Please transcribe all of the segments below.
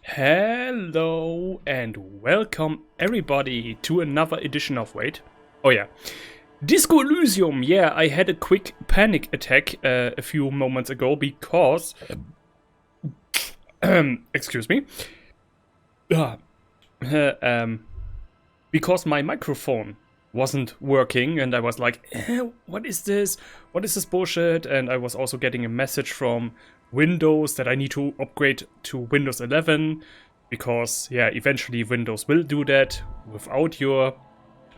Hello and welcome everybody to another edition of Disco Elysium. Yeah, I had a quick panic attack a few moments ago because excuse me. Uh, because my microphone wasn't working and I was like, what is this? What is this bullshit? And I was also getting a message from Windows that I need to upgrade to Windows 11 because, yeah, eventually Windows will do that without your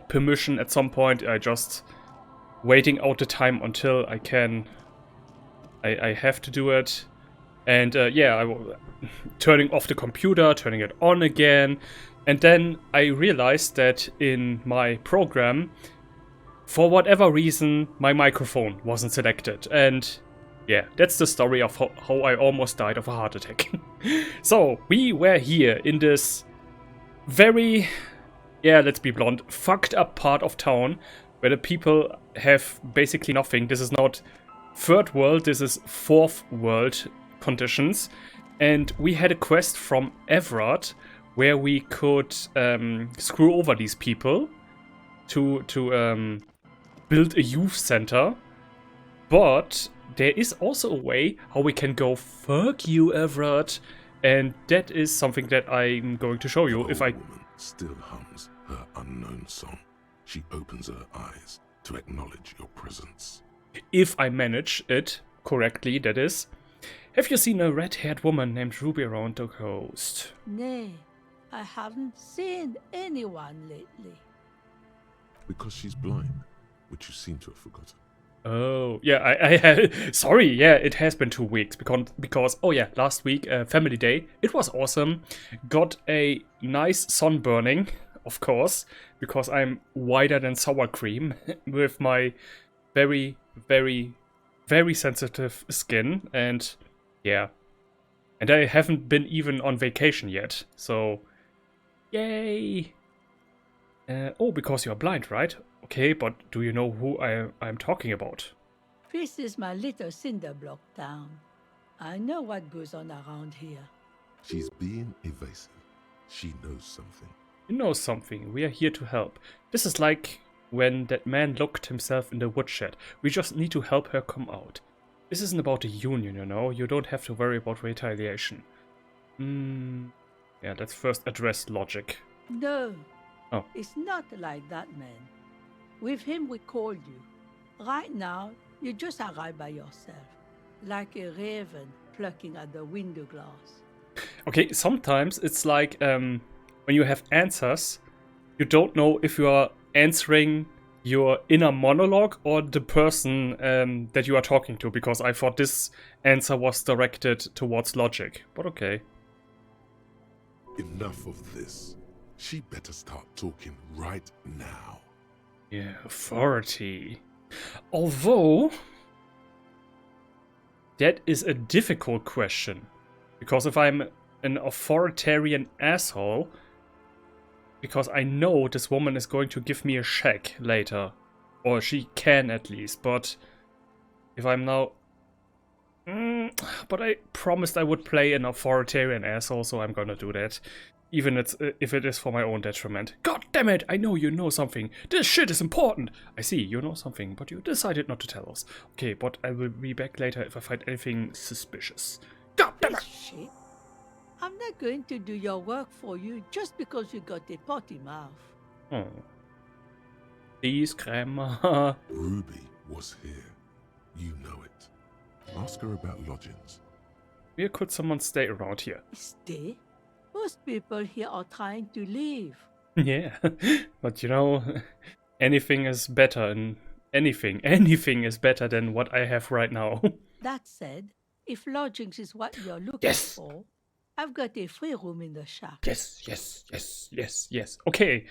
permission at some point. I just waiting out the time until I can. I have to do it. And turning off the computer, turning it on again. And then I realized that in my program, for whatever reason, my microphone wasn't selected. And yeah, that's the story of how I almost died of a heart attack. So, we were here in this very, let's be blunt, fucked up part of town where the people have basically nothing. This is not third world, this is fourth world conditions. And we had a quest from Everard where we could screw over these people to build a youth center. But there is also a way how we can go fuck you, Everard. And that is something that I'm going to show you if I... woman still hums her unknown song. She opens her eyes to acknowledge your presence. If I manage it correctly, that is. Have you seen a red-haired woman named Ruby around the coast? Nay, I haven't seen anyone lately. Because she's blind, which you seem to have forgotten. Oh, yeah, I sorry, yeah, it has been 2 weeks because oh yeah, last week, Family Day, it was awesome. Got a nice sunburning, of course, because I'm whiter than sour cream with my very, very, very sensitive skin, and yeah. And I haven't been even on vacation yet, so yay! Oh, because you're blind, right? Okay, but do you know who I'm talking about? This is my little cinder block town. I know what goes on around here. She's being evasive. She knows something. You know something, we are here to help. This is like when that man locked himself in the woodshed. We just need to help her come out. This isn't about the union, you know? You don't have to worry about retaliation. Yeah, let's first address logic. No, Oh. It's not like that, man. With him, we called you. Right now, you just arrived by yourself, like a raven plucking at the window glass. Okay, sometimes it's like when you have answers, you don't know if you are answering your inner monologue or the person that you are talking to, because I thought this answer was directed towards logic, but okay. Enough of this. She better start talking right now. Yeah, authority. Although, that is a difficult question. Because if I'm an authoritarian asshole, because I know this woman is going to give me a check later. Or she can at least, but if I'm now... but I promised I would play an authoritarian asshole, so I'm gonna do that. Even if it is for my own detriment. God damn it, I know you know something. This shit is important. I see, you know something, but you decided not to tell us. Okay, but I will be back later if I find anything suspicious. God damn it! Shit. I'm not going to do your work for you just because you got a potty mouth. Oh. Please, Grandma. Ruby was here. You know it. Ask her about lodgings. Where could someone stay around here? Stay? Most people here are trying to leave. Yeah, but you know, anything is better, and anything is better than what I have right now. That said, if lodgings is what you're looking Yes. for, I've got a free room in the shack. Yes. Okay.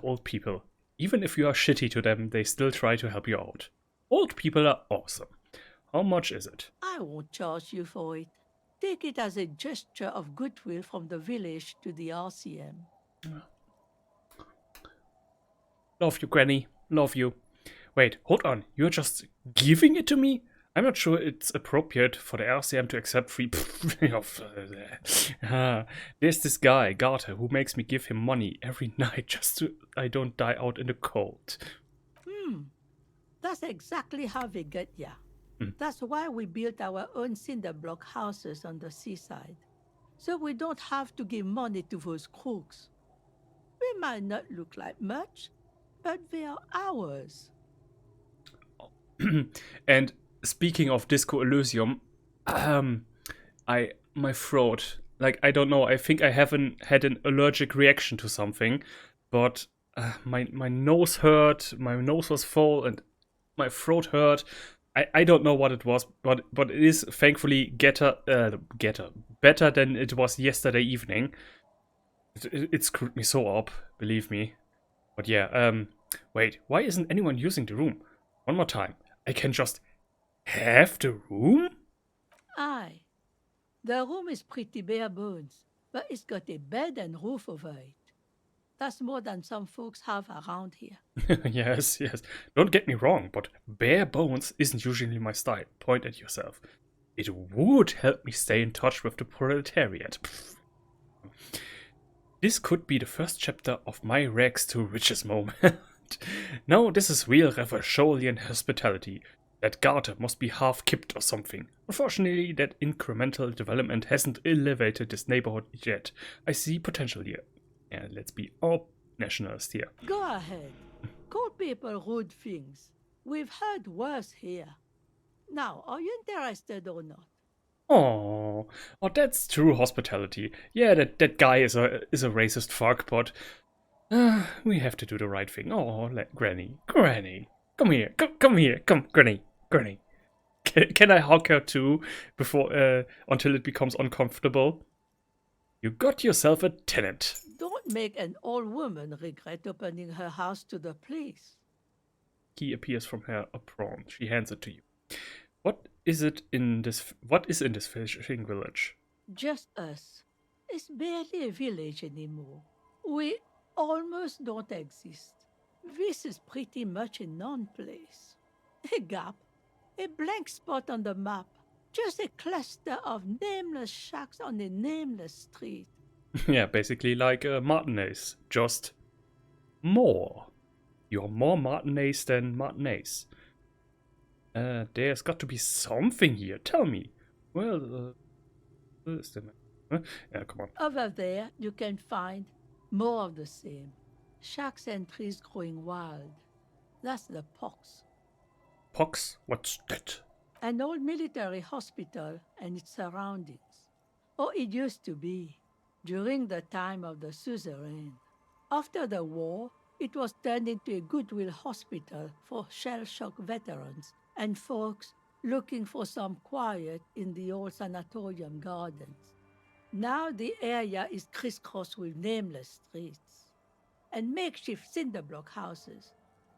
Old people. Even if you are shitty to them, they still try to help you out. Old people are awesome. How much is it? I won't charge you for it. Take it as a gesture of goodwill from the village to the RCM. Love you, Granny. Love you. Wait, hold on. You're just giving it to me? I'm not sure it's appropriate for the RCM to accept free. There's this guy, Garter, who makes me give him money every night just so I don't die out in the cold. That's exactly how we get ya. That's why we built our own cinder block houses on the seaside. So we don't have to give money to those crooks. We might not look like much, but they are ours. And speaking of Disco Elysium, my throat, like, I don't know, I think I haven't had an allergic reaction to something, but my nose hurt, my nose was full, and my throat hurt. I don't know what it was, but it is thankfully better than it was yesterday evening. It screwed me so up, believe me. But yeah, wait, why isn't anyone using the room? One more time. I can just have the room? Aye. The room is pretty bare bones, but it's got a bed and roof over it. That's more than some folks have around here. Yes. Don't get me wrong, but bare bones isn't usually my style. Point at yourself. It would help me stay in touch with the proletariat. This could be the first chapter of my rags to riches moment. No, this is real Revolutionary hospitality. That Garter must be half kipped or something. Unfortunately, that incremental development hasn't elevated this neighborhood yet. I see potential here. And let's be all nationalist here. Go ahead. Call people rude things. We've heard worse here. Now, are you interested or not? Oh, that's true hospitality. Yeah, that guy is a racist fuck, but we have to do the right thing. Oh, Granny, come here, come, Granny. Can I hug her too before until it becomes uncomfortable? You got yourself a tenant. Don't make an old woman regret opening her house to the police. Key appears from her apron. She hands it to you. What is in this fishing village? Just us. It's barely a village anymore. We almost don't exist. This is pretty much a non-place. A gap. A blank spot on the map. Just a cluster of nameless shacks on a nameless street. Yeah, basically like Martinez. Just more. You're more Martinez than Martinez. There's got to be something here. Tell me. Well, come on. Over there, you can find more of the same. Shacks and trees growing wild. That's the Pox. Pox? What's that? An old military hospital and its surroundings. Or it used to be, during the time of the suzerain. After the war, it was turned into a goodwill hospital for shell-shock veterans and folks looking for some quiet in the old sanatorium gardens. Now the area is crisscrossed with nameless streets and makeshift cinder block houses.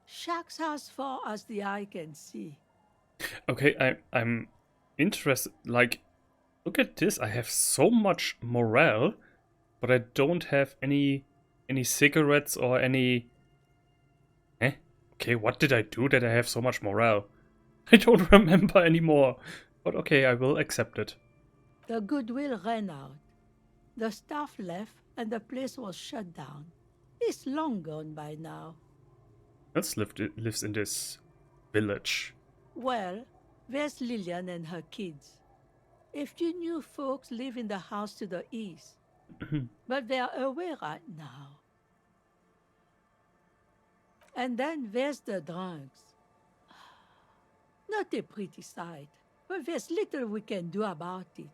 Shacks as far as the eye can see. Okay, I'm interested. Like, look at this. I have so much morale, but I don't have any cigarettes or any. Okay, what did I do that I have so much morale? I don't remember anymore. But okay, I will accept it. The goodwill ran out. The staff left and the place was shut down. It's long gone by now. Else lives in this village. Well, there's Lillian and her kids. A few new folks live in the house to the east, but they are away right now. And then there's the drunks. Not a pretty sight, but there's little we can do about it.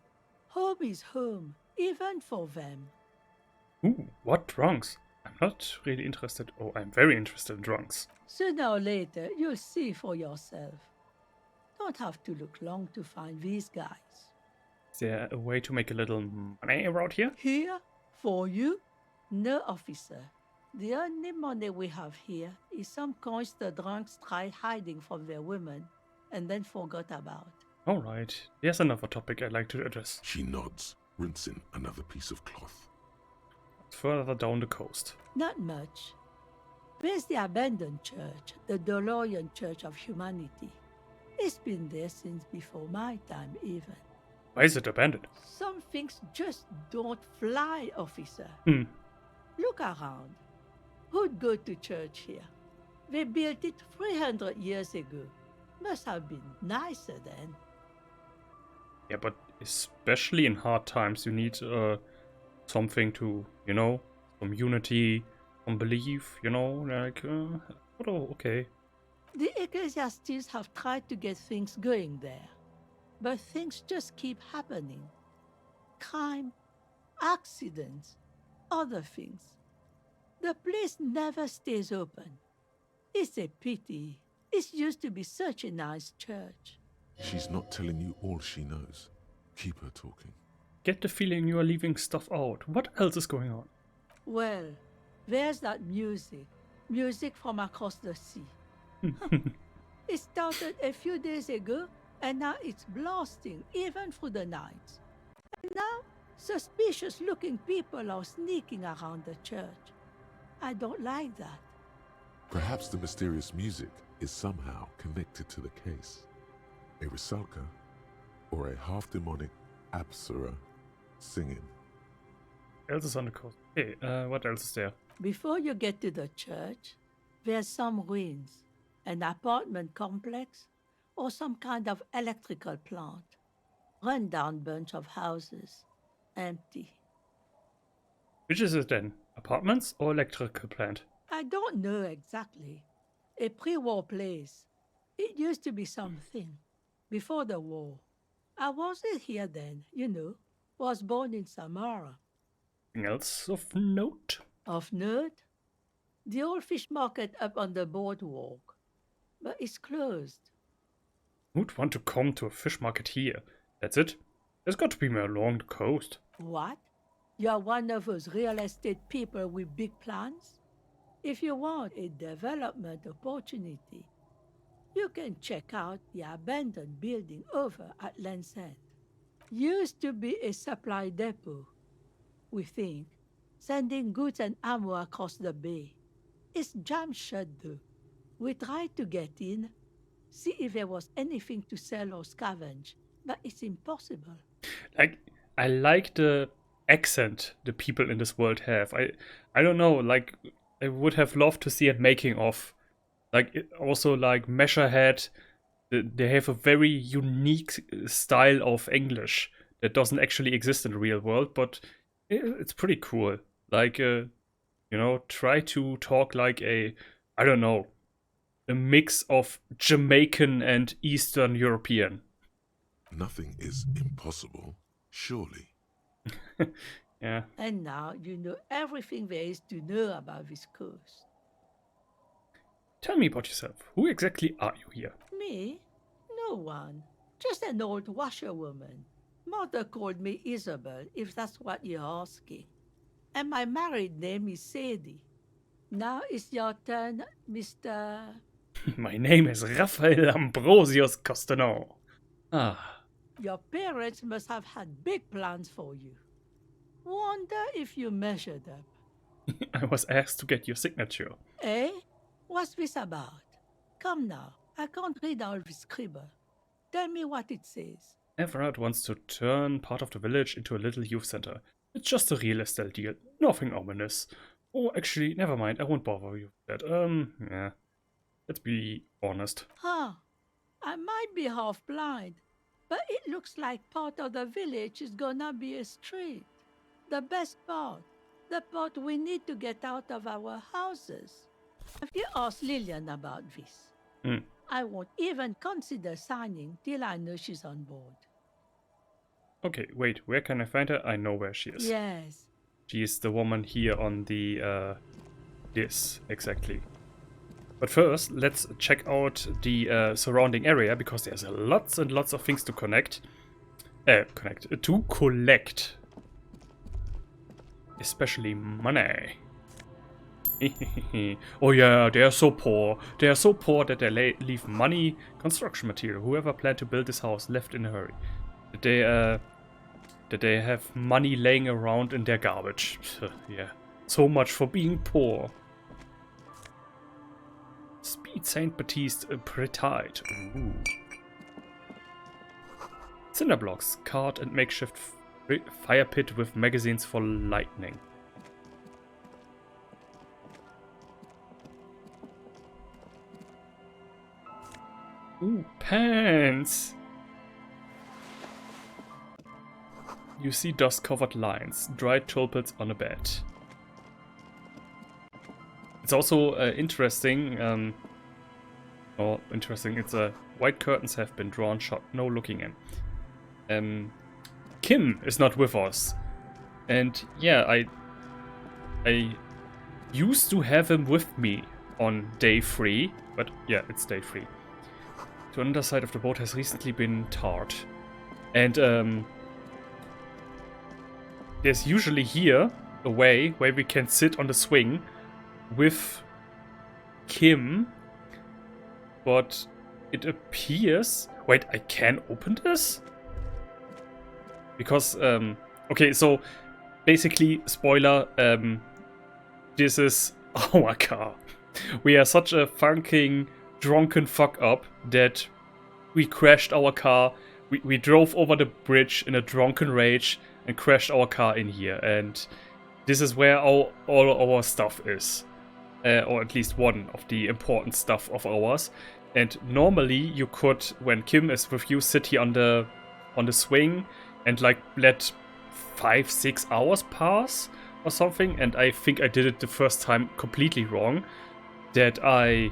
Home is home, even for them. Ooh, what drunks? I'm not really interested. Oh, I'm very interested in drunks. Sooner or later, you'll see for yourself. Don't have to look long to find these guys. Is there a way to make a little money around here? Here? For you? No, officer. The only money we have here is some coins the drunks tried hiding from their women and then forgot about. Alright, here's another topic I'd like to address. She nods, rinsing another piece of cloth. Further down the coast. Not much. There's the abandoned church, the DeLorean Church of Humanity. It's been there since before my time, even. Why is it abandoned? Some things just don't fly, officer. Hmm. Look around. Who'd go to church here? They built it 300 years ago. Must have been nicer then. Yeah, but especially in hard times, you need something to, some unity, some belief, like, oh, okay. The ecclesiastes have tried to get things going there, but things just keep happening. Crime, accidents, other things. The place never stays open. It's a pity. It used to be such a nice church. She's not telling you all she knows. Keep her talking. Get the feeling you are leaving stuff out. What else is going on? Well, there's that music. Music from across the sea. It started a few days ago, and now it's blasting even through the night. And now, suspicious-looking people are sneaking around the church. I don't like that. Perhaps the mysterious music is somehow connected to the case. A Rusalka or a half-demonic Apsara singing. Else is on the coast. Okay, what else is there? Before you get to the church, there's some ruins, an apartment complex, or some kind of electrical plant. Run-down bunch of houses, empty. Which is it then? Apartments or electrical plant? I don't know exactly. A pre-war place. It used to be something. Before the war. I wasn't here then, Was born in Samara. Anything else of note? Of note? The old fish market up on the boardwalk. But it's closed. Who'd want to come to a fish market here? That's it? There's got to be more along the coast. What? You're one of those real estate people with big plans? If you want a development opportunity, you can check out the abandoned building over at Land's End. Used to be a supply depot, we think, sending goods and ammo across the bay. It's jammed shut though. We tried to get in, see if there was anything to sell or scavenge, but it's impossible. Like, I like the accent the people in this world have. I don't know, like, I would have loved to see it making of. Like, also, like, Measurehead, they have a very unique style of English that doesn't actually exist in the real world, but it's pretty cool. Like, try to talk like a mix of Jamaican and Eastern European. Nothing is impossible, surely. Yeah. And now you know everything there is to know about this coast. Tell me about yourself. Who exactly are you here? Me? No one. Just an old washerwoman. Mother called me Isabel, if that's what you're asking. And my married name is Sadie. Now it's your turn, Mr. My name is Raphael Ambrosius Costano. Ah. Your parents must have had big plans for you. Wonder if you measured up. I was asked to get your signature. Eh? What's this about? Come now, I can't read all this scribble. Tell me what it says. Everard wants to turn part of the village into a little youth center. It's just a real estate deal, nothing ominous. Oh, actually, never mind, I won't bother you with that. Yeah. Let's be honest. Huh. I might be half blind, but it looks like part of the village is gonna be a street. The best part. The part we need to get out of our houses. Have you asked Lillian about this? I won't even consider signing till I know she's on board. Okay, wait, where can I find her? I know where she is. Yes. She is the woman here on the, this, exactly. But first, let's check out the surrounding area, because there's lots and lots of things to to collect. Especially money. Oh yeah, they are so poor. They are so poor that they leave money, construction material. Whoever planned to build this house left in a hurry. That they have money laying around in their garbage. Yeah, so much for being poor. Speed Saint Baptiste Pretide. Ooh. Cinder blocks, cart and makeshift fire pit with magazines for lightning. Ooh, pants! You see dust-covered lines, dried tulpas on a bed. It's also interesting, it's white curtains have been drawn, shot, no looking in. Kim is not with us. And yeah, I used to have him with me on day 3, but yeah, it's day 3. The underside of the boat has recently been tarred. And there's usually here a way where we can sit on the swing with Kim, but it appears... Wait, I can open this? Because, okay, so basically, spoiler, this is our car. We are such a funking drunken fuck up that we crashed our car. We drove over the bridge in a drunken rage and crashed our car in here. And this is where all our stuff is. Or at least one of the important stuff of ours. And normally you could, when Kim is with you, sit here on the swing and like let 5-6 hours pass or something. And I think I did it the first time completely wrong. That I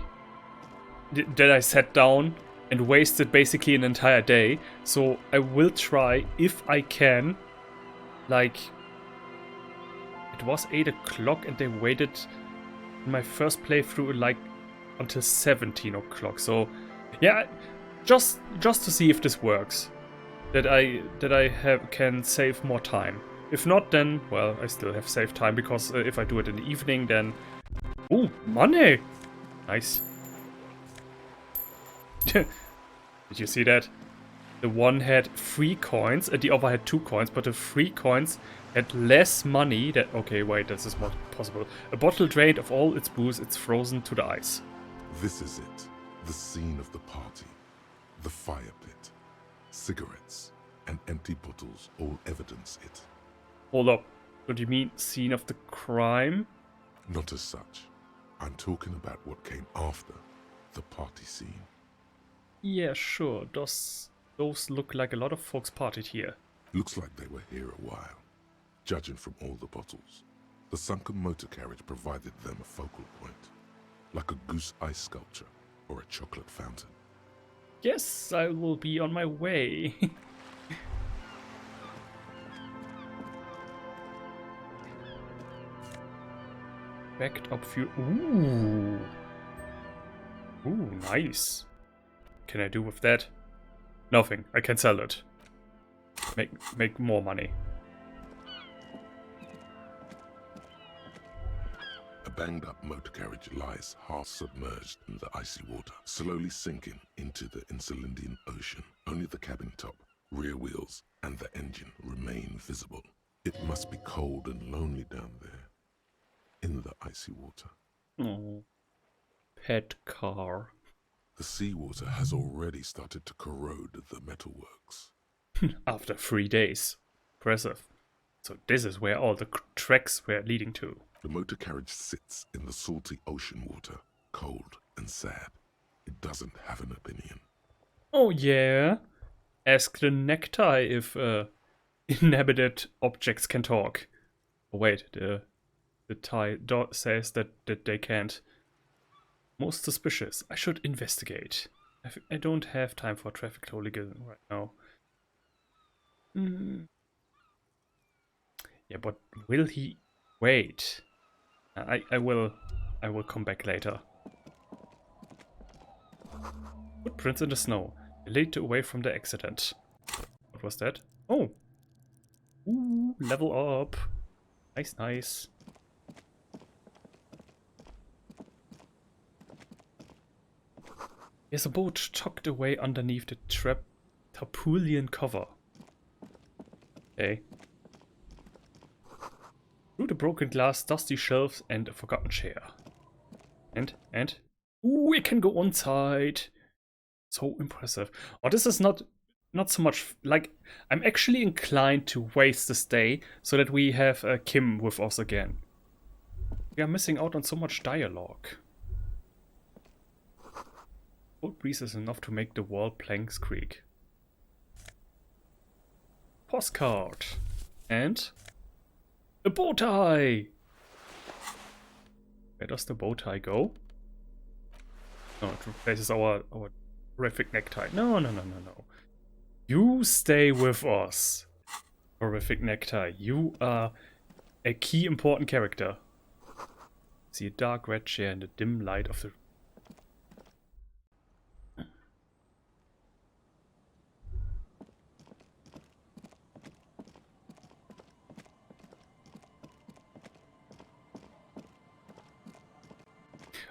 sat down and wasted basically an entire day. So I will try, if I can, like, it was 8 o'clock and they waited in my first playthrough like until 17 o'clock. So yeah, just to see if this works, that I can save more time. If not, then well, I still have saved time, because if I do it in the evening, then ooh, money, nice. Did you see that? The one had 3 coins and the other had 2 coins, but the 3 coins had less money. That okay, wait, this is not possible. A bottle drained of all its booze, it's frozen to the ice. This is it. The scene of the party. The fire pit. Cigarettes and empty bottles all evidence it. Hold up. What do you mean, scene of the crime? Not as such. I'm talking about what came after the party scene. Yeah, sure. Those look like a lot of folks partied here. Looks like they were here a while, judging from all the bottles. The sunken motor carriage provided them a focal point, like a goose ice sculpture or a chocolate fountain. Yes, I will be on my way. Backed up fuel. Ooh. Ooh, nice. Can I do with that? Nothing. I can sell it. Make more money. A banged up motor carriage lies half submerged in the icy water, slowly sinking into the Insulindian Ocean. Only the cabin top, rear wheels, and the engine remain visible. It must be cold and lonely down there, in the icy water. Oh, pet car. The seawater has already started to corrode the metalworks. After 3 days. Impressive. So this is where all the tracks were leading to. The motor carriage sits in the salty ocean water, cold and sad. It doesn't have an opinion. Oh yeah? Ask the necktie if inhabited objects can talk. Oh wait, the tie says that they can't. Most suspicious. I should investigate. I don't have time for traffic hooligan right now. Yeah, but will he... Wait. I will come back later. Footprints in the snow. They lead away from the accident. What was that? Oh! Ooh, level up. Nice, nice. There's a boat tucked away underneath the tarpaulin cover. Okay. Through the broken glass, dusty shelves, and a forgotten chair. And? Ooh, we can go inside. So impressive. Oh, this is not not so much, like, I'm actually inclined to waste this day so that we have Kim with us again. We are missing out on so much dialogue. Cold breeze is enough to make the wall planks creak. Postcard. And a bow tie! Where does the bow tie go? No, it replaces our horrific necktie. No. You stay with us. Horrific necktie. You are a key important character. See a dark red chair in the dim light of the...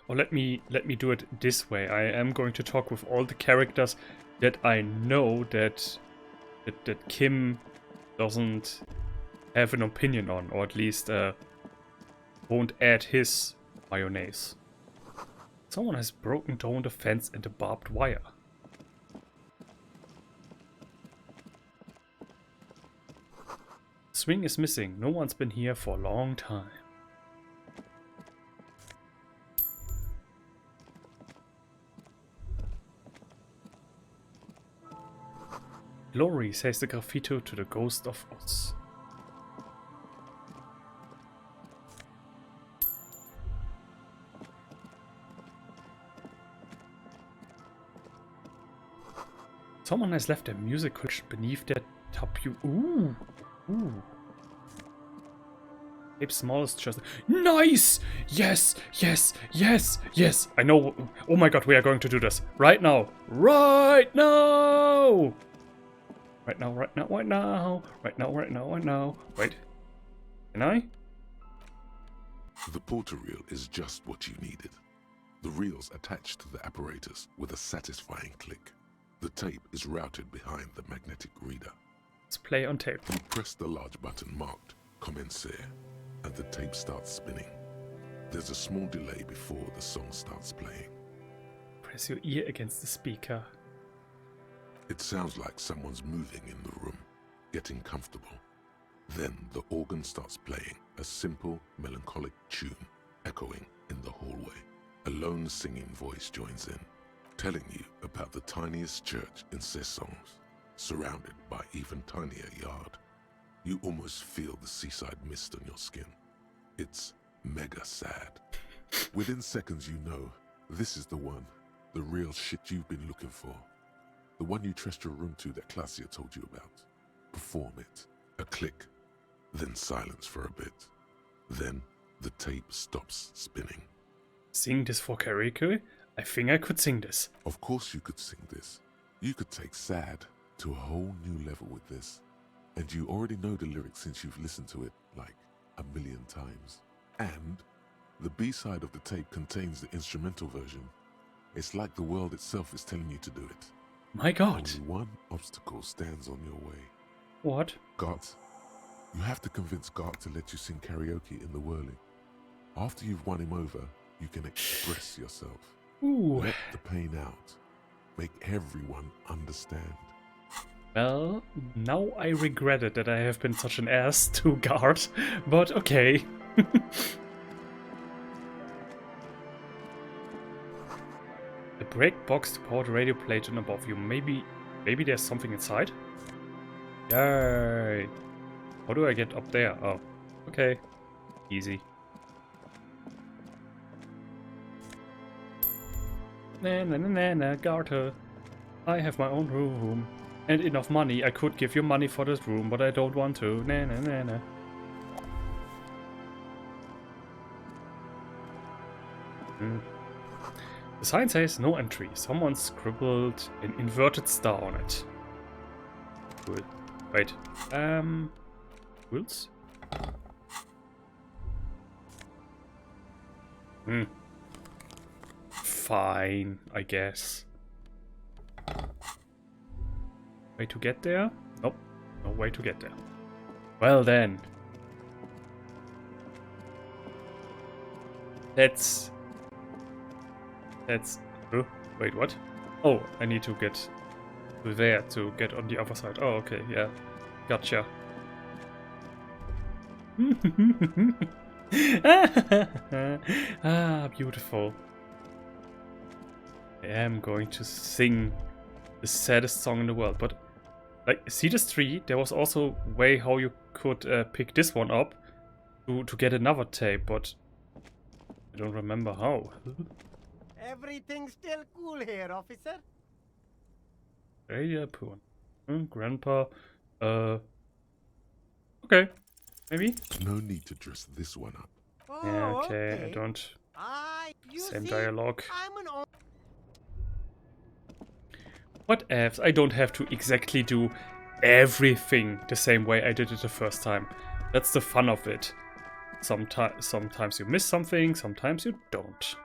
Or let me do it this way. I am going to talk with all the characters that I know that Kim doesn't have an opinion on, or at least won't add his mayonnaise. Someone has broken down the fence and the barbed wire. Swing is missing. No one's been here for a long time. Glory, says the graffito to the ghost of Oz. Someone has left a music collection beneath their tapu. Ooh! Ape's smallest chest. Nice! Yes! I know. Oh my god, we are going to do this. Right now. Right now! Right now. Wait. Can I? The porter reel is just what you needed. The reels attached to the apparatus with a satisfying click. The tape is routed behind the magnetic reader. Let's play on tape. You press the large button marked Commencer, and the tape starts spinning. There's a small delay before the song starts playing. Press your ear against the speaker. It sounds like someone's moving in the room, getting comfortable. Then the organ starts playing a simple, melancholic tune, echoing in the hallway. A lone singing voice joins in, telling you about the tiniest church in Cessons, surrounded by even tinier yard. You almost feel the seaside mist on your skin. It's mega sad. Within seconds you know, this is the one, the real shit you've been looking for. The one you trust your room to that Clasia told you about. Perform it. A click, then silence for a bit. Then the tape stops spinning. Sing this for karaoke? I think I could sing this. Of course you could sing this. You could take sad to a whole new level with this. And you already know the lyrics since you've listened to it like 1,000,000 times. And the B-side of the tape contains the instrumental version. It's like the world itself is telling you to do it. My god. Only one obstacle stands on your way. What? Gart. You have to convince Gart to let you sing karaoke in the whirling. After you've won him over, you can express yourself. Ooh. Let the pain out. Make everyone understand. Well, now I regretted that I have been such an ass to Guard, but okay. A break box to power the radio plate on above you. Maybe there's something inside? Yay! How do I get up there? Oh, okay. Easy. Na, Garter. I have my own room. And enough money. I could give you money for this room, but I don't want to. Na. The sign says no entry. Someone scribbled an inverted star on it. Cool. Wait. Wheels? Fine, I guess. Way to get there? Nope. No way to get there. Well then. Let's... Wait, what? Oh, I need to get there to get on the other side. Oh, okay, yeah. Gotcha. Ah, beautiful. I am going to sing the saddest song in the world, but like, see this tree? There was also a way how you could pick this one up to get another tape, but I don't remember how. Everything's still cool here, officer. Hey, poor Grandpa. Okay, maybe. No need to dress this one up. Oh, Yeah, okay, I don't. You Same see, dialogue. I'm an What ifs? I don't have to exactly do everything the same way I did it the first time. That's the fun of it. Sometimes you miss something, sometimes you don't.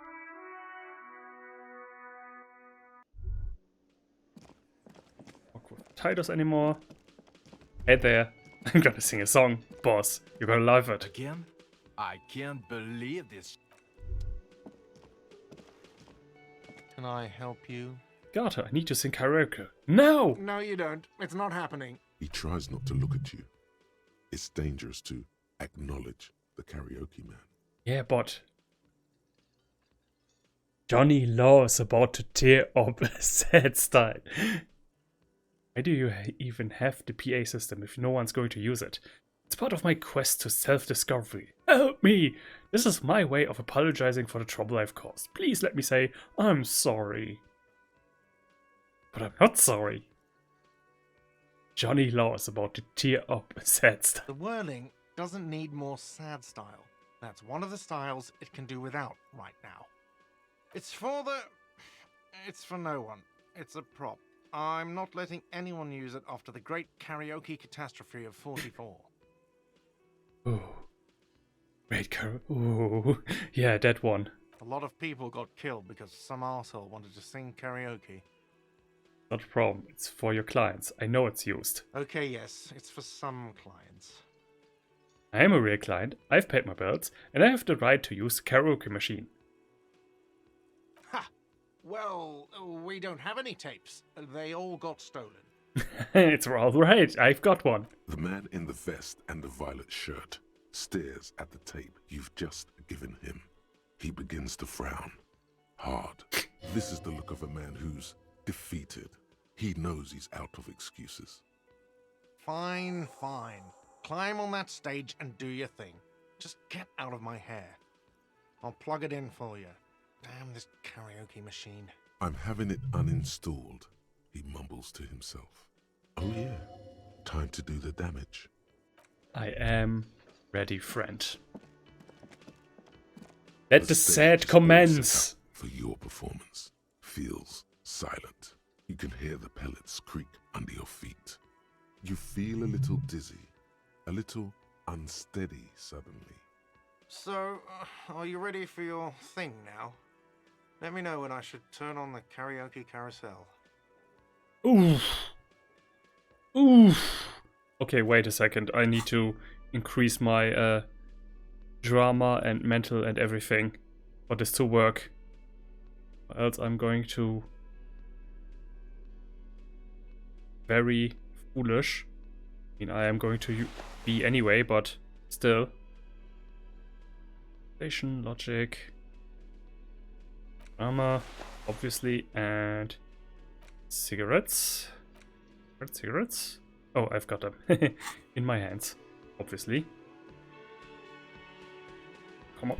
Not with titles anymore. Hey there, I'm gonna sing a song, boss. You're gonna love it. Again? I can't believe this. Can I help you? Garter, I need to sing karaoke. No! No, you don't. It's not happening. He tries not to look at you. It's dangerous to acknowledge the karaoke man. Yeah, but Johnny Law is about to tear up a sad style. Why do you even have the PA system if no one's going to use it? It's part of my quest to self-discovery. Help me! This is my way of apologizing for the trouble I've caused. Please let me say, I'm sorry. But I'm not sorry. Johnny Law is about to tear up a sad style. The whirling doesn't need more sad style. That's one of the styles it can do without right now. It's for no one. It's a prop. I'm not letting anyone use it after the great karaoke catastrophe of 44. Ooh. Great Ooh. Yeah, that one. A lot of people got killed because some arsehole wanted to sing karaoke. Not a problem. It's for your clients. I know it's used. Okay, yes, it's for some clients. I am a real client, I've paid my bills, and I have the right to use the karaoke machine. Ha! Well, we don't have any tapes. They all got stolen. It's all right, I've got one. The man in the vest and the violet shirt stares at the tape you've just given him. He begins to frown. Hard. This is the look of a man who's defeated. He knows he's out of excuses. Fine, fine. Climb on that stage and do your thing. Just get out of my hair. I'll plug it in for you. Damn this karaoke machine. I'm having it uninstalled, he mumbles to himself. Oh yeah, time to do the damage. I am ready, friend. Let the stage sad is all commence. set up for your performance. Feels silent. You can hear the pellets creak under your feet. You feel a little dizzy, a little unsteady suddenly. So, are you ready for your thing now? Let me know when I should turn on the karaoke carousel. Oof. Oof. Okay, wait a second. I need to increase my drama and mental and everything for this to work. Or else I'm going to very foolish. I mean, I am going to be anyway, but still. Station logic, drama, obviously, and cigarettes. Cigarettes? Oh, I've got them in my hands, obviously. Come on.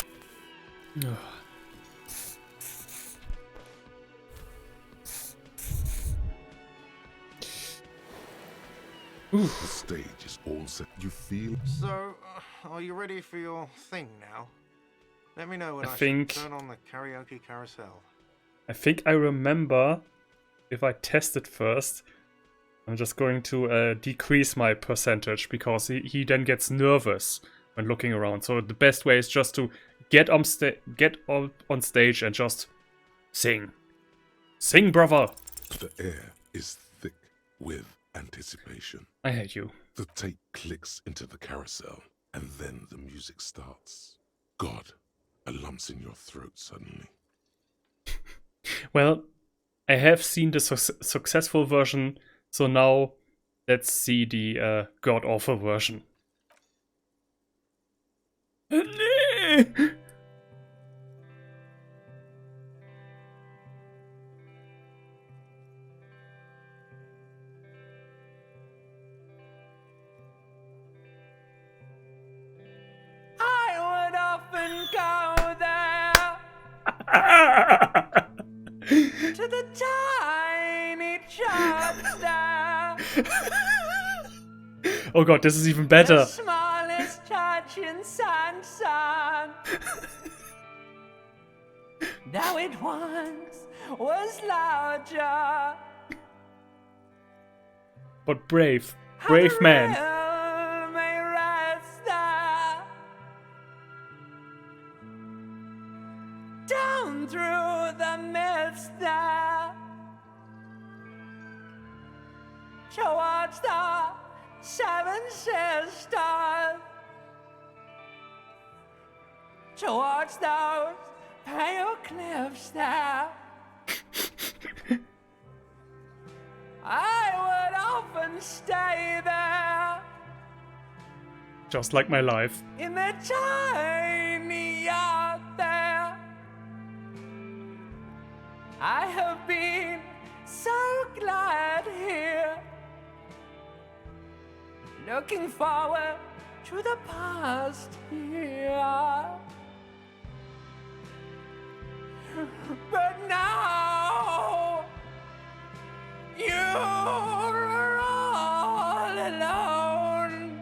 The stage is all set. You feel So, are you ready for your thing now? Let me know when I I think- should turn on the karaoke carousel. I think I remember if I test it first, I'm just going to decrease my percentage because he then gets nervous when looking around. So the best way is just to get on stage and just sing. Sing, brother! the air is thick with anticipation. I hate you. The tape clicks into the carousel, and then the music starts. God, a lump's in your throat suddenly. Well, I have seen the successful version, so now let's see the god-awful version. I would often go there to the tiny church there, Oh god, this is even the better. smallest church in Sansan. Though it once was larger, But brave. Brave man. Will may rest there. Down through the mist there, towards the Seven Sisters, towards those pale cliffs there. I would often stay there Just like my life. in the tiny yard there. I have been so glad here, looking forward to the past here. But now you're all alone.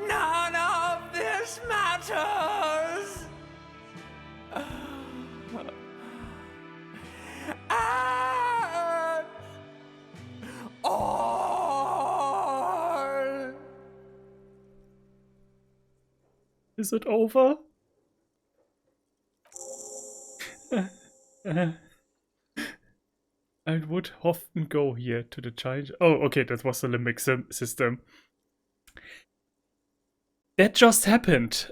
None of this matters. And all. Is it over? I would often go here to the giant. Oh, okay, that was the limbic system. That just happened.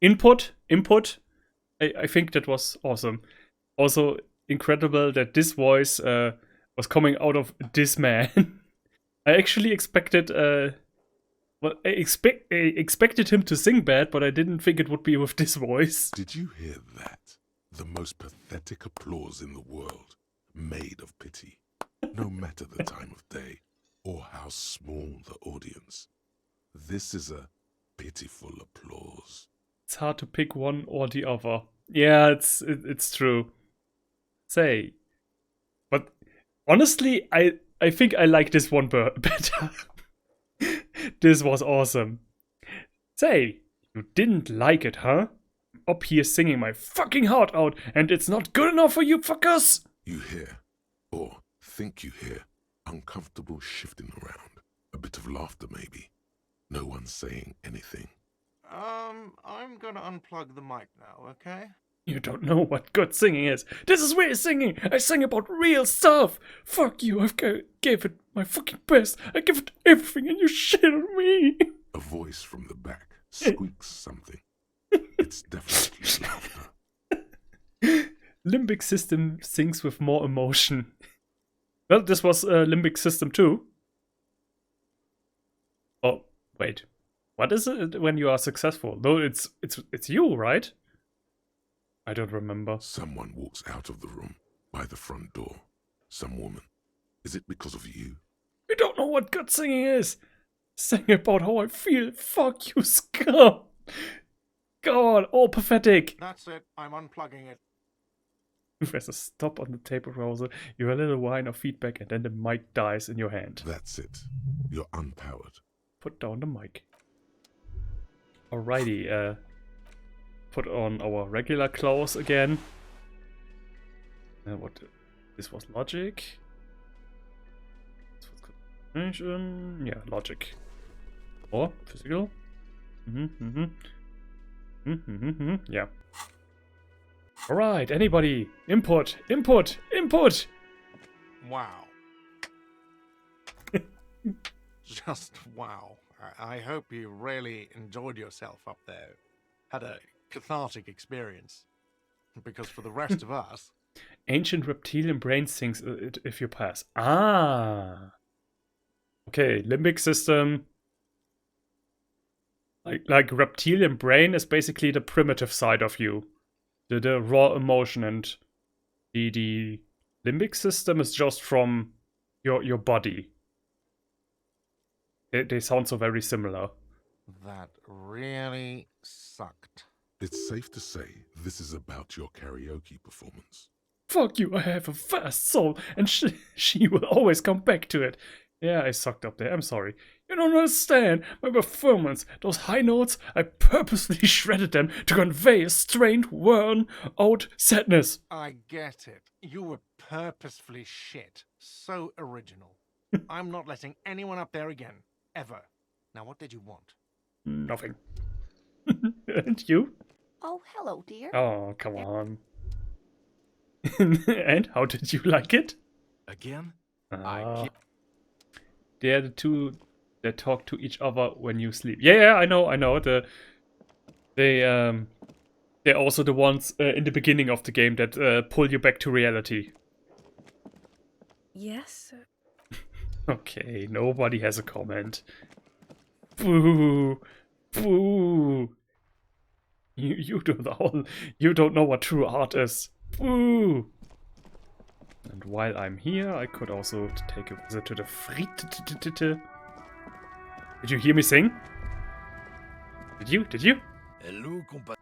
Input. I think that was awesome. Also incredible that this voice was coming out of this man. I actually expected well, I expected him to sing bad, but I didn't think it would be with this voice. Did you hear that? The most pathetic applause in the world, made of pity, no matter the time of day or how small the audience. This is a pitiful applause. It's hard to pick one or the other. Yeah, it's true. Say, but honestly, I think I like this one better. This was awesome. Say, you didn't like it, huh? Up here singing my fucking heart out, and it's not good enough for you fuckers? You hear, or think you hear, uncomfortable shifting around. A bit of laughter, maybe. No one saying anything. I'm gonna unplug the mic now, okay? You don't know what good singing is. This is real singing. I sing about real stuff. Fuck you. Gave it my fucking best. I give it everything, and you shit on me. A voice from the back squeaks something. It's definitely laughter. Limbic system sings with more emotion. Well, this was Limbic System 2. Oh, wait. What is it when you are successful? No, it's you, right? I don't remember. Someone walks out of the room by the front door. Some woman. Is it because of you? You don't know what good singing is. Sing about how I feel. Fuck you, scum. God, all pathetic. That's it. I'm unplugging it. There's a stop on the tape browser. You hear a little whine of feedback, and then the mic dies in your hand. That's it. You're unpowered. Put down the mic. Alrighty, put on our regular clothes again. What? This was logic. This was concentration. Yeah, logic. Or physical. Yeah. Alright, anybody? Input! Wow. Just wow. I hope you really enjoyed yourself up there. Had a cathartic experience. Because for the rest of us, Ancient reptilian brain sinks if you pass. Ah. Okay, limbic system. Like reptilian brain is basically the primitive side of you. The raw emotion, and the limbic system is just from your body. They sound so very similar. that really sucked. It's safe to say this is about your karaoke performance. Fuck you, I have a fast soul, and she will always come back to it. Yeah, I sucked up there, I'm sorry. You don't understand my performance. Those high notes, I purposely shredded them to convey a strained, worn-out sadness. I get it. You were purposefully shit. So original. I'm not letting anyone up there again. Ever. Now, what did you want? Nothing. And you? Oh, hello, dear. Oh, come on. And how did you like it? Again? Ah. They're the two that talk to each other when you sleep. Yeah, I know. They're also the ones in the beginning of the game that pull you back to reality. Yes. Okay, nobody has a comment. Boo, boo. You don't know what true art is. Boo. And while I'm here, I could also take a visit to the Fried. Did you hear me sing? Did you? Hello, compa.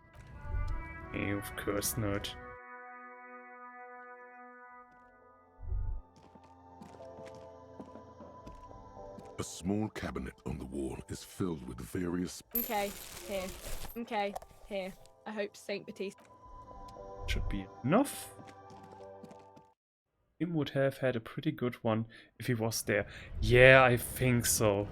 Of course not. A small cabinet on the wall is filled with various... Okay, here. Okay, here. I hope Saint Baptiste. Should be enough. Tim would have had a pretty good one if he was there. Yeah, I think so.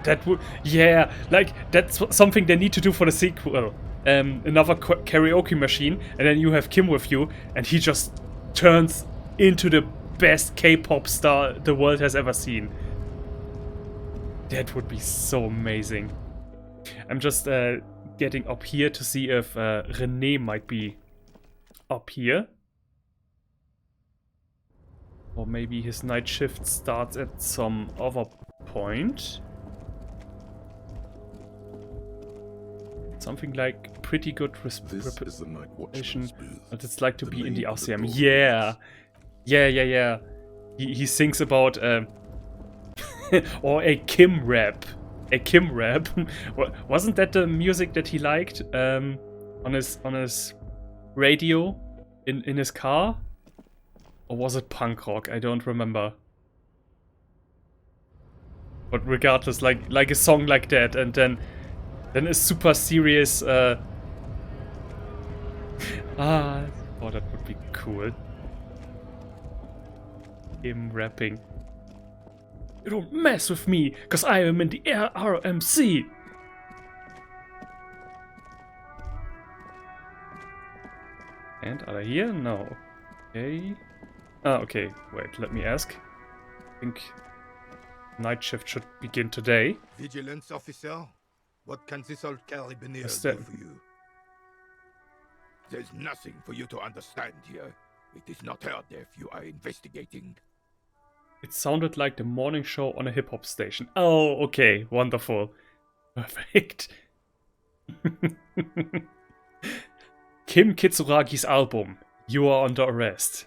That would... Yeah, like, that's something they need to do for the sequel. Another karaoke machine, and then you have Kim with you, and he just turns into the best K-pop star the world has ever seen. That would be so amazing. I'm just getting up here to see if Renee might be up here. Or maybe his night shift starts at some other point. Something like pretty good This is the night watchman's booth. But it's like to The be in the name of the Elysium. door Yeah. Yeah. He sings about or a Kim rap. A Kim rap. Wasn't that the music that he liked on his radio in his car? Or was it punk rock? I don't remember. But regardless, like a song like that, and then a super serious oh, that would be cool. Him rapping. You don't mess with me, cause I am in the RMC. And are they here? No. Okay. Ah, okay. Wait, let me ask. I think night shift should begin today. Vigilance officer, what can this old carabiner Yes, do sir. for you? There's nothing for you to understand here. It is not her death you are investigating. It sounded like the morning show on a hip-hop station. Oh, okay. Wonderful. Perfect. Kim Kitsuragi's album, You Are Under Arrest.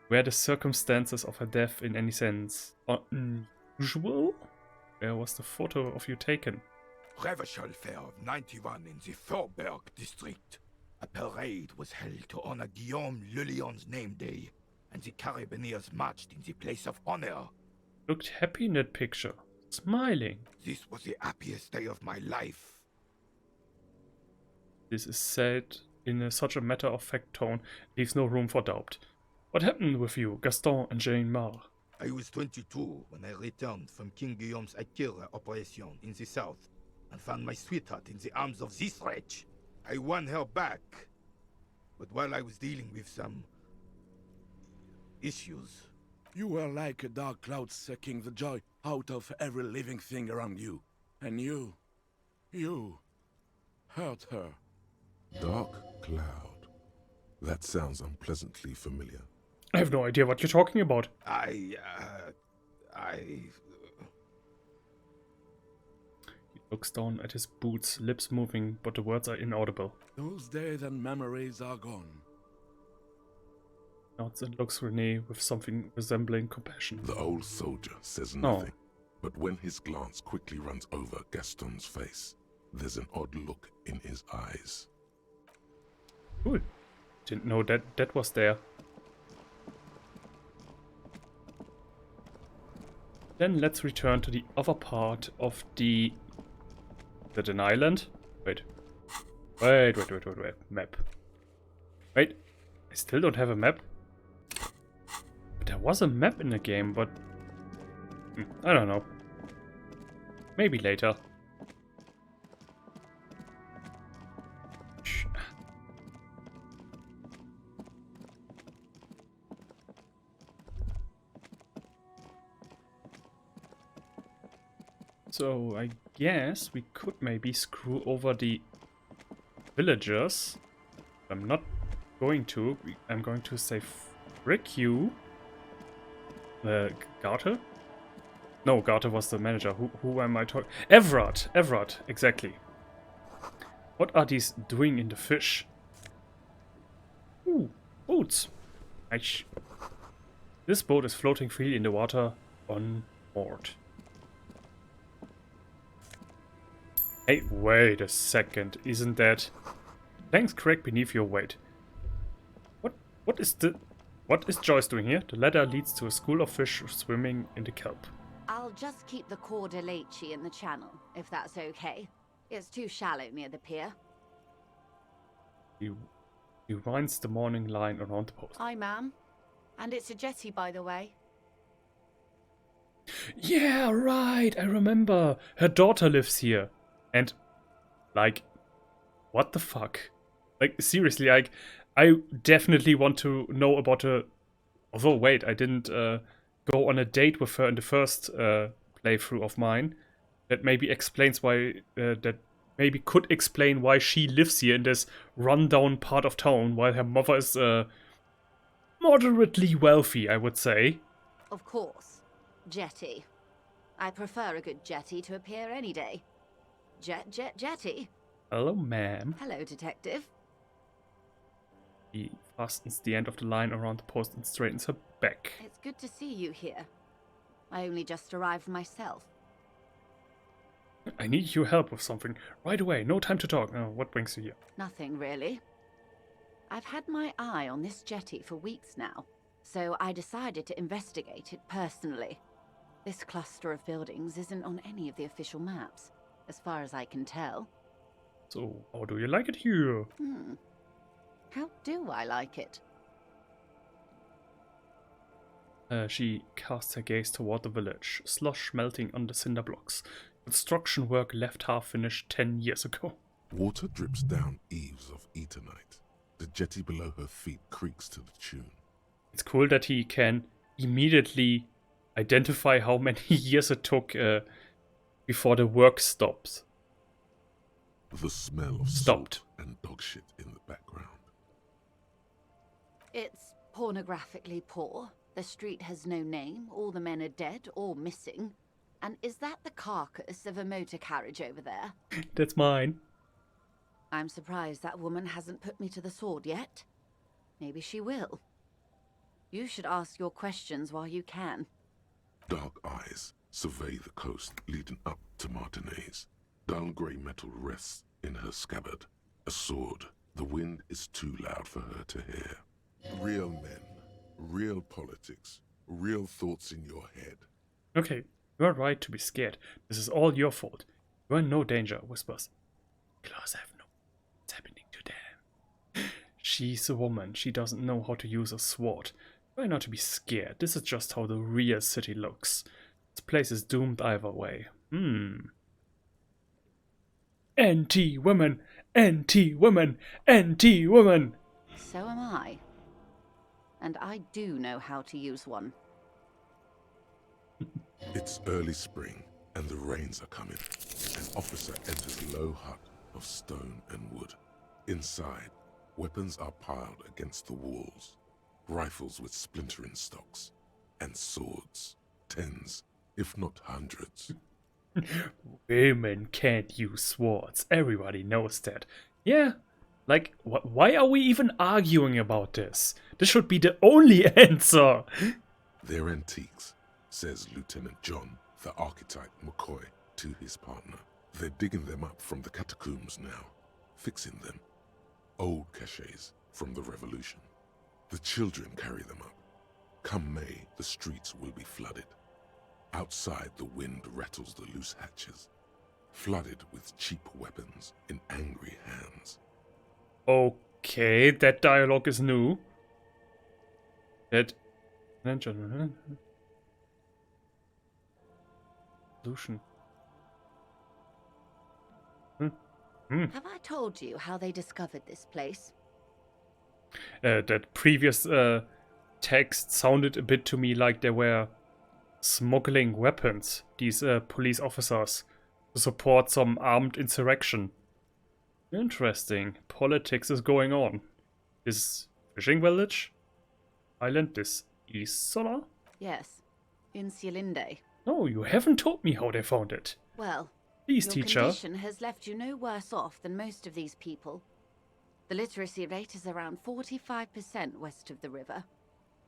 Were the circumstances of her death in any sense unusual? Where was the photo of you taken? Revival Fair of 91 in the Thorberg district. A parade was held to honor Guillaume Le Lion's name day, and the Carabineers marched in the place of honor. Looked happy in that picture. Smiling. This was the happiest day of my life. This is said in such a matter-of-fact tone, leaves no room for doubt. What happened with you, Gaston and Jane Mar? I was 22 when I returned from King Guillaume's Akira operation in the south, and found my sweetheart in the arms of this wretch. I won her back, but while I was dealing with some issues. You were like a dark cloud sucking the joy out of every living thing around you. And you hurt her. Dark cloud. That sounds unpleasantly familiar. I have no idea what you're talking about. I He looks down at his boots, lips moving, but the words are inaudible. Those days and memories are gone. Nods and looks Renee with something resembling compassion. The old soldier says nothing, but when his glance quickly runs over Gaston's face, there's an odd look in his eyes. Cool. Didn't know that was there. Then let's return to the other part of the... Is that an island? Wait. Map. Wait. I still don't have a map. But there was a map in the game, but... I don't know. Maybe later. Shh. So I guess we could maybe screw over the villagers. I'm not going to. I'm going to say frick you. Garter? No, Garter was the manager. Who am I talking? Everard, exactly. What are these doing in the fish? Ooh, boats. This boat is floating freely in the water on board. Hey, wait a second. Isn't that... Planks crack beneath your weight. What is Joyce doing here? The ladder leads to a school of fish swimming in the kelp. I'll just keep the Corda Lacey in the channel, if that's okay. It's too shallow near the pier. He winds the morning line around the post. Hi, ma'am. And it's a jetty, by the way. Yeah, right, I remember. Her daughter lives here. And, like, what the fuck? Like, seriously, like, I definitely want to know about her. Although, wait, I didn't go on a date with her in the first playthrough of mine. That maybe explains why, that maybe could explain why she lives here in this rundown part of town, while her mother is moderately wealthy, I would say. Of course. Jetty. I prefer a good jetty to a pier any day. Jetty. Hello, ma'am. Hello, detective. He fastens the end of the line around the post and straightens her back. It's good to see you here. I only just arrived myself. I need your help with something. Right away, no time to talk. What brings you here? Nothing, really. I've had my eye on this jetty for weeks now, so I decided to investigate it personally. This cluster of buildings isn't on any of the official maps, as far as I can tell. So, how do you like it here? How do I like it? She casts her gaze toward the village, slush melting on the cinder blocks. Construction work left half finished 10 years ago. Water drips down eaves of eternite. The jetty below her feet creaks to the tune. It's cool that he can immediately identify how many years it took before the work stops. The smell of Stopped. salt and dog shit in the background. It's pornographically poor. The street has no name. All the men are dead or missing. And is that the carcass of a motor carriage over there? That's mine. I'm surprised that woman hasn't put me to the sword yet. Maybe she will. You should ask your questions while you can. Dark eyes survey the coast leading up to Martinez. Dull grey metal rests in her scabbard. A sword. The wind is too loud for her to hear. Real men, real politics, real thoughts in your head. Okay, you're right to be scared. This is all your fault. You're in no danger, whispers. Claws have no... What's happening to them? She's a woman. She doesn't know how to use a sword. Try not to be scared. This is just how the real city looks. This place is doomed either way. Anti-women! Anti-women! Anti-women! So am I. And I do know how to use one. It's early spring, and the rains are coming. An officer enters a low hut of stone and wood. Inside, weapons are piled against the walls. Rifles with splintering stocks. And swords. Tens, if not hundreds. Women can't use swords. Everybody knows that. Yeah. Like, why are we even arguing about this? This should be the only answer. They're antiques, says Lieutenant John, the archetype McCoy, to his partner. They're digging them up from the catacombs now, fixing them. Old caches from the revolution. The children carry them up. Come May, the streets will be flooded. Outside, the wind rattles the loose hatches, flooded with cheap weapons in angry hands. Okay, that dialogue is new. That... Solution. Have I told you how they discovered this place? That previous text sounded a bit to me like they were smuggling weapons, these police officers, to support some armed insurrection. Interesting. Politics is going on. This fishing village? Island, this Isola? Yes, in Cielinde. No, you haven't told me how they found it. Well, Please, your teacher. condition has left you no worse off than most of these people. The literacy rate is around 45% west of the river.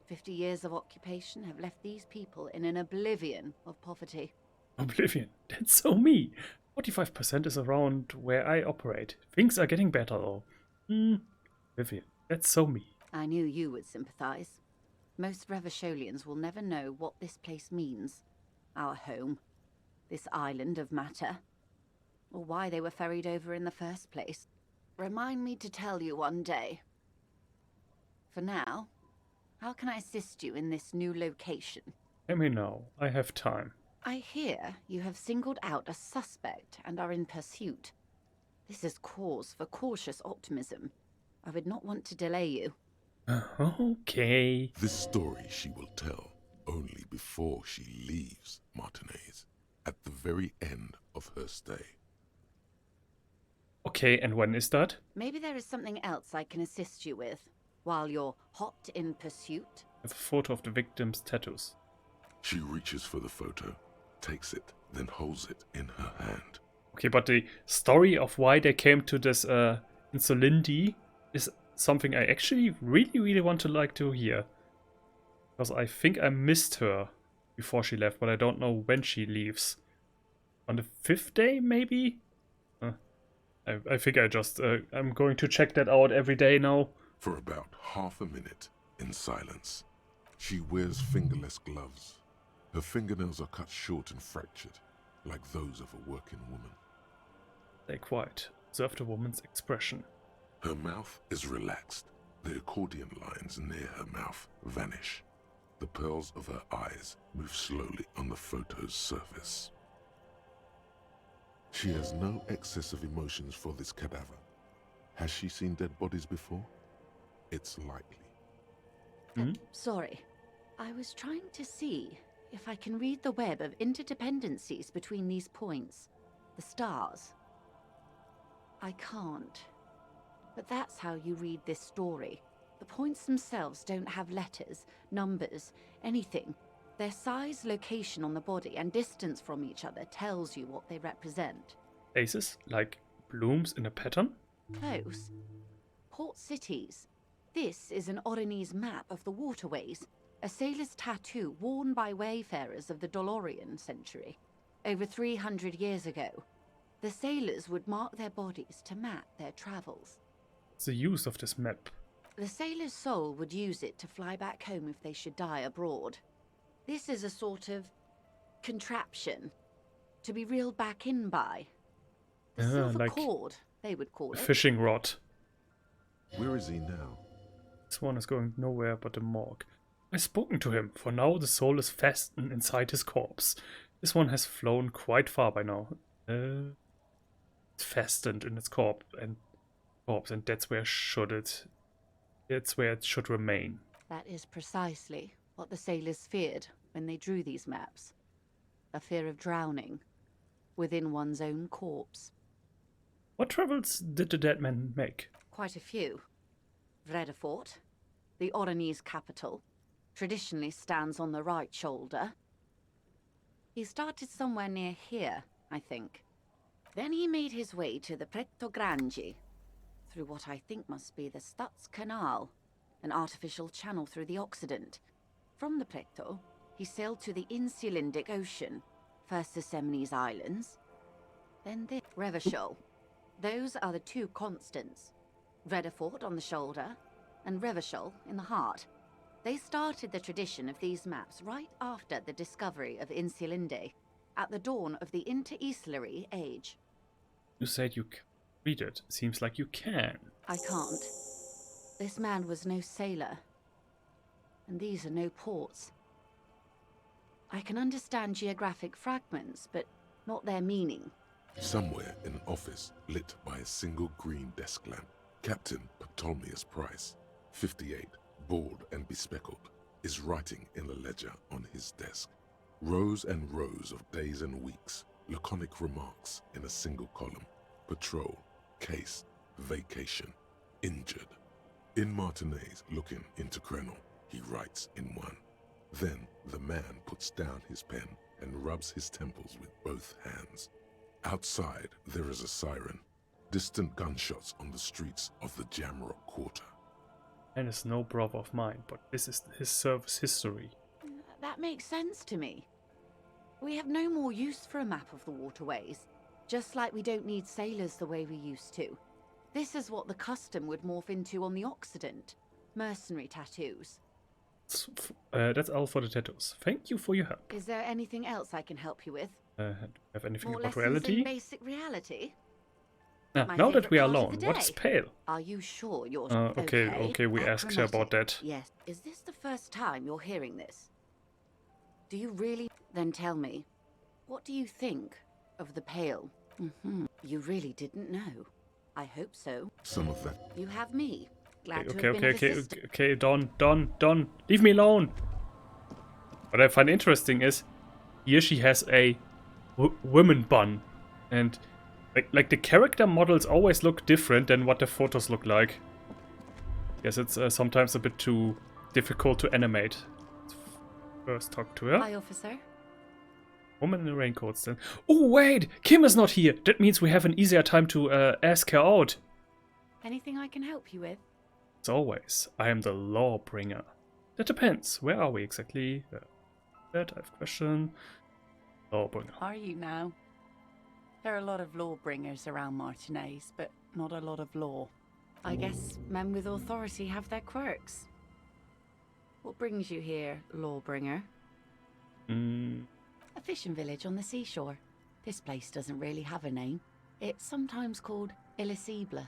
50 years of occupation have left these people in an oblivion of poverty. Oblivion. That's so me. 45% is around where I operate. Things are getting better though. Oblivion. That's so me. I knew you would sympathize. Most Revacholians will never know what this place means. Our home. This island of matter. Or why they were ferried over in the first place. Remind me to tell you one day. For now, how can I assist you in this new location? Let me know. I have time. I hear you have singled out a suspect and are in pursuit. This is cause for cautious optimism. I would not want to delay you. Okay. This story she will tell only before she leaves Martinez, at the very end of her stay. Okay, and when is that? Maybe there is something else I can assist you with, while you're hot in pursuit. I have a photo of the victim's tattoos. She reaches for the photo, takes it, then holds it in her hand. Okay, but the story of why they came to this Insolindi is something I actually really want to hear. Because I think I missed her before she left, but I don't know when she leaves. On the 5th day, maybe? I think I'm going to check that out every day now. For about half a minute, in silence, she wears fingerless gloves. Her fingernails are cut short and fractured, like those of a working woman. Stay quiet. Observe the woman's expression. Her mouth is relaxed. The accordion lines near her mouth vanish. The pearls of her eyes move slowly on the photo's surface. She has no excess of emotions for this cadaver. Has she seen dead bodies before? It's likely. Sorry. I was trying to see if I can read the web of interdependencies between these points. The stars. I can't. But that's how you read this story. The points themselves don't have letters, numbers, anything. Their size, location on the body, and distance from each other tells you what they represent. Faces? Like blooms in a pattern? Close. Port cities. This is an Oronese map of the waterways, a sailor's tattoo worn by wayfarers of the Dolorian century. Over 300 years ago, the sailors would mark their bodies to map their travels. What's the use of this map? The sailor's soul would use it to fly back home if they should die abroad. This is a sort of contraption to be reeled back in by. The silver like cord, they would call a it. fishing rod. Where is he now? This one is going nowhere but the morgue. I've spoken to him. For now, the soul is fastened inside his corpse. This one has flown quite far by now. It's fastened in its corpse, and that's where it should remain. That is precisely what the sailors feared when they drew these maps. A fear of drowning within one's own corpse. What travels did the dead man make? Quite a few. Vredefort, the Oranese capital, traditionally stands on the right shoulder. He started somewhere near here, I think. Then he made his way to the Pretto Grande, through what I think must be the Stad's Canal, an artificial channel through the Occident. From the Pretto, he sailed to the Insulindic Ocean, first the Semines Islands, then the Revachol. Those are the two constants. Vredefort on the shoulder, and Revachol in the heart. They started the tradition of these maps right after the discovery of Insulinde, at the dawn of the Interinsulary Age. You said you can read it. Seems like you can. I can't. This man was no sailor, and these are no ports. I can understand geographic fragments, but not their meaning. Somewhere in an office lit by a single green desk lamp, Captain Ptolemaeus Price, 58, bald and bespectacled, is writing in a ledger on his desk. Rows and rows of days and weeks, laconic remarks in a single column. Patrol, case, vacation, injured. In Martinez looking into Krenel, he writes in one. Then the man puts down his pen and rubs his temples with both hands. Outside there is a siren. Distant gunshots on the streets of the Jamrock Quarter. And is no brother of mine, but this is his service history. That makes sense to me. We have no more use for a map of the waterways, just like we don't need sailors the way we used to. This is what the custom would morph into on the Occident. Mercenary tattoos. That's all for the tattoos. Thank you for your help. Is there anything else I can help you with? Do you have anything More about lessons reality? in basic reality? My Now that we are favourite part of alone, the what's day. pale? Are you sure you're Okay, we asked her about that. Yes. Is this the first time you're hearing this? Do you really? Then tell me, what do you think of the pale? You really didn't know. I hope so. Some of that. You have me. Glad to Okay, have been of assistance. okay, Don. Leave me alone. What I find interesting is, here she has a women bun. And like the character models always look different than what the photos look like. Guess it's sometimes a bit too difficult to animate. Let's first talk to her. Hi, officer. Woman in a raincoat then. Oh wait, Kim is not here. That means we have an easier time to ask her out. Anything I can help you with? As always, I am the law bringer. That depends. Where are we exactly? That I have a question. Law bringer. Are you now? There are a lot of law bringers around Martinez, but not a lot of law. I guess men with authority have their quirks. What brings you here, lawbringer? A fishing village on the seashore. This place doesn't really have a name. It's sometimes called Elysium.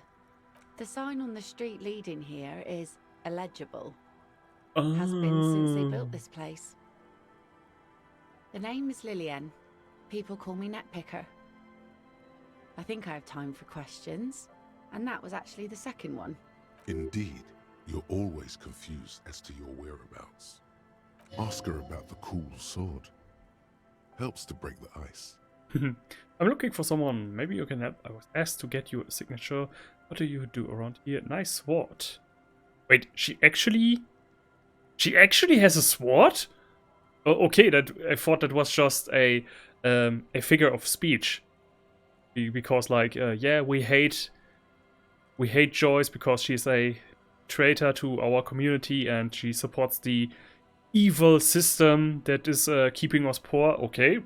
The sign on the street leading here is illegible. Has been since they built this place. The name is Lillian. People call me Netpicker. I think I have time for questions, and that was actually the second one. Indeed, you're always confused as to your whereabouts. Ask her about the cool sword. Helps to break the ice. I'm looking for someone. Maybe you can help. I was asked to get you a signature. What do you do around here? Nice sword. Wait, she actually has a sword? Oh, okay, I thought that was just a figure of speech. Because yeah, we hate Joyce because she's a traitor to our community and she supports the evil system that is keeping us poor. Okay,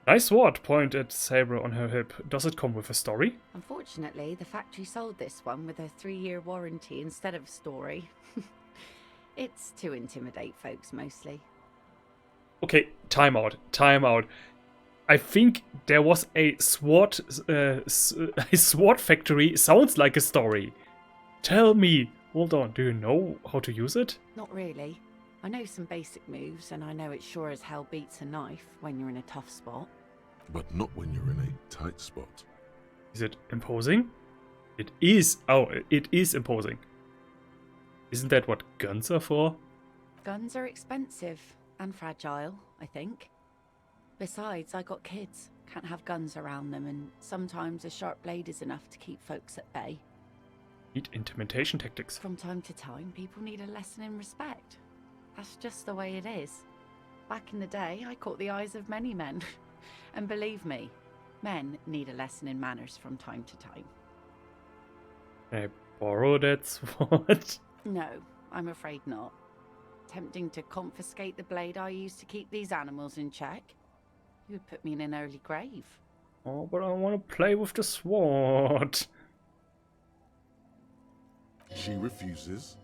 nice sword. Point at Sabre on her hip. Does it come with a story? Unfortunately, the factory sold this one with a 3-year warranty instead of a story. It's to intimidate folks mostly. Okay, time out. I think there was a sword factory. Sounds like a story. Tell me. Hold on, do you know how to use it? Not really. I know some basic moves, and I know it sure as hell beats a knife when you're in a tough spot. But not when you're in a tight spot. Is it imposing? It is. Oh, it is imposing. Isn't that what guns are for? Guns are expensive and fragile, I think. Besides, I got kids. Can't have guns around them, and sometimes a sharp blade is enough to keep folks at bay. Need intimidation tactics. From time to time, people need a lesson in respect. That's just the way it is. Back in the day, I caught the eyes of many men. And believe me, men need a lesson in manners from time to time. Can I borrow that sword? No, I'm afraid not. Tempting to confiscate the blade I used to keep these animals in check? You would put me in an early grave. Oh, but I want to play with the sword. She refuses,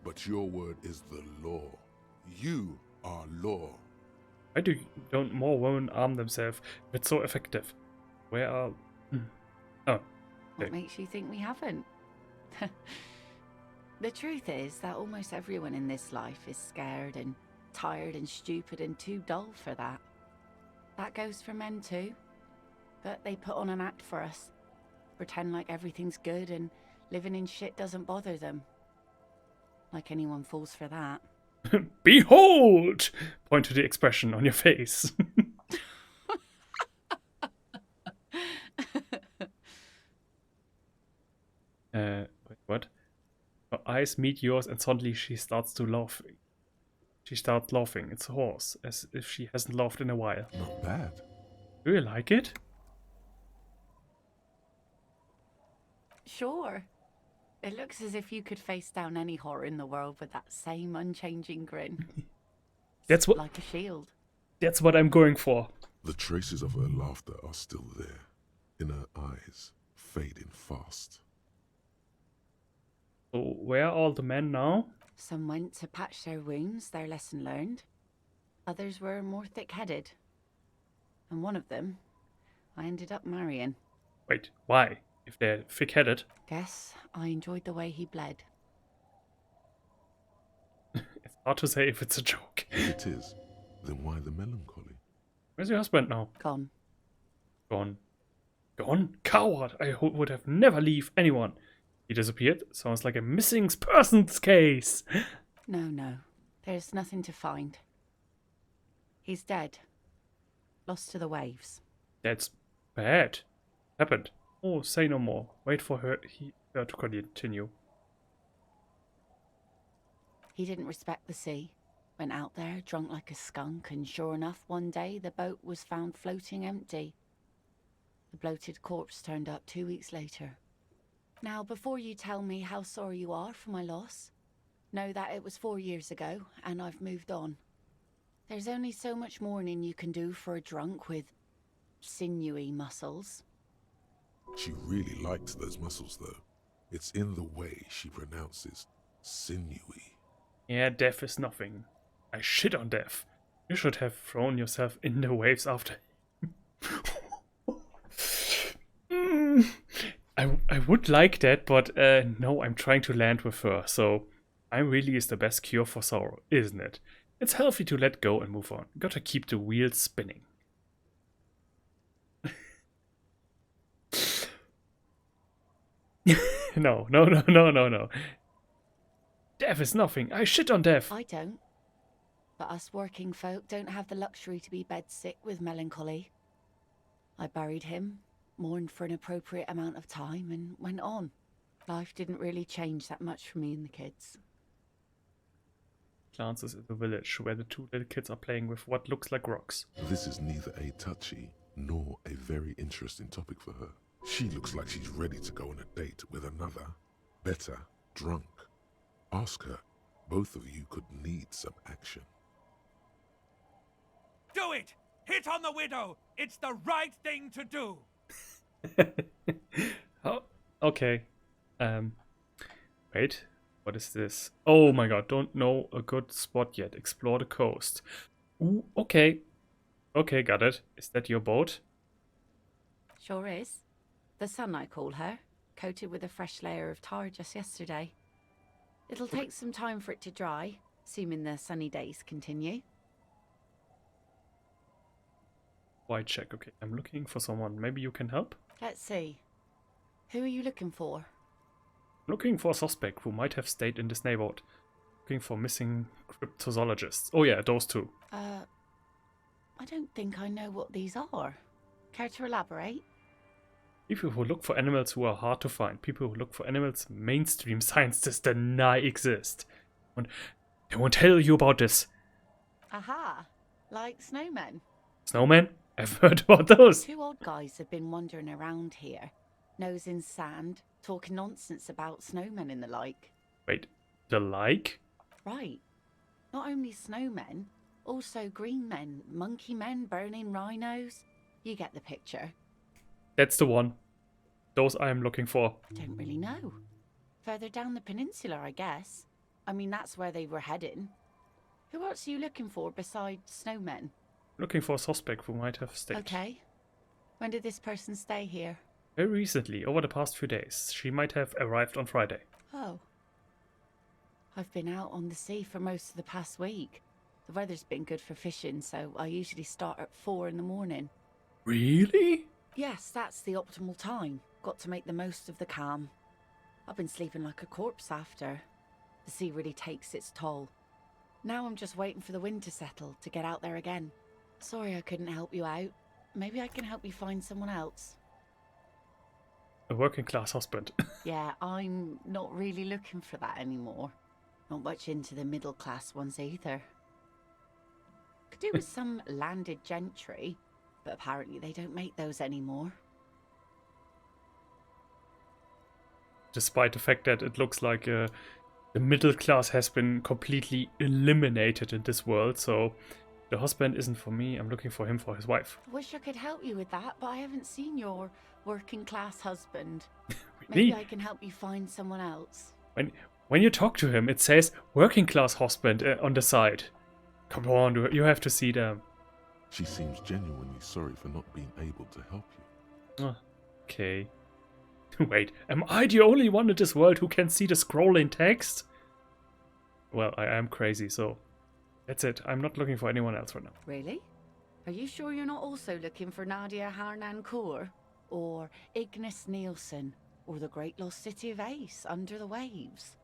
but your word is the law. You are law. Why don't more women arm themselves if it's so effective? Where are... Oh. What makes you think we haven't? The truth is that almost everyone in this life is scared and tired and stupid and too dull for that. That goes for men too. But they put on an act for us. Pretend like everything's good and living in shit doesn't bother them. Like anyone falls for that. Behold! Point to the expression on your face. Wait, what? Her eyes meet yours and suddenly she starts to laugh. She starts laughing. It's a horse, as if she hasn't laughed in a while. Not bad. Do you like it? Sure. It looks as if you could face down any horror in the world with that same unchanging grin. That's what... Like a shield. That's what I'm going for. The traces of her laughter are still there, in her eyes, fading fast. So where are all the men now? Some went to patch their wounds, their lesson learned. Others were more thick-headed. And one of them, I ended up marrying. Wait, why? If they're thick-headed? Guess I enjoyed the way he bled. It's hard to say if it's a joke. If it is, then why the melancholy? Where's your husband now? Gone. Gone. Gone? Coward! I would have never leave anyone. He disappeared? Sounds like a missing persons case. No. There's nothing to find. He's dead. Lost to the waves. That's bad. Happened. Oh, say no more. Wait for her to continue. He didn't respect the sea. Went out there, drunk like a skunk, and sure enough, one day the boat was found floating empty. The bloated corpse turned up 2 weeks later. Now, before you tell me how sorry you are for my loss, know that it was 4 years ago, and I've moved on. There's only so much mourning you can do for a drunk with sinewy muscles. She really likes those muscles, though. It's in the way she pronounces sinewy. Yeah, death is nothing. I shit on death. You should have thrown yourself in the waves after him. I would like that, but no, I'm trying to land with her, so time really is the best cure for sorrow, isn't it? It's healthy to let go and move on. Gotta keep the wheels spinning. No. Death is nothing. I shit on death. I don't. But us working folk don't have the luxury to be bedsick with melancholy. I buried him, mourned for an appropriate amount of time, and went on. Life didn't really change that much for me and the kids. Glances at the village where the two little kids are playing with what looks like rocks. This is neither a touchy nor a very interesting topic for her. She looks like she's ready to go on a date with another, better, drunk. Ask her. Both of you could need some action. Do it! Hit on the widow! It's the right thing to do! Oh, okay. Wait. What is this? Oh my god, don't know a good spot yet. Explore the coast. Ooh, okay. Okay, got it. Is that your boat? Sure is. The sun, I call her. Coated with a fresh layer of tar just yesterday. It'll take some time for it to dry, assuming the sunny days continue. White check. Okay, I'm looking for someone. Maybe you can help? Let's see. Who are you looking for? Looking for a suspect who might have stayed in this neighborhood. Looking for missing cryptozoologists. Oh yeah, those two. I don't think I know what these are. Care to elaborate? People who look for animals who are hard to find. People who look for animals mainstream scientists deny exist. And they won't tell you about this. Aha! Like snowmen. Snowmen? I've heard about those. Two old guys have been wandering around here, nose in sand, talking nonsense about snowmen and the like. Wait, the like? Right. Not only snowmen, also green men, monkey men burning rhinos. You get the picture. That's the one. Those I am looking for. Don't really know. Further down the peninsula, I guess. I mean, that's where they were heading. Who else are you looking for besides snowmen? Looking for a suspect who might have stayed. Okay. When did this person stay here? Very recently, over the past few days. She might have arrived on Friday. Oh. I've been out on the sea for most of the past week. The weather's been good for fishing, so I usually start at 4 in the morning. Really? Yes, that's the optimal time. Got to make the most of the calm. I've been sleeping like a corpse after. The sea really takes its toll. Now I'm just waiting for the wind to settle to get out there again. Sorry I couldn't help you out. Maybe I can help you find someone else. A working class husband. Yeah, I'm not really looking for that anymore. Not much into the middle class ones either. Could do with some landed gentry, but apparently they don't make those anymore. Despite the fact that it looks like the middle class has been completely eliminated in this world, so the husband isn't for me. I'm looking for him for his wife. I wish I could help you with that, but I haven't seen your working class husband. Really? Maybe I can help you find someone else. When you talk to him, it says working class husband on the side. Come on, you have to see them. She seems genuinely sorry for not being able to help you. Oh, okay. Wait, am I the only one in this world who can see the scrolling text? Well, I am crazy, so that's it. I'm not looking for anyone else right now. Really? Are you sure you're not also looking for Nadia Harnancourt? Or Ignis Nielsen? Or the great lost city of Ace, under the waves?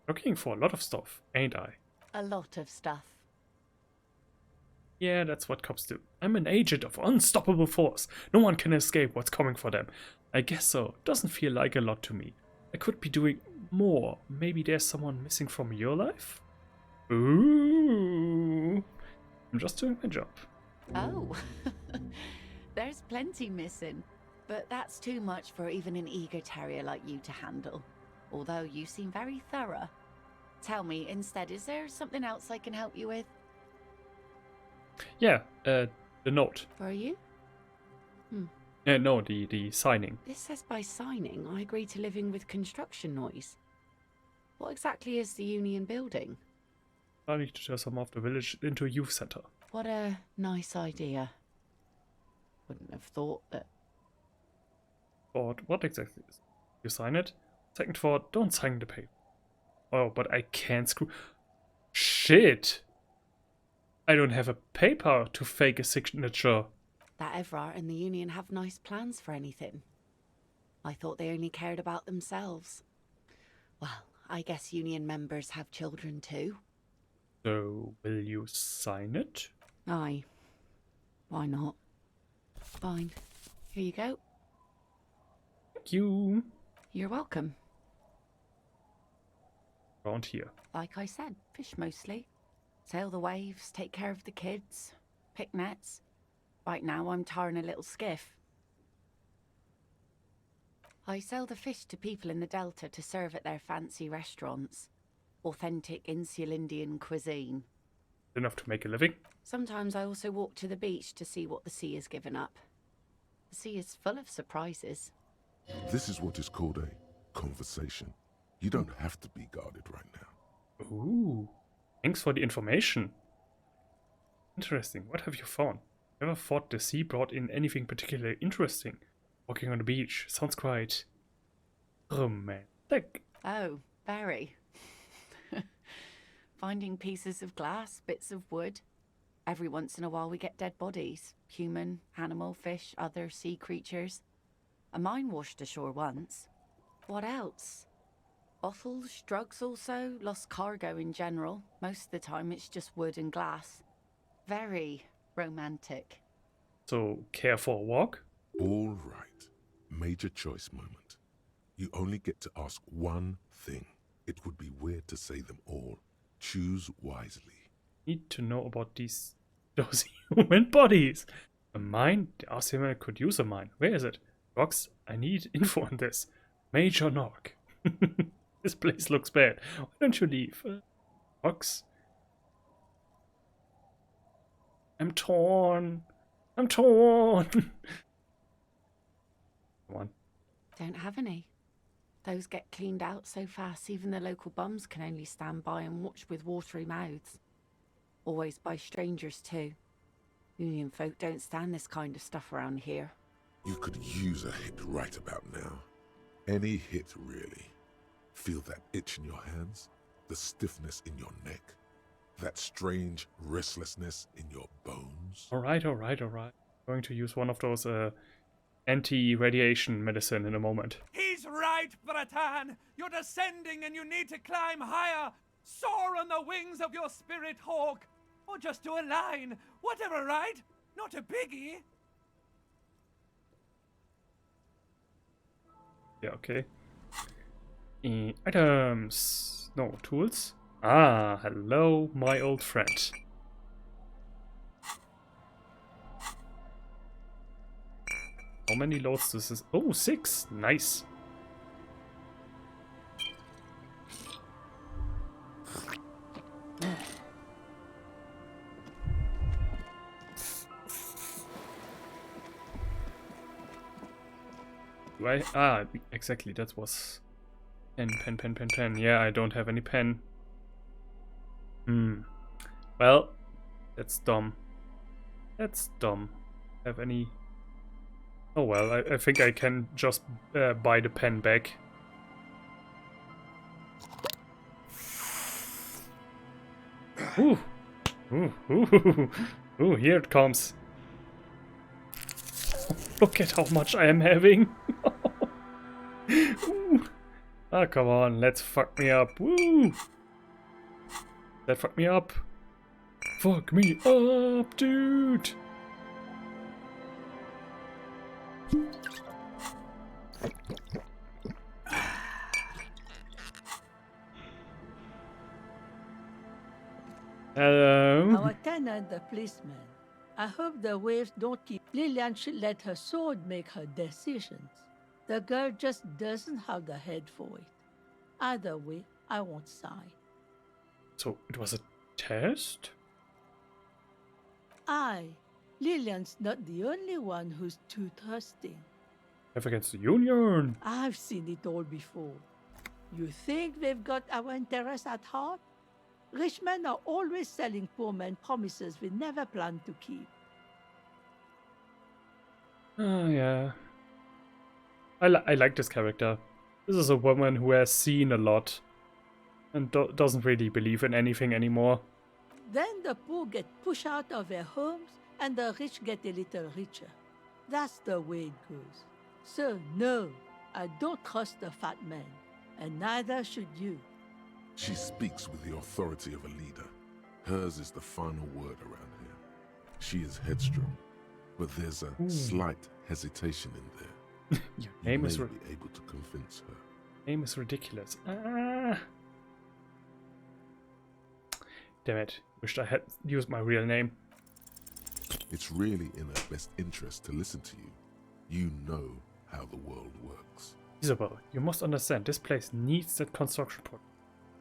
Looking for a lot of stuff, ain't I? A lot of stuff. Yeah, that's what cops do. I'm an agent of unstoppable force. No one can escape what's coming for them. I guess so. Doesn't feel like a lot to me. I could be doing more. Maybe there's someone missing from your life? Ooh. I'm just doing my job. Oh. There's plenty missing. But that's too much for even an eager terrier like you to handle. Although you seem very thorough. Tell me, instead, is there something else I can help you with? Yeah, the note. For you? No, the signing. This says by signing, I agree to living with construction noise. What exactly is the Union building? Planning to turn some of the village into a youth center. What a nice idea. Wouldn't have thought that. Thought, what exactly is it? You sign it? Second thought, don't sign the paper. Oh, but I can't screw. Shit! I don't have a paper to fake a signature. That Evrart and the Union have nice plans for anything. I thought they only cared about themselves. Well, I guess Union members have children too. So, will you sign it? Aye. Why not? Fine. Here you go. Thank you. You're welcome. Around here. Like I said, fish mostly. Sail the waves, take care of the kids, pick nets. Right now I'm tarring a little skiff. I sell the fish to people in the Delta to serve at their fancy restaurants. Authentic Insular Indian cuisine. Enough to make a living? Sometimes I also walk to the beach to see what the sea has given up. The sea is full of surprises. This is what is called a conversation. You don't have to be guarded right now. Ooh. Thanks for the information. Interesting. What have you found? Never thought the sea brought in anything particularly interesting. Walking on the beach. Sounds quite romantic. Oh, very. Finding pieces of glass, bits of wood. Every once in a while we get dead bodies. Human, animal, fish, other sea creatures. A mine washed ashore once. What else? Bottles, drugs also, lost cargo in general. Most of the time it's just wood and glass. Very romantic. So, care for a walk? All right. major choice moment. You only get to ask one thing. It would be weird to say them all. Choose wisely. Need to know about those human bodies. A mine? The Arsenal could use a mine. Where is it? Rox, I need info on this. Major Nog. This place looks bad. Why don't you leave? Rox? I'm torn. I'm torn. Come on. Don't have any. Those get cleaned out so fast, even the local bums can only stand by and watch with watery mouths. Always by strangers, too. Union folk don't stand this kind of stuff around here. You could use a hit right about now. Any hit, really. Feel that itch in your hands? The stiffness in your neck? That strange restlessness in your bones? Alright. Going to use one of those anti-radiation medicine in a moment. He's right, Bratan. You're descending and you need to climb higher. Soar on the wings of your spirit hawk. Or just do a line. Whatever, right? Not a biggie. Yeah, okay. Items. No, tools. Ah, hello, my old friend. How many loads does this? Oh, 6. Nice. Exactly, that was pen. Yeah, I don't have any pen. Well, that's dumb. Have any... Oh well, I think I can just buy the pen back. Ooh, here it comes. Look at how much I am having. Ah, come on, let's fuck me up. Woo! That fuck me up. Fuck me up, dude. Hello. Our tenant, the policeman. I hope the waves don't keep. Lillian should let her sword make her decisions. The girl just doesn't have the head for it. Either way, I won't sigh. So it was a test? Lillian's not the only one who's too trusting. F against the Union. I've seen it all before. You think they've got our interests at heart? Rich men are always selling poor men promises we never plan to keep. Oh, yeah. I like this character. This is a woman who has seen a lot and doesn't really believe in anything anymore. Then the poor get pushed out of their homes and the rich get a little richer. That's the way it goes. So, no, I don't trust the fat man, and neither should you. She speaks with the authority of a leader. Hers is the final word around here. She is headstrong, but there's a slight hesitation in there. Your name is be able to convince her. Name is ridiculous. Ah. Damn it. Wished I had used my real name. It's really in her best interest to listen to you. You know how the world works. Isabel, you must understand, this place needs that construction project.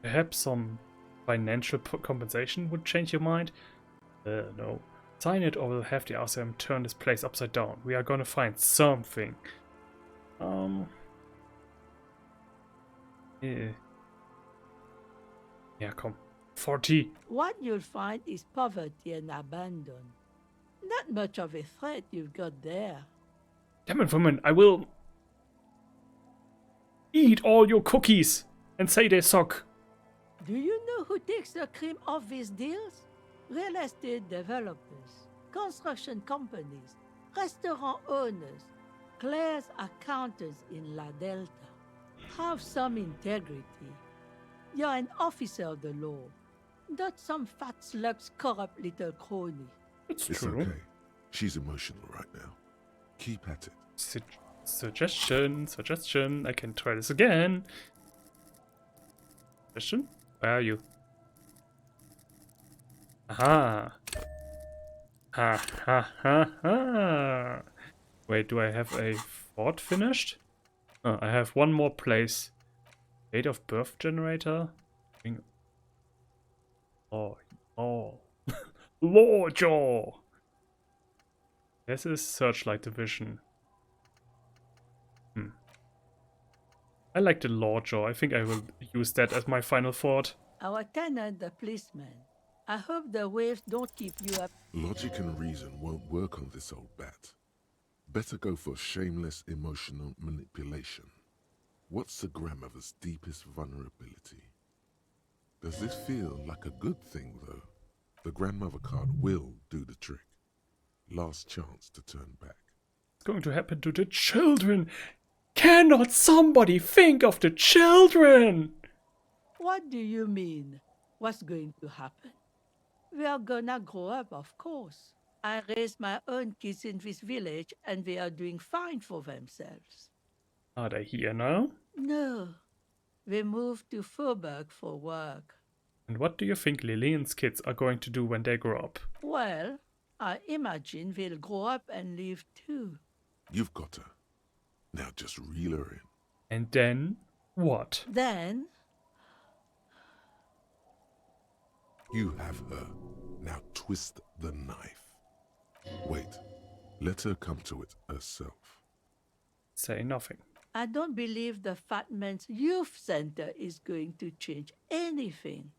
Perhaps some financial compensation would change your mind? No. Sign it or we'll have the RCM turn this place upside down. We are gonna find something. Yeah, come. 40. What you'll find is poverty and abandon. Not much of a threat you've got there. Damn it, woman, I will eat all your cookies and say they suck. Do you know who takes the cream off these deals? Real estate developers, construction companies, restaurant owners, Claire's accountants in La Delta. Have some integrity. You're an officer of the law, not some fat slug's corrupt little crony. It's true. true. Okay. She's emotional right now. Keep at it. Suggestion. I can try this again. Suggestion? Where are you? Aha. Ha ha ha ha. Wait, do I have a fort finished? Oh, I have one more place. Date of birth generator? Oh. Lawjaw! This is Searchlight Division. I like the Lawjaw. I think I will use that as my final fort. Our tenant, the policeman. I hope the waves don't keep you up. Logic and reason won't work on this old bat. Better go for shameless emotional manipulation. What's the grandmother's deepest vulnerability? Does this feel like a good thing, though? The grandmother card will do the trick. Last chance to turn back. What's going to happen to the children? Cannot somebody think of the children? What do you mean? What's going to happen? We are gonna grow up, of course. I raised my own kids in this village and they are doing fine for themselves. Are they here now? No. They moved to Faubourg for work. And what do you think Lillian's kids are going to do when they grow up? Well, I imagine they'll grow up and leave too. You've got her. Now just reel her in. And then what? Then You have her. Now twist the knife. Wait. Let her come to it herself. Say nothing. I don't believe the Fat Man's Youth Center is going to change anything.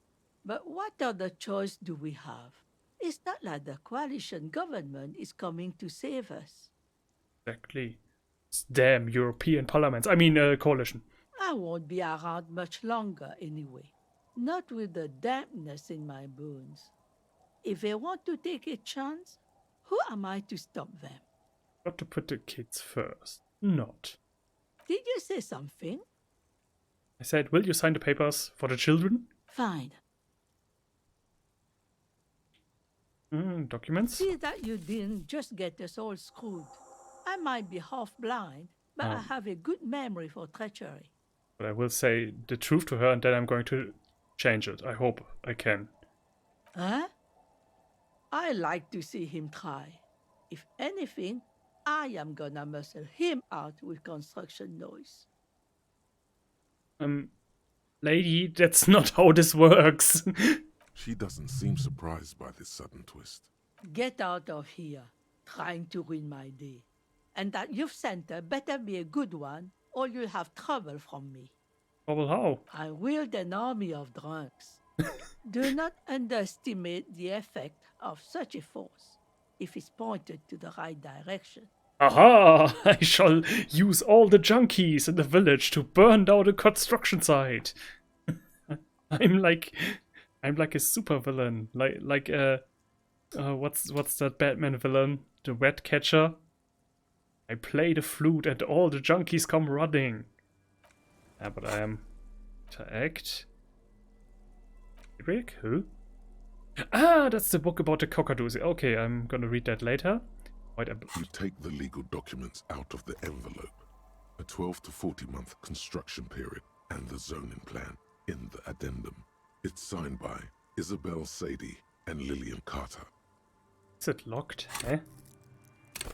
But what other choice do we have? It's not like the coalition government is coming to save us. Exactly. It's damn European parliaments. I mean, coalition. I won't be around much longer anyway. Not with the dampness in my bones. If they want to take a chance, who am I to stop them? Got to put the kids first. Not. Did you say something? I said, will you sign the papers for the children? Fine. Documents? See that you didn't just get us all screwed. I might be half blind, but I have a good memory for treachery. But I will say the truth to her and then I'm going to change it. I hope I can. Huh? I like to see him try. If anything, I am gonna muscle him out with construction noise. Lady, that's not how this works. She doesn't seem surprised by this sudden twist. Get out of here, trying to ruin my day. And that youth center better be a good one, or you'll have trouble from me. Trouble how? I wield an army of drunks. Do not underestimate the effect of such a force, if it's pointed to the right direction. Aha! I shall use all the junkies in the village to burn down the construction site. I'm like a super villain, like what's that Batman villain? The Rat Catcher. I play the flute and all the junkies come running. Yeah, but I am interact. Eric? Who? Ah, that's the book about the cockadoos. Okay, I'm gonna read that later. Wait, You take the legal documents out of the envelope. A 12 to 40 month construction period and the zoning plan in the addendum. It's signed by Isabel Sadie and Lillian Carter. Is it locked? Eh?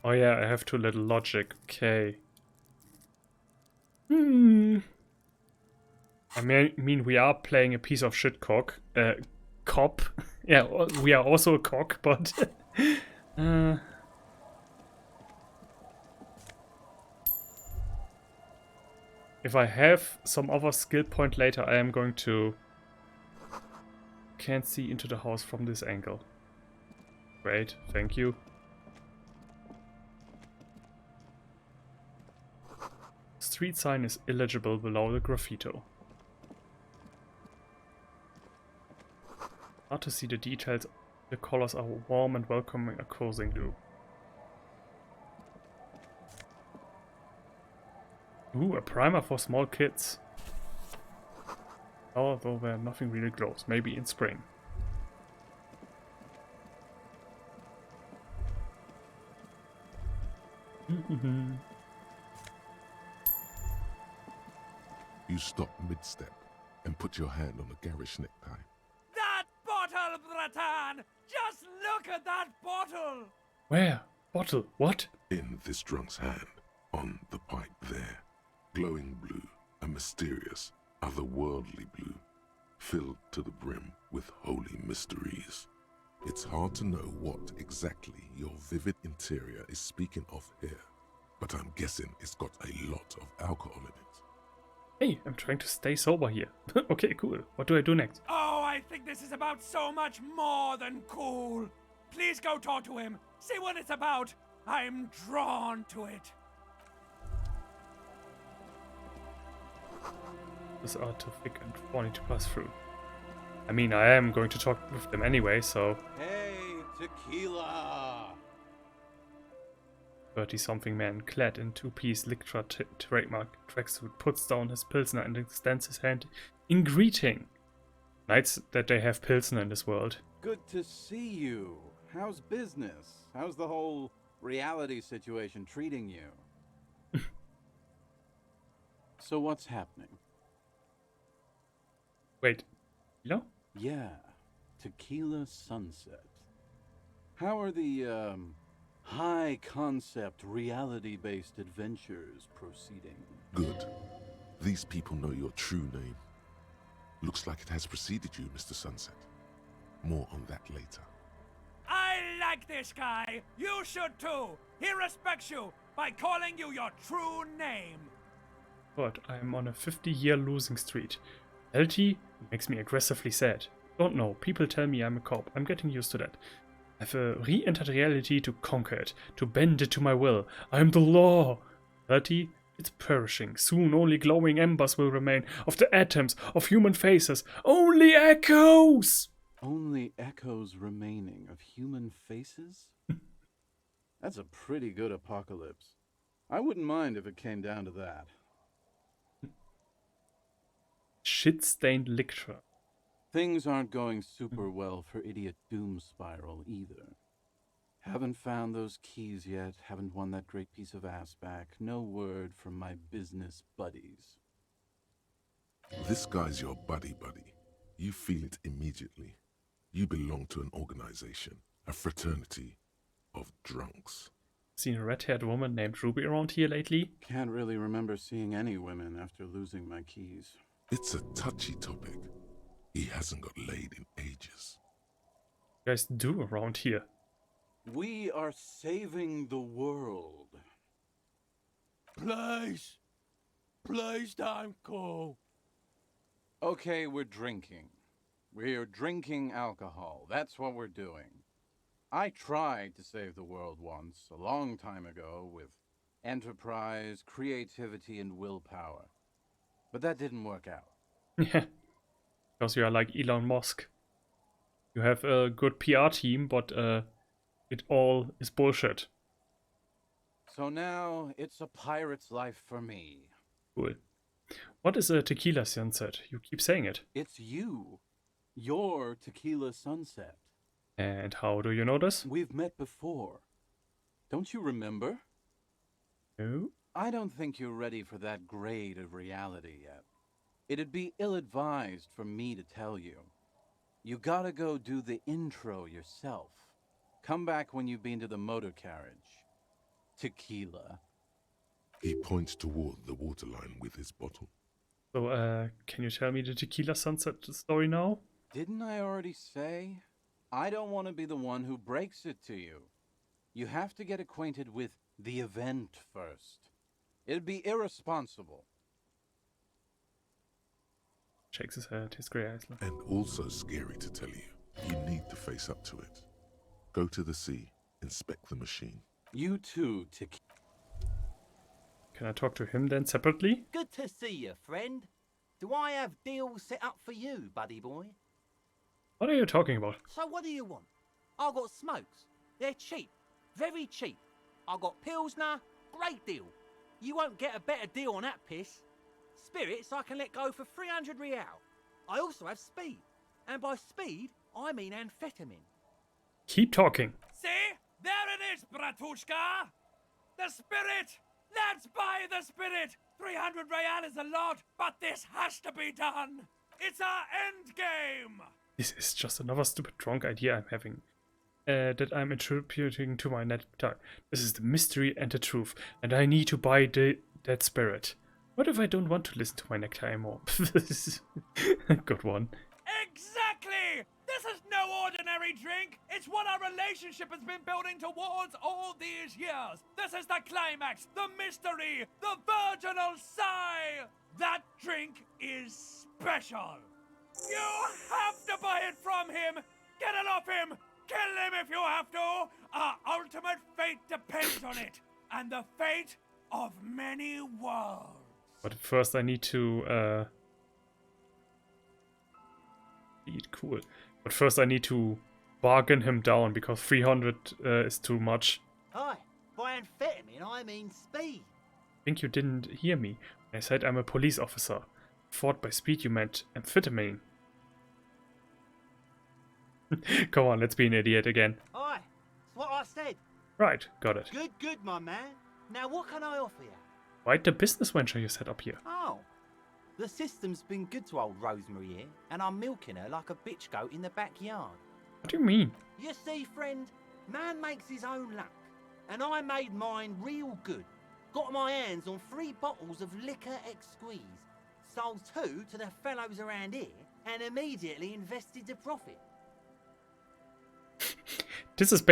Oh yeah, I have too little logic. Okay. I mean, we are playing a piece of shit cop. Yeah, we are also a cock, but... If I have some other skill point later, I am going to... Can't see into the house from this angle. Great, thank you. Street sign is illegible below the graffito. Hard to see the details. The colors are warm and welcoming, a cozy blue. Ooh, a primer for small kids. Although where nothing really glows. Maybe in spring. You stop mid-step and put your hand on a garish necktie. That bottle, Bratan! Just look at that bottle! Where? Bottle? What? In this drunk's hand, on the pipe there. Glowing blue, a mysterious, otherworldly blue, filled to the brim with holy mysteries. It's hard to know what exactly your vivid interior is speaking of here, but I'm guessing it's got a lot of alcohol in it. Hey, I'm trying to stay sober here. Okay, cool. What do I do next? Oh, I think this is about so much more than cool. Please go talk to him. See what it's about. I'm drawn to it. These are too thick and funny to pass through. I mean, I am going to talk with them anyway, so... Hey, tequila! 30-something man, clad in two-piece Lictra trademark tracksuit, puts down his Pilsner and extends his hand in greeting. Nice that they have Pilsner in this world. Good to see you. How's business? How's the whole reality situation treating you? So what's happening? Wait, you know? Yeah, Tequila Sunset. How are the, high-concept, reality-based adventures proceeding? Good. These people know your true name. Looks like it has preceded you, Mr. Sunset. More on that later. I like this guy. You should too. He respects you by calling you your true name. But I'm on a 50-year losing streak. Healthy makes me aggressively sad. Don't know, people tell me I'm a cop. I'm getting used to that. I've re-entered reality to conquer it, to bend it to my will. I'm the law. Healthy, it's perishing. Soon only glowing embers will remain of the atoms, of human faces. Only echoes! Only echoes remaining of human faces? That's a pretty good apocalypse. I wouldn't mind if it came down to that. Shit-stained Lictra. Things aren't going super well for Idiot Doom Spiral either. Haven't found those keys yet, haven't won that great piece of ass back. No word from my business buddies. This guy's your buddy. You feel it immediately. You belong to an organization, a fraternity of drunks. Seen a red-haired woman named Ruby around here lately? Can't really remember seeing any women after losing my keys. It's a touchy topic. He hasn't got laid in ages. You guys do around here? We are saving the world. Please don't go. Okay, we're drinking. We're drinking alcohol. That's what we're doing. I tried to save the world once, a long time ago, with enterprise, creativity, and willpower. But that didn't work out. Yeah, because you are like Elon Musk. You have a good PR team, but it all is bullshit. So now, it's a pirate's life for me. Cool. What is a Tequila Sunset? You keep saying it. It's you. Your Tequila Sunset. And how do you know this? We've met before. Don't you remember? No. I don't think you're ready for that grade of reality yet. It'd be ill-advised for me to tell you. You gotta go do the intro yourself. Come back when you've been to the motor carriage. Tequila. He points toward the waterline with his bottle. So, can you tell me the Tequila Sunset story now? Didn't I already say? I don't want to be the one who breaks it to you. You have to get acquainted with the event first. It'd be irresponsible. Shakes his head, his grey eyes. And also scary to tell you. You need to face up to it. Go to the sea, inspect the machine. You too, Tequila. Can I talk to him then separately? Good to see you, friend. Do I have deals set up for you, buddy boy? What are you talking about? So what do you want? I got smokes. They're cheap. Very cheap. I got Pilsner. Great deal. You won't get a better deal on that piss. Spirits I can let go for 300 real. I also have speed. And by speed, I mean amphetamine. Keep talking. See? There it is, Bratushka! The spirit! Let's buy the spirit! 300 real is a lot, but this has to be done. It's our end game. This is just another stupid drunk idea I'm having. That I'm attributing to my necktie. This is the mystery and the truth, and I need to buy that spirit. What if I don't want to listen to my necktie anymore? Good one. Exactly! This is no ordinary drink! It's what our relationship has been building towards all these years! This is the climax, the mystery, the virginal sigh! That drink is special! You have to buy it from him! Get it off him! Kill him if you have to! Our ultimate fate depends on it! And the fate of many worlds! But first I need to eat cool. But first I need to bargain him down because 300 is too much. Hi, by amphetamine I mean speed. I think you didn't hear me when I said I'm a police officer. Thought by speed you meant amphetamine. Come on, let's be an idiot again. Hi, it's what I said. Right, got it. Good, my man. Now what can I offer you? Quite the business venture you set up here. Oh, the system's been good to old Rosemary here, and I'm milking her like a bitch goat in the backyard. What do you mean? You see, friend, man makes his own luck, and I made mine real good. Got my hands on 3 bottles of liquor exquise, sold 2 to the fellows around here, and immediately invested the profit. This is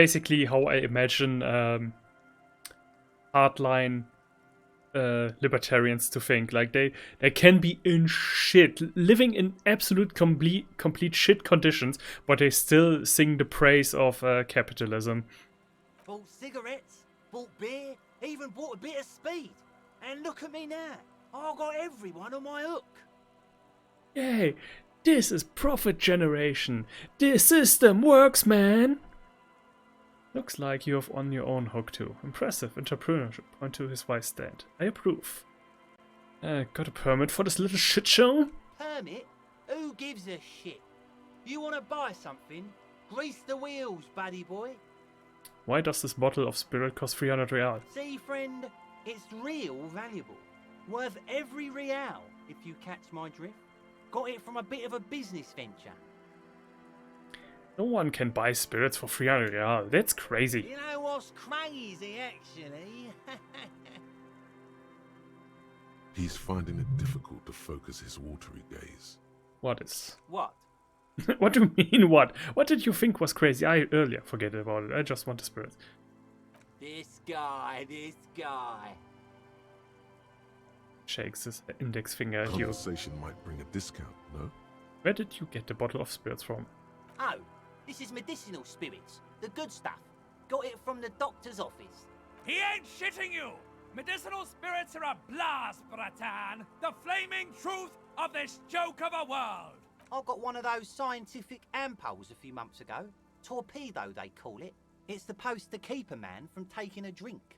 how I imagine hardline libertarians to think. Like they can be in shit, living in absolute complete shit conditions, but they still sing the praise of capitalism. Bought cigarettes, bought beer, even bought a bit of speed. And look at me now. I got everyone on my hook. Yay! This is profit generation. This system works, man. Looks like you have on your own hook too. Impressive entrepreneurship. Point to his wise stand. I approve. Got a permit for this little shit show? Permit? Who gives a shit? You want to buy something? Grease the wheels, buddy boy. Why does this bottle of spirit cost 300 real? See, friend, it's real valuable. Worth every real, if you catch my drift. Got it from a bit of a business venture. No one can buy spirits for 300 real. That's crazy. You know what's crazy, actually? He's finding it difficult to focus his watery gaze. What is? What? What do you mean, what? What did you think was crazy? I earlier forget about it. I just want the spirits. This guy. Shakes his index finger at you. Conversation might bring a discount, no? Where did you get the bottle of spirits from? Oh, this is medicinal spirits. The good stuff. Got it from the doctor's office. He ain't shitting you! Medicinal spirits are a blast, Bratan! The flaming truth of this joke of a world! I got one of those scientific ampoules a few months ago. Torpedo, they call it. It's supposed to keep a man from taking a drink.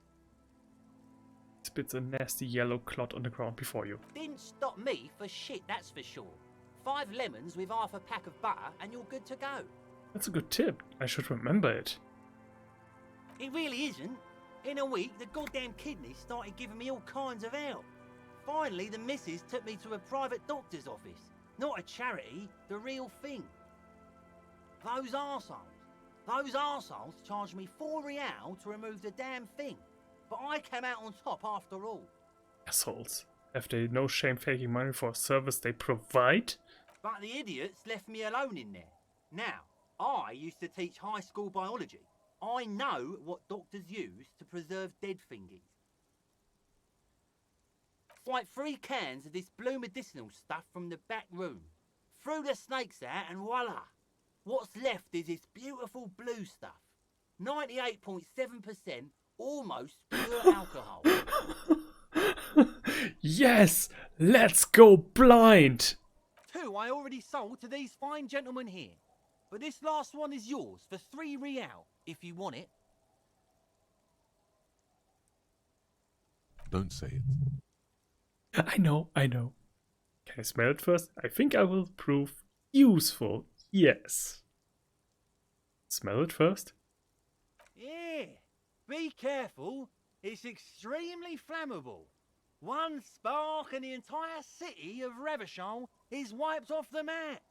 Spits a nasty yellow clot on the ground before you. Didn't stop me for shit, that's for sure. 5 lemons with half a pack of butter and you're good to go. That's a good tip. I should remember it. It really isn't. In a week, the goddamn kidneys started giving me all kinds of help. Finally, the missus took me to a private doctor's office. Not a charity, the real thing. Those arseholes charged me 4 real to remove the damn thing. But I came out on top after all. Assholes. Have they no shame taking money for a service they provide? But the idiots left me alone in there. Now, I used to teach high school biology. I know what doctors use to preserve dead thingies. Like 3 cans of this blue medicinal stuff from the back room. Threw the snakes out and voila! What's left is this beautiful blue stuff. 98.7% almost pure alcohol. Yes! Let's go blind! 2 I already sold to these fine gentlemen here. But this last one is yours for 3 real, if you want it. Don't say it. I know. Can I smell it first? I think I will prove useful. Yes. Smell it first? Yeah. Be careful. It's extremely flammable. One spark and the entire city of Revachol is wiped off the map.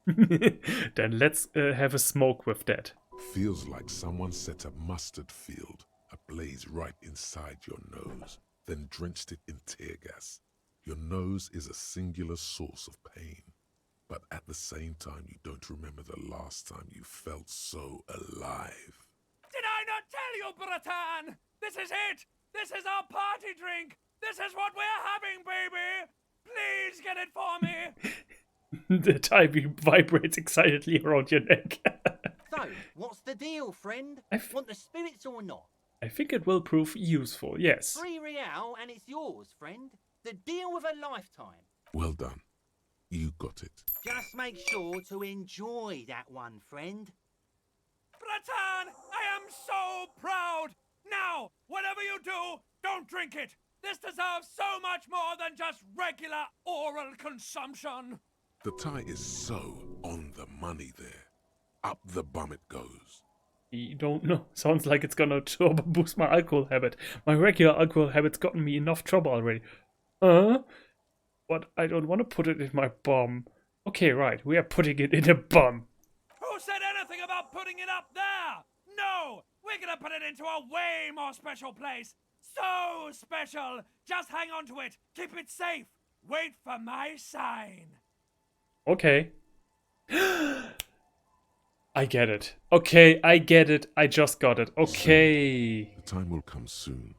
Then let's have a smoke with that. Feels like someone set a mustard field ablaze right inside your nose, then drenched it in tear gas. Your nose is a singular source of pain, but at the same time you don't remember the last time you felt so alive. Did I not tell you, Bratan? This is it! This is our party drink! This is what we're having, baby! Please get it for me! The timing vibrates excitedly around your neck. So, what's the deal, friend? Want the spirits or not? I think it will prove useful, yes. 3 real and it's yours, friend. The deal of a lifetime. Well done. You got it. Just make sure to enjoy that one, friend. Bratan, I am so proud! Now, whatever you do, don't drink it! This deserves so much more than just regular oral consumption! The tie is so on the money there. Up the bum it goes. You don't know. Sounds like it's gonna turbo boost my alcohol habit. My regular alcohol habit's gotten me enough trouble already. But I don't want to put it in my bum. Okay, right. We are putting it in a bum. Who said anything about putting it up there? No! We're gonna put it into a way more special place. So special! Just hang on to it. Keep it safe. Wait for my sign. Okay. I get it. Okay, I get it. I just got it. Okay. The time will come soon.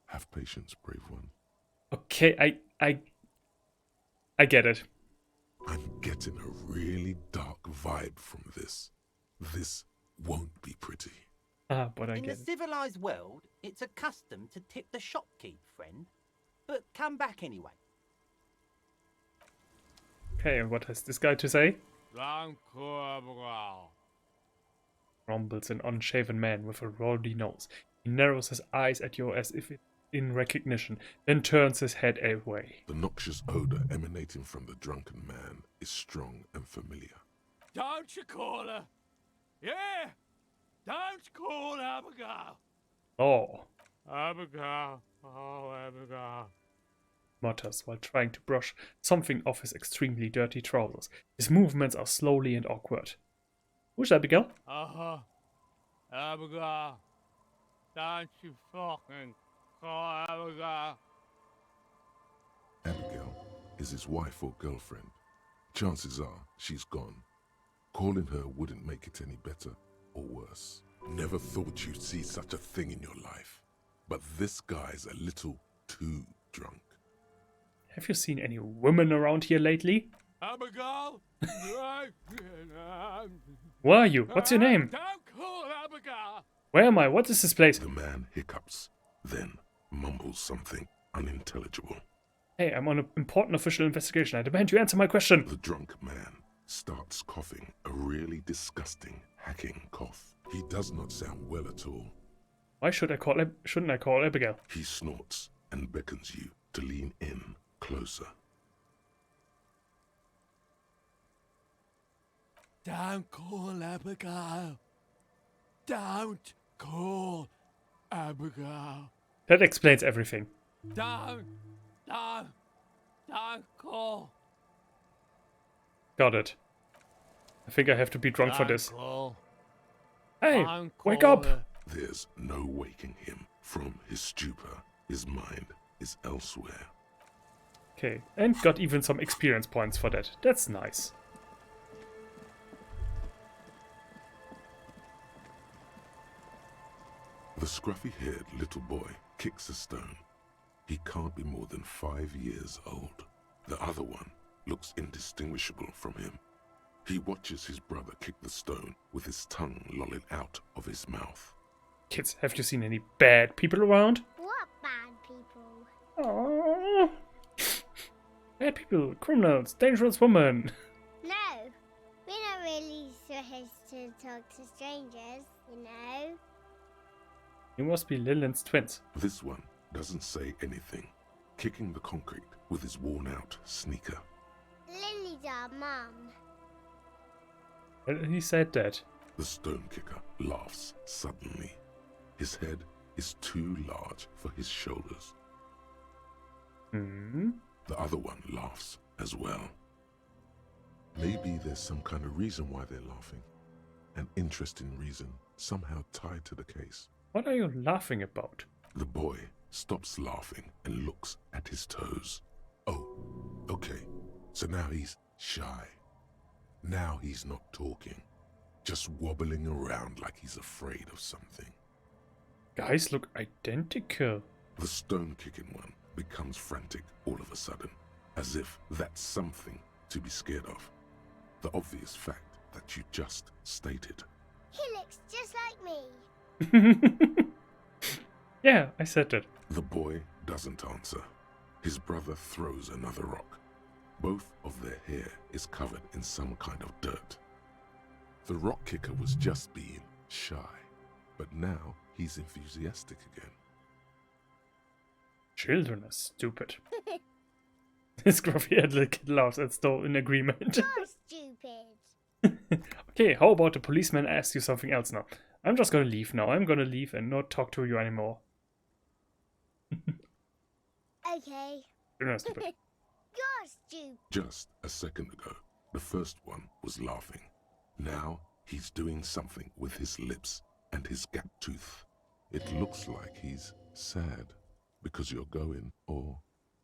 Have patience, brave one. Okay, I get it. I'm getting a really dark vibe from this. This won't be pretty. But I In the get it. civilized world, it's a custom to tip the shopkeep, friend. But come back anyway. Okay, and what has this guy to say? Rumbles an unshaven man with a rowdy nose. He narrows his eyes at you as if in recognition, then turns his head away. The noxious odor emanating from the drunken man is strong and familiar. Don't you call her? Yeah! Don't call Abigail! Oh, Abigail, oh Abigail. mutters while trying to brush something off his extremely dirty trousers. His movements are slowly and awkward. Who's Abigail? Abigail. Don't you fucking call Abigail. Abigail is his wife or girlfriend. Chances are she's gone. Calling her wouldn't make it any better or worse. Never thought you'd see such a thing in your life. But this guy's a little too drunk. Have you seen any women around here lately? Abigail? Where are you? What's your name? Don't call Abigail. Where am I? What is this place? The man hiccups, then mumbles something unintelligible. Hey, I'm on an important official investigation. I demand you answer my question. The drunk man starts coughing, a really disgusting, hacking cough. He does not sound well at all. Why shouldn't I call Abigail? He snorts and beckons you to lean in closer. Don't call Abigail. Don't call Abigail. That explains everything. Don't call. Got it. I think I have to be drunk for this. Call. Hey, Don't wake call up! her. There's no waking him from his stupor. His mind is elsewhere. Okay, and got even some experience points for that. That's nice. The scruffy-haired little boy kicks a stone. He can't be more than 5 years old. The other one looks indistinguishable from him. He watches his brother kick the stone with his tongue lolling out of his mouth. Kids, have you seen any bad people around? What bad people? Oh, bad people, criminals, dangerous women. No, we're not really supposed to talk to strangers, you know. You must be Lillian's twins. This one doesn't say anything, kicking the concrete with his worn-out sneaker. Lily's our mum. Well, he said that. The stone kicker laughs suddenly. His head is too large for his shoulders. Hmm. The other one laughs as well. Maybe there's some kind of reason why they're laughing. An interesting reason, somehow tied to the case. What are you laughing about? The boy stops laughing and looks at his toes. Oh, okay. So now he's shy. Now he's not talking. Just wobbling around like he's afraid of something. Guys look identical. The stone-kicking one becomes frantic all of a sudden, as if that's something to be scared of. The obvious fact that you just stated. He looks just like me. Yeah, I said that. The boy doesn't answer. His brother throws another rock. Both of their hair is covered in some kind of dirt. The rock kicker was just being shy, but now he's enthusiastic again. Children are stupid. This scruffy-headed kid laughs and still in agreement. You're stupid. Okay, how about the policeman asks you something else now? I'm just gonna leave now. I'm gonna leave and not talk to you anymore. Okay. You're not stupid. You're stupid. Just a second ago, the first one was laughing. Now he's doing something with his lips and his gap tooth. It looks like he's sad because you're going, or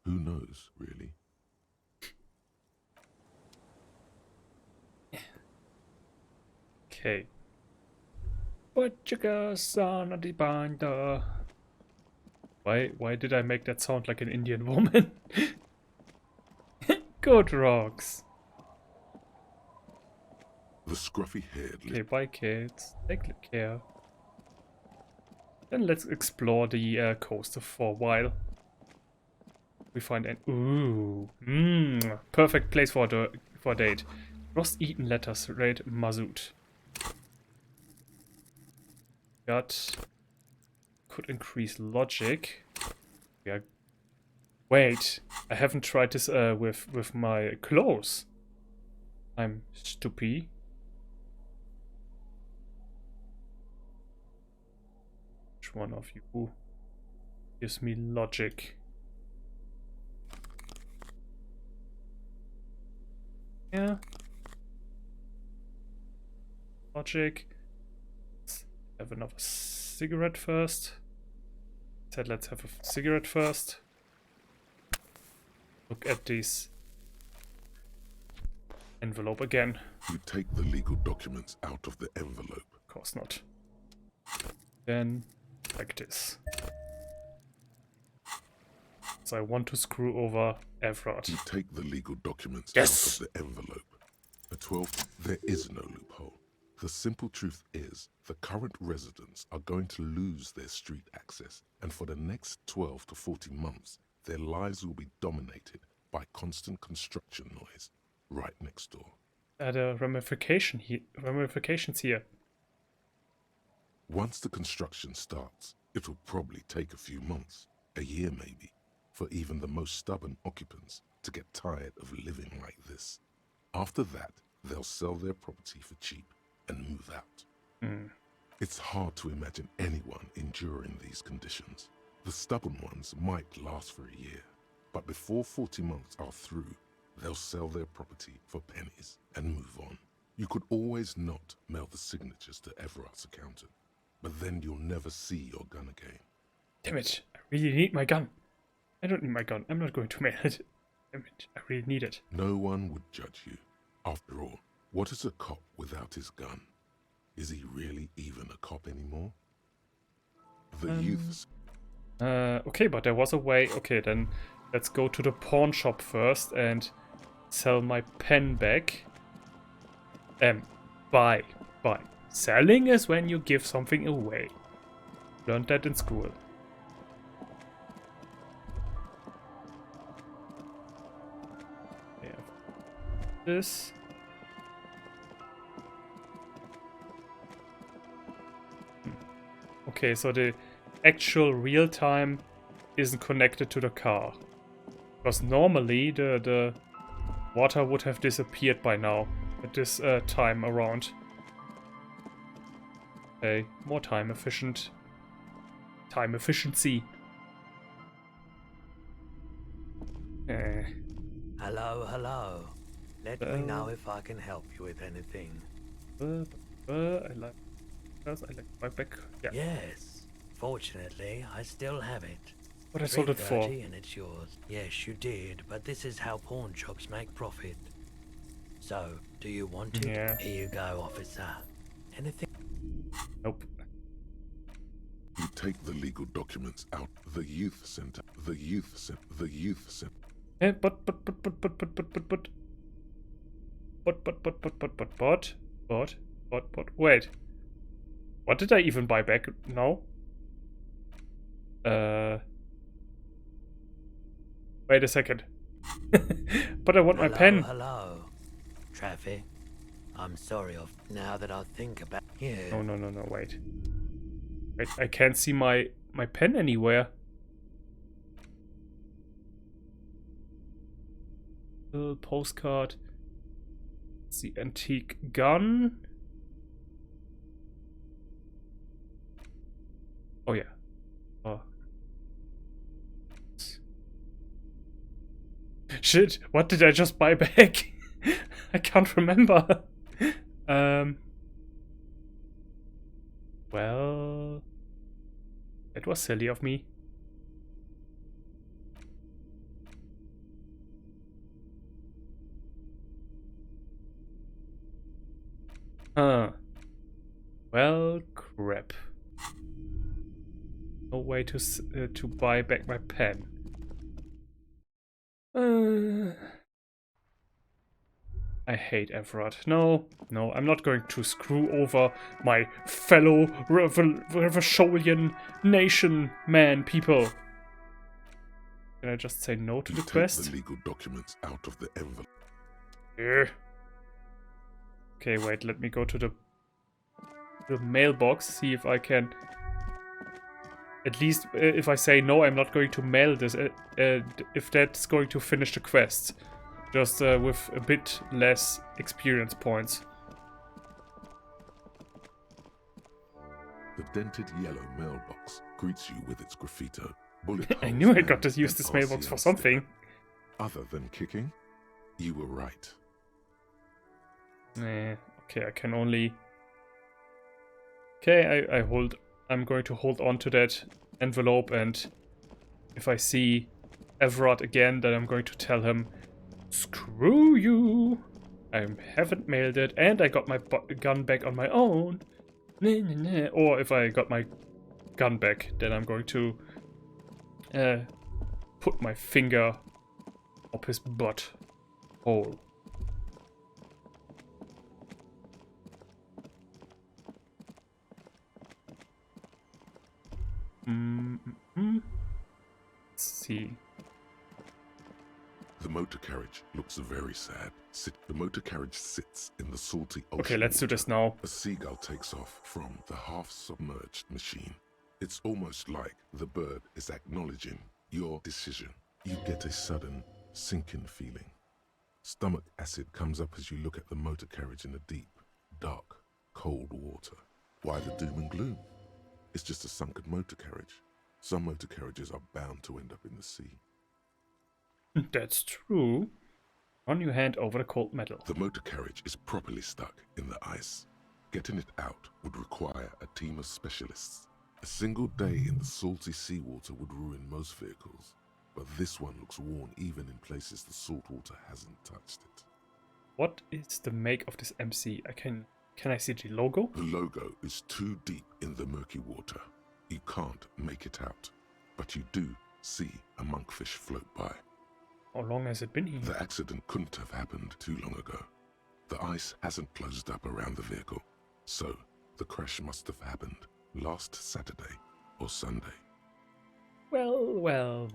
who knows, really. Okay. Put your girls on the binder. Why did I make that sound like an Indian woman? Good rocks. The scruffy-haired... Okay, bye kids. Take good care. Then let's explore the coast for a while. We find an... Ooh. Perfect place for a date. Frost-eaten lettuce, red mazout. Got... Could increase logic. Yeah. Wait, I haven't tried this with my clothes. I'm stupid. Which one of you gives me logic? Yeah. Logic. Let's have another cigarette first. Said let's have a cigarette first. Look at this envelope again. You take the legal documents out of the envelope. Of course not. Then, like this. So I want to screw over Everard. You take the legal documents Yes! out of the envelope. At 12, there is no loophole. The simple truth is, the current residents are going to lose their street access, and for the next 12 to 40 months, their lives will be dominated by constant construction noise right next door. There are ramifications here. Once the construction starts, it will probably take a few months, a year maybe, for even the most stubborn occupants to get tired of living like this. After that, they'll sell their property for cheap and move out. It's hard to imagine anyone enduring these conditions. The stubborn ones might last for a year, but before 40 months are through, they'll sell their property for pennies and move on. You could always not mail the signatures to Everard's accountant, but then you'll never see your gun again. Damn it, I really need my gun. I don't need my gun, I'm not going to mail it. Damn it, I really need it. No one would judge you. After all, what is a cop without his gun? Is he really even a cop anymore? The youths... Okay, but there was a way. Okay, then let's go to the pawn shop first and sell my pen back. Buy. Selling is when you give something away. Learned that in school. Yeah. This. Okay, so the actual real time isn't connected to the car. Because normally the water would have disappeared by now at this time around. Okay, more time efficient. Time efficiency. Let me know if I can help you with anything. I like my back. Yeah. Yes. Fortunately, I still have it. What I sold it for? $3.30 and it's yours. Yes, you did, but this is how pawn shops make profit. So, do you want it? Yeah. Here you go, officer. Anything? Nope. You take the legal documents out. The youth center. The youth center. The youth center. Eh, but. Wait. What did I even buy back? No. Wait a second. But I want my pen. Hello. Traffic. I'm sorry now that I think about you. No, wait. Wait, I can't see my pen anywhere. Postcard. It's the antique gun. Oh yeah. Oh. Shit, what did I just buy back? I can't remember. Well, it was silly of me. Well, crap. No way to buy back my pen. I hate Everard. No, I'm not going to screw over my fellow Revacholian nation man people. Can I just say no to the quest? Take the legal documents out of the envelope. Okay, wait, let me go to the mailbox, see if I can... At least, if I say no, I'm not going to mail this, if that's going to finish the quest. Just with a bit less experience points. The dented yellow mailbox greets you with its graffito. Bullet I knew I holes got to and use this mailbox for RCL something. sticker. Other than kicking, you were right. Okay, I can only... Okay, I'm going to hold on to that envelope, and if I see Everard again, then I'm going to tell him, screw you! I haven't mailed it, and I got my gun back on my own. Or if I got my gun back, then I'm going to put my finger up his butt hole. Let's see. The motor carriage looks very sad. The motor carriage sits in the salty ocean. Okay, let's do this now. A seagull takes off from the half-submerged machine. It's almost like the bird is acknowledging your decision. You get a sudden sinking feeling. Stomach acid comes up as you look at the motor carriage in the deep, dark, cold water. Why the doom and gloom? It's just a sunken motor carriage. Some motor carriages are bound to end up in the sea. That's true. On your hand over the cold metal. The motor carriage is properly stuck in the ice. Getting it out would require a team of specialists. A single day in the salty seawater would ruin most vehicles, but this one looks worn even in places the salt water hasn't touched it. What is the make of this MC? Can I see the logo? The logo is too deep in the murky water. You can't make it out, but you do see a monkfish float by. How long has it been here? The accident couldn't have happened too long ago. The ice hasn't closed up around the vehicle, so the crash must have happened last Saturday or Sunday. Well.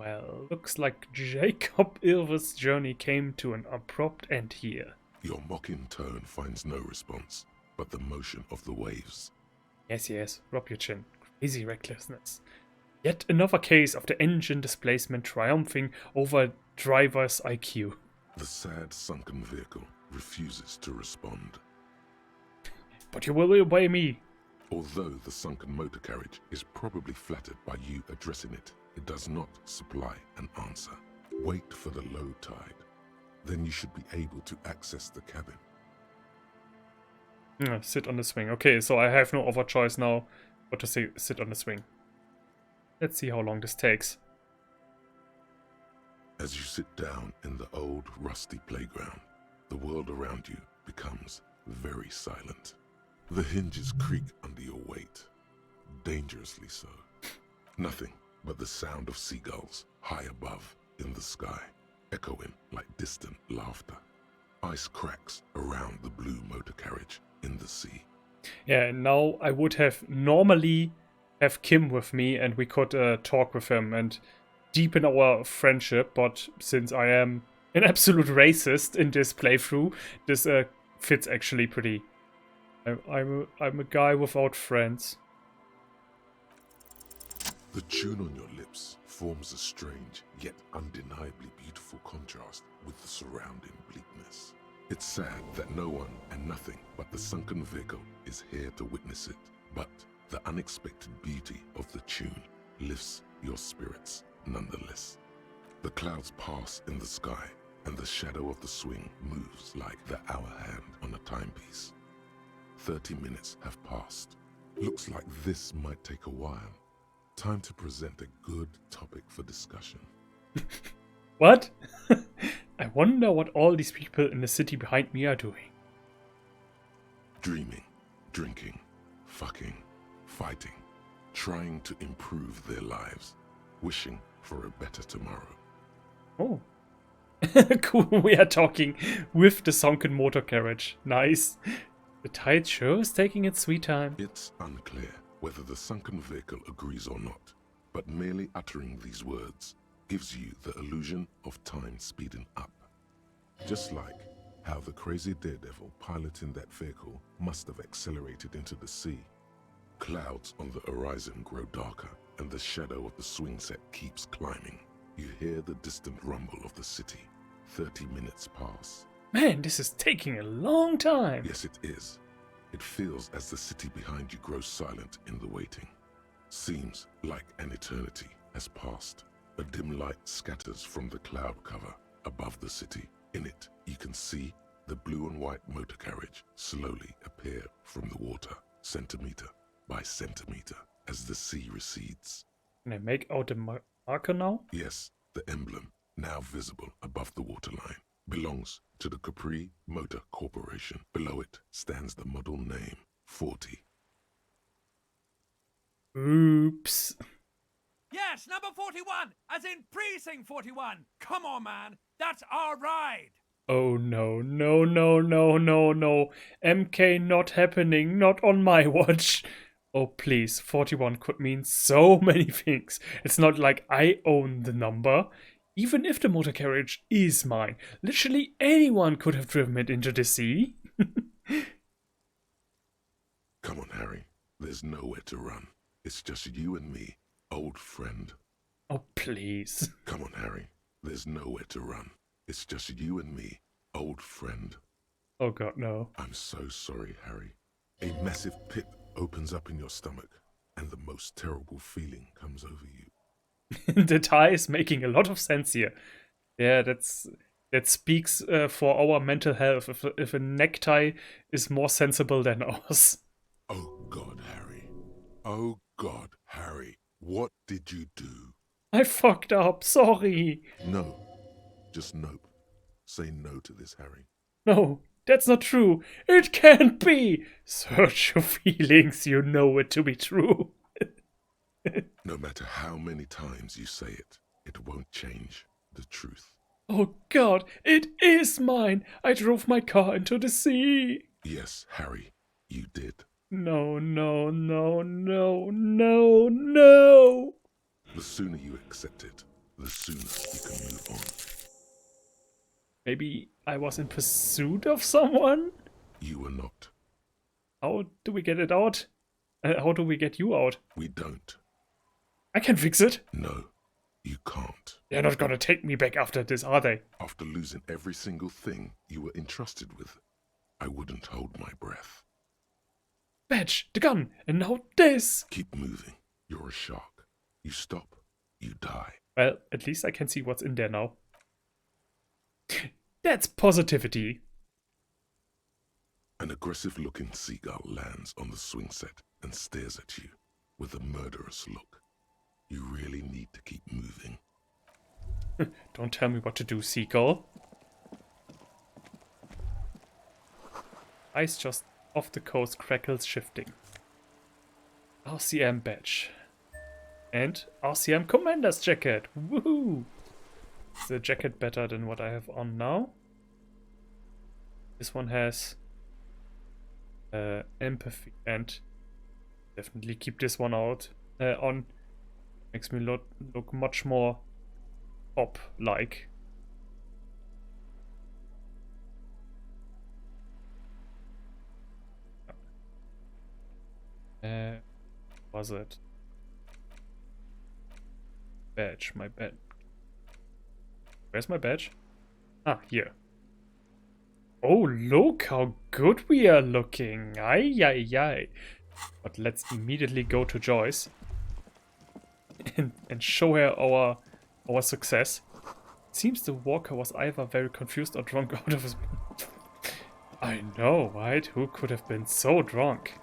Looks like Jacob Ilva's journey came to an abrupt end here. Your mocking tone finds no response, but the motion of the waves. Yes, rub your chin. Crazy recklessness. Yet another case of the engine displacement triumphing over driver's IQ. The sad sunken vehicle refuses to respond. But you will obey me. Although the sunken motor carriage is probably flattered by you addressing it, it does not supply an answer. Wait for the low tide. then you should be able to access the cabin. Sit on the swing. Okay, so I have no other choice now but to sit on the swing. Let's see how long this takes. As you sit down in the old, rusty playground, the world around you becomes very silent. The hinges creak under your weight, dangerously so. Nothing but the sound of seagulls high above in the sky, echoing like distant laughter. Ice cracks around the blue motor carriage in the sea. Yeah, and now I would have normally have Kim with me and we could talk with him and deepen our friendship, but since I am an absolute racist in this playthrough, this fits actually pretty. I'm a guy without friends. The tune on your lips forms a strange yet undeniably beautiful contrast with the surrounding bleakness. It's sad that no one and nothing but the sunken vehicle is here to witness it, but the unexpected beauty of the tune lifts your spirits nonetheless. The clouds pass in the sky, and the shadow of the swing moves like the hour hand on a timepiece. 30 minutes have passed. Looks like this might take a while. Time to present a good topic for discussion. What? I wonder what all these people in the city behind me are doing. Dreaming, drinking, fucking, fighting, trying to improve their lives, wishing for a better tomorrow. Oh. Cool, we are talking with the sunken motor carriage. Nice. The tide sure is taking its sweet time. It's unclear whether the sunken vehicle agrees or not, but merely uttering these words gives you the illusion of time speeding up. Just like how the crazy daredevil piloting that vehicle must have accelerated into the sea. Clouds on the horizon grow darker, and the shadow of the swing set keeps climbing. You hear the distant rumble of the city. 30 minutes pass. Man, this is taking a long time. Yes, it is. It feels as the city behind you grows silent in the waiting. Seems like an eternity has passed. A dim light scatters from the cloud cover above the city. In it, you can see the blue and white motor carriage slowly appear from the water, centimeter by centimeter, as the sea recedes. Can I make out the marker now? Yes, the emblem, now visible above the waterline, belongs to the Capri Motor Corporation. Below it stands the model name, 40. Oops. Yes, number 41, as in precinct 41. Come on, man, that's our ride. Oh no, no, no, no, no, no. MK not happening, not on my watch. Oh please, 41 could mean so many things. It's not like I own the number. Even if the motor carriage is mine, literally anyone could have driven it into the sea. Come on, Harry. There's nowhere to run. It's just you and me, old friend. Oh, please. Come on, Harry. There's nowhere to run. It's just you and me, old friend. Oh god, no. I'm so sorry, Harry. A massive pit opens up in your stomach, and the most terrible feeling comes over you. The tie is making a lot of sense here. Yeah, that speaks for our mental health. If a necktie is more sensible than ours. Oh God, Harry. Oh God, Harry. What did you do? I fucked up. Sorry. No. Just nope. Say no to this, Harry. No, that's not true. It can't be. Search your feelings. You know it to be true. No matter how many times you say it, it won't change the truth. Oh God, it is mine. I drove my car into the sea. Yes, Harry, you did. No, no, no, no, no, no. The sooner you accept it, the sooner you can move on. Maybe I was in pursuit of someone? You were not. How do we get it out? How do we get you out? We don't. I can fix it. No, you can't. They're not gonna take me back after this, are they? After losing every single thing you were entrusted with, I wouldn't hold my breath. Badge, the gun, and now this. Keep moving. You're a shark. You stop, you die. Well, at least I can see what's in there now. That's positivity. An aggressive-looking seagull lands on the swing set and stares at you with a murderous look. You really need to keep moving. Don't tell me what to do, seagull. Ice just off the coast crackles shifting. RCM badge. And RCM commander's jacket. Woohoo! Is the jacket better than what I have on now? This one has empathy, and definitely keep this one out on. Makes me look much more pop-like. Was it? Badge, my badge. Where's my badge? Ah, here. Oh, look how good we are looking. Ay, ay, ay. But let's immediately go to Joyce and show her our success. Seems the walker was either very confused or drunk out of his... I know, right? Who could have been so drunk?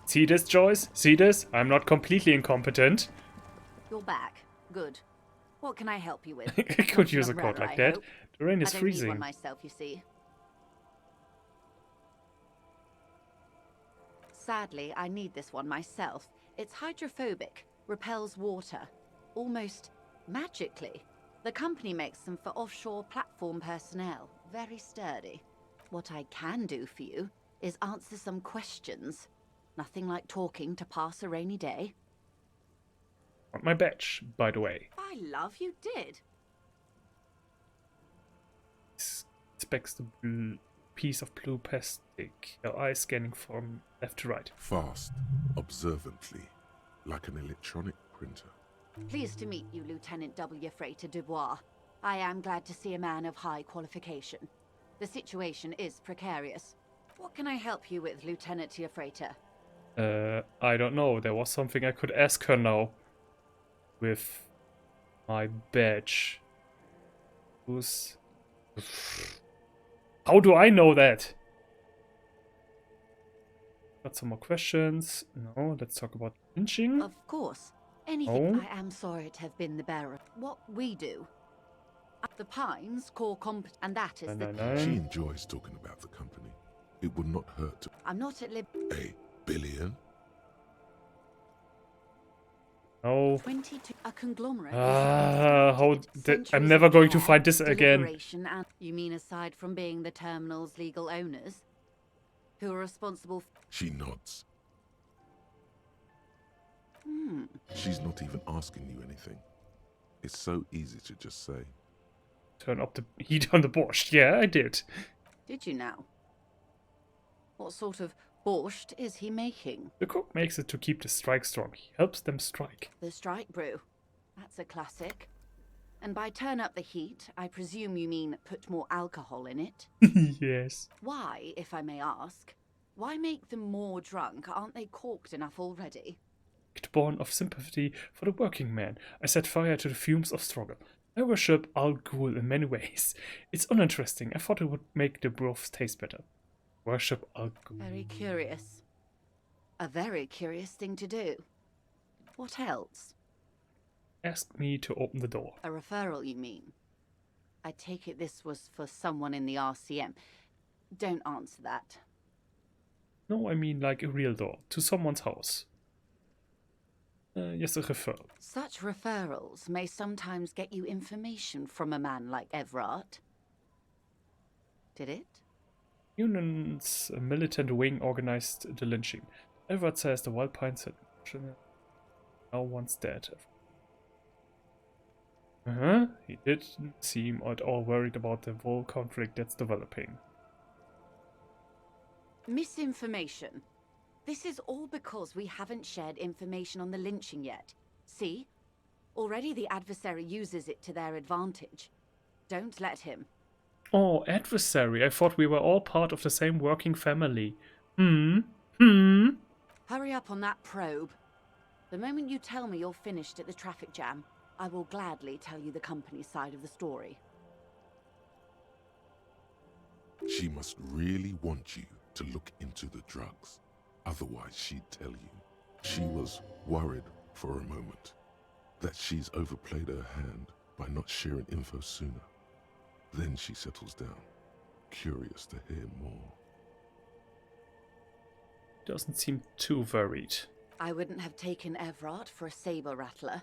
See this, Joyce? See this? I'm not completely incompetent. You're back. Good. What can I help you with? I could use a coat like that. The rain is I don't freezing. need one myself, you see. Sadly, I need this one myself. It's hydrophobic, repels water, almost magically. The company makes them for offshore platform personnel. Very sturdy. What I can do for you is answer some questions. Nothing like talking to pass a rainy day. Want my badge, by the way. I love you did. Inspects the piece of blue plastic. Her eye scanning from left to right. Fast, observantly, like an electronic printer. Pleased to meet you, Lieutenant W. Freighter Dubois. I am glad to see a man of high qualification. The situation is precarious. What can I help you with, Lieutenant Freighter? I don't know. There was something I could ask her now. With my badge. Who's... How do I know that? Got some more questions. No, let's talk about lynching. Of course. Anything. Oh. I am sorry to have been the bearer. What we do. The Pines core and that is She enjoys talking about the company. It would not hurt to... I'm not at lib... $1 billion? No. 22. A conglomerate. I'm never going to find this again. And you mean aside from being the terminal's legal owners? Who are responsible She nods. Hmm. She's not even asking you anything. It's so easy to just say. Turn up the heat on the borscht. Yeah, I did. Did you now? What sort of borscht is he making? The cook makes it to keep the strike strong. He helps them strike. The strike brew. That's a classic. And by turn up the heat, I presume you mean put more alcohol in it? Yes. Why, if I may ask? Why make them more drunk? Aren't they corked enough already? Born of sympathy for the working man, I set fire to the fumes of struggle. I worship Al Ghul in many ways. It's uninteresting. I thought it would make the broths taste better. Worship Al Ghul. Very curious. A very curious thing to do. What else? Ask me to open the door. A referral, you mean? I take it this was for someone in the RCM. Don't answer that. No, I mean like a real door. To someone's house. Yes, a referral. Such referrals may sometimes get you information from a man like Everard. Did it? Union's militant wing organized the lynching. Everard says the Wild Pines had now once dead. He didn't seem at all worried about the whole conflict that's developing. Misinformation. This is all because we haven't shared information on the lynching yet. See? Already the adversary uses it to their advantage. Don't let him. Oh, adversary. I thought we were all part of the same working family. Hurry up on that probe. The moment you tell me you're finished at the traffic jam, I will gladly tell you the company's side of the story. She must really want you to look into the drugs. Otherwise, she'd tell you. She was worried for a moment that she's overplayed her hand by not sharing info sooner. Then she settles down, curious to hear more. Doesn't seem too worried. I wouldn't have taken Everard for a saber rattler.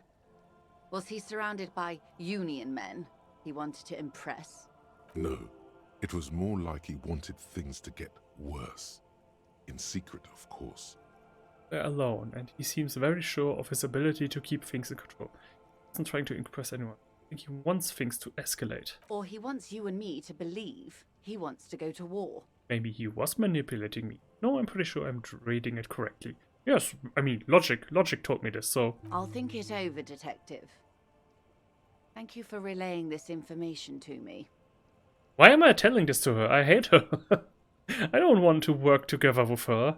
Was he surrounded by Union men he wanted to impress? No, it was more like he wanted things to get worse. In secret, of course. They're alone, and he seems very sure of his ability to keep things in control. He isn't trying to impress anyone. I think he wants things to escalate. Or he wants you and me to believe he wants to go to war. Maybe he was manipulating me. No, I'm pretty sure I'm reading it correctly. Yes, I mean, logic told me this, so... I'll think it over, Detective. Thank you for relaying this information to me. Why am I telling this to her? I hate her. I don't want to work together with her.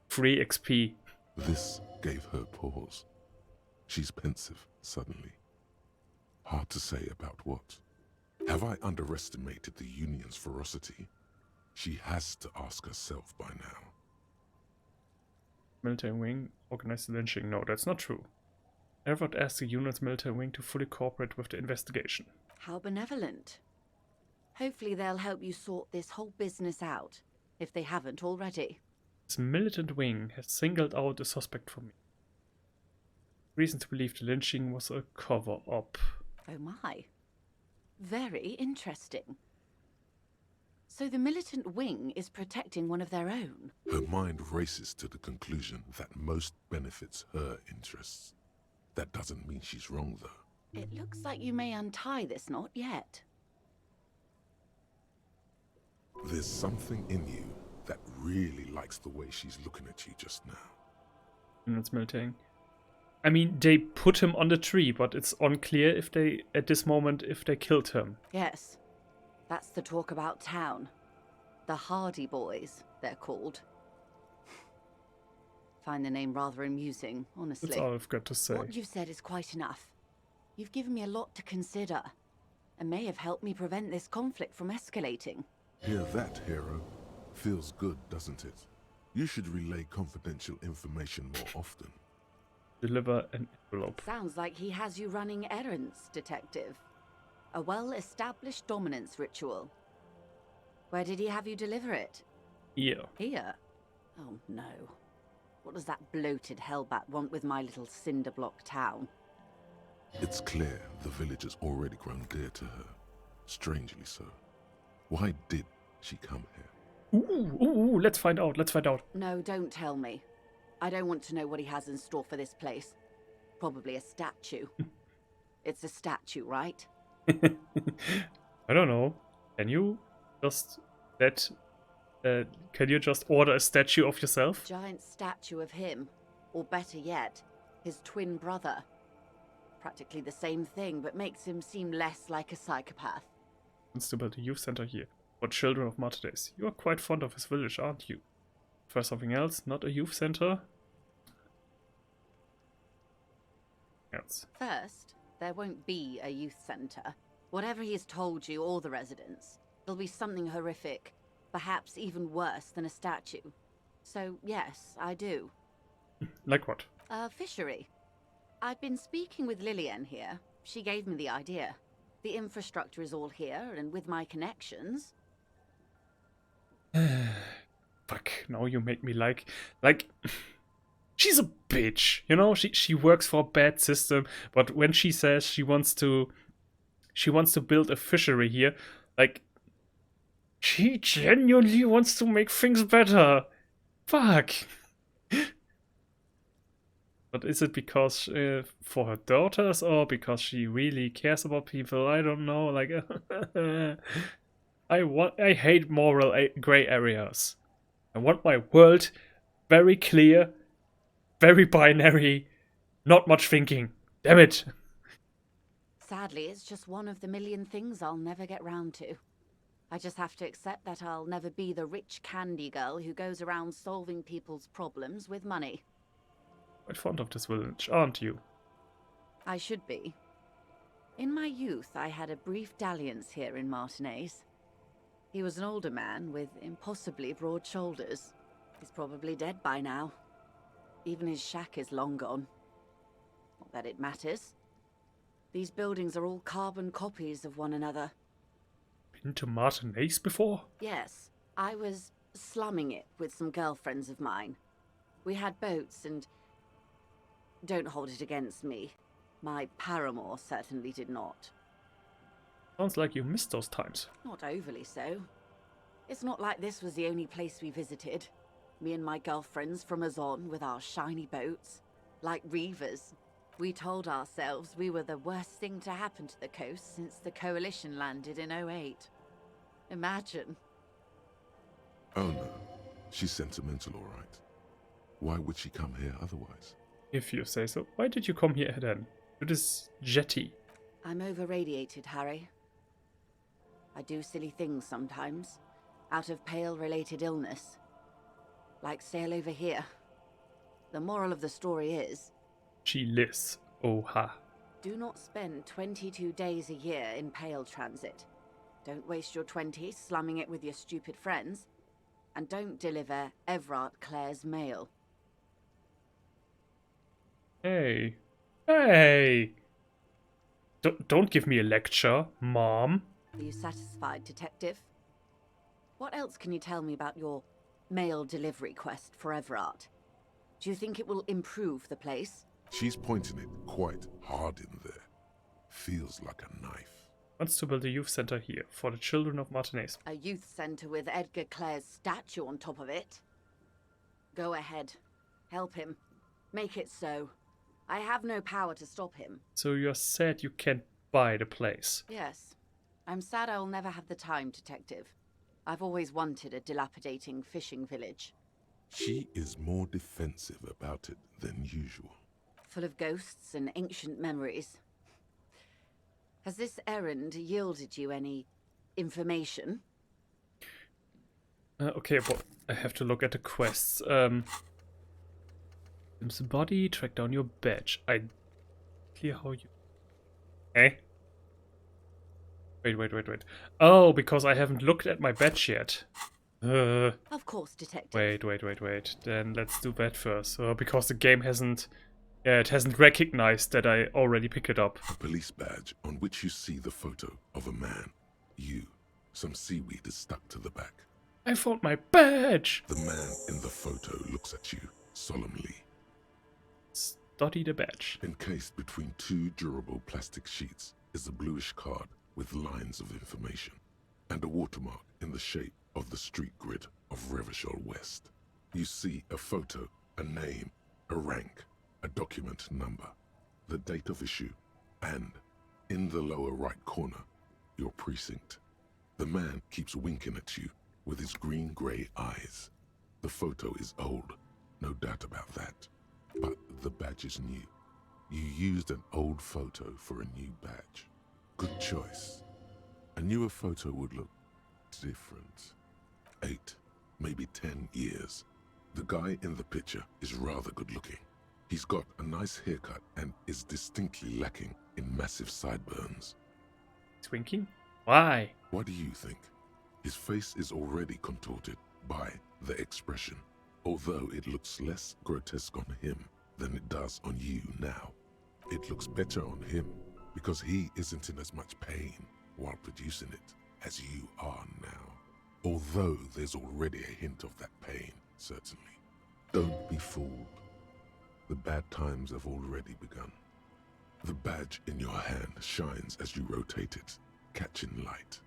Free XP. This gave her pause. She's pensive, suddenly. Hard to say about what. Have I underestimated the Union's ferocity? She has to ask herself by now. Military wing organized the lynching. No, that's not true. Everett asked the unit's military wing to fully cooperate with the investigation. How benevolent. Hopefully they'll help you sort this whole business out, if they haven't already. This militant wing has singled out a suspect for me. Reason to believe the lynching was a cover-up. Oh my. Very interesting. So the militant wing is protecting one of their own. Her mind races to the conclusion that most benefits her interests. That doesn't mean she's wrong, though. It looks like you may untie this knot yet. There's something in you that really likes the way she's looking at you just now. And it's melting. I mean, they put him on the tree, but it's unclear if they, at this moment, if they killed him. Yes. That's the talk about town. The Hardy Boys, they're called. Find the name rather amusing, honestly. That's all I've got to say. What you've said is quite enough. You've given me a lot to consider, and may have helped me prevent this conflict from escalating. Hear that, hero? Feels good, doesn't it? You should relay confidential information more often. Deliver an envelope. Sounds like he has you running errands, Detective. A well-established dominance ritual. Where did he have you deliver it? Here. Here? Oh no. What does that bloated hellbat want with my little cinder block town? It's clear the village has already grown dear to her. Strangely so. Why did she come here? Ooh, let's find out, No, don't tell me. I don't want to know what he has in store for this place. Probably a statue. It's a statue, right? I don't know. Can you just can you just order a statue of yourself? Giant statue of him, or better yet, his twin brother. Practically the same thing, but makes him seem less like a psychopath. Wants to build a youth center here for children of martyr days. You are quite fond of his village, aren't you? For something else, not a youth center. Else. First, there won't be a youth center. Whatever he's told you or the residents, there'll be something horrific, perhaps even worse than a statue. So, yes, I do. Like what? A fishery. I've been speaking with Lillian here. She gave me the idea. The infrastructure is all here, and with my connections... Fuck, now you make me like... She's a bitch, you know? She works for a bad system, but when she says she wants to build a fishery here, like... She genuinely wants to make things better. Fuck. But is it because for her daughters or because she really cares about people? I don't know. Like, I hate moral gray areas. I want my world very clear, very binary, not much thinking. Damn it. Sadly, it's just one of the million things I'll never get round to. I just have to accept that I'll never be the rich candy girl who goes around solving people's problems with money. Quite fond of this village, aren't you? I should be. In my youth, I had a brief dalliance here in Martinez. He was an older man with impossibly broad shoulders. He's probably dead by now. Even his shack is long gone. Not that it matters. These buildings are all carbon copies of one another. Been to Martinez before? Yes, I was slumming it with some girlfriends of mine. We had boats and... Don't hold it against me. My paramour certainly did not. Sounds like you missed those times. Not overly so. It's not like this was the only place we visited. Me and my girlfriends from Azon with our shiny boats. Like reavers. We told ourselves we were the worst thing to happen to the coast since the Coalition landed in '08. Imagine. Oh no, she's sentimental, all right. Why would she come here otherwise? If you say so. Why did you come here then? To this jetty? I'm over-radiated, Harry. I do silly things sometimes, out of Pale-related illness. Like sail over here. The moral of the story is... She lives. Oh ha. Do not spend 22 days a year in Pale transit. Don't waste your 20s slumming it with your stupid friends. And don't deliver Everard Clare's mail. Hey. Hey! Don't give me a lecture, Mom. Are you satisfied, Detective? What else can you tell me about your mail delivery quest for Everard? Do you think it will improve the place? She's pointing it quite hard in there. Feels like a knife. Wants to build a youth center here for the children of Martinez. A youth center with Edgar Clare's statue on top of it? Go ahead. Help him. Make it so. I have no power to stop him. So you're sad you can't buy the place? Yes. I'm sad I'll never have the time, Detective. I've always wanted a dilapidating fishing village. She is more defensive about it than usual. Full of ghosts and ancient memories. Has this errand yielded you any information? Okay, but I have to look at the quests. Glimpse the body, track down your badge. I clear how you... Eh? Wait. Oh, because I haven't looked at my badge yet. Of course, Detective. Wait. Then let's do that first. Because the game hasn't... Yeah, it hasn't recognized that I already picked it up. A police badge on which you see the photo of a man. You. Some seaweed is stuck to the back. I found my badge! The man in the photo looks at you solemnly. Study the badge. Encased between two durable plastic sheets is a bluish card with lines of information and a watermark in the shape of the street grid of Revachol West. You see a photo, a name, a rank, a document number, the date of issue, and, in the lower right corner, your precinct. The man keeps winking at you with his green-grey eyes. The photo is old, no doubt about that. But the badge is new. You used an old photo for a new badge. Good choice. A newer photo would look different. 8, maybe 10 years. The guy in the picture is rather good looking. He's got a nice haircut and is distinctly lacking in massive sideburns. He's winking? Why? What do you think? His face is already contorted by the expression, although it looks less grotesque on him than it does on you now. It looks better on him because he isn't in as much pain while producing it as you are now. Although there's already a hint of that pain, certainly. Don't be fooled. The bad times have already begun. The badge in your hand shines as you rotate it, catching light.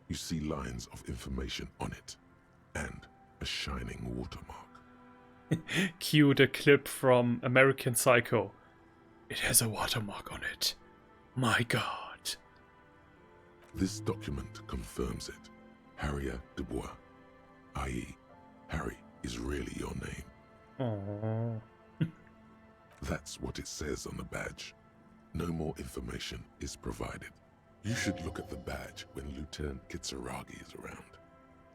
You see lines of information on it, and a shining watermark. Cue the clip from American Psycho. It has a watermark on it. My God. This document confirms it. Harriet Dubois, i.e., Harry is really your name. Aww. That's what it says on the badge. No more information is provided. You should look at the badge when Lieutenant Kitsuragi is around.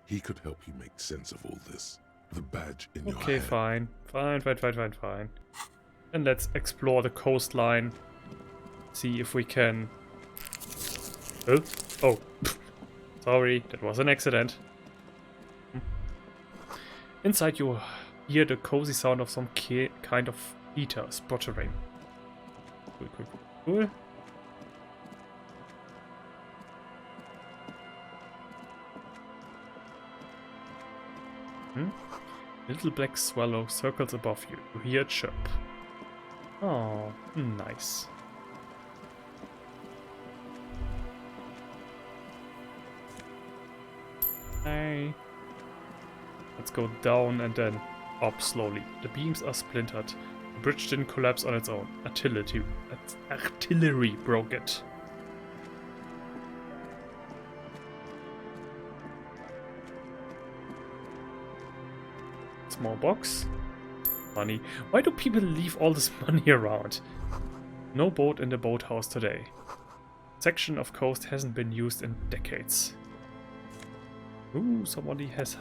He could help you make sense of all this. The badge in your hand. Fine. And let's explore the coastline. See if we can... Oh. Sorry, that was an accident. Inside you hear the cozy sound of some kind of heater sputtering. Cool. Little black swallow circles above you. You hear a chirp. Oh, nice. Hey. Let's go down and then up slowly. The beams are splintered. The bridge didn't collapse on its own. Artillery broke it. Small box. Money. Why do people leave all this money around? No boat in the boathouse today. Section of coast hasn't been used in decades. Ooh, somebody has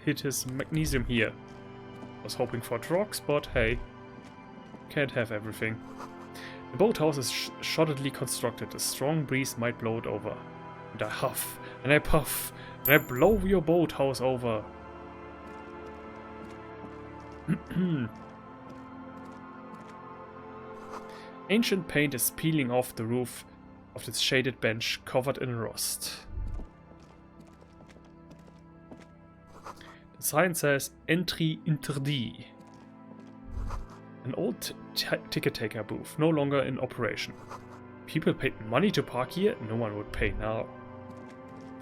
hid his magnesium here. Was hoping for drugs, but hey, can't have everything. The boathouse is shoddily constructed. A strong breeze might blow it over. And I huff, and I puff, and I blow your boathouse over. Ancient paint is peeling off the roof of this shaded bench covered in rust. The sign says "Entry interdit." An old ticket taker booth, no longer in operation. People paid money to park here? No one would pay now.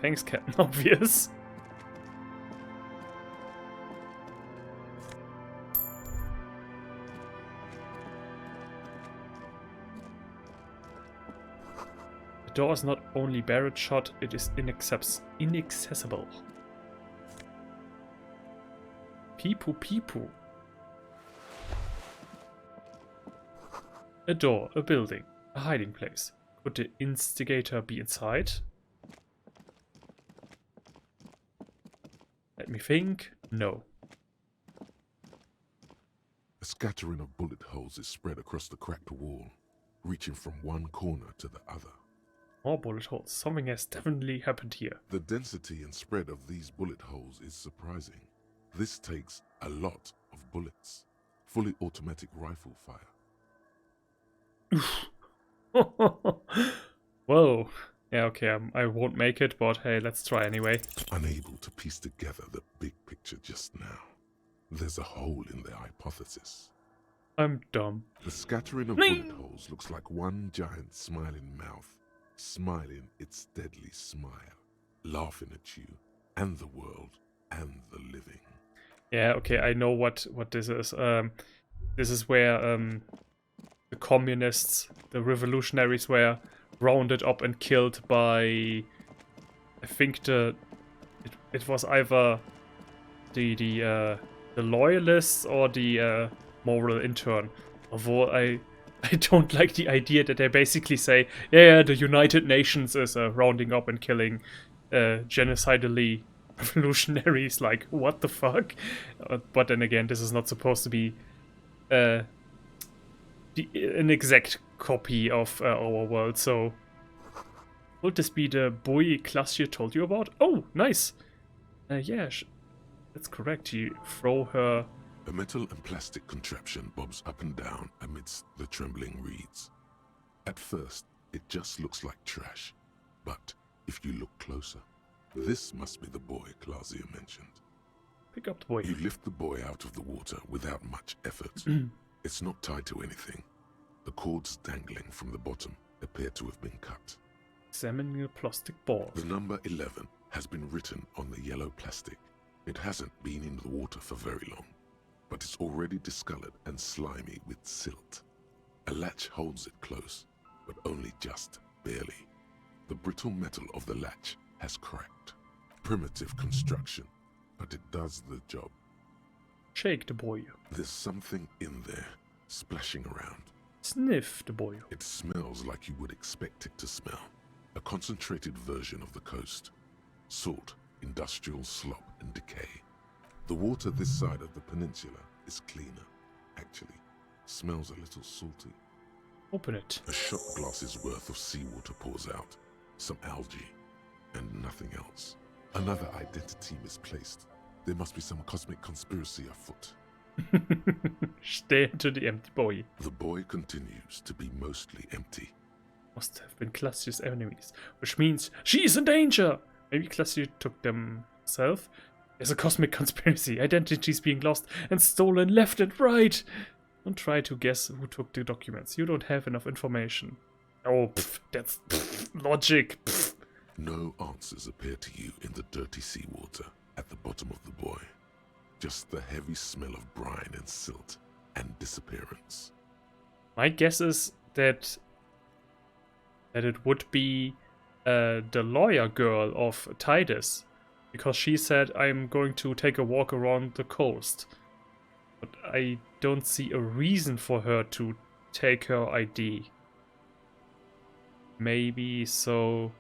Thanks, Captain Obvious. The door is not only barred shut, it is inaccessible. Peepoo peepoo. A door, a building, a hiding place. Could the instigator be inside? Let me think. No. A scattering of bullet holes is spread across the cracked wall, reaching from one corner to the other. More bullet holes. Something has definitely happened here. The density and spread of these bullet holes is surprising. This takes a lot of bullets. Fully automatic rifle fire. Whoa. Yeah, okay, I won't make it, but hey, let's try anyway. Unable to piece together the big picture just now. There's a hole in their hypothesis. I'm dumb. The scattering of bullet holes looks like one giant smiling mouth, smiling its deadly smile, laughing at you and the world and the living. Yeah, okay, I know what this is. This is where the communists, the revolutionaries, were rounded up and killed by, I think it was either the loyalists or the moral intern. Although I don't like the idea that they basically say, yeah, the United Nations is rounding up and killing genocidally revolutionaries. Like, what the fuck? But then again, this is not supposed to be an exact copy of our world, so would this be the boy class you told you about? Oh, nice. Yeah, that's correct. You throw her. A metal and plastic contraption bobs up and down amidst the trembling reeds. At first, it just looks like trash, but if you look closer, this must be the boy Clausia mentioned. Pick up the boy. You lift the boy out of the water without much effort. It's not tied to anything. The cords dangling from the bottom appear to have been cut. Examining the plastic ball. The number 11 has been written on the yellow plastic. It hasn't been in the water for very long, but it's already discolored and slimy with silt. A latch holds it close, but only just barely. The brittle metal of the latch has cracked. Primitive construction, but it does the job. Shake the boy. There's something in there, splashing around. Sniff the boy. It smells like you would expect it to smell. A concentrated version of the coast. Salt, industrial slop and decay. The water this side of the peninsula is cleaner, actually. Smells a little salty. Open it. A shot glass's worth of seawater pours out, some algae, and nothing else. Another identity misplaced. There must be some cosmic conspiracy afoot. Stare into the empty boy. The boy continues to be mostly empty. Must have been Classier's enemies, which means she's in danger! Maybe Classier took them himself? There's a cosmic conspiracy, identities being lost and stolen left and right! Don't try to guess who took the documents. You don't have enough information. Oh, that's logic. Pff. No answers appear to you in the dirty seawater at the bottom of the buoy. Just the heavy smell of brine and silt and disappearance. My guess is that it would be the lawyer girl of Titus, because she said, I'm going to take a walk around the coast. But I don't see a reason for her to take her ID. Maybe so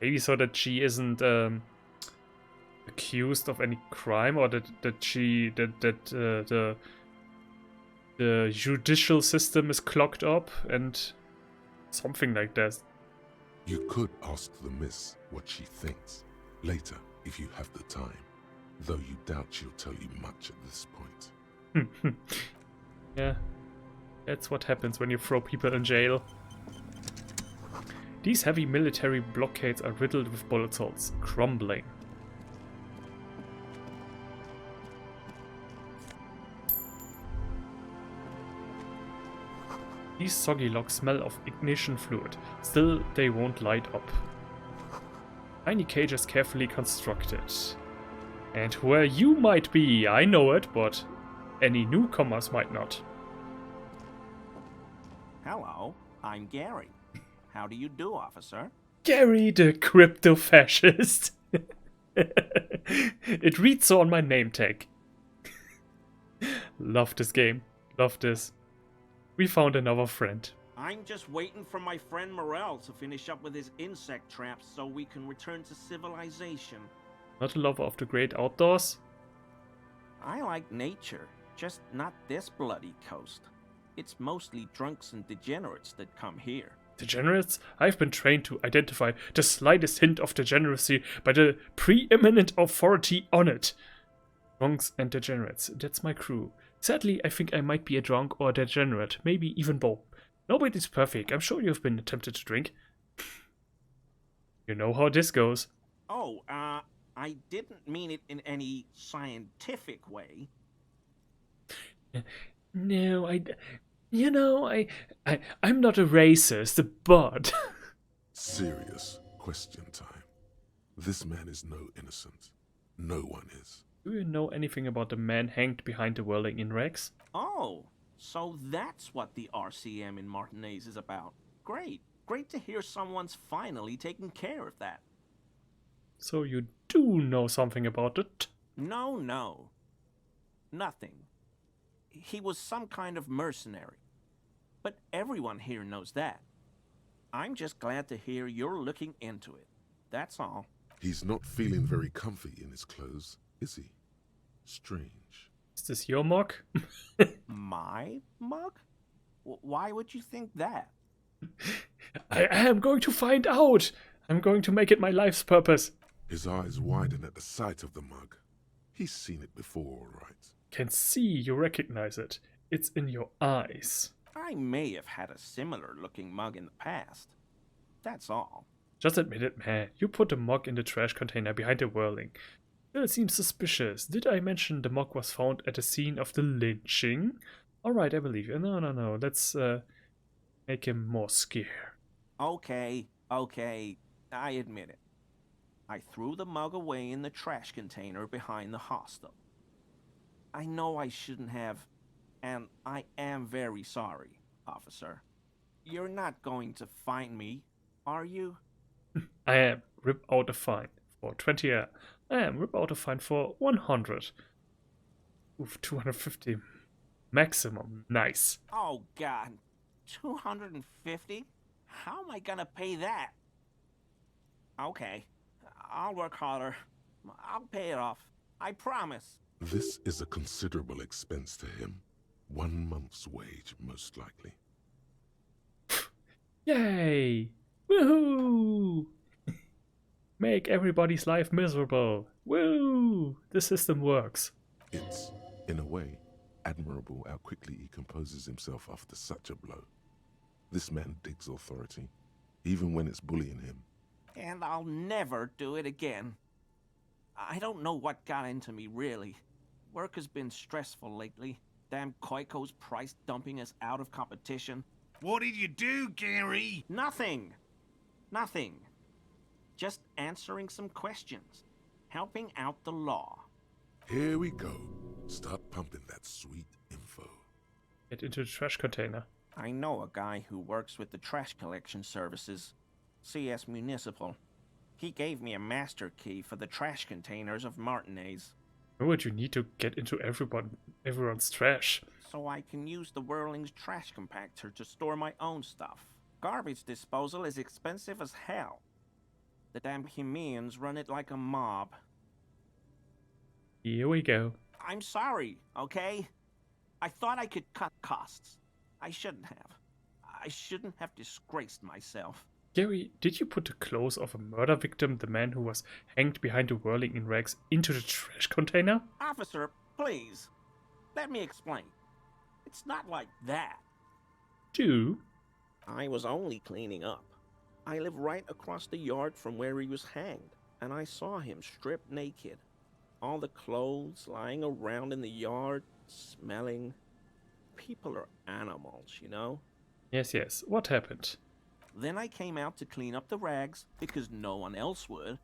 that she isn't accused of any crime, or that the judicial system is clogged up and something like that. You could ask the miss what she thinks later if you have the time, though you doubt she'll tell you much at this point. Yeah, that's what happens when you throw people in jail. These heavy military blockades are riddled with bullet holes, crumbling. These soggy logs smell of ignition fluid, still they won't light up. Tiny cages carefully constructed. And where you might be, I know it, but any newcomers might not. Hello, I'm Gary. How do you do, officer? Gary the crypto-fascist. It reads so on my name tag. Love this game. Love this. We found another friend. I'm just waiting for my friend Morel to finish up with his insect traps so we can return to civilization. Not a lover of the great outdoors? I like nature, just not this bloody coast. It's mostly drunks and degenerates that come here. Degenerates? I've been trained to identify the slightest hint of degeneracy by the preeminent authority on it. Drunks and degenerates, that's my crew. Sadly, I think I might be a drunk or a degenerate, maybe even both. Nobody's perfect. I'm sure you've been tempted to drink. You know how this goes. Oh, I didn't mean it in any scientific way. No, I'm not a racist, but... Serious question time. This man is no innocent. No one is. Do you know anything about the man hanged behind the whirling in Rex? Oh, so that's what the RCM in Martinez is about. Great. Great to hear someone's finally taking care of that. So you do know something about it? No. Nothing. He was some kind of mercenary. But everyone here knows that. I'm just glad to hear you're looking into it. That's all. He's not feeling very comfy in his clothes, is he? Strange. Is this your mug? My mug? Why would you think that? I am going to find out! I'm going to make it my life's purpose. His eyes widen at the sight of the mug. He's seen it before, all right. Can see you recognize it. It's in your eyes. I may have had a similar looking mug in the past. That's all. Just admit it, man. You put the mug in the trash container behind the whirling. It seems suspicious. Did I mention the mug was found at the scene of the lynching? Alright, I believe you. No. Let's make him more scared. Okay. I admit it. I threw the mug away in the trash container behind the hostel. I know I shouldn't have, and I am very sorry, officer. You're not going to fine me, are you? I am. Rip out a fine for 20 years. I am. Rip out a fine for 100. Oof, 250. Maximum. Nice. Oh, God. 250? How am I gonna pay that? Okay. I'll work harder. I'll pay it off. I promise. This is a considerable expense to him. 1 month's wage, most likely. Yay! Woohoo! Make everybody's life miserable. Woo! The system works. It's, in a way, admirable how quickly he composes himself after such a blow. This man digs authority, even when it's bullying him. And I'll never do it again. I don't know what got into me, really. Work has been stressful lately. Damn Koiko's price dumping us out of competition. What did you do, Gary? Nothing. Nothing. Just answering some questions. Helping out the law. Here we go. Start pumping that sweet info. Get into the trash container. I know a guy who works with the trash collection services. CS Municipal. He gave me a master key for the trash containers of Martinez. Why would you need to get into everyone's trash? So I can use the Whirling's trash compactor to store my own stuff. Garbage disposal is expensive as hell. The damn Hemians run it like a mob. Here we go. I'm sorry, okay? I thought I could cut costs. I shouldn't have. I shouldn't have disgraced myself. Gary, did you put the clothes of a murder victim, the man who was hanged behind the whirling in rags, into the trash container? Officer, please. Let me explain. It's not like that. Do? I was only cleaning up. I live right across the yard from where he was hanged, and I saw him stripped naked. All the clothes lying around in the yard, smelling. People are animals, you know? Yes, yes. What happened? Then I came out to clean up the rags, because no one else would.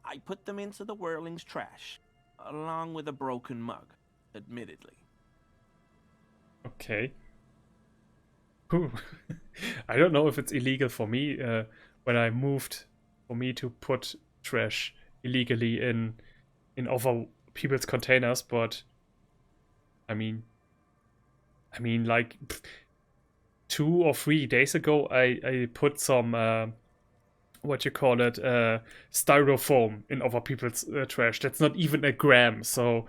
I put them into the Whirling's trash, along with a broken mug, admittedly. Okay. Ooh. I don't know if it's illegal for me when I moved for me to put trash illegally in other people's containers, but I mean like 2 or 3 days ago I put some styrofoam in other people's trash. That's not even a gram, so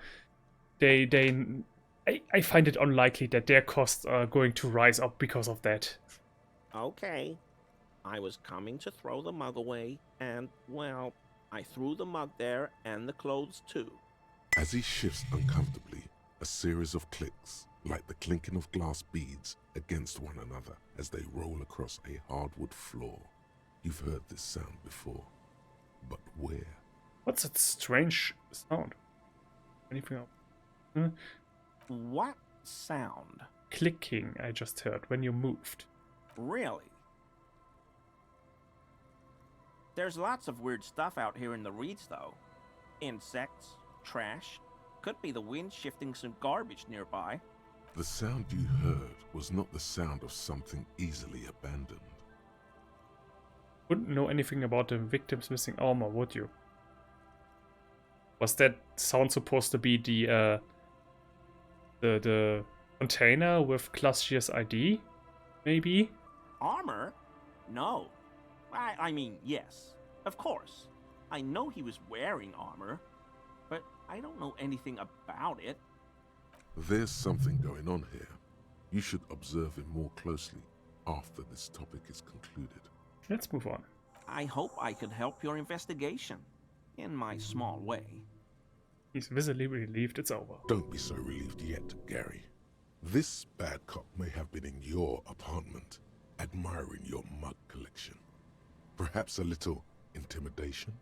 I find it unlikely that their costs are going to rise up because of that. Okay. I was coming to throw the mug away, and, well, I threw the mug there and the clothes too. As he shifts uncomfortably, a series of clicks, like the clinking of glass beads against one another as they roll across a hardwood floor. You've heard this sound before, but where? What's that strange sound? Anything else? What sound? Clicking, I just heard, when you moved. Really? There's lots of weird stuff out here in the reeds, though. Insects, trash. Could be the wind shifting some garbage nearby. The sound you heard was not the sound of something easily abandoned. Wouldn't know anything about the victim's missing armor, would you? Was that sound supposed to be the container with Classier's ID? Maybe? Armor? No. I mean, yes. Of course. I know he was wearing armor, but I don't know anything about it. There's something going on here. You should observe him more closely after this topic is concluded. Let's move on. I hope I could help your investigation, in my small way. He's visibly relieved it's over. Don't be so relieved yet, Gary. This bad cop may have been in your apartment, admiring your mug collection. Perhaps a little intimidation?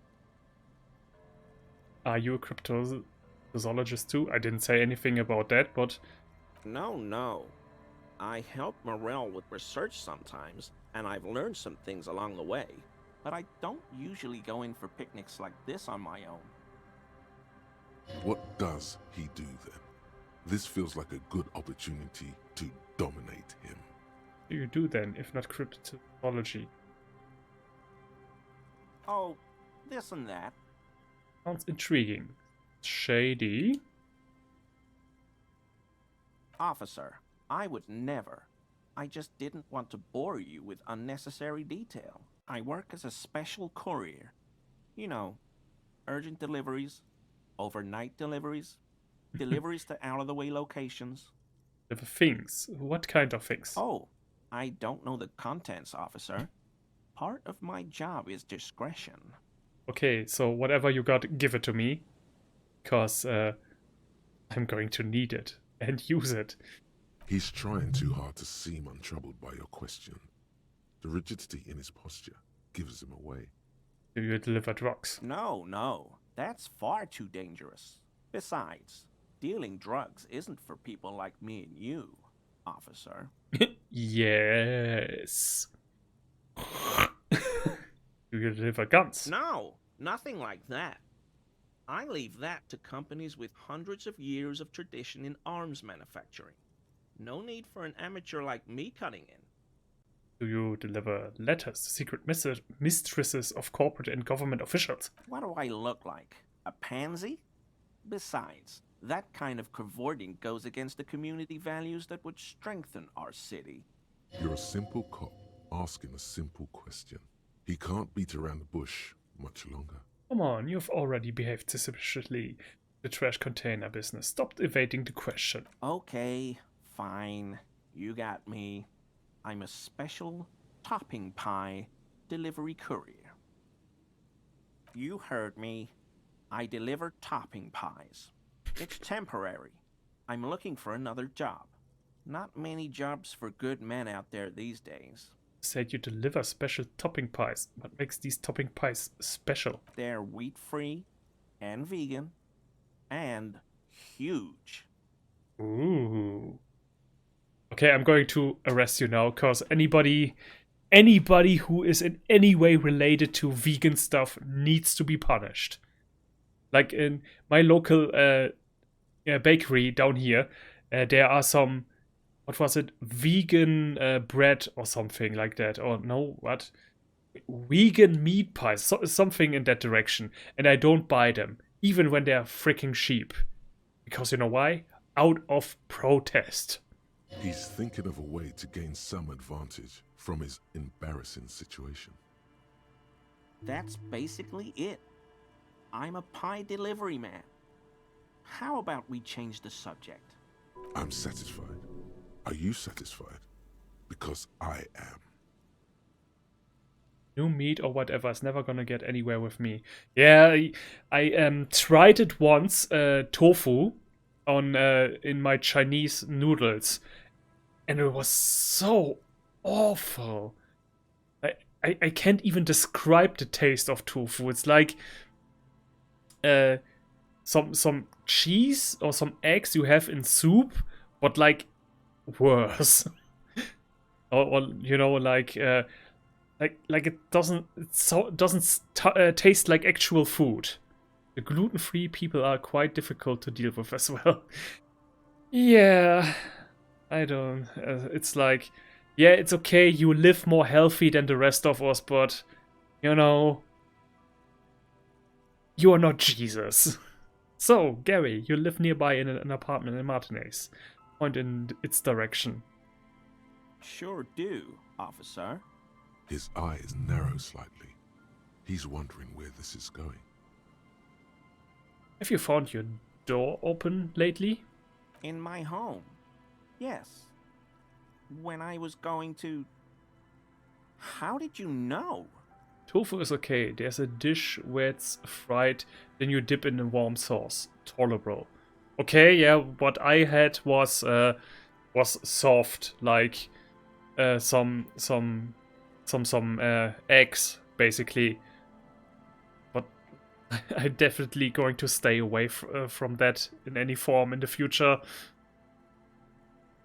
Are you a cryptozoologist too? I didn't say anything about that, but... No. I help Morel with research sometimes, and I've learned some things along the way. But I don't usually go in for picnics like this on my own. What does he do then? This feels like a good opportunity to dominate him. What do you do then, if not cryptozoology? Oh, this and that. Sounds intriguing. Shady. Officer, I would never. I just didn't want to bore you with unnecessary detail. I work as a special courier. You know, urgent deliveries, overnight deliveries, deliveries to out-of-the-way locations. Deliver things. What kind of things? Oh, I don't know the contents, officer. Part of my job is discretion. Okay, so whatever you got, give it to me. Because I'm going to need it and use it. He's trying too hard to seem untroubled by your question. The rigidity in his posture gives him away. Do you deliver drugs? No. That's far too dangerous. Besides, dealing drugs isn't for people like me and you, officer. Yes. Do you deliver guns? No, nothing like that. I leave that to companies with hundreds of years of tradition in arms manufacturing. No need for an amateur like me cutting in. Do you deliver letters to secret mistresses of corporate and government officials? What do I look like? A pansy? Besides, that kind of cavorting goes against the community values that would strengthen our city. You're a simple cop asking a simple question. He can't beat around the bush much longer. Come on, you've already behaved suspiciously. The trash container business. Stop evading the question. Okay, fine. You got me. I'm a special topping pie delivery courier. You heard me. I deliver topping pies. It's temporary. I'm looking for another job. Not many jobs for good men out there these days. Said you deliver special topping pies. What makes these topping pies special? They're wheat-free and vegan and huge. Ooh. Okay, I'm going to arrest you now, because anybody who is in any way related to vegan stuff needs to be punished. Like in my local bakery down here, there are some, what was it, vegan bread or something like that. Or no, what? Vegan meat pies, something in that direction. And I don't buy them, even when they're freaking cheap. Because you know why? Out of protest. He's thinking of a way to gain some advantage from his embarrassing situation. That's basically it. I'm a pie delivery man. How about we change the subject? I'm satisfied. Are you satisfied? Because I am. New meat or whatever is never gonna get anywhere with me. Yeah, I tried it once, tofu, on in my Chinese noodles, and it was so awful. I can't even describe the taste of tofu. It's like some cheese or some eggs you have in soup, but like worse. or you know, like it doesn't taste like actual food. The gluten-free people are quite difficult to deal with as well. Yeah, I don't. It's like, yeah, it's okay. You live more healthy than the rest of us, but you know, you are not Jesus. So, Gary, you live nearby in an apartment in Martinez. Point in its direction. Sure do, officer. His eyes narrow slightly. He's wondering where this is going. Have you found your door open lately? In my home. Yes. When I was going to... How did you know? Tofu is okay. There's a dish where it's fried, then you dip in a warm sauce. Tolerable. Okay, yeah, what I had was soft, like some eggs, basically. But I'm definitely going to stay away from that in any form in the future.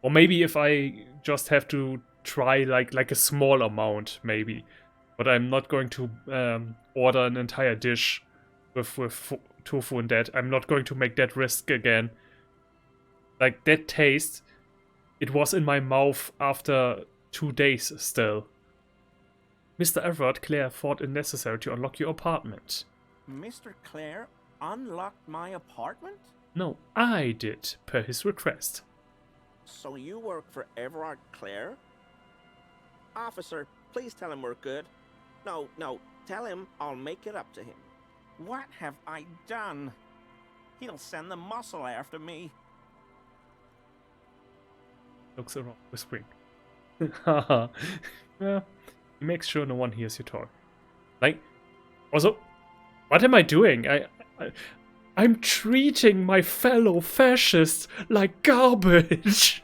Or maybe if I just have to try like a small amount, maybe. But I'm not going to order an entire dish with tofu and that. I'm not going to make that risk again. Like, that taste, it was in my mouth after 2 days still. Mr. Everett, Claire thought it necessary to unlock your apartment. Mr. Clare unlocked my apartment? No, I did, per his request. So you work for Everard Clare? Officer, please tell him we're good. No, tell him I'll make it up to him. What have I done? He'll send the muscle after me. Looks around, whispering. Haha. Yeah. He makes sure no one hears you talk. Like, also, what am I doing? I'm treating my fellow fascists like garbage.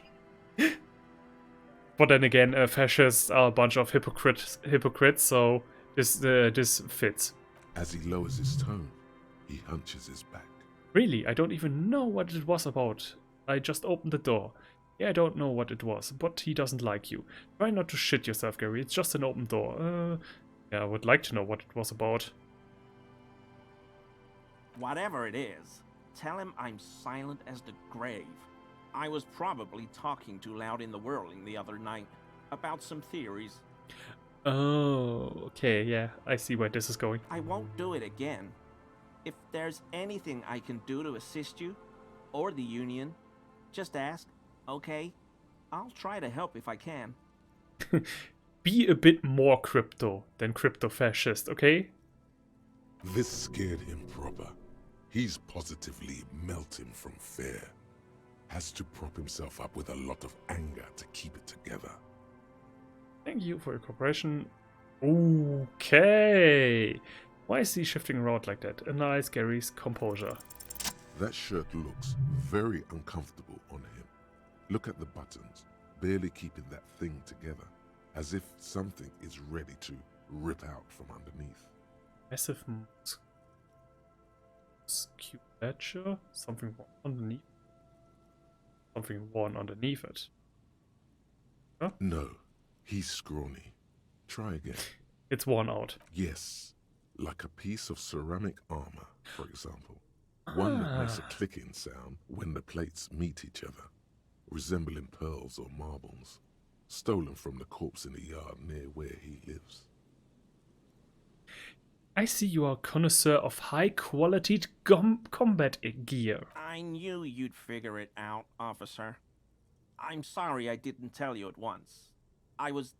But then again, fascists are a bunch of hypocrites, so this fits. As he lowers his tone, he hunches his back. Really, I don't even know what it was about. I just opened the door. Yeah, I don't know what it was, but he doesn't like you. Try not to shit yourself, Gary. It's just an open door. Yeah, I would like to know what it was about. Whatever it is, tell him I'm silent as the grave. I was probably talking too loud in the whirling the other night about some theories. Oh, okay, yeah, I see where this is going. I won't do it again. If there's anything I can do to assist you, or the Union, just ask, okay? I'll try to help if I can. Be a bit more crypto than crypto-fascist, okay? This scared him proper. He's positively melting from fear. Has to prop himself up with a lot of anger to keep it together. Thank you for your cooperation. Okay. Why is he shifting around like that? A nice Gary's composure. That shirt looks very uncomfortable on him. Look at the buttons, barely keeping that thing together, as if something is ready to rip out from underneath. Massive musculature? Something underneath? Something worn underneath it. Huh? No, he's scrawny. Try again. It's worn out. Yes, like a piece of ceramic armor, for example. One that makes a clicking sound when the plates meet each other, resembling pearls or marbles, stolen from the corpse in the yard near where he lives. I see you are a connoisseur of high-quality combat gear. I knew you'd figure it out, officer. I'm sorry I didn't tell you at once. I was...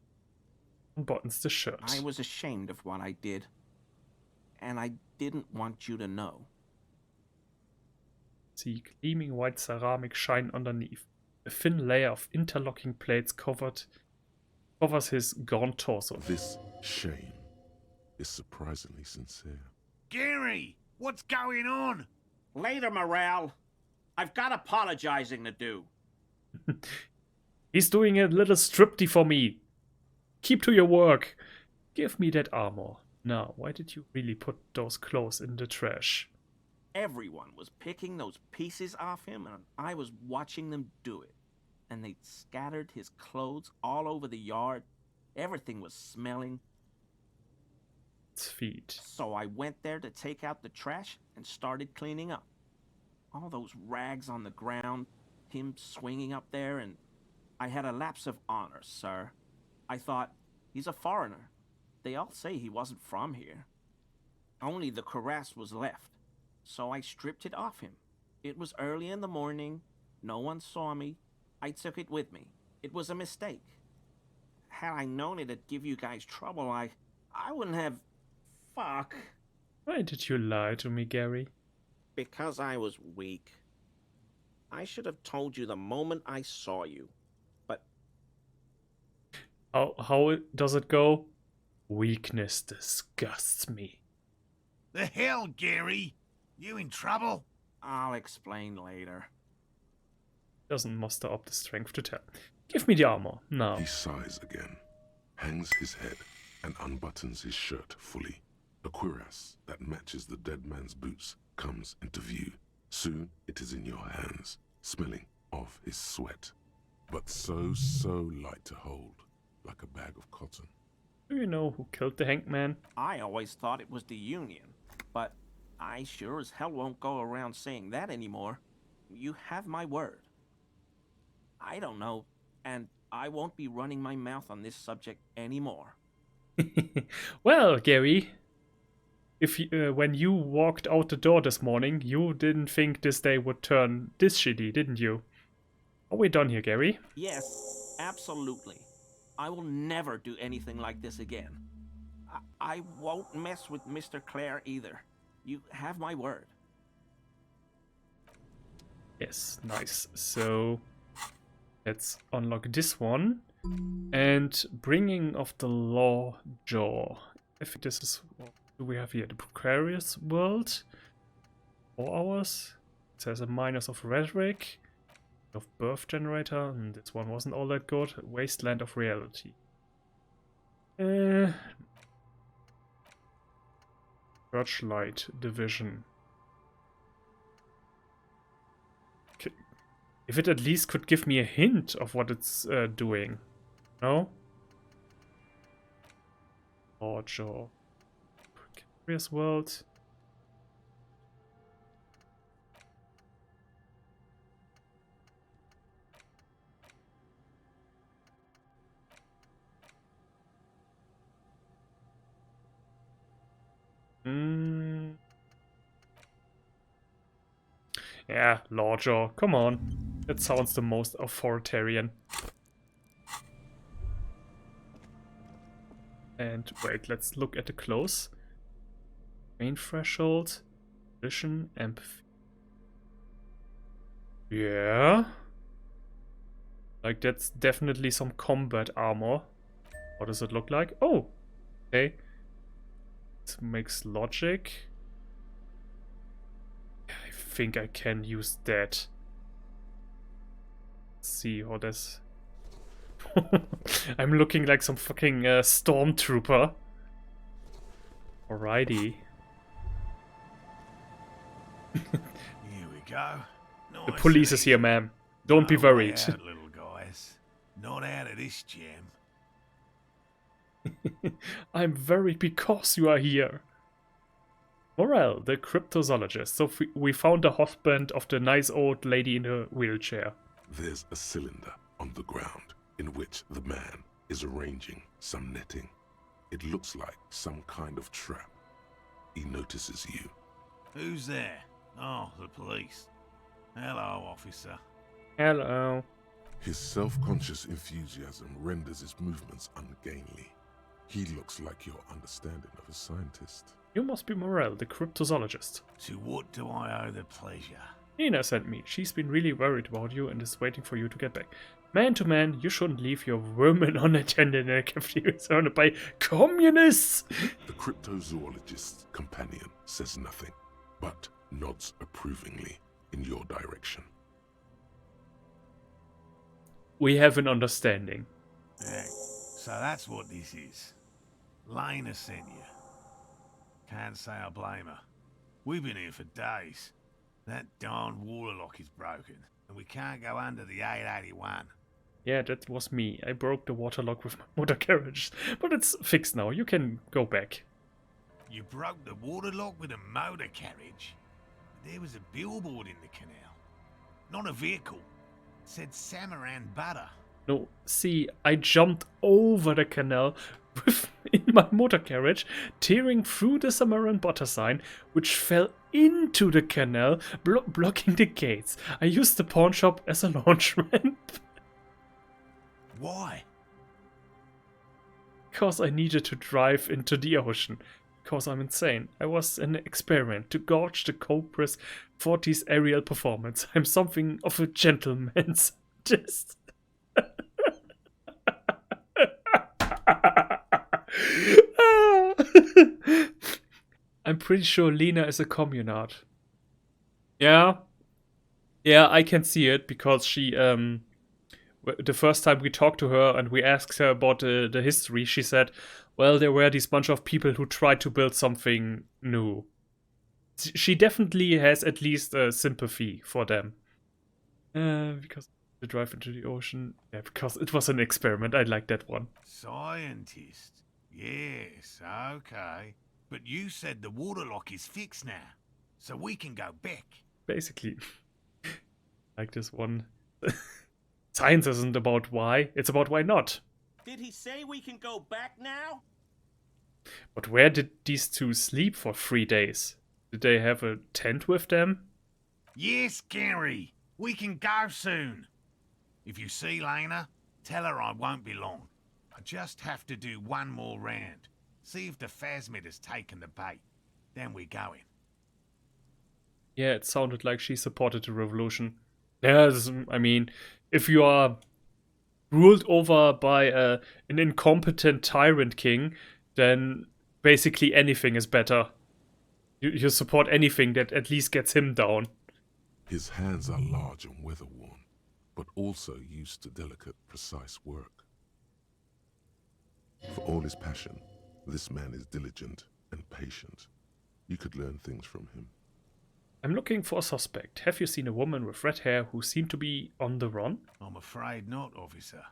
Unbuttons the shirt. I was ashamed of what I did. And I didn't want you to know. See gleaming white ceramic shine underneath. A thin layer of interlocking plates covers his gaunt torso. This shame is surprisingly sincere. Gary, what's going on? Later, Morale. I've got apologizing to do. He's doing a little striptease for me. Keep to your work. Give me that armor. Now, why did you really put those clothes in the trash? Everyone was picking those pieces off him, and I was watching them do it. And they'd scattered his clothes all over the yard. Everything was smelling. Its feet. So I went there to take out the trash and started cleaning up. All those rags on the ground, him swinging up there, and I had a lapse of honor, sir. I thought, he's a foreigner. They all say he wasn't from here. Only the cuirass was left. So I stripped it off him. It was early in the morning. No one saw me. I took it with me. It was a mistake. Had I known it'd give you guys trouble, I wouldn't have... Fuck. Why did you lie to me, Gary? Because I was weak. I should have told you the moment I saw you. But... How does it go? Weakness disgusts me. The hell, Gary? You in trouble? I'll explain later. Doesn't muster up the strength to tell. Give me the armor, now. He sighs again, hangs his head, and unbuttons his shirt fully. A cuirass that matches the dead man's boots comes into view. Soon it is in your hands, smelling of his sweat. But so light to hold, like a bag of cotton. Do you know who killed the hangman? I always thought it was the Union, but I sure as hell won't go around saying that anymore. You have my word. I don't know, and I won't be running my mouth on this subject anymore. Well, Gary, when you walked out the door this morning, you didn't think this day would turn this shitty, didn't you? Are we done here, Gary? Yes, absolutely. I will never do anything like this again. I won't mess with Mr. Clare either. You have my word. Yes, nice. So, Let's unlock this one. And bringing of the law jaw. I think this is what do we have here? The precarious world. 4 hours. It says a minus of rhetoric. Of birth generator. And this one wasn't all that good. Wasteland of reality. Searchlight division. If it at least could give me a hint of what it's doing. No? Jaw. Precarious world. Yeah, Lawjaw. Come on. That sounds the most authoritarian. And wait, let's look at the close. Main threshold. Vision, empathy. Yeah. Like, that's definitely some combat armor. What does it look like? Oh! Okay. It makes logic. I think I can use that. Let's see how this... I'm looking like some fucking stormtrooper. Alrighty. Here we go. The police is here, ma'am. Don't be worried. Out, little guys. Not out of this jam. I'm worried because you are here. Morel, the cryptozoologist. So we found the husband of the nice old lady in a wheelchair. There's a cylinder on the ground in which the man is arranging some netting. It looks like some kind of trap. He notices you. Who's there? Oh, the police. Hello, officer. Hello. His self-conscious enthusiasm renders his movements ungainly. He looks like your understanding of a scientist. You must be Morel, the cryptozoologist. To what do I owe the pleasure? Nina sent me. She's been really worried about you and is waiting for you to get back. Man to man, you shouldn't leave your vermin unattended in a cafeteria surrounded by communists! The cryptozoologist's companion says nothing, but nods approvingly in your direction. We have an understanding. Yeah, so that's what this is. Lena sent you. Can't say I blame her. We've been here for days. That darn water lock is broken, and we can't go under the 881. Yeah, that was me. I broke the water lock with my motor carriage, but it's fixed now. You can go back. You broke the water lock with a motor carriage? There was a billboard in the canal. Not a vehicle. It said Samaran Butter. No, see, I jumped over the canal in my motor carriage, tearing through the Samaran Butter sign, which fell into the canal, blocking the gates. I used the pawn shop as a launch ramp. Why? Because I needed to drive into the ocean. Because I'm insane. I was an experiment to gauge the Cobra's 40s aerial performance. I'm something of a gentleman scientist. I'm pretty sure Lena is a communard. Yeah. Yeah, I can see it because she, the first time we talked to her and we asked her about the history, she said, well, there were these bunch of people who tried to build something new. She definitely has at least sympathy for them. Because the drive into the ocean. Yeah, because it was an experiment. I like that one. Scientist. Yes, okay. But you said the water lock is fixed now, so we can go back. Basically. Like this one. Science isn't about why, it's about why not. Did he say we can go back now? But where did these two sleep for 3 days? Did they have a tent with them? Yes, Gary. We can go soon. If you see Lena, tell her I won't be long. I just have to do one more round. See if the Phasmid has taken the bait. Then we're going. Yeah, it sounded like she supported the revolution. Yes, I mean, if you are ruled over by an incompetent tyrant king, then basically anything is better. You support anything that at least gets him down. His hands are large and weather-worn, but also used to delicate, precise work. For all his passion, this man is diligent and patient. You could learn things from him. I'm looking for a suspect. Have you seen a woman with red hair who seemed to be on the run? I'm afraid not, officer.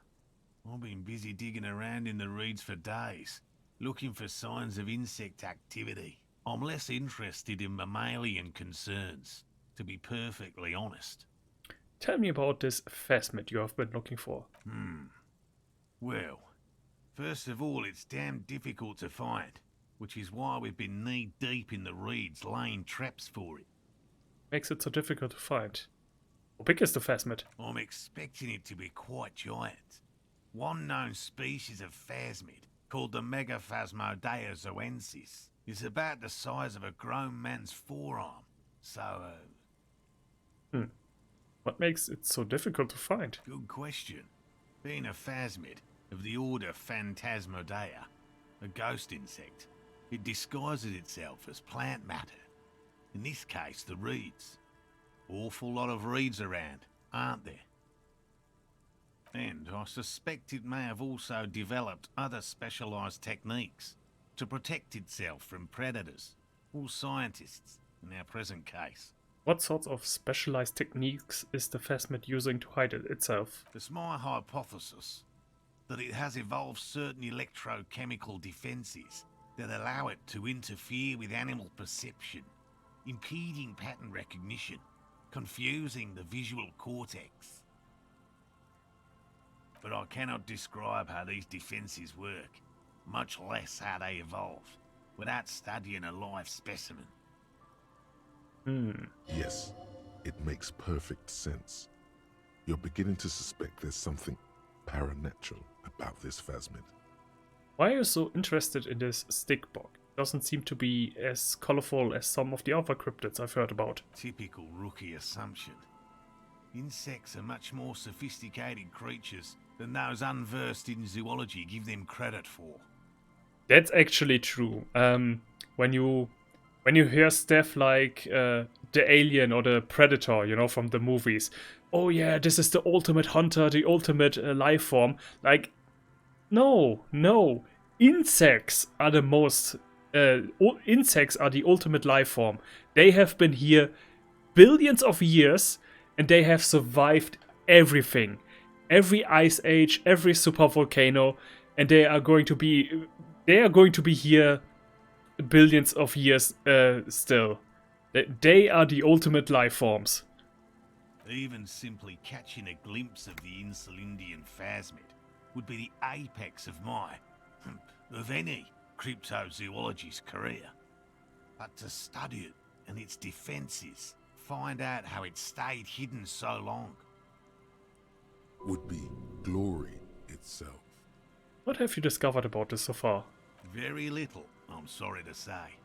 I've been busy digging around in the reeds for days, looking for signs of insect activity. I'm less interested in mammalian concerns, to be perfectly honest. Tell me about this phasmid you have been looking for. Well, first of all, it's damn difficult to find, which is why we've been knee-deep in the reeds laying traps for it. Makes it so difficult to find. How big is the phasmid? I'm expecting it to be quite giant. One known species of phasmid, called the Megaphasmodea zoensis, is about the size of a grown man's forearm. So, What makes it so difficult to find? Good question. Being a phasmid of the order Phantasmodea, a ghost insect, it disguises itself as plant matter. In this case, the reeds. Awful lot of reeds around, aren't there? And I suspect it may have also developed other specialised techniques to protect itself from predators, or scientists, in our present case. What sorts of specialized techniques is the phasmid using to hide itself? It's my hypothesis that it has evolved certain electrochemical defences that allow it to interfere with animal perception, impeding pattern recognition, confusing the visual cortex. But I cannot describe how these defences work, much less how they evolved, without studying a live specimen. Yes, it makes perfect sense. You're beginning to suspect there's something paranatural about this phasmid. Why are you so interested in this stick bug? Doesn't seem to be as colorful as some of the other cryptids I've heard about. Typical rookie assumption. Insects are much more sophisticated creatures than those unversed in zoology give them credit for. That's actually true. When you hear stuff like the alien or the predator, you know, from the movies, oh yeah, this is the ultimate hunter, the ultimate life form. Like, no, insects are the most. Insects are the ultimate life form. They have been here billions of years, and they have survived everything, every ice age, every supervolcano, and they are going to be here billions of years still. They are the ultimate life forms. Even simply catching a glimpse of the Insulindian phasmid would be the apex of any cryptozoologist's career. But to study it and its defences, find out how it stayed hidden so long, would be glory itself. What have you discovered about this so far? very little, I'm sorry to say.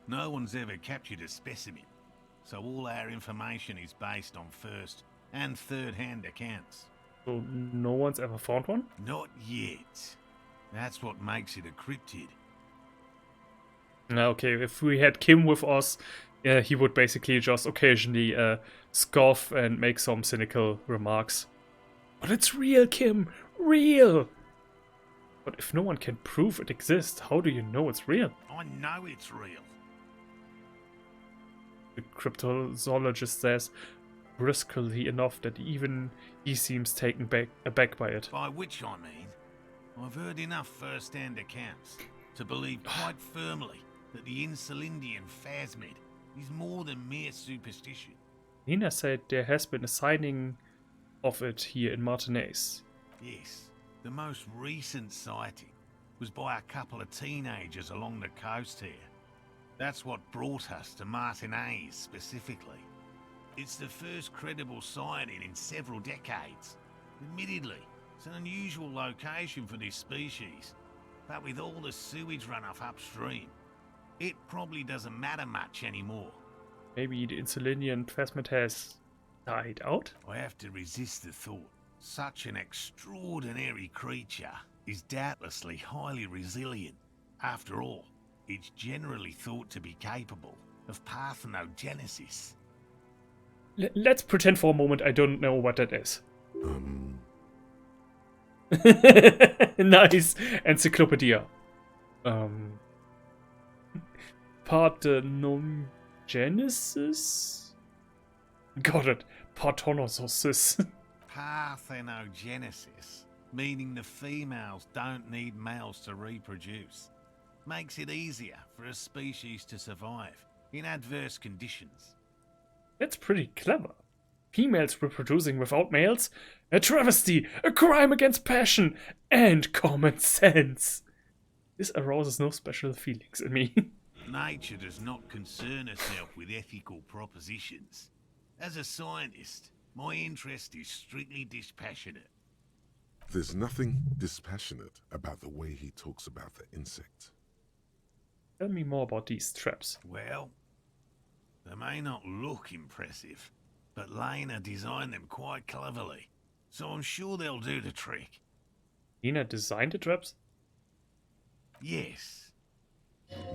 No one's ever captured a specimen, so all our information is based on first and third-hand accounts. So no one's ever found one? Not yet. That's what makes it a cryptid. Okay, if we had Kim with us, he would basically just occasionally scoff and make some cynical remarks. But it's real, Kim! Real! But if no one can prove it exists, how do you know it's real? I know it's real. The cryptozoologist says, briskly enough that even he seems taken aback by it. By which I mean, I've heard enough first-hand accounts to believe quite firmly that the Insulindian phasmid is more than mere superstition. Nina said there has been a sighting of it here in Martinez. Yes, the most recent sighting was by a couple of teenagers along the coast here. That's what brought us to Martinez specifically. It's the first credible sighting in several decades. Admittedly, it's an unusual location for this species, but with all the sewage runoff upstream, it probably doesn't matter much anymore. Maybe the Insulindian phasmid has died out? I have to resist the thought. Such an extraordinary creature is doubtlessly highly resilient. After all, it's generally thought to be capable of parthenogenesis. Let's pretend for a moment I don't know what that is. Nice encyclopedia. Parthenogenesis? Got it. Parthenogenesis. Parthenogenesis, meaning the females don't need males to reproduce, makes it easier for a species to survive in adverse conditions. That's pretty clever. Females reproducing without males? A travesty! A crime against passion! And common sense! This arouses no special feelings in me. Nature does not concern herself with ethical propositions. As a scientist, my interest is strictly dispassionate. There's nothing dispassionate about the way he talks about the insect. Tell me more about these traps. Well, they may not look impressive, but Lena designed them quite cleverly, so I'm sure they'll do the trick. Lena designed the traps? Yes.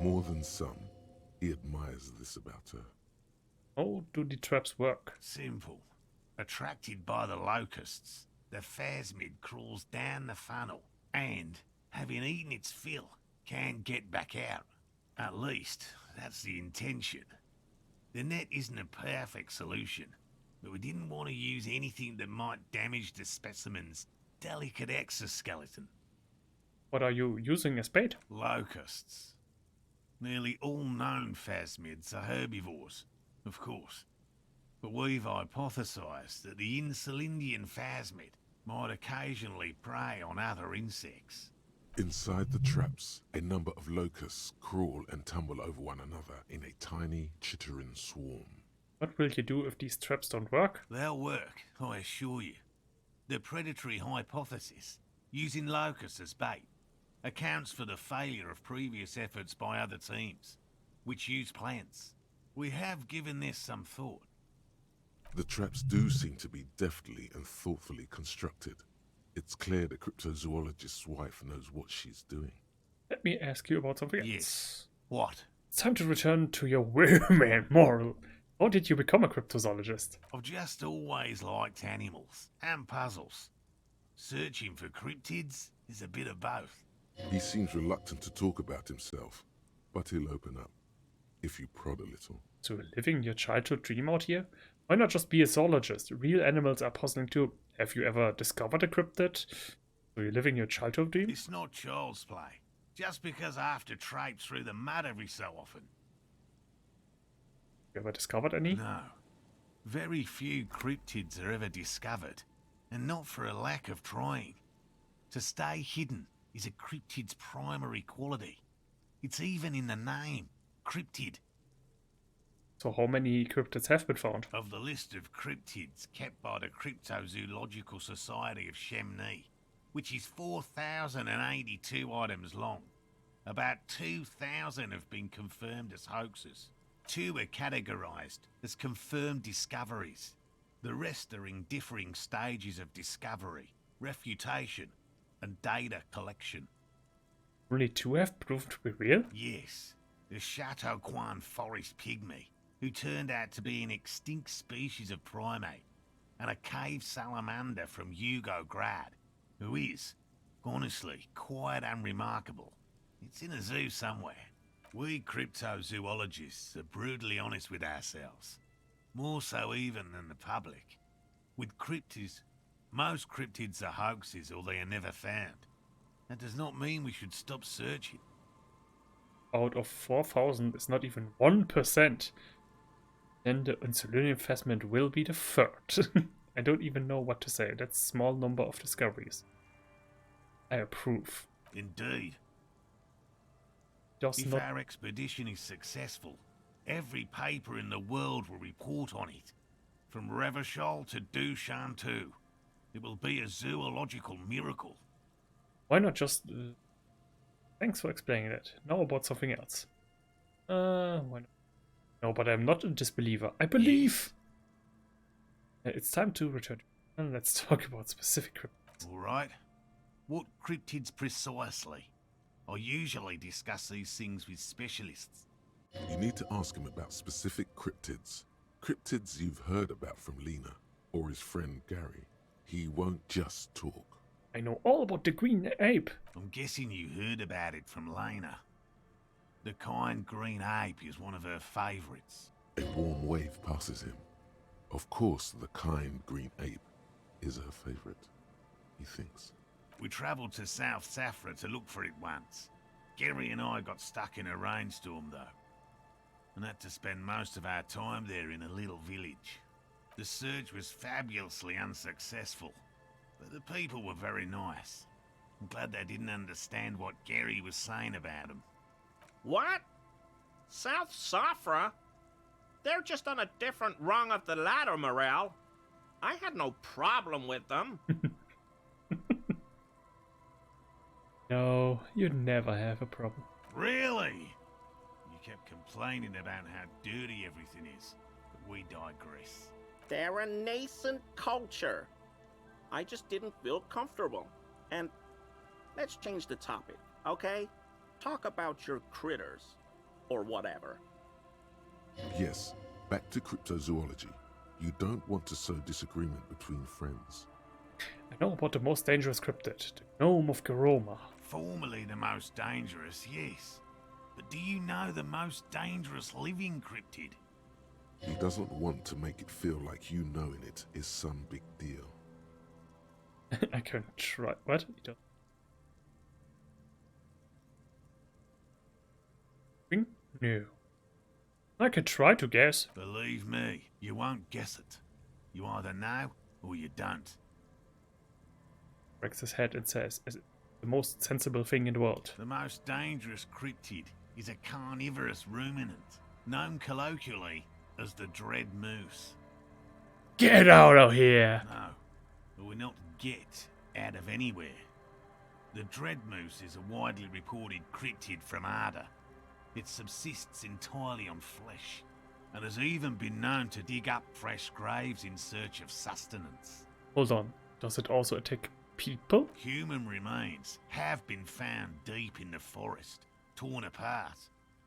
More than some, he admires this about her. How do the traps work? Simple. Attracted by the locusts, the phasmid crawls down the funnel and, having eaten its fill, can't get back out. At least, that's the intention. The net isn't a perfect solution, but we didn't want to use anything that might damage the specimen's delicate exoskeleton. What are you using as bait? Locusts. Nearly all known phasmids are herbivores, of course. But we've hypothesized that the Insulindian phasmid might occasionally prey on other insects. Inside the traps, a number of locusts crawl and tumble over one another in a tiny, chittering swarm. What will you do if these traps don't work? They'll work, I assure you. The predatory hypothesis, using locusts as bait, accounts for the failure of previous efforts by other teams, which use plants. We have given this some thought. The traps do seem to be deftly and thoughtfully constructed. It's clear the cryptozoologist's wife knows what she's doing. Let me ask you about something else. Yes. What? It's time to return to your women moral. How did you become a cryptozoologist? I've just always liked animals and puzzles. Searching for cryptids is a bit of both. He seems reluctant to talk about himself, but he'll open up, if you prod a little. So you're living your childhood dream out here? Why not just be a zoologist? Real animals are puzzling too. Have you ever discovered a cryptid? So you're living your childhood dream? It's not child's play. Just because I have to traipse through the mud every so often. You ever discovered any? No. Very few cryptids are ever discovered, and not for a lack of trying. To stay hidden is a cryptid's primary quality. It's even in the name, cryptid. So how many cryptids have been found? Of the list of cryptids kept by the Cryptozoological Society of Chemnee, which is 4,082 items long, about 2,000 have been confirmed as hoaxes. 2 are categorized as confirmed discoveries. The rest are in differing stages of discovery, refutation, and data collection. Only 2 have proved to be real? Yes. The Chateau Quan forest pygmy, who turned out to be an extinct species of primate, and a cave salamander from Yugograd, who is, honestly, quite unremarkable. It's in a zoo somewhere. We cryptozoologists are brutally honest with ourselves, more so even than the public. With cryptids, most cryptids are hoaxes or they are never found. That does not mean we should stop searching. Out of 4,000 is not even 1%. Then the Insulindian phasmid will be the 3rd. I don't even know what to say. That's a small number of discoveries. I approve. Indeed. Just if not... our expedition is successful, every paper in the world will report on it. From Revachol to Dushantu. It will be a zoological miracle. Why not just... Thanks for explaining that. Now about something else. Why not? No, but I'm not a disbeliever. I believe! It's time to return. And let's talk about specific cryptids. All right. What cryptids precisely? I usually discuss these things with specialists. You need to ask him about specific cryptids. Cryptids you've heard about from Lena or his friend Gary. He won't just talk. I know all about the green ape. I'm guessing you heard about it from Lena. The kind green ape is one of her favourites. A warm wave passes him. Of course, the kind green ape is her favourite, he thinks. We travelled to South Safra to look for it once. Gary and I got stuck in a rainstorm though, and had to spend most of our time there in a little village. The search was fabulously unsuccessful, but the people were very nice. I'm glad they didn't understand what Gary was saying about them. What? South Safra? They're just on a different rung of the ladder, Morel. I had no problem with them. No, you'd never have a problem. Really? You kept complaining about how dirty everything is, but we digress. They're a nascent culture. I just didn't feel comfortable. And let's change the topic, okay? Talk about your critters, or whatever. Yes, back to cryptozoology. You don't want to sow disagreement between friends. I know about the most dangerous cryptid, the Gnome of Garoma. Formerly the most dangerous, yes. But do you know the most dangerous living cryptid? He doesn't want to make it feel like you knowing it is some big deal. I can try. What? No. I can try to guess. Believe me, you won't guess it. You either know or you don't. Breaks his head and says, "Is it the most sensible thing in the world?" The most dangerous cryptid is a carnivorous ruminant, known colloquially as the dread moose. Get out of here! No, but we're not get out of anywhere. The dread moose is a widely reported cryptid from Arda. It subsists entirely on flesh, and has even been known to dig up fresh graves in search of sustenance. Hold on, does it also attack people? Human remains have been found deep in the forest, torn apart,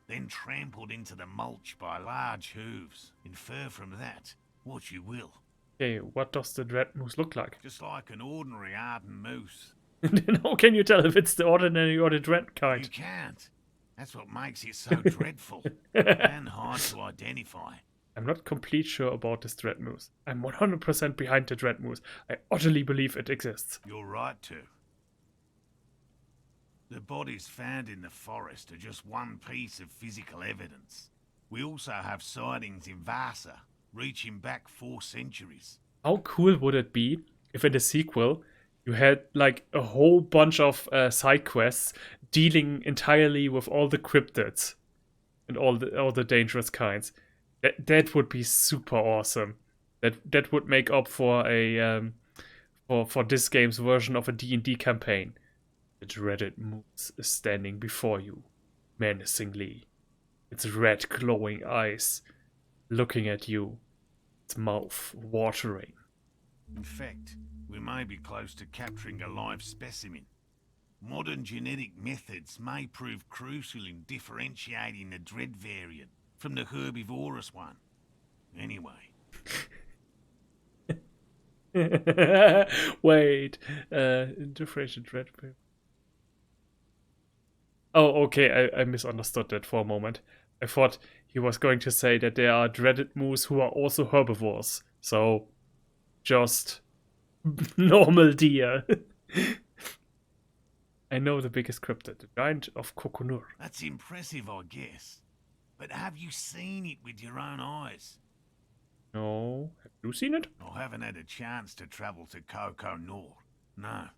then trampled into the mulch by large hooves. Infer from that what you will. Okay, what does the dread moose look like? Just like an ordinary Arden moose. Then how can you tell if it's the ordinary or the dread kind? You can't. That's what makes it so dreadful and hard to identify. I'm not completely sure about this dread moose. I'm 100% behind the dread moose. I utterly believe it exists. You're right to. The bodies found in the forest are just one piece of physical evidence. We also have sightings in Vasa, reaching back 4 centuries. How cool would it be if in the sequel you had like a whole bunch of side quests dealing entirely with all the cryptids and all the dangerous kinds? That would be super awesome. That would make up for a for this game's version of a D&D campaign. The dreaded moose is standing before you, menacingly. Its red glowing eyes looking at you, its mouth watering. In fact, we may be close to capturing a live specimen. Modern genetic methods may prove crucial in differentiating the dread variant from the herbivorous one. Anyway. Wait, differentiate dread variant. Oh, okay, I misunderstood that for a moment. I thought he was going to say that there are dreaded moose who are also herbivores. So, just normal deer. I know the biggest cryptid, the giant of Kokonur. That's impressive, I guess. But have you seen it with your own eyes? No. Have you seen it? I haven't had a chance to travel to Kokonur. No.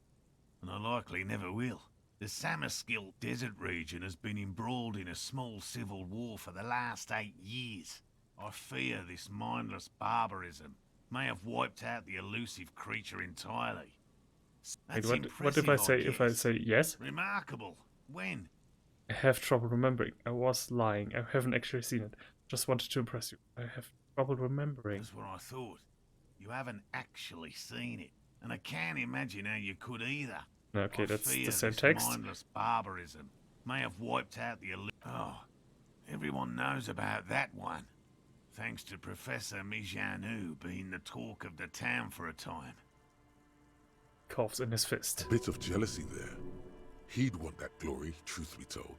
And I likely never will. The Samaskil desert region has been embroiled in a small civil war for the last 8 years. I fear this mindless barbarism may have wiped out the elusive creature entirely. That's Wait, what if I say yes? Remarkable. When? I have trouble remembering. I was lying. I haven't actually seen it. Just wanted to impress you. I have trouble remembering. That's what I thought. You haven't actually seen it, and I can't imagine how you could either. Okay, I that's fear the same this text. mindless barbarism may have wiped out the Oh, everyone knows about that one. Thanks to Professor Mijanu being the talk of the town for a time. Coughs in his fist. A bit of jealousy there. He'd want that glory, truth be told,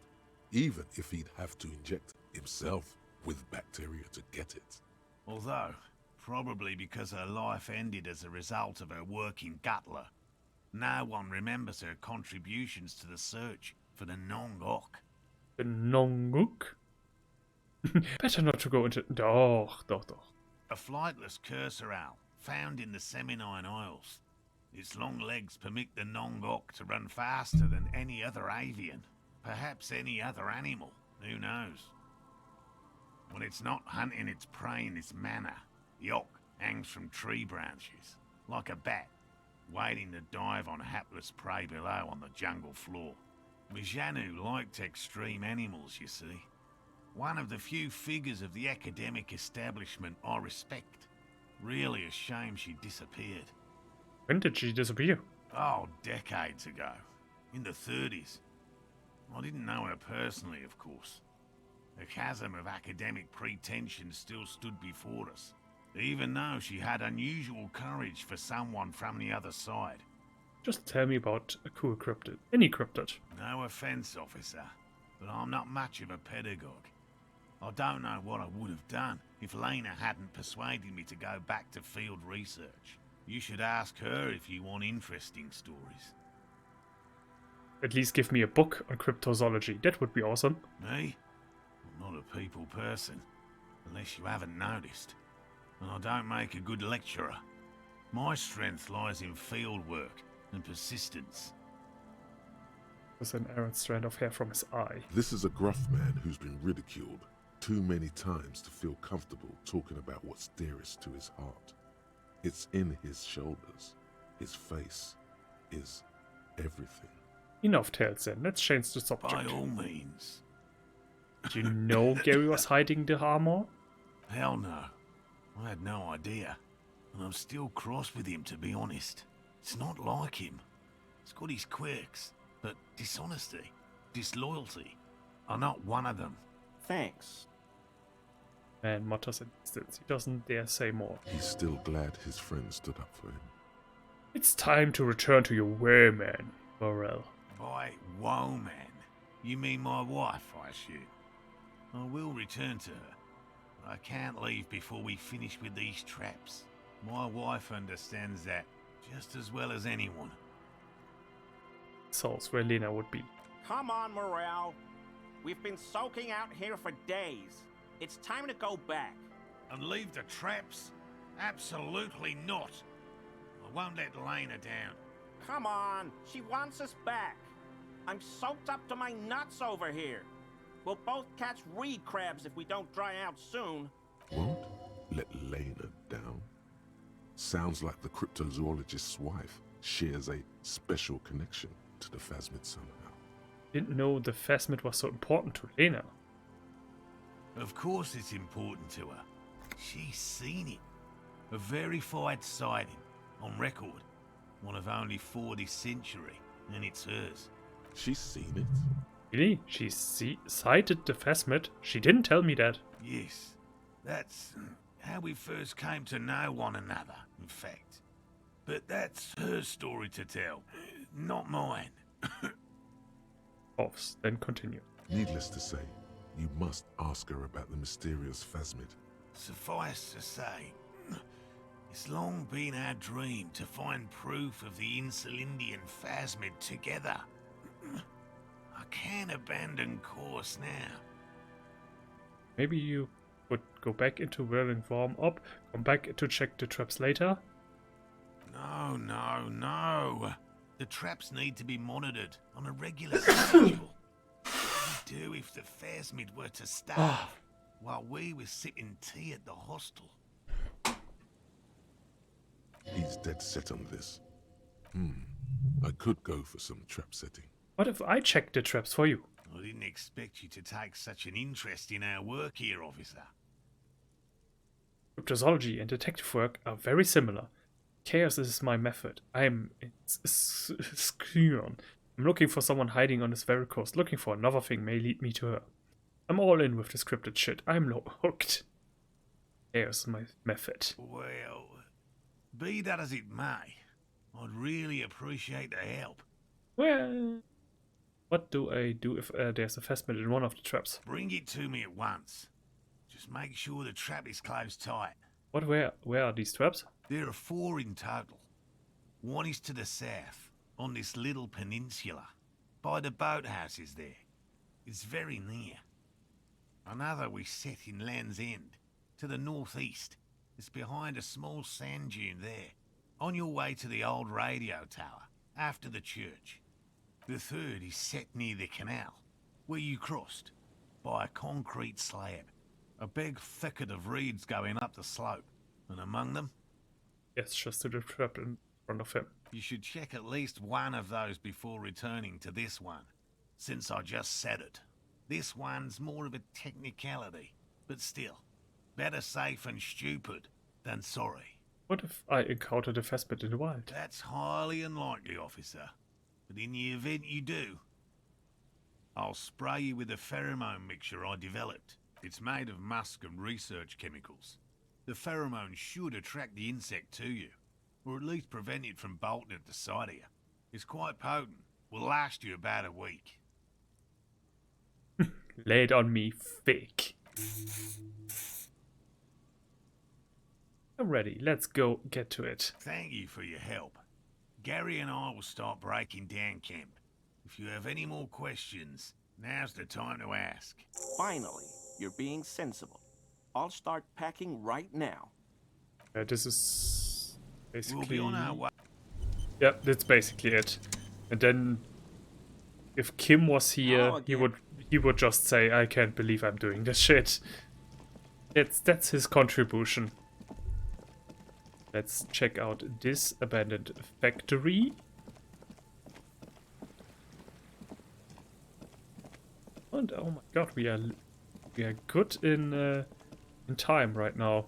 even if he'd have to inject himself with bacteria to get it. Although, probably because her life ended as a result of her work in Gutler, no one remembers her contributions to the search for the Nongok. The Nonguk? Better not to go into... Doch. A flightless cursor owl found in the Seminine Isles. Its long legs permit the Nongok to run faster than any other avian. Perhaps any other animal. Who knows? When it's not hunting its prey in this manner, the Yok hangs from tree branches, like a bat, waiting to dive on hapless prey below on the jungle floor. Mijanu liked extreme animals, you see. One of the few figures of the academic establishment I respect. Really a shame she disappeared. When did she disappear? Oh, decades ago. In the 30s. I didn't know her personally, of course. The chasm of academic pretension still stood before us, even though she had unusual courage for someone from the other side. Just tell me about a cool cryptid. Any cryptid. No offense, officer, but I'm not much of a pedagogue. I don't know what I would have done if Lena hadn't persuaded me to go back to field research. You should ask her if you want interesting stories. At least give me a book on cryptozoology. That would be awesome. Me? I'm not a people person, unless you haven't noticed. And I don't make a good lecturer. My strength lies in field work and persistence. With an errant strand of hair from his eye. This is a gruff man who's been ridiculed too many times to feel comfortable talking about what's dearest to his heart. It's in his shoulders. His face is everything. Enough tales then. Let's change the subject. By all means. Did you know Gary was hiding the armor? Hell no. I had no idea. And I'm still cross with him, to be honest. It's not like him. He's got his quirks. But dishonesty, disloyalty, are not one of them. Thanks. Man mutters insistence. He doesn't dare say more. He's still glad his friend stood up for him. It's time to return to your way, man, Morel. By woman, you mean my wife, I assume? I will return to her, but I can't leave before we finish with these traps. My wife understands that just as well as anyone. Souls where Lena would be. Come on, Morale. We've been soaking out here for days. It's time to go back. And leave the traps? Absolutely not. I won't let Lena down. Come on, she wants us back. I'm soaked up to my nuts over here. We'll both catch reed crabs if we don't dry out soon. Won't let Lena down? Sounds like the cryptozoologist's wife shares a special connection to the Phasmid somehow. Didn't know the Phasmid was so important to Lena. Of course it's important to her. She's seen it. A verified sighting, on record. One of only 4 this century, and it's hers. She's seen it? Really? She sighted the Phasmid? She didn't tell me that. Yes. That's how we first came to know one another, in fact. But that's her story to tell, not mine. Offs, then continue. Needless to say, you must ask her about the mysterious Phasmid. Suffice to say, it's long been our dream to find proof of the Insulindian Phasmid together. I can't abandon course now. Maybe you would go back into whirling warm up, come back to check the traps later? No. The traps need to be monitored on a regular schedule. What would we do if the Phasmid were to starve while we were sipping tea at the hostel? He's dead set on this. I could go for some trap setting. What if I check the traps for you? I didn't expect you to take such an interest in our work here, officer. cryptozoology and detective work are very similar. Chaos is my method. I'm looking for someone hiding on this very coast. Looking for another thing may lead me to her. I'm all in with this cryptid shit. I'm hooked. Chaos is my method. Well, be that as it may, I'd really appreciate the help. Well, what do I do if there's a phasmid in one of the traps? Bring it to me at once. Just make sure the trap is closed tight. Where are these traps? There are 4 in total. One is to the south, on this little peninsula, by the boathouses there. It's very near. Another we set in Land's End, to the northeast. It's behind a small sand dune there, on your way to the old radio tower, after the church. The third is set near the canal, where you crossed, by a concrete slab. A big thicket of reeds going up the slope, and among them... Yes, just to the trap in front of him. You should check at least one of those before returning to this one, since I just said it. This one's more of a technicality, but still, better safe and stupid than sorry. What if I encountered a phasmid in the wild? That's highly unlikely, officer. But in the event you do, I'll spray you with a pheromone mixture I developed. It's made of musk and research chemicals. The pheromone should attract the insect to you, or at least prevent it from bolting at the sight of you. It's quite potent. Will last you about a week. Lay it on me, fake. I'm ready. Let's go get to it. Thank you for your help. Gary and I will start breaking down camp. If you have any more questions, now's the time to ask. Finally, you're being sensible. I'll start packing right now. This is basically... We'll be on our way. Yep, that's basically it. And then, if Kim was here, he would just say, "I can't believe I'm doing this shit." That's his contribution. Let's check out this abandoned factory. And oh my god, we are good in time right now.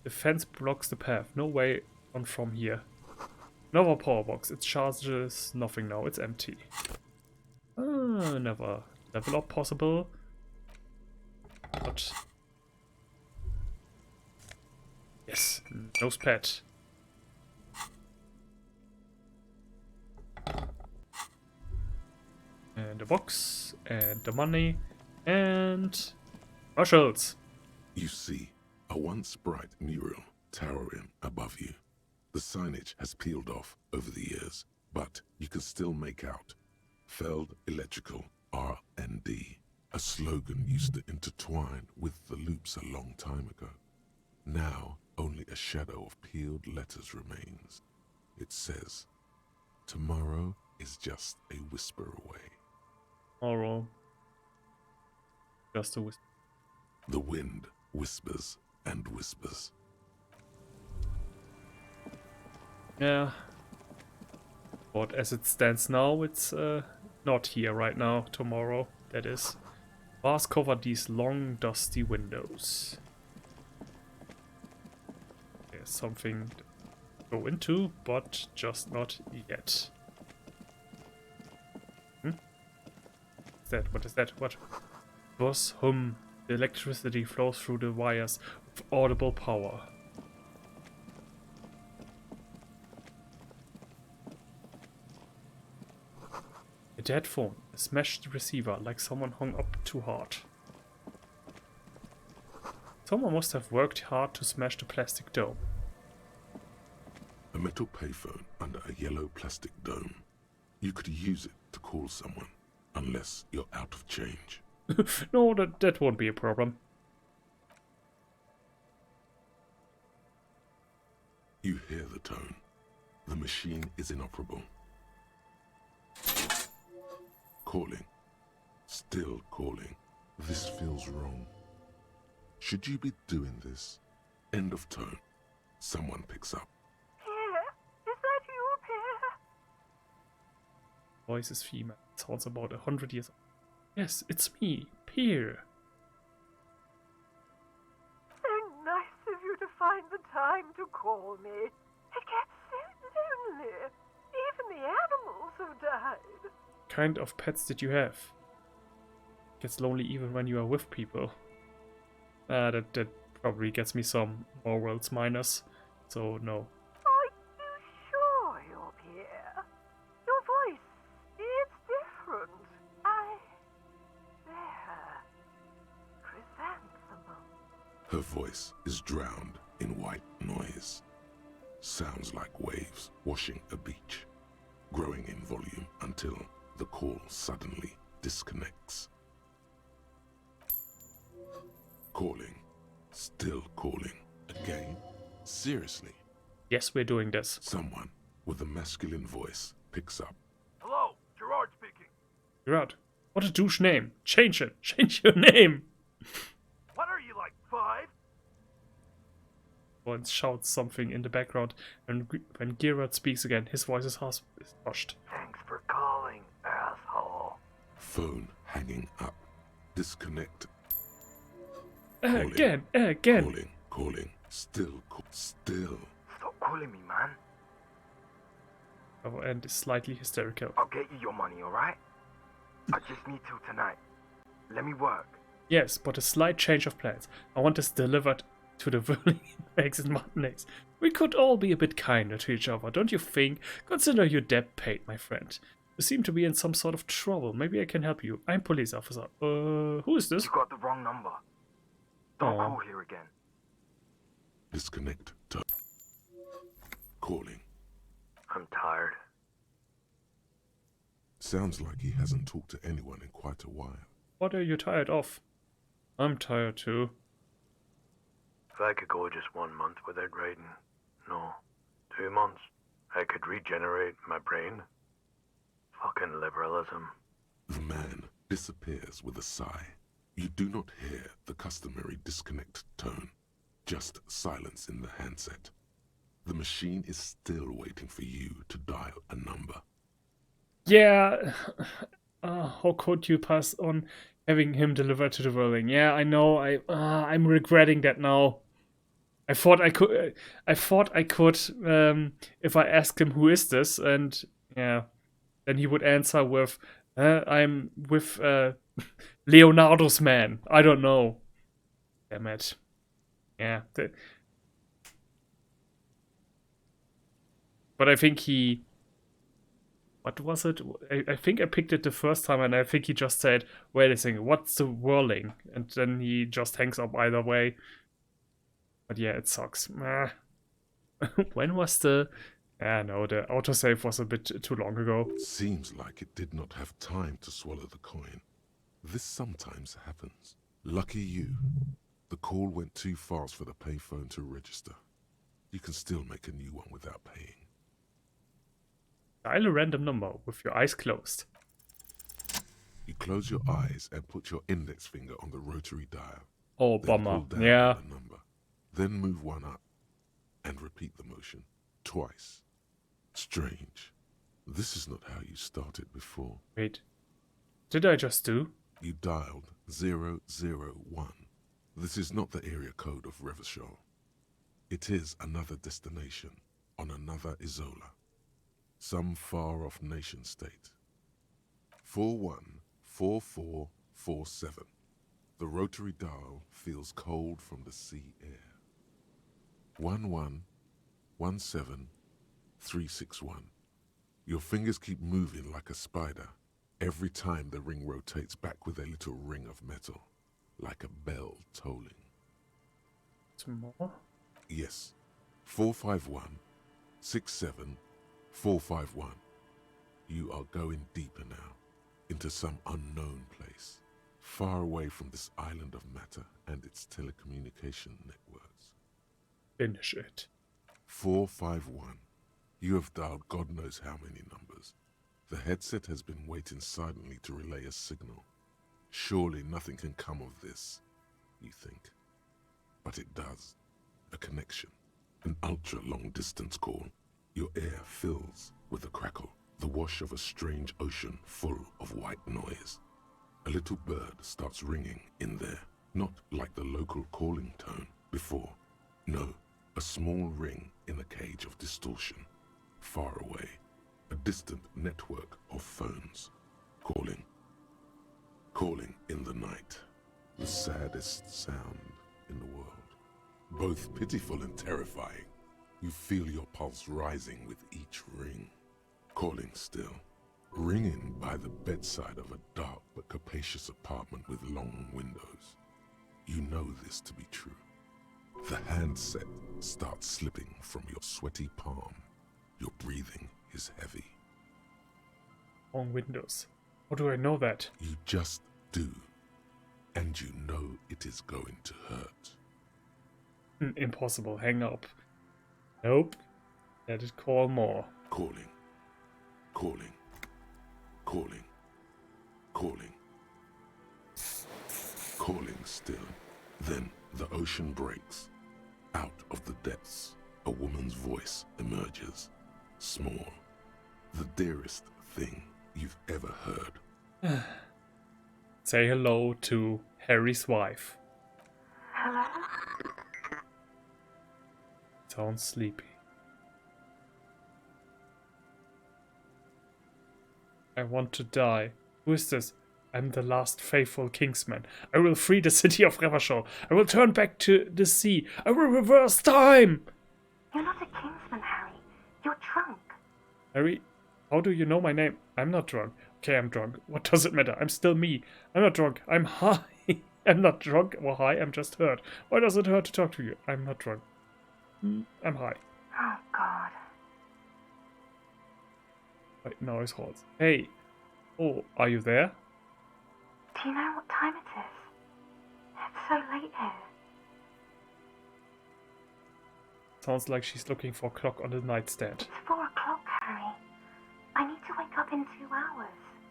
The fence blocks the path. No way on from here. Another power box. It charges nothing now. It's empty. Never level up possible. But yes, nose pad. And the box, and the money, and marshals. You see a once bright mural towering above you. The signage has peeled off over the years, but you can still make out Feld Electrical R&D, a slogan used to intertwine with the loops a long time ago. Now, only a shadow of peeled letters remains. It says, "Tomorrow is just a whisper away." Tomorrow. Just a whisper. The wind whispers and whispers. Yeah. But as it stands now, it's not here right now. Tomorrow, that is. Bars cover these long, dusty windows. There's something to go into, but just not yet. What is that? What? Boss hum. The electricity flows through the wires with audible power. A dead phone. A smashed receiver, like someone hung up too hard. Someone must have worked hard to smash the plastic dome. A metal payphone under a yellow plastic dome. You could use it to call someone, unless you're out of change. No, that won't be a problem. You hear the tone. The machine is inoperable. Calling. Still calling. This feels wrong. Should you be doing this? End of tone. Someone picks up. Pierre, is that you, Pierre? Voice is female. Sounds about 100 years old. Yes, it's me, Pierre. Thank time to call me. It gets so lonely. Even the animals have died. Kind of pets did you have? Gets lonely even when you are with people. That probably gets me some morals minus. So no. Are you sure you're Pierre? Your voice, it's different. There. Chrysanthemum. Her voice is drowned in white noise. Sounds like waves washing a beach, growing in volume until the call suddenly disconnects. Calling. Still calling. Again? Seriously? Yes, we're doing this. Someone with a masculine voice picks up. Hello, Gerard speaking. Gerard, what a douche name. Change it. Change your name. What are you, like 5? Once shouts something in the background, and when Gerard speaks again, his voice is hushed. Thanks for calling, asshole. Phone hanging up. Disconnect. Again. Calling. Still. Stop calling me, man. Oh, and is slightly hysterical. I'll get you your money, alright? I just need till tonight. Let me work. Yes, but a slight change of plans. I want this delivered to the whirling eggs and mutton eggs. We could all be a bit kinder to each other, don't you think? Consider your debt paid, my friend. You seem to be in some sort of trouble. Maybe I can help you. I'm police officer. Who is this? You got the wrong number. Don't call here again. Disconnect. Calling. I'm tired. Sounds like he hasn't talked to anyone in quite a while. What are you tired of? I'm tired too. If I could go just 1 month without writing, no, 2 months, I could regenerate my brain. Fucking liberalism. The man disappears with a sigh. You do not hear the customary disconnect tone, just silence in the handset. The machine is still waiting for you to dial a number. Yeah, how could you pass on having him delivered to the whirling? Yeah, I know. I'm regretting that now. I thought I could. If I asked him who is this, and yeah, then he would answer with, "I'm with Leonardo's man." I don't know. Damn it. Yeah. But I think he. What was it? I think I picked it the first time, and I think he just said, "Wait a second, what's the whirling?" And then he just hangs up either way. But yeah, it sucks. When was the... no, the autosave was a bit too long ago. Seems like it did not have time to swallow the coin. This sometimes happens. Lucky you. The call went too fast for the payphone to register. You can still make a new one without paying. Dial a random number with your eyes closed. You close your eyes and put your index finger on the rotary dial. Oh, then bummer. pull down Yeah. the number. Then move one up and repeat the motion twice. Strange. This is not how you started before. Wait. Did I just do? You dialed 001. This is not the area code of Revachol. It is another destination on another Isola. Some far-off nation-state. 414447. The rotary dial feels cold from the sea air. 1117361. Your fingers keep moving like a spider every time the ring rotates back with a little ring of metal, like a bell tolling. Some more? Yes. 451-67451. You are going deeper now, into some unknown place, far away from this island of matter and its telecommunication networks. Finish it. 451. You have dialed God knows how many numbers. The headset has been waiting silently to relay a signal. Surely nothing can come of this, you think. But it does. A connection. An ultra-long distance call. Your air fills with a crackle, the wash of a strange ocean full of white noise. A little bird starts ringing in there, not like the local calling tone before. No, A small ring in a cage of distortion. Far away, a distant network of phones. Calling. Calling in the night. The saddest sound in the world. Both pitiful and terrifying. You feel your pulse rising with each ring. Calling still. Ringing by the bedside of a dark but capacious apartment with long windows. You know this to be true. The handset starts slipping from your sweaty palm. Your breathing is heavy. Long windows. How do I know that? You just do. And you know it is going to hurt. Impossible. Hang up. Nope. Let it call more. Calling. Calling. Calling. Calling. Calling still. Then the ocean breaks. Out of the depths, a woman's voice emerges. Small. The dearest thing you've ever heard. Say hello to Harry's wife. Hello? Sounds sleepy. I want to die. Who is this? I'm the last faithful Kingsman. I will free the city of Revachol. I will turn back to the sea. I will reverse time! You're not a Kingsman, Harry. You're drunk. Harry, how do you know my name? I'm not drunk. Okay, I'm drunk. What does it matter? I'm still me. I'm not drunk. I'm high. I'm not drunk or high. I'm just hurt. Why does it hurt to talk to you? I'm not drunk. I'm high. Oh, God. Right, now it's hot. Hey. Oh, are you there? Do you know what time it is? It's so late here. Sounds like she's looking for a clock on the nightstand. It's 4 o'clock, Harry. I need to wake up in 2 hours.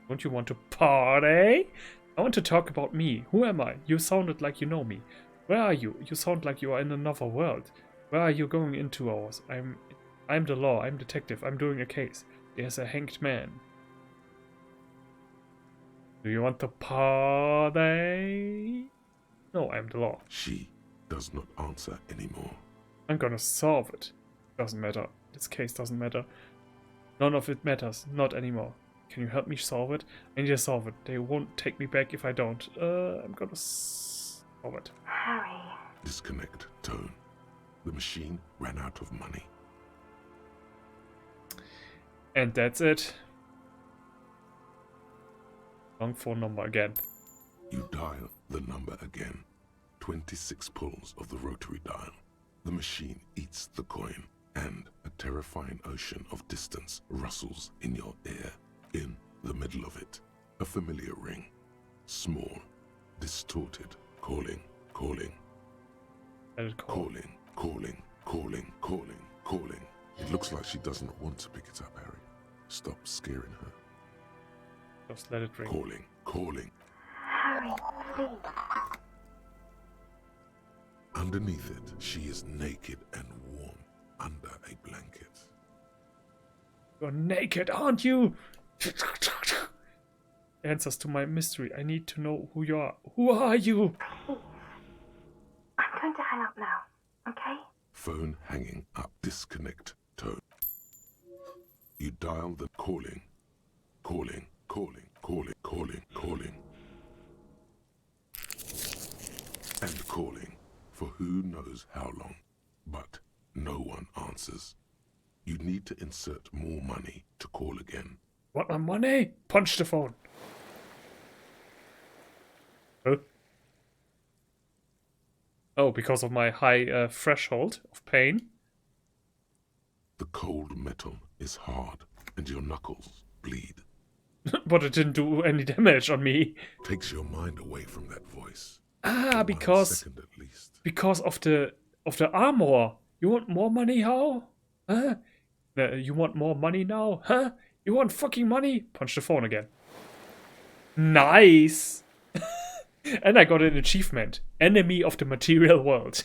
Don't you want to party? I want to talk about me. Who am I? You sounded like you know me. Where are you? You sound like you are in another world. Where are you going in 2 hours? I'm the law. I'm detective. I'm doing a case. There's a hanged man. Do you want to party? No, I'm the law. She does not answer anymore. I'm gonna solve it. Doesn't matter. This case doesn't matter. None of it matters. Not anymore. Can you help me solve it? I need to solve it. They won't take me back if I don't. I'm gonna solve it. Harry. Disconnect tone. The machine ran out of money. And that's it. Wrong phone number again. You dial the number again. 26 pulls of the rotary dial. The machine eats the coin, and a terrifying ocean of distance rustles in your ear. In the middle of it, a familiar ring. Small, distorted, calling, calling. Calling, calling, calling, calling, calling. It looks like she doesn't want to pick it up, Harry. Stop scaring her. Just let it ring. Calling, calling. Harry, please. Underneath it, she is naked and warm under a blanket. You're naked, aren't you? Answers to my mystery. I need to know who you are. Who are you? Please. I'm going to hang up now, okay? Phone hanging up. Disconnect tone. You dial the calling, calling, calling, calling, calling, calling. And calling for who knows how long. But no one answers. You need to insert more money to call again. Want my money? Punch the phone. Huh? Oh, because of my high threshold of pain? The cold metal is hard, and your knuckles bleed. But it didn't do any damage on me. Takes your mind away from that voice. Ah, because of the armor. You want more money, how? Huh? You want more money now? Huh? You want fucking money? Punch the phone again. Nice! And I got an achievement. Enemy of the material world.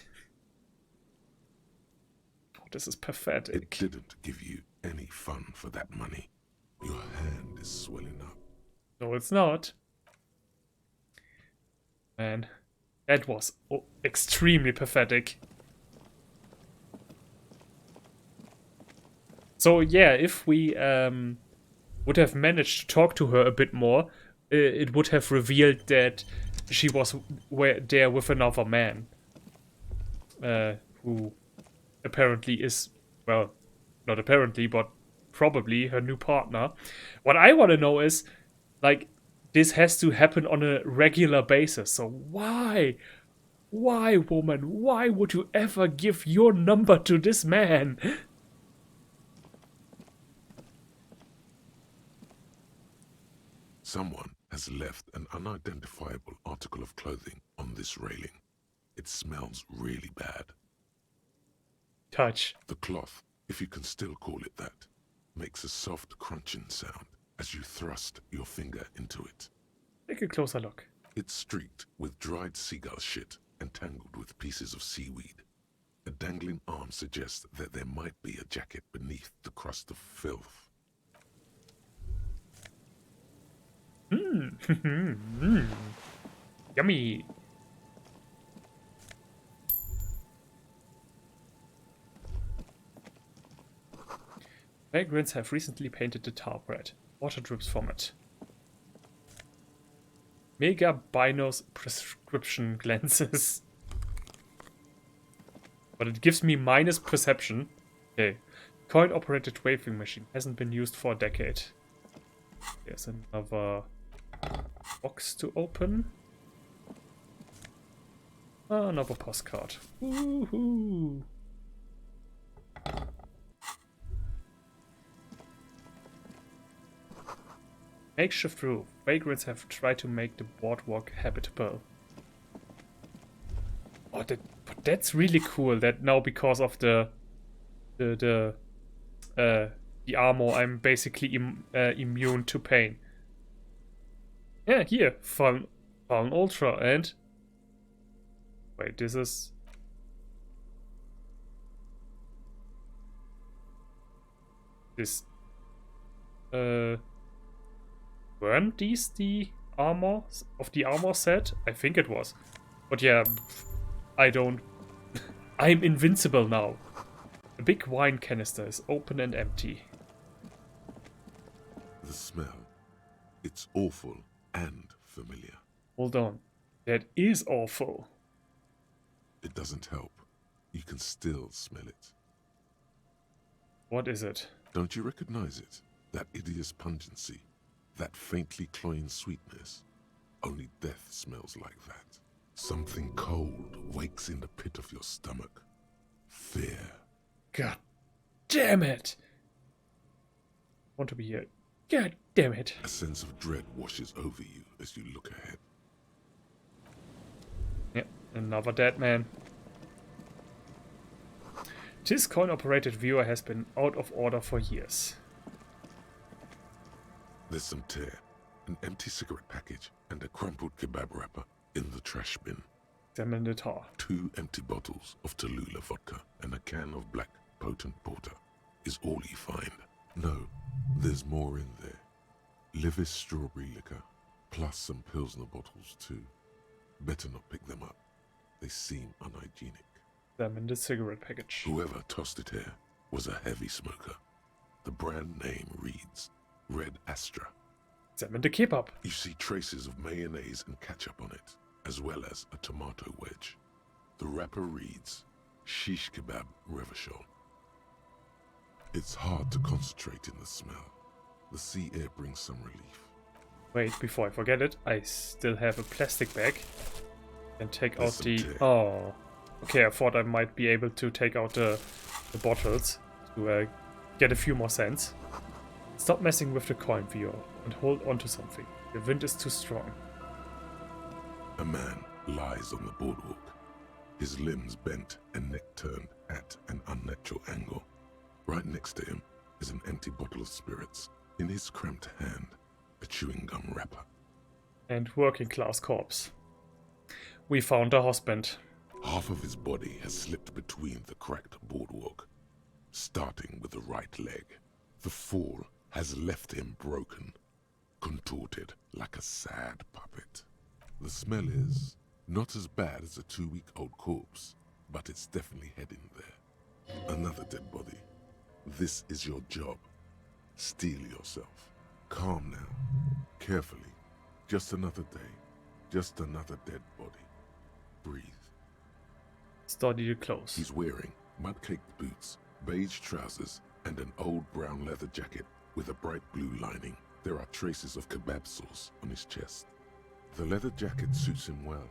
Oh, this is pathetic. It didn't give you any fun for that money. Your hand is swelling up. No, it's not. Man, that was extremely pathetic. So yeah, if we would have managed to talk to her a bit more, it would have revealed that she was there with another man, who apparently is, well, not apparently, but probably her new partner. What I want to know is, like, this has to happen on a regular basis. So why, woman, why would you ever give your number to this man? Someone has left an unidentifiable article of clothing on this railing. It smells really bad. Touch. The cloth, if you can still call it that, makes a soft crunching sound as you thrust your finger into it. Take a closer look. It's streaked with dried seagull shit and tangled with pieces of seaweed. A dangling arm suggests that there might be a jacket beneath the crust of filth. Yummy. Vagrants have recently painted the tar bread. Water drips from it. Mega Binos prescription glances. But it gives me minus perception. Okay. Coin-operated waving machine. Hasn't been used for a decade. There's another box to open. Oh, another postcard. Woohoo! Makeshift roof. Vagrants have tried to make the boardwalk habitable. Oh, but that's really cool. That now, because of the armor, I'm basically immune to pain. Yeah, here, Fallen Ultra, and wait, this is this. Weren't these the armor of the armor set? I think it was, but yeah, I don't. I'm invincible now. The big wine canister is open and empty. The smell. It's awful and familiar. Hold on. That is awful. It doesn't help. You can still smell it. What is it? Don't you recognize it? That hideous pungency. That faintly cloying sweetness. Only death smells like that. Something cold wakes in the pit of your stomach. Fear. God damn it! I want to be here. God damn it. A sense of dread washes over you as you look ahead. Yep, another dead man. This coin-operated viewer has been out of order for years. There's some tear, an empty cigarette package, and a crumpled kebab wrapper in the trash bin. Examine the tar. 2 empty bottles of Tallulah vodka and a can of black potent porter is all you find. No, there's more in there. Livis strawberry liquor, plus some Pilsner bottles too. Better not pick them up. They seem unhygienic. Examine the cigarette package. Whoever tossed it here was a heavy smoker. The brand name reads Red Astra. Examine the kebab. You see traces of mayonnaise and ketchup on it, as well as a tomato wedge. The wrapper reads Shish Kebab Revachol. It's hard to concentrate in the smell. The sea air brings some relief. Wait, before I forget it, I still have a plastic bag. And take There's out the... some tea. Oh. Okay, I thought I might be able to take out the bottles to get a few more cents. Stop messing with the coin viewer and hold on to something. The wind is too strong. A man lies on the boardwalk, his limbs bent and neck turned at an unnatural angle. Right next to him is an empty bottle of spirits. In his cramped hand, a chewing gum wrapper. And working class corpse. We found a husband. Half of his body has slipped between the cracked boardwalk, starting with the right leg. The fall has left him broken, contorted like a sad puppet. The smell is not as bad as a 2-week-old corpse, but it's definitely heading there. Another dead body. This is your job. Steel yourself. Calm now. Carefully. Just another day. Just another dead body. Breathe. Study your clothes. He's wearing mud-caked boots, beige trousers, and an old brown leather jacket with a bright blue lining. There are traces of kebab sauce on his chest. The leather jacket suits him well.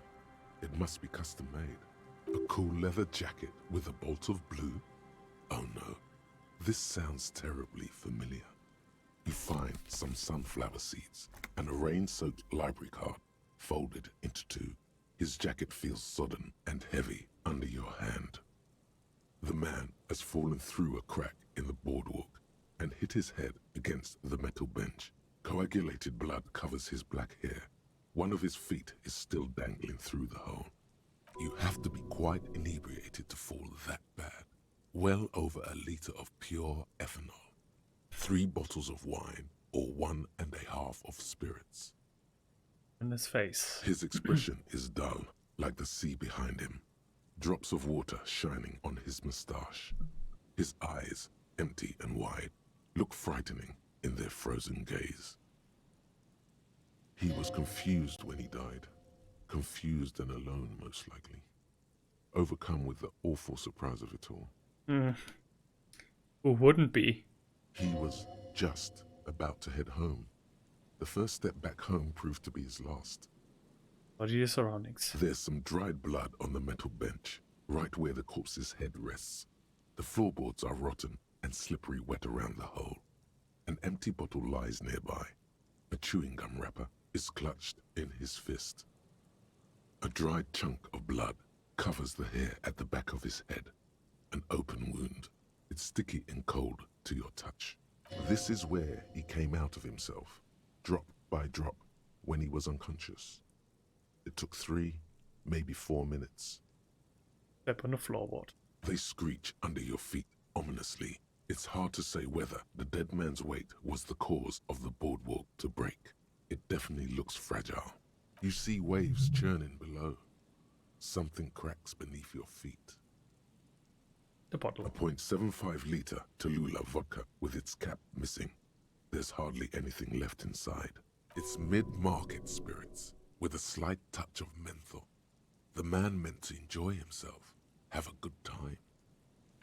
It must be custom made. A cool leather jacket with a bolt of blue? Oh no, this sounds terribly familiar. You find some sunflower seeds and a rain-soaked library card folded into two. His jacket feels sodden and heavy under your hand. The man has fallen through a crack in the boardwalk and hit his head against the metal bench. Coagulated blood covers his black hair. One of his feet is still dangling through the hole. You have to be quite inebriated to fall that bad. Well over a liter of pure ethanol. 3 bottles of wine or 1.5 of spirits. In his face. His expression is dull, like the sea behind him. Drops of water shining on his moustache. His eyes, empty and wide, look frightening in their frozen gaze. He was confused when he died. Confused and alone, most likely. Overcome with the awful surprise of it all. Who wouldn't be? He was just about to head home. The first step back home proved to be his last. What are your surroundings? There's some dried blood on the metal bench, right where the corpse's head rests. The floorboards are rotten and slippery wet around the hole. An empty bottle lies nearby. A chewing gum wrapper is clutched in his fist. A dried chunk of blood covers the hair at the back of his head. An open wound. It's sticky and cold to your touch. This is where he came out of himself, drop by drop, when he was unconscious. It took 3, maybe 4 minutes. Step on the floorboard. They screech under your feet ominously. It's hard to say whether the dead man's weight was the cause of the boardwalk to break. It definitely looks fragile. You see waves churning below. Something cracks beneath your feet. The bottle. A .75-liter Tallulah vodka with its cap missing. There's hardly anything left inside. It's mid-market spirits with a slight touch of menthol. The man meant to enjoy himself, have a good time.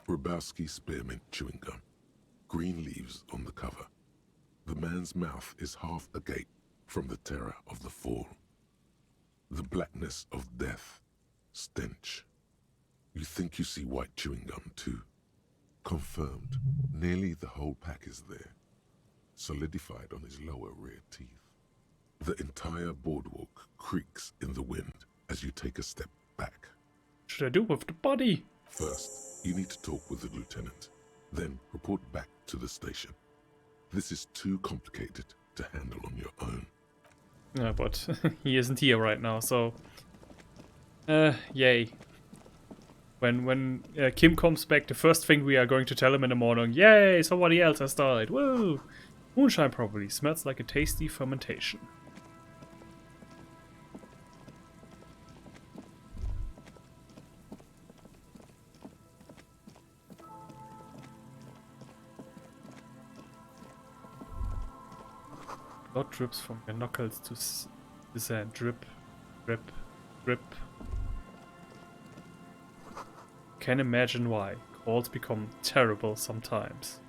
Grabowski spearmint chewing gum. Green leaves on the cover. The man's mouth is half agape from the terror of the fall. The blackness of death. Stench. You think you see white chewing gum too. Confirmed. Nearly the whole pack is there. Solidified on his lower rear teeth. The entire boardwalk creaks in the wind as you take a step back. What should I do with the body? First, you need to talk with the lieutenant. Then report back to the station. This is too complicated to handle on your own. Yeah, but he isn't here right now, so... yay. When Kim comes back, the first thing we are going to tell him in the morning, yay, somebody else has died, woo! Moonshine probably smells like a tasty fermentation. Blood drips from your knuckles to the sand. Drip, drip, drip. Can't imagine why. Calls become terrible sometimes.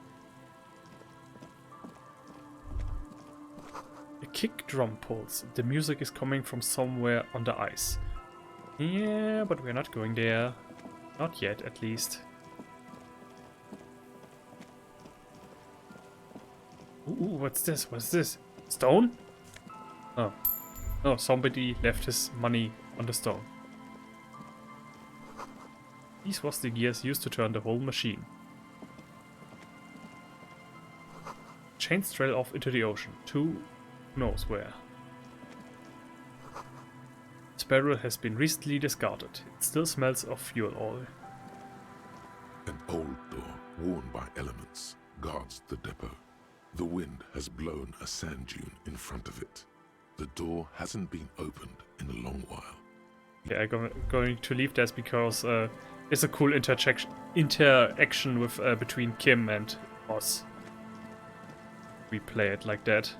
A kick drum pulls. The music is coming from somewhere on the ice. Yeah, but we're not going there. Not yet, at least. Ooh, what's this? What's this? Stone? Oh. Oh, somebody left his money on the stone. These was the gears used to turn the whole machine. Chains trail off into the ocean. Who knows where. This barrel has been recently discarded. It still smells of fuel oil. An old door, worn by elements, guards the depot. The wind has blown a sand dune in front of it. The door hasn't been opened in a long while. Yeah, I'm going to leave this because it's a cool interaction with between Kim and boss. We play it like that.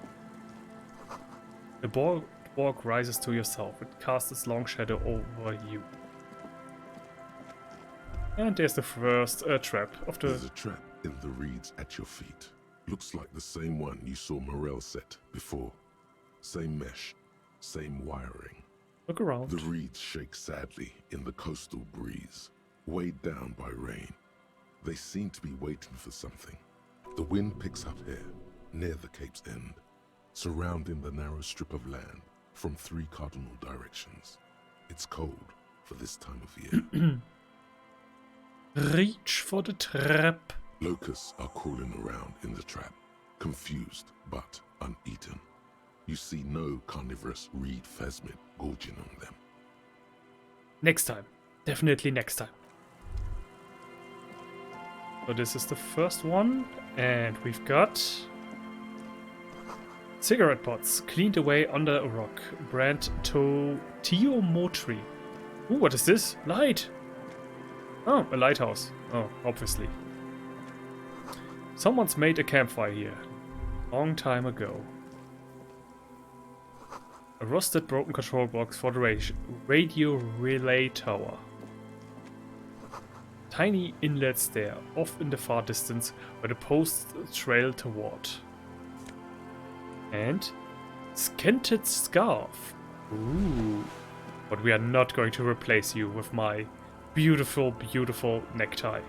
The boardwalk rises to yourself. It casts its long shadow over you. And there's the first trap of the... There's a trap in the reeds at your feet. Looks like the same one you saw Morel set before. Same mesh, same wiring. Look around. The reeds shake sadly in the coastal breeze, weighed down by rain. They seem to be waiting for something. The wind picks up here, near the cape's end, surrounding the narrow strip of land from 3 cardinal directions. It's cold for this time of year. Reach for the trap. Locusts are crawling around in the trap, confused but uneaten. You see no carnivorous reed phasmid gorging on them. Next time. Definitely next time. So this is the first one, and we've got cigarette butts cleaned away under a rock. Brand Teomotri. Ooh, what is this? Light! Oh, a lighthouse. Oh, obviously. Someone's made a campfire here. Long time ago. A rusted broken control box for the radio relay tower. Tiny inlets there, off in the far distance, where the posts trail toward. And scented scarf. Ooh. But we are not going to replace you with my beautiful, beautiful necktie.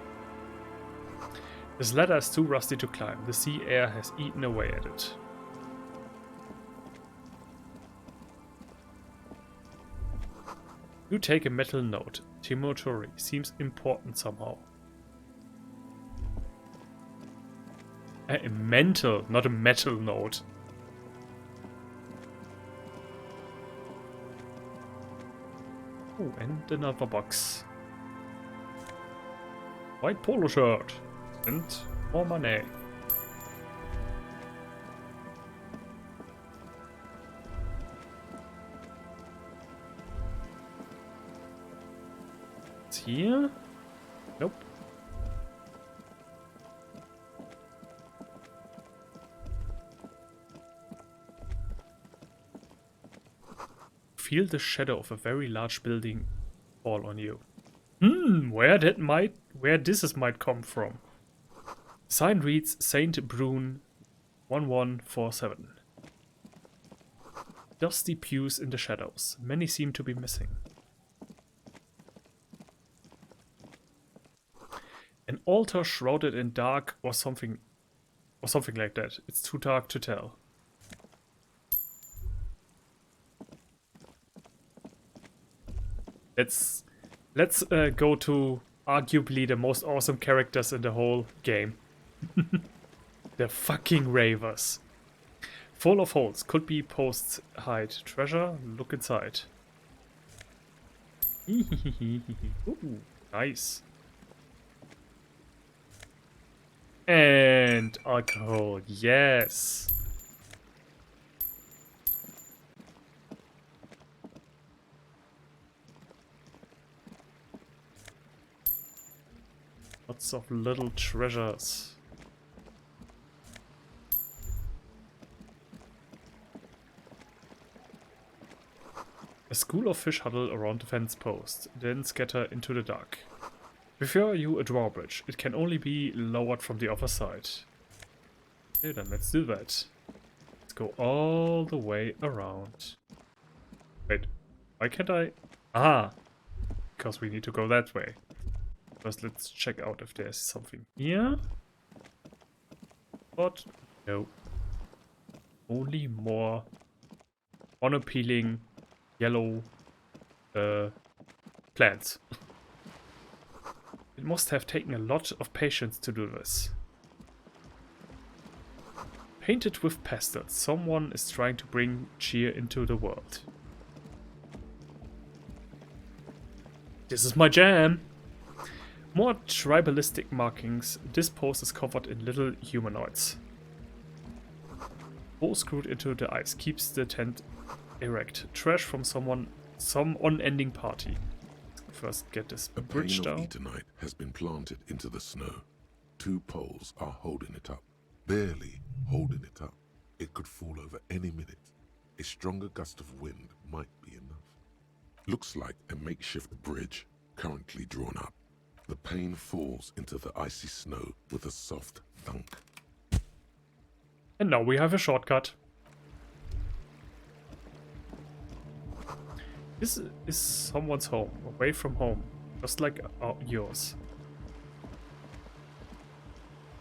This ladder is too rusty to climb. The sea air has eaten away at it. You take a metal note. Timotori seems important somehow. A mental, not a metal note. Oh, and another box. White polo shirt. And more money. It's here? Nope. Feel the shadow of a very large building fall on you. Where this might come from. Sign reads Saint Brune 1147. Dusty pews in the shadows. Many seem to be missing. An altar shrouded in dark or something like that. It's too dark to tell. Let's go to arguably the most awesome characters in the whole game. The fucking Ravers. Full of holes. Could be posts hide treasure. Look inside. Ooh, nice. And alcohol, yes. Lots of little treasures. A school of fish huddle around the fence post, then scatter into the dark. Before you a drawbridge. It can only be lowered from the other side. Okay, then let's do that. Let's go all the way around. Wait, why can't I? Ah, because we need to go that way. First, let's check out if there's something here. But no. Only more unappealing yellow plants. It must have taken a lot of patience to do this. Painted with pastels, someone is trying to bring cheer into the world. This is my jam! More tribalistic markings. This post is covered in little humanoids. Hole screwed into the ice keeps the tent erect. Trash from some unending party. First get this bridge down. A pane of Eternite has been planted into the snow. 2 poles are holding it up, barely holding it up. It could fall over any minute. A stronger gust of wind might be enough. Looks like a makeshift bridge, currently drawn up. The pane falls into the icy snow with a soft thunk. And now we have a shortcut. This is someone's home, away from home, just like yours.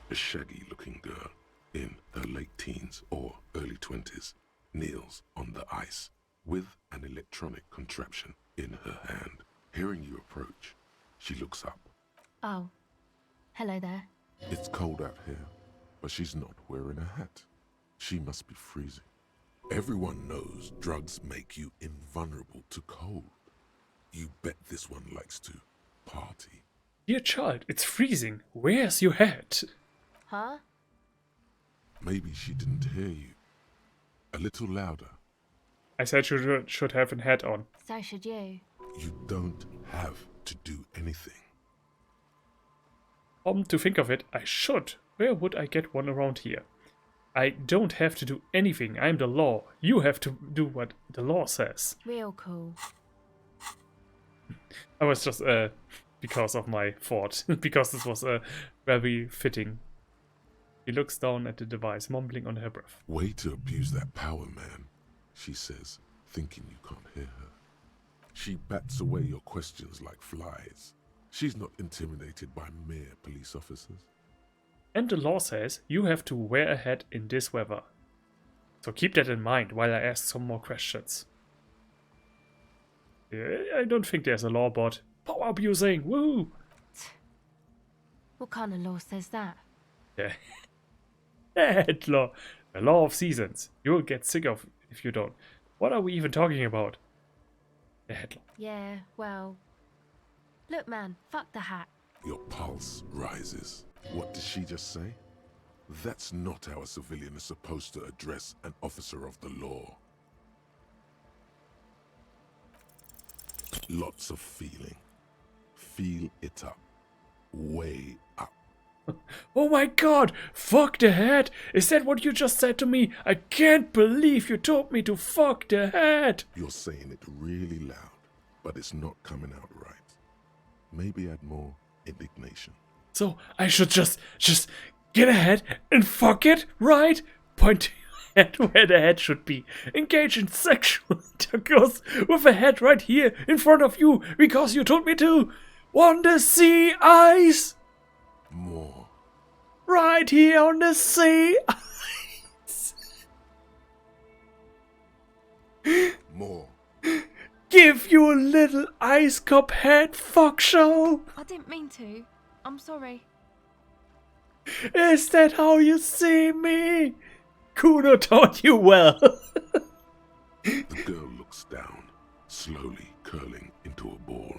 A shaggy-looking girl in her late teens or early 20s kneels on the ice with an electronic contraption in her hand. Hearing you approach, she looks up. Oh, hello there. It's cold out here, but she's not wearing a hat. She must be freezing. Everyone knows drugs make you invulnerable to cold. You bet this one likes to party. Dear child, it's freezing. Where's your hat? Huh? Maybe she didn't hear you. A little louder. I said you should have a hat on. So should you. You don't have to do anything. To think of it, I should. Where would I get one around here? I don't have to do anything. I'm the law. You have to do what the law says. Real cool. I was just, because of my thought. Because this was very fitting. She looks down at the device, mumbling under her breath. Way to abuse that power, man, she says, thinking you can't hear her. She bats away your questions like flies. She's not intimidated by mere police officers. And the law says you have to wear a hat in this weather. So keep that in mind while I ask some more questions. I don't think there's a law about power abusing. Woo! What kind of law says that? Yeah. That law. The law of seasons. You'll get sick of it if you don't. What are we even talking about? The hat law. Yeah, well... Look, man, fuck the hat. Your pulse rises. What did she just say? That's not how a civilian is supposed to address an officer of the law. Lots of feeling. Feel it up. Way up. Oh my god! Fuck the hat! Is that what you just said to me? I can't believe you told me to fuck the hat! You're saying it really loud, but it's not coming out right. Maybe add more indignation. So I should just get a hat and fuck it, right? Point to your head where the head should be. Engage in sexual intercourse with a head right here in front of you because you told me to. Want to see ice? More. Right here on the sea ice. More. Give you a little ice cup head fuck show. I didn't mean to. I'm sorry. Is that how you see me? Kuno taught you well. The girl looks down, slowly curling into a ball.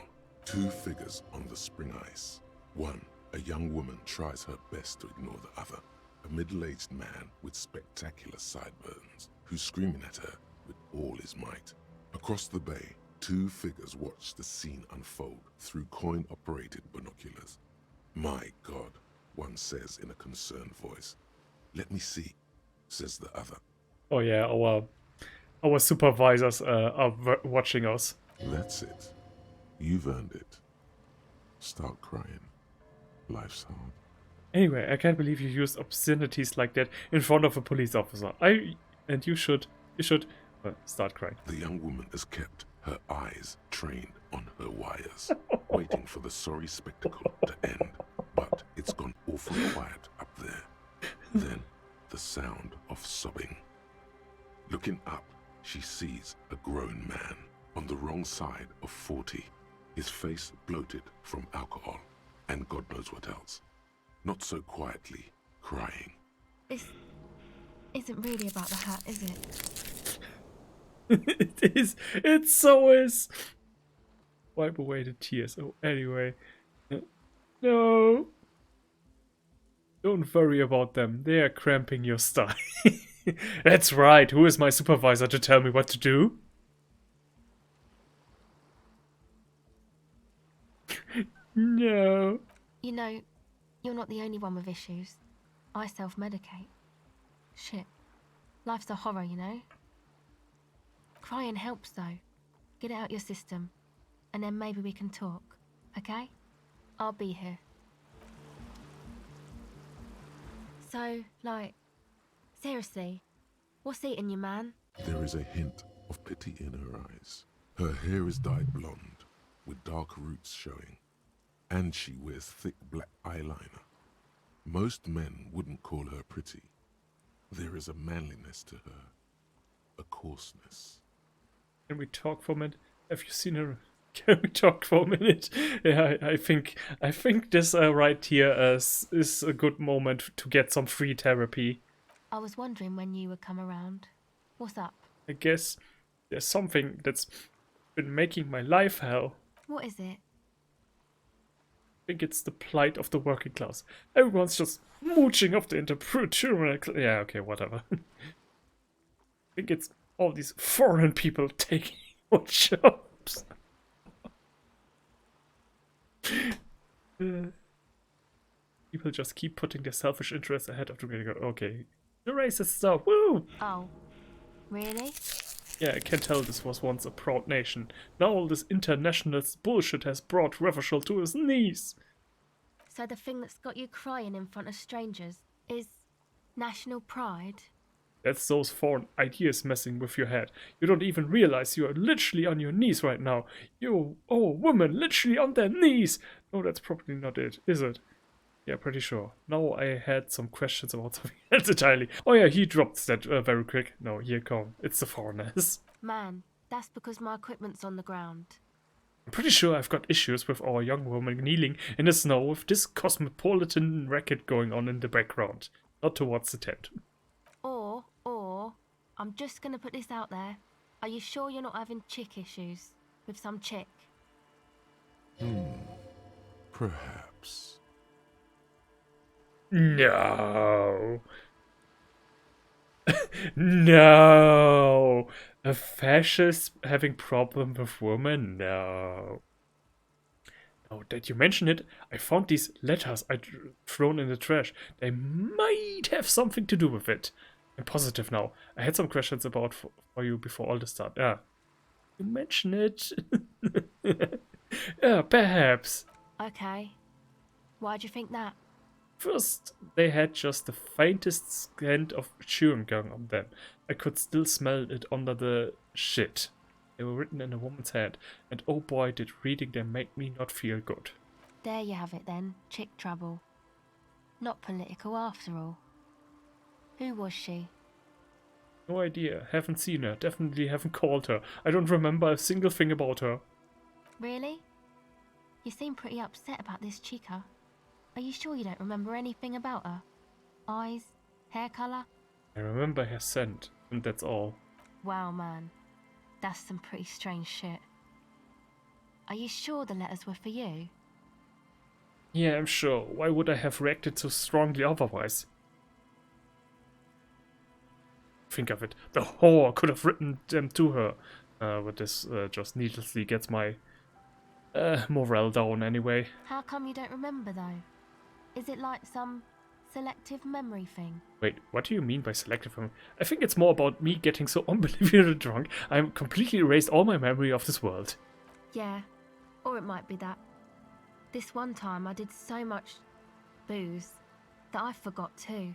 2 figures on the spring ice. One, a young woman, tries her best to ignore the other. A middle-aged man with spectacular sideburns, who's screaming at her with all his might. Across the bay, 2 figures watch the scene unfold through coin-operated binoculars. My God, one says in a concerned voice. Let me see, says the other. Oh yeah, our supervisors are watching us. That's it. You've earned it. Start crying. Life's hard. Anyway, I can't believe you used obscenities like that in front of a police officer. You should start crying. The young woman has kept her eyes trained on her wires, waiting for the sorry spectacle to end. But it's gone awfully quiet up there. Then the sound of sobbing. Looking up, she sees a grown man on the wrong side of 40, his face bloated from alcohol and God knows what else. Not so quietly, crying. This isn't really about the hat, is it? It is. It so is. Wipe away the tears. Oh, anyway. No. Don't worry about them. They are cramping your style. That's right. Who is my supervisor to tell me what to do? No. You know, You're not the only one with issues. I self-medicate. Shit. Life's a horror, you know? Crying helps, though. Get it out your system. And then maybe we can talk. Okay? I'll be here. So, like, seriously, what's eating you, man? There is a hint of pity in her eyes. Her hair is dyed blonde, with dark roots showing, and she wears thick black eyeliner. Most men wouldn't call her pretty. There is a manliness to her, a coarseness. Can we talk for a minute? Have you seen her? Can we talk for a minute? Yeah, I think this right here is a good moment to get some free therapy. I was wondering when you would come around. What's up? I guess there's something that's been making my life hell. What is it? I think it's the plight of the working class. Everyone's just mooching off the entrepreneurial. Yeah, okay, whatever. I think it's all these foreign people taking our jobs. People just keep putting their selfish interests ahead of the greater good. Okay, the racist stuff. Woo! Oh, really? Yeah, I can tell this was once a proud nation. Now all this internationalist bullshit has brought Revershall to his knees. So the thing that's got you crying in front of strangers is national pride? That's those foreign ideas messing with your head. You don't even realize you are literally on your knees right now. You, oh, women, literally on their knees. No, that's probably not it, is it? Yeah, pretty sure. Now I had some questions about something else entirely. Oh yeah, he dropped that very quick. No, here come. It's the foreigners. Man, that's because my equipment's on the ground. I'm pretty sure I've got issues with our young woman kneeling in the snow with this cosmopolitan racket going on in the background. Not towards the tent. Or, I'm just gonna put this out there. Are you sure you're not having chick issues with some chick? Perhaps. No. No. A fascist having problem with women? No. Now that you mention it, I found these letters I'd thrown in the trash. They might have something to do with it. I'm positive now. I had some questions about for you before all this started. Yeah. You mention it. Yeah, perhaps. Okay. Why'd you think that? First, they had just the faintest scent of chewing gum on them. I could still smell it under the shit. They were written in a woman's hand, and oh boy, did reading them make me not feel good. There you have it then, chick trouble. Not political after all. Who was she? No idea, haven't seen her, definitely haven't called her. I don't remember a single thing about her. Really? You seem pretty upset about this chica. Are you sure you don't remember anything about her? Eyes? Hair colour? I remember her scent, and that's all. Wow, man. That's some pretty strange shit. Are you sure the letters were for you? Yeah, I'm sure. Why would I have reacted so strongly otherwise? Think of it. The whore could have written them to her. But this just needlessly gets my morale down anyway. How come you don't remember, though? Is it like some selective memory thing? Wait, what do you mean by selective memory? I think it's more about me getting so unbelievably drunk I'm completely erased all my memory of this world. Yeah, or it might be that. This one time I did so much booze that I forgot too.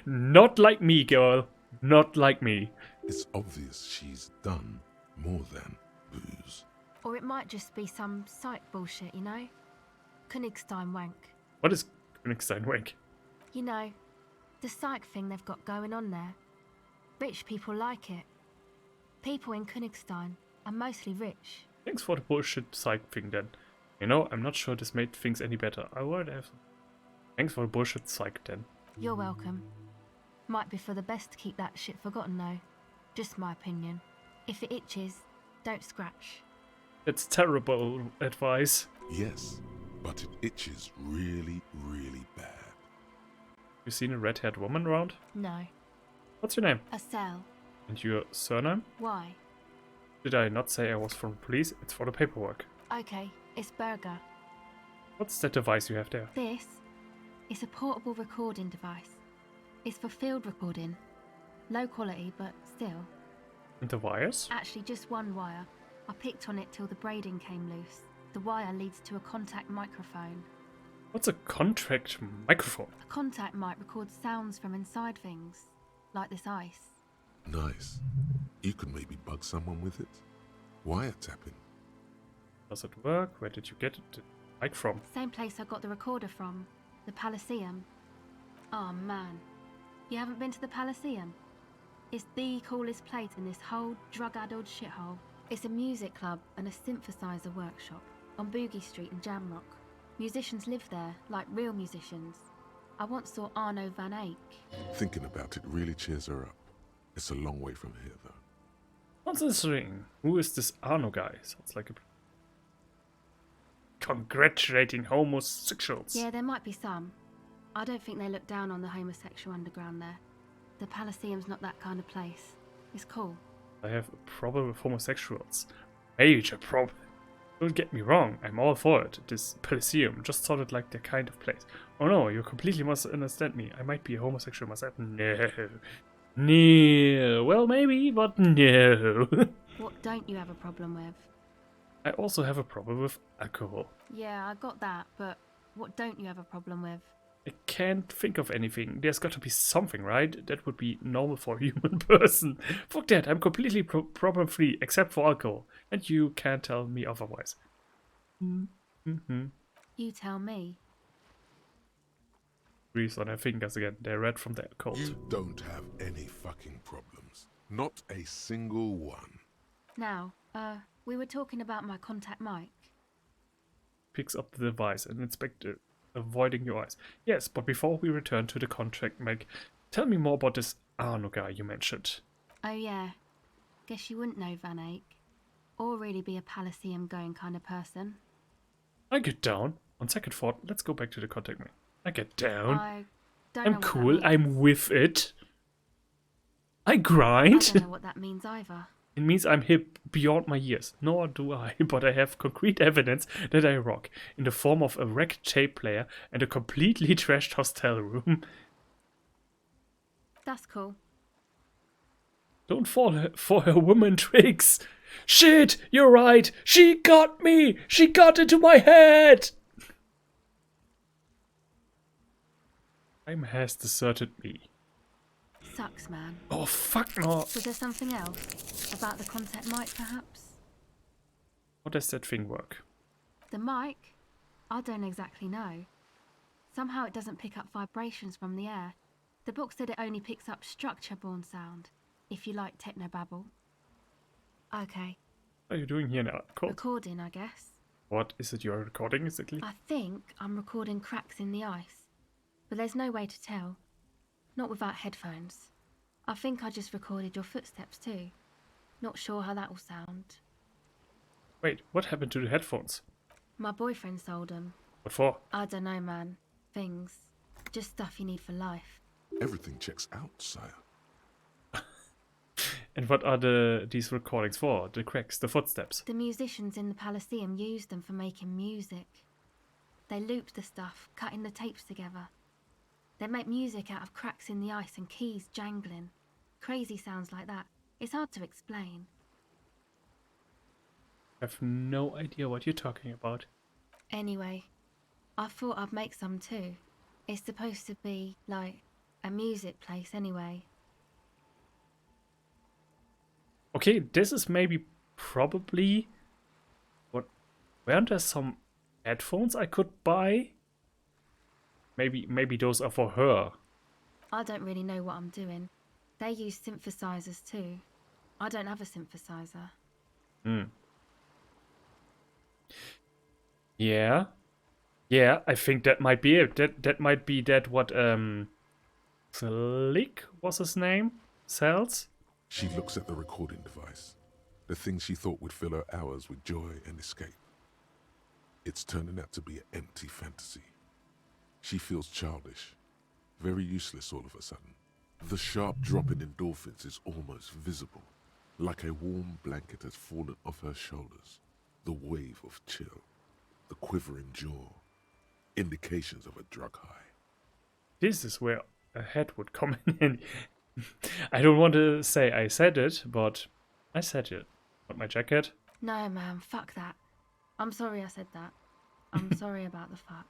Not like me, girl. Not like me. It's obvious she's done more than booze. Or it might just be some psych bullshit, you know? Königstein wank. What is Königstein wank? You know, the psych thing they've got going on there. Rich people like it. People in Königstein are mostly rich. Thanks for the bullshit psych thing then. You know, I'm not sure this made things any better. I would have. Thanks for the bullshit psych then. You're welcome. Might be for the best to keep that shit forgotten though. Just my opinion. If it itches, don't scratch. That's terrible advice. Yes, but it itches really, really bad. You seen a red-haired woman around? No. What's your name? Estelle. And your surname? Why? Did I not say I was from the police? It's for the paperwork. Okay, it's Berger. What's that device you have there? This? It's a portable recording device. It's for field recording. Low quality, but still. And the wires? Actually, just one wire. I picked on it till the braiding came loose. The wire leads to a contact microphone. What's a contract microphone? A contact mic records sounds from inside things, like this ice. Nice. You could maybe bug someone with it. Wiretapping. Does it work? Where did you get the mic from? Same place I got the recorder from, the Elysium. Oh man, you haven't been to the Elysium? It's the coolest place in this whole drug-addled shithole. It's a music club and a synthesizer workshop on Boogie Street in Jamrock. Musicians live there, like real musicians. I once saw Arno van Eyck. Thinking about it really cheers her up. It's a long way from here, though. What's this ring? Who is this Arno guy? Sounds like a... Congratulating homosexuals. Yeah, there might be some. I don't think they look down on the homosexual underground there. The Elysium's not that kind of place. It's cool. I have a problem with homosexuals. Major problem. Don't get me wrong, I'm all for it. This Elysium just sounded like the kind of place. Oh no, you completely must understand me. I might be a homosexual myself. No. No. Well, maybe, but no. What don't you have a problem with? I also have a problem with alcohol. Yeah, I got that, but what don't you have a problem with? I can't think of anything. There's got to be something, right? That would be normal for a human person. Fuck that, I'm completely problem-free, except for alcohol. And you can't tell me otherwise. Mm-hmm. You tell me. Grease on her fingers again. They're red from the cold. You don't have any fucking problems. Not a single one. Now, we were talking about my contact mic. Picks up the device and inspects it, avoiding your eyes. Yes, but before we return to the contract mic, tell me more about this Arno guy you mentioned. Oh yeah. Guess you wouldn't know Van Eyck. Or really be a Elysium going kind of person. I get down. On second thought, let's go back to the contact mic. I get down. I don't know I'm what cool. that I'm with it. I grind. I don't know what that means either. It means I'm hip beyond my years. Nor do I, but I have concrete evidence that I rock, in the form of a wrecked tape player and a completely trashed hostel room. That's cool. Don't fall for her woman tricks. Shit, you're right. She got me. She got into my head. Time has deserted me. Sucks, man. Oh, fuck no. Was there something else? About the contact mic, perhaps? How does that thing work? The mic? I don't exactly know. Somehow it doesn't pick up vibrations from the air. The book said it only picks up structure-borne sound, if you like technobabble. Okay. What are you doing here now? Cool. Recording, I guess. What is it you're recording exactly? I think I'm recording cracks in the ice. But there's no way to tell. Not without headphones. I think I just recorded your footsteps too. Not sure how that will sound. Wait, what happened to the headphones? My boyfriend sold them. What for? I don't know, man. Things. Just stuff you need for life. Everything checks out, sire. And what are these recordings for? The cracks, the footsteps? The musicians in the Elysium used them for making music. They looped the stuff, cutting the tapes together. They make music out of cracks in the ice and keys jangling. Crazy sounds like that. It's hard to explain. I have no idea what you're talking about. Anyway, I thought I'd make some too. It's supposed to be, like, a music place anyway. Okay, this is probably... What? Weren't there some headphones I could buy? Maybe those are for her. I don't really know what I'm doing. They use synthesizers too. I don't have a synthesizer. Yeah. Yeah, I think that might be it. That might be what Slick was his name? Sells? She looks at the recording device. The thing she thought would fill her hours with joy and escape. It's turning out to be an empty fantasy. She feels childish, very useless all of a sudden. The sharp drop in endorphins is almost visible, like a warm blanket has fallen off her shoulders. The wave of chill, the quivering jaw, indications of a drug high. this is where a head would come in. I don't want to say I said it, but I said it. Want my jacket? No, man, fuck that. I'm sorry I said that. I'm sorry about the fuck.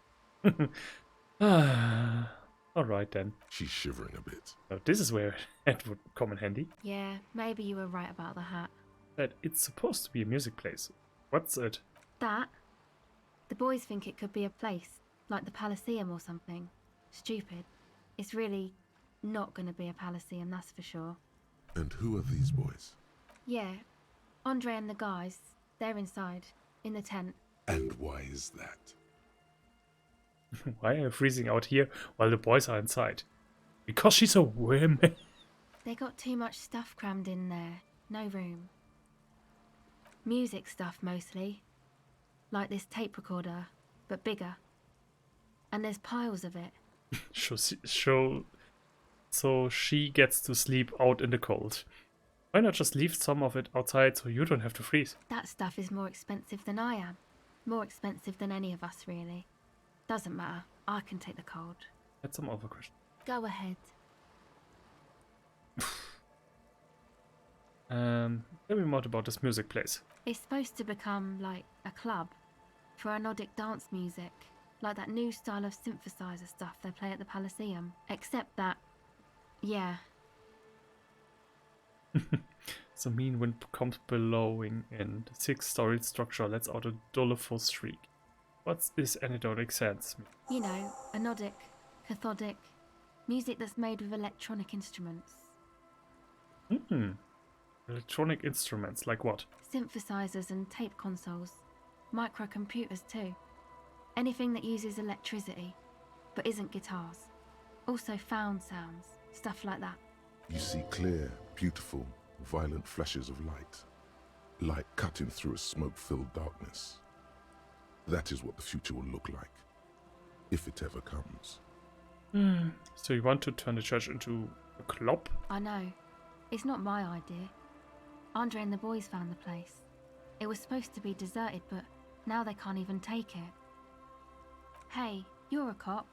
Alright then. She's shivering a bit. So this is where a head would come in handy. Yeah, maybe you were right about the hat. That it's supposed to be a music place. What's it? That? The boys think it could be a place, like the Palaceum or something. Stupid. It's really not gonna be a Palaceum, that's for sure. And who are these boys? Yeah, Andre and the guys, they're inside, in the tent. And why is that? Why are you freezing out here while the boys are inside? Because she's a woman. They got too much stuff crammed in there. No room. Music stuff mostly. Like this tape recorder, but bigger. And there's piles of it. So she gets to sleep out in the cold. Why not just leave some of it outside so you don't have to freeze? That stuff is more expensive than I am. More expensive than any of us, really. Doesn't matter. I can take the cold. That's some other question. Go ahead. Tell me more about this music place. It's supposed to become like a club for Nordic dance music, like that new style of synthesizer stuff they play at the Palaceum. Except that, yeah. The mean wind comes blowing in. The 6-storied structure lets out a doleful shriek. What is anecdotic sense? You know, anodic, cathodic, music that's made with electronic instruments. Electronic instruments, like what? Synthesizers and tape consoles. Microcomputers too. Anything that uses electricity, but isn't guitars. Also found sounds, stuff like that. You see clear, beautiful, violent flashes of light. Light cutting through a smoke-filled darkness. That is what the future will look like. If it ever comes. So you want to turn the church into a club? I know. It's not my idea. Andre and the boys found the place. It was supposed to be deserted, but now they can't even take it. Hey, you're a cop.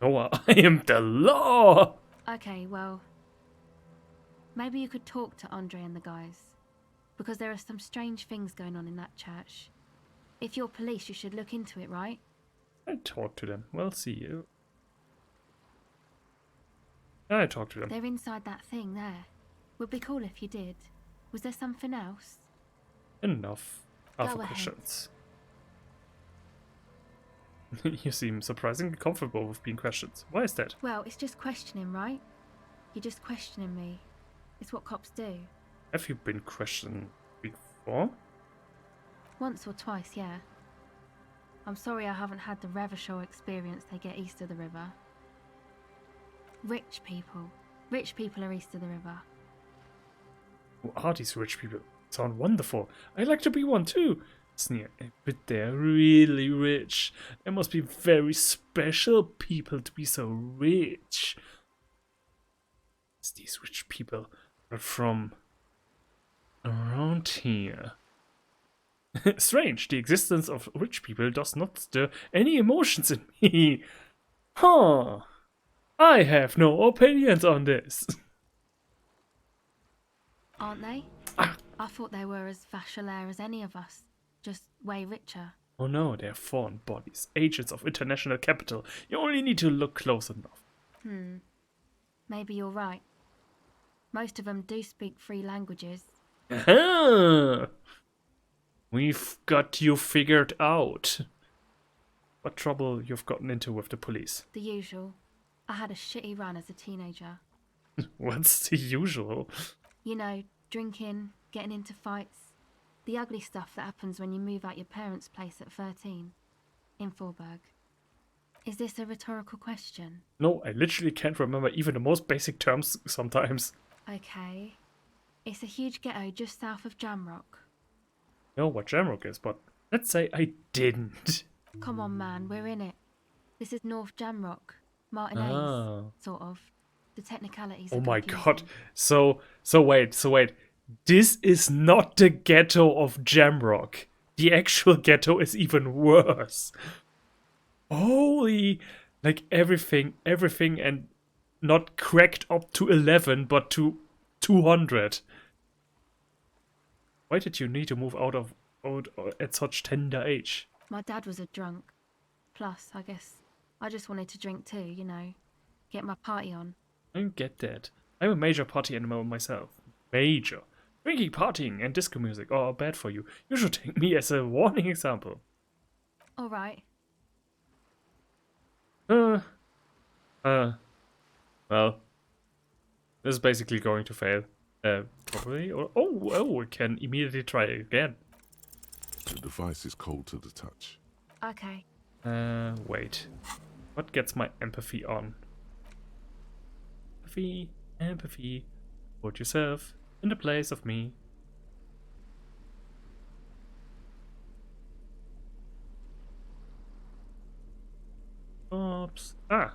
No, I am the law! Okay, well, maybe you could talk to Andre and the guys. Because there are some strange things going on in that church. If you're police, you should look into it, right? I talk to them. We'll see you. I talk to them. They're inside that thing there. Would be cool if you did. Was there something else? Enough other Go ahead. questions. You seem surprisingly comfortable with being questioned. Why is that? Well, it's just questioning, right? You're just questioning me. It's what cops do. Have you been questioned before? Once or twice, yeah. I'm sorry I haven't had the Revachol experience they get east of the river. Rich people. Rich people are east of the river. Who are these rich people? Sound wonderful. I'd like to be one too. Sneer. But they're really rich. There must be very special people to be so rich. It's these rich people are from around here. Strange, the existence of rich people does not stir any emotions in me. Huh. I have no opinions on this. Aren't they? I thought they were as Vachalair as any of us. Just way richer. Oh no, they're foreign bodies, agents of international capital. You only need to look close enough. Maybe you're right. Most of them do speak 3 languages. Aha! We've got you figured out. What trouble you've gotten into with the police? The usual. I had a shitty run as a teenager. What's the usual? You know, drinking, getting into fights. The ugly stuff that happens when you move out your parents' place at 13. In Forberg. Is this a rhetorical question? No, I literally can't remember even the most basic terms sometimes. Okay. It's a huge ghetto just south of Jamrock. I know what Jamrock is, but let's say I didn't. Come on, man, we're in it. This is North Jamrock. Martinez, sort of. The technicalities. Oh my god. So wait. This is not the ghetto of Jamrock. The actual ghetto is even worse. Holy Like everything, and not cracked up to 11, but to 200. Why did you need to move out at such tender age? My dad was a drunk. Plus, I guess I just wanted to drink too, you know. Get my party on. I don't get that. I'm a major party animal myself. Major. Drinking, partying, and disco music are bad for you. You should take me as a warning example. Alright. Well, this is basically going to fail. Probably. Or, we can immediately try again. The device is cold to the touch. Okay. Wait. What gets my empathy on? Empathy. Put yourself in the place of me. Oops. Ah.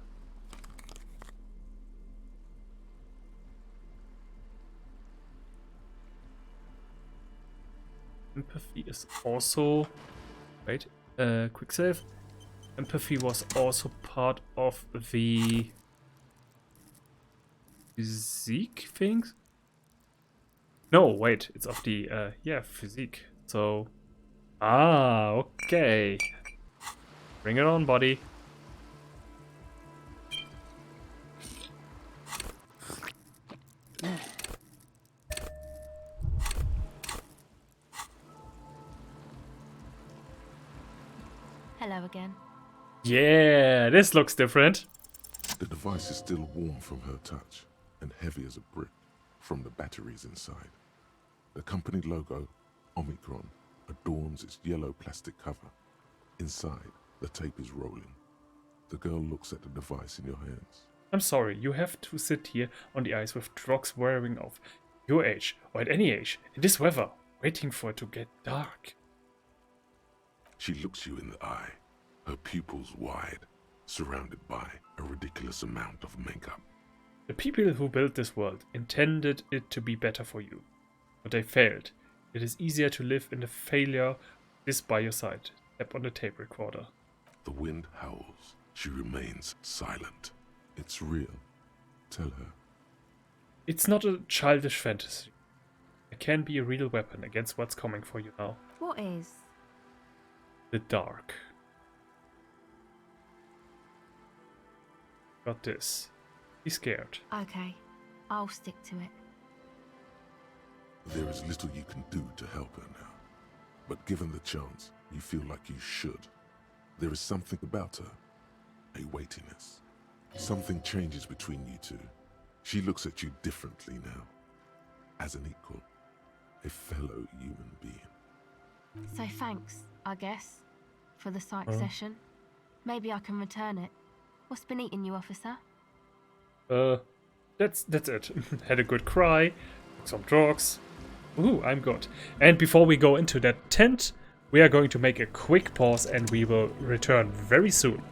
Empathy is also... Wait. Quick save. Empathy was also part of the... physique things? No, wait. It's of the... yeah, physique. So... Ah, okay. Bring it on, buddy. Hello again. Yeah, this looks different. The device is still warm from her touch and heavy as a brick from the batteries inside. The company logo, Omicron, adorns its yellow plastic cover. Inside, the tape is rolling. The girl looks at the device in your hands. I'm sorry, you have to sit here on the ice with drugs wearing off. Your age, or at any age, in this weather, waiting for it to get dark. She looks you in the eye, her pupils wide, surrounded by a ridiculous amount of makeup. The people who built this world intended it to be better for you, but they failed. It is easier to live in the failure of this by your side. Tap on the tape recorder. The wind howls. She remains silent. It's real. Tell her. It's not a childish fantasy. It can be a real weapon against what's coming for you now. What is? The dark. Got this. Be scared. Okay. I'll stick to it. There is little you can do to help her now. But given the chance, you feel like you should. There is something about her. A weightiness. Something changes between you two. She looks at you differently now. As an equal. A fellow human being. So thanks, I guess, for the psych session. Maybe I can return it. What's been eating you, officer? That's it. Had a good cry, took some drugs. Ooh, I'm good. And before we go into that tent, we are going to make a quick pause and we will return very soon.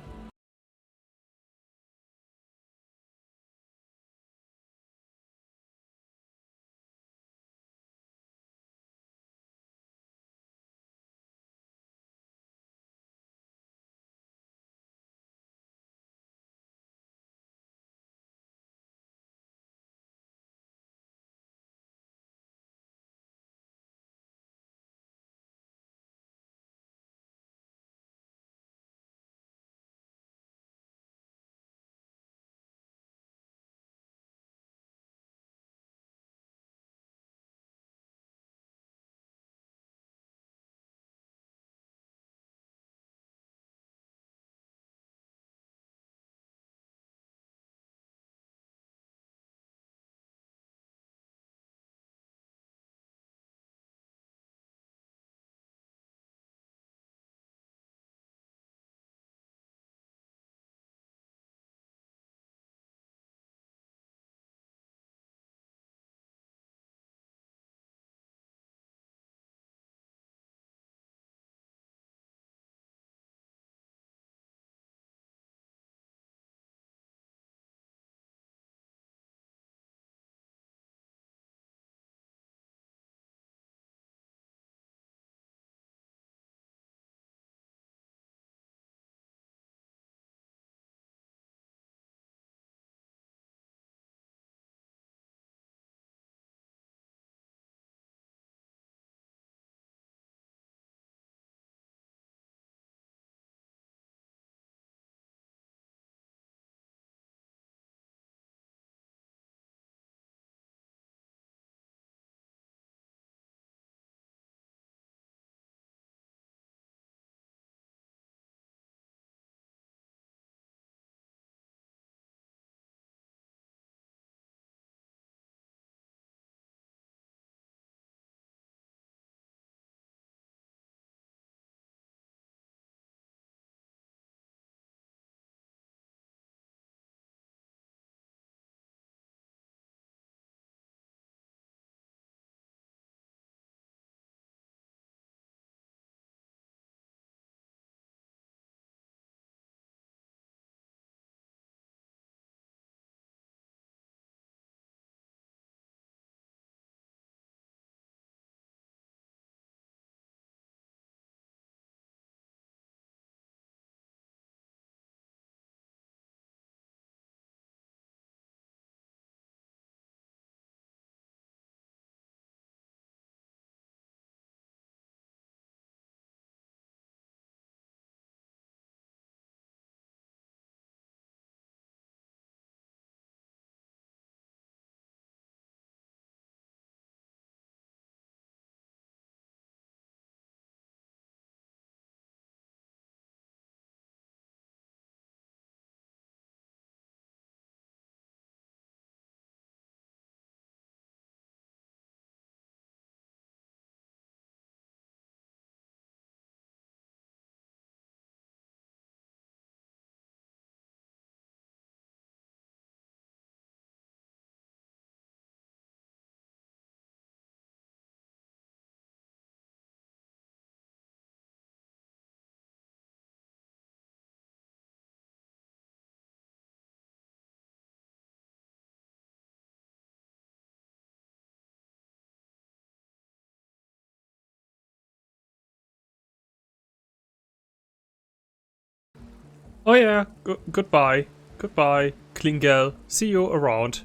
Oh yeah, goodbye. Goodbye, Klingel. See you around.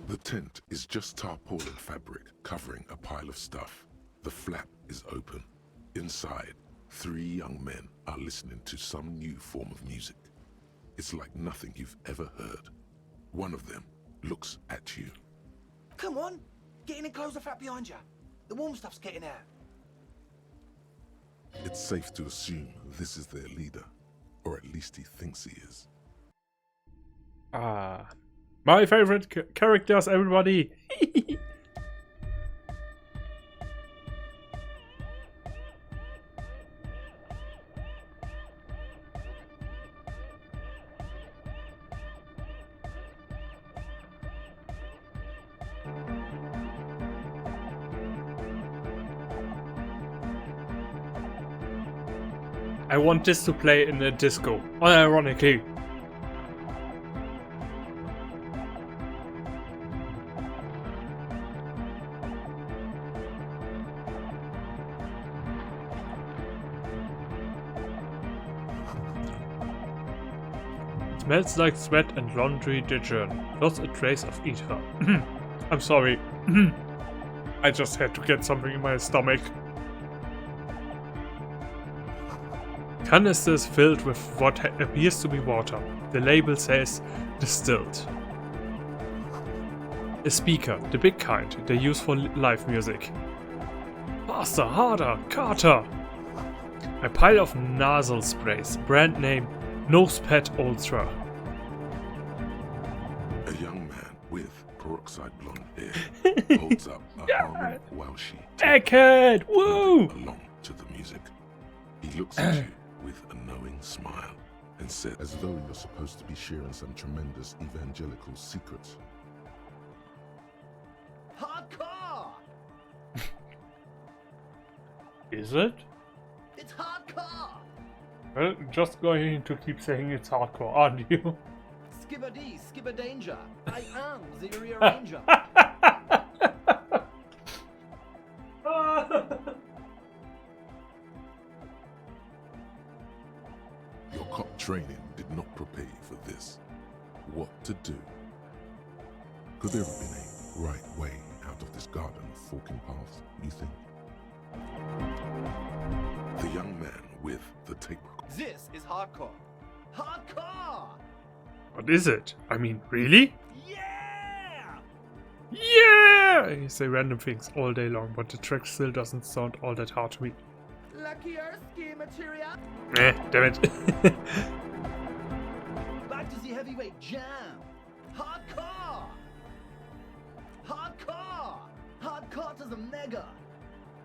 The tent is just tarpaulin fabric covering a pile of stuff. The flap is open. Inside, 3 young men are listening to some new form of music. It's like nothing you've ever heard. One of them looks at you. Come on, get in and close the flap behind you. The warm stuff's getting out. It's safe to assume this is their leader, or at least he thinks he is. Ah, my favorite characters, everybody. I want this to play in a disco, unironically. Smells like sweat and laundry detergent, plus a trace of ether. I'm sorry. I just had to get something in my stomach. Canisters filled with what appears to be water. The label says distilled. A speaker, the big kind they use for live music. Faster, harder, Carter! A pile of nasal sprays, brand name Nosepad Ultra. A young man with peroxide blonde hair holds up a Harman Welshie Egghead! Woo! along to the music. He looks at you with a knowing smile and said, as though you're supposed to be sharing some tremendous evangelical secrets. Hardcore! Is it? It's hardcore! Well, just going to keep saying it's hardcore, aren't you? Skibber-dee, skibber-danger. I am the rearranger. Your cop training did not prepare you for this. What to do? Could there have been a right way out of this garden of forking paths, you think? The young man with the tape recorder. This is hardcore. Hardcore! What is it? I mean, really? Yeah! Yeah! You say random things all day long, but the track still doesn't sound all that hard to me. Lucky ski material. Damn it. Back to the heavyweight jam. Hardcore! Hardcore! Hardcore to the mega.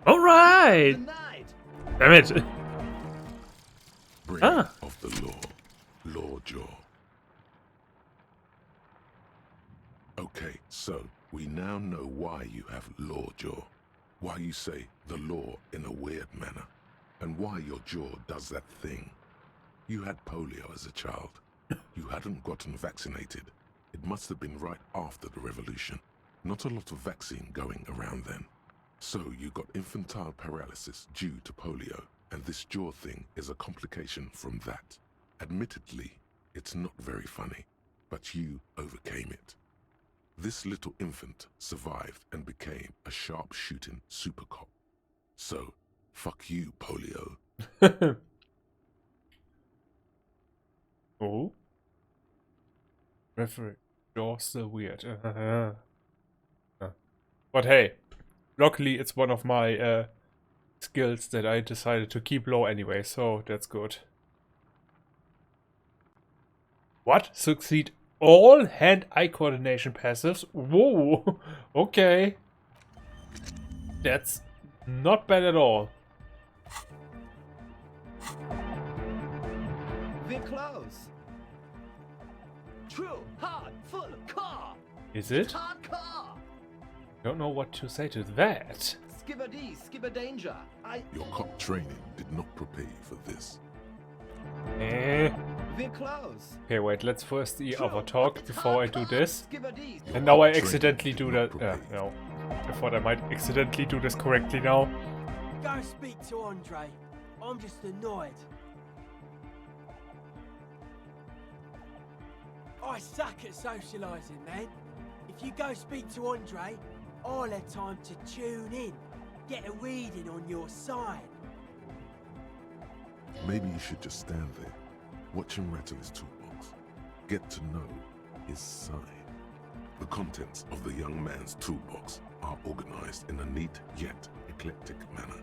Alright! Tonight. Damn it. Bringer of the law, Lawjaw. Okay, so we now know why you have Lawjaw, why you say the law in a weird manner, and why your jaw does that thing. You had polio as a child. You hadn't gotten vaccinated. It must have been right after the revolution. Not a lot of vaccine going around then. So you got infantile paralysis due to polio, and this jaw thing is a complication from that. Admittedly, it's not very funny, but you overcame it. This little infant survived and became a sharp-shooting super cop. So, fuck you, polio. Oh? Referee. Jaw's still weird. But hey, luckily it's one of my skills that I decided to keep low anyway, so that's good. What? Succeed all hand-eye coordination passives? Whoa! Okay. That's not bad at all. We're close. True, hard, full, car. Is it? Hardcore. Don't know what to say to that. Skibber-dee, skibber-danger. Your cop training did not prepare you for this. We're close. Okay, wait, let's first the other talk before I do this. And now I accidentally do that. No. I thought I might accidentally do this correctly now. Go speak to Andre. I'm just annoyed. I suck at socialising, man. If you go speak to Andre, I'll have time to tune in, get a reading on your side. Maybe you should just stand there, watch him rattle his toolbox, get to know his side. The contents of the young man's toolbox are organized in a neat yet eclectic manner.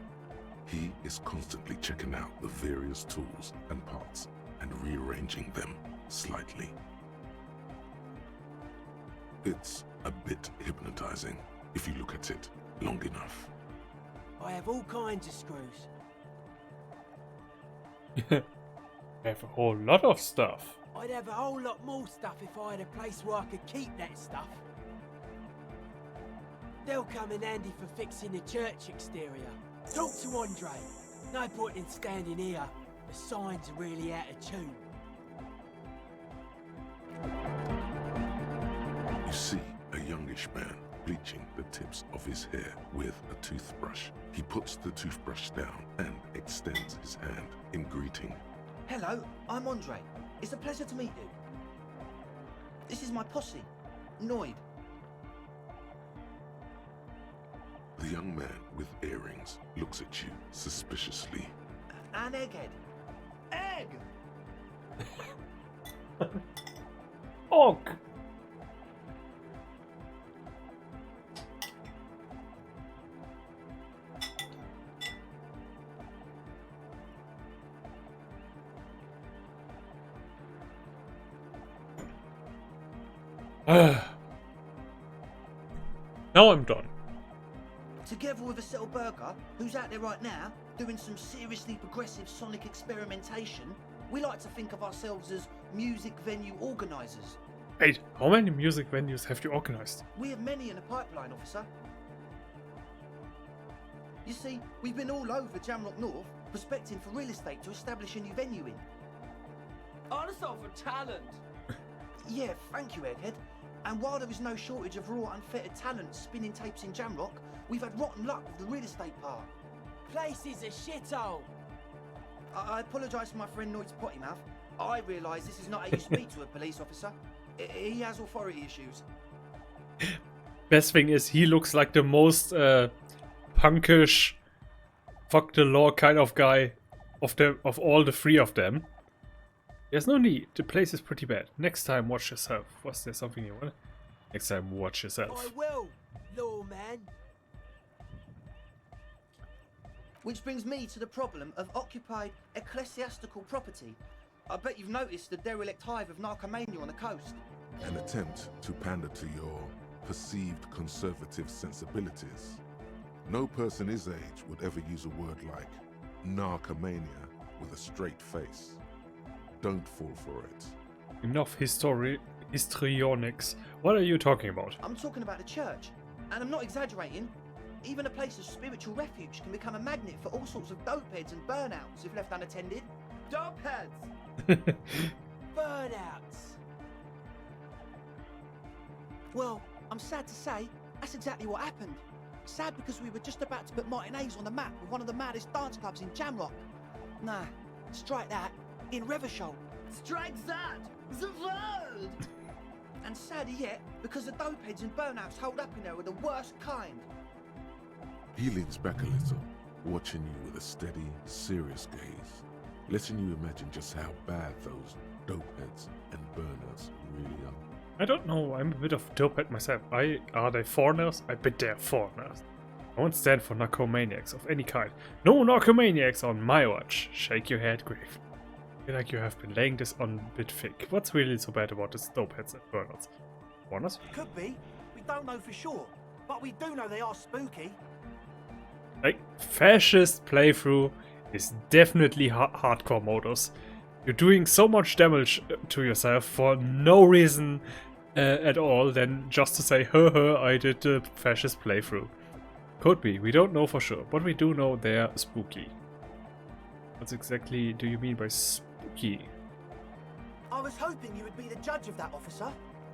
He is constantly checking out the various tools and parts and rearranging them slightly. It's a bit hypnotizing if you look at it long enough. I have all kinds of screws. I have a whole lot of stuff. I'd have a whole lot more stuff if I had a place where I could keep that stuff. They'll come in handy for fixing the church exterior. Talk to Andre. No point in standing here. The signs are really out of tune. You see a youngish man bleaching the tips of his hair with a toothbrush. He puts the toothbrush down and extends his hand in greeting. Hello, I'm Andre. It's a pleasure to meet you. This is my posse, Noid. The young man with earrings looks at you suspiciously. An egghead. Egg! Og! Now I'm done. Together with a Settle Burger, who's out there right now, doing some seriously progressive sonic experimentation, we like to think of ourselves as music venue organisers. Wait, how many music venues have you organized? We have many in the pipeline, officer. You see, we've been all over Jamrock North, prospecting for real estate to establish a new venue in. Honestly, for talent. Yeah, thank you, Egghead. And while there is no shortage of raw, unfettered talent spinning tapes in Jamrock, we've had rotten luck with the real estate part. Place is a shithole. I apologise for my friend Noid's potty mouth. I realise this is not how you speak to a police officer. He has authority issues. Best thing is he looks like the most punkish, fuck the law kind of guy of all the three of them. There's no need. The place is pretty bad. Next time, watch yourself. Was there something you want? Next time, watch yourself. I will, lawman. Which brings me to the problem of occupied ecclesiastical property. I bet you've noticed the derelict hive of narcomania on the coast. An attempt to pander to your perceived conservative sensibilities. No person his age would ever use a word like narcomania with a straight face. Don't fall for it. Enough histrionics. What are you talking about? I'm talking about the church, and I'm not exaggerating. Even a place of spiritual refuge can become a magnet for all sorts of dopeheads and burnouts if left unattended. Dopeheads! Burnouts! Well, I'm sad to say, that's exactly what happened. Sad because we were just about to put Martinez on the map with one of the maddest dance clubs in Jamrock. Nah, strike that. In Revachol. Strike that! The world! And sadder yet, because the dopeheads and burnouts hold up in there are the worst kind. He leans back a little, watching you with a steady, serious gaze, letting you imagine just how bad those dopeheads and burners really are. I don't know, I'm a bit of dopehead myself. Are they foreigners? I bet they're foreigners. I won't stand for narcomaniacs of any kind. No narcomaniacs on my watch. Shake your head, Grave. I feel like you have been laying this on a bit thick. What's really so bad about this dopeheads and burners? Foreigners? Could be. We don't know for sure. But we do know they are spooky. Like, fascist playthrough is definitely hardcore modus. You're doing so much damage to yourself for no reason at all than just to say, haha, I did the fascist playthrough. Could be, we don't know for sure, but we do know they're spooky. What exactly do you mean by spooky? I was hoping you would be the judge of that, officer.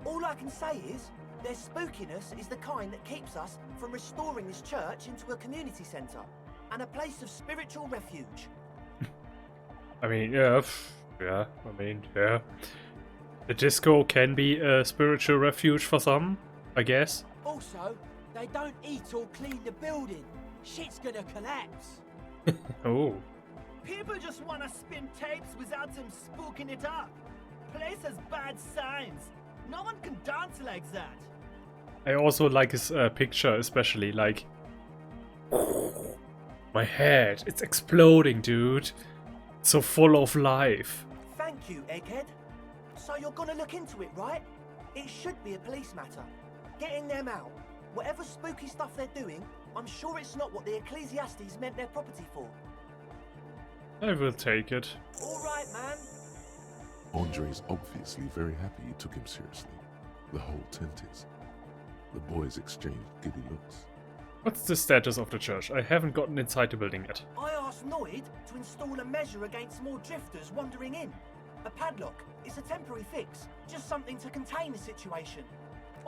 All I can say is, their spookiness is the kind that keeps us from restoring this church into a community centre and a place of spiritual refuge. I mean, yeah, yeah, I mean, yeah. The disco can be a spiritual refuge for some, I guess. Also, they don't eat or clean the building. Shit's gonna collapse. Oh. People just wanna spin tapes without them spooking it up. Place has bad signs. No one can dance like that. I also like his picture, especially, like... My head, it's exploding, dude. It's so full of life. Thank you, Egghead. So you're gonna look into it, right? It should be a police matter. Getting them out. Whatever spooky stuff they're doing, I'm sure it's not what the Ecclesiastes meant their property for. I will take it. All right, man. Andre's obviously very happy you took him seriously. The whole tent is. The boys exchanged giddy looks. What's the status of the church? I haven't gotten inside the building yet. I asked Noid to install a measure against more drifters wandering in. A padlock. It's a temporary fix. Just something to contain the situation.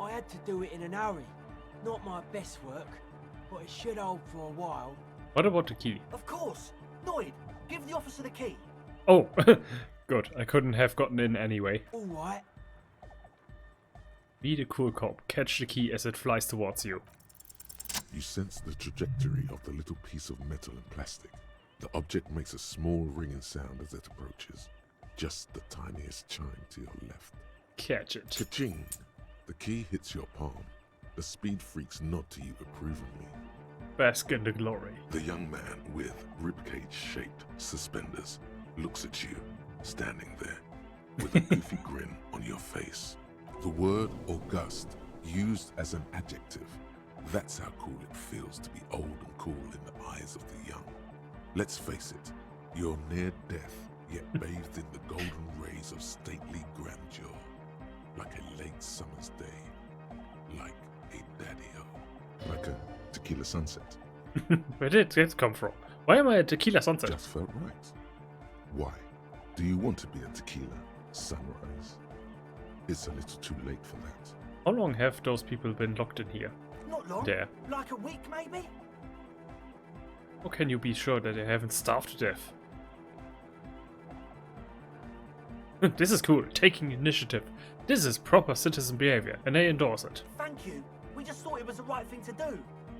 I had to do it in an hurry. Not my best work, but it should hold for a while. What about the key? Of course. Noid, give the officer the key. Oh, good. I couldn't have gotten in anyway. All right. Be the cool cop. Catch the key as it flies towards you. You sense the trajectory of the little piece of metal and plastic. The object makes a small ringing sound as it approaches. Just the tiniest chime to your left. Catch it. Ka-ching! The key hits your palm. The speed freaks nod to you approvingly. Bask in the glory. The young man with ribcage-shaped suspenders looks at you, standing there, with a goofy grin on your face. The word august, used as an adjective. That's how cool it feels to be old and cool in the eyes of the young. Let's face it, you're near death, yet bathed in the golden rays of stately grandeur. Like a late summer's day. Like a daddy-o. Like a tequila sunset. Where did it come from? Why am I a tequila sunset? Just felt right. Why? Do you want to be a tequila sunrise? It's a little too late for that. How long have those people been locked in here? Not long. There. Like a week, maybe? How can you be sure that they haven't starved to death? This is cool. Taking initiative. This is proper citizen behavior, and I endorse it. Thank you. We just thought it was the right thing to do.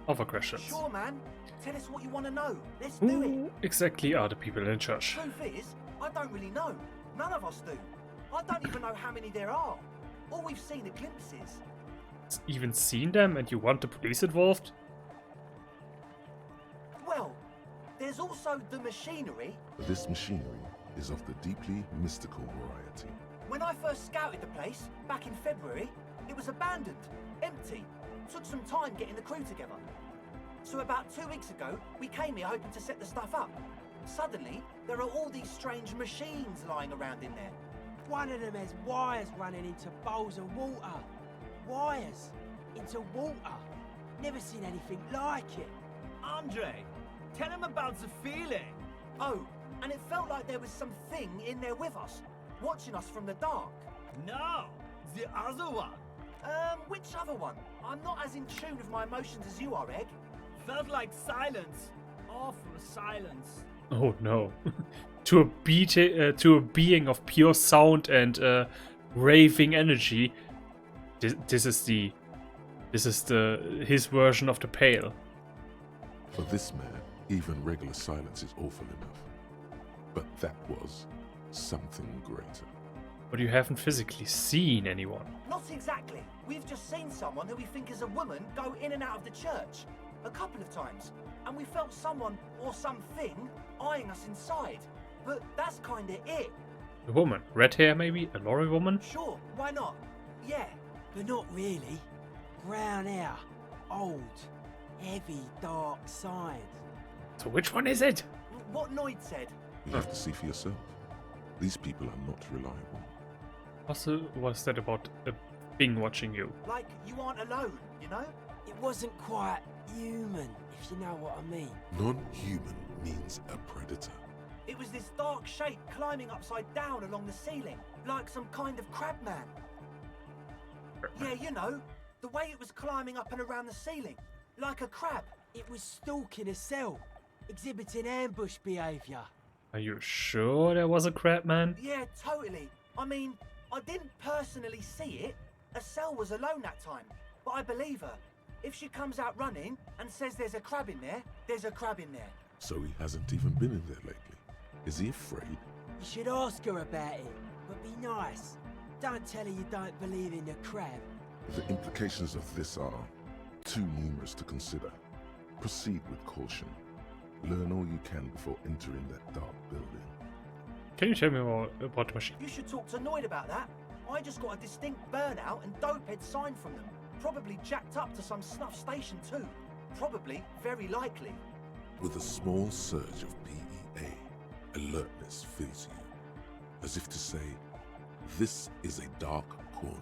Other questions? Sure, man. Tell us what you want to know. Let's do it. Who exactly are the people in church? Truth is, I don't really know. None of us do. I don't even know how many there are. All we've seen are glimpses. Even seen them, and you want the police involved? Well, there's also the machinery. This machinery is of the deeply mystical variety. When I first scouted the place, back in February, it was abandoned, empty. Took some time getting the crew together. So about 2 weeks ago, we came here hoping to set the stuff up. Suddenly, there are all these strange machines lying around in there. One of them has wires running into bowls of water. Wires into water. Never seen anything like it. Andre, tell him about the feeling. Oh, and it felt like there was something in there with us, watching us from the dark. No, the other one. Which other one? I'm not as in tune with my emotions as you are, Egg. Felt like silence. Awful silence. Oh no. to a being of pure sound and raving energy. This is his version of the Pale. For this man, even regular silence is awful enough. But that was something greater. But you haven't physically seen anyone. Not exactly. We've just seen someone who we think is a woman go in and out of the church. A couple of times. And we felt someone or something eyeing us inside. But that's kinda it. A woman. Red hair maybe? A lorry woman? Sure, why not? Yeah. But not really. Brown hair. Old. Heavy, dark side. So which one is it? What Noid said. You have to see for yourself. These people are not reliable. Also, what's that about a thing watching you? Like you aren't alone, you know? It wasn't quite human, if you know what I mean. Non-human means a predator. It was this dark shape climbing upside down along the ceiling, like some kind of crab man. Yeah, you know, the way it was climbing up and around the ceiling, like a crab. It was stalking a cell, exhibiting ambush behaviour. Are you sure there was a crab man? Yeah, totally. I mean, I didn't personally see it. Estelle was alone that time, but I believe her. If she comes out running and says there's a crab in there, there's a crab in there. So he hasn't even been in there lately. Is he afraid? You should ask her about it, but be nice. Don't tell her you don't believe in the crab. The implications of this are too numerous to consider. Proceed with caution. Learn all you can before entering that dark building. Can you tell me more about the machine? You should talk to Noid about that. I just got a distinct burnout and dopehead sign from them. Probably jacked up to some snuff station too. Probably, very likely. With a small surge of PEA, alertness fills you, as if to say, this is a dark corner.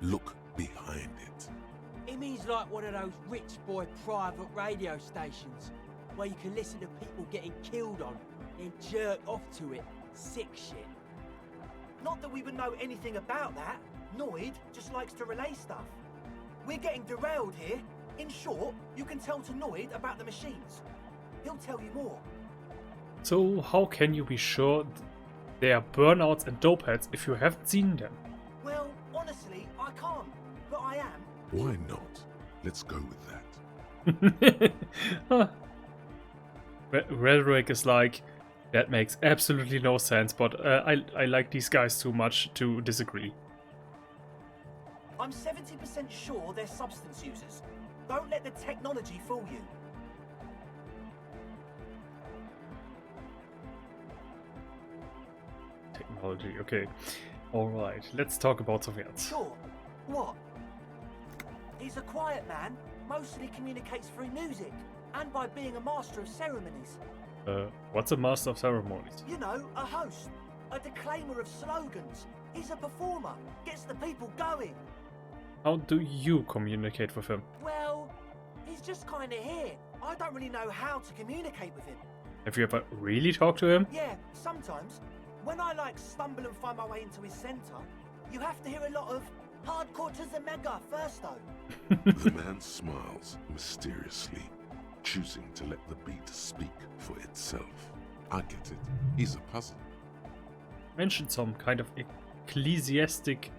Look behind it. It means like one of those rich boy private radio stations, where you can listen to people getting killed on, then jerk off to it. Sick shit. Not that we would know anything about that. Noid just likes to relay stuff. We're getting derailed here. In short, you can tell to Noid about the machines. He'll tell you more. So how can you be sure they are burnouts and dopeheads if you haven't seen them? Well, honestly, I can't. But I am. Why not? Let's go with that. Rhetoric is like, that makes absolutely no sense, but I like these guys too much to disagree. I'm 70% sure they're substance users. Don't let the technology fool you. Technology, okay. Alright, let's talk about something else. Sure. What? He's a quiet man, mostly communicates through music, and by being a master of ceremonies. What's a master of ceremonies? You know, a host, a declaimer of slogans. He's a performer, gets the people going. How do you communicate with him? Well, he's just kind of here. I don't really know how to communicate with him. Have you ever really talked to him? Yeah, sometimes. When I stumble and find my way into his centre, you have to hear a lot of hardcore to the mega first though. The man smiles mysteriously, choosing to let the beat speak for itself. I get it. He's a puzzle. Mentioned some kind of ecclesiastic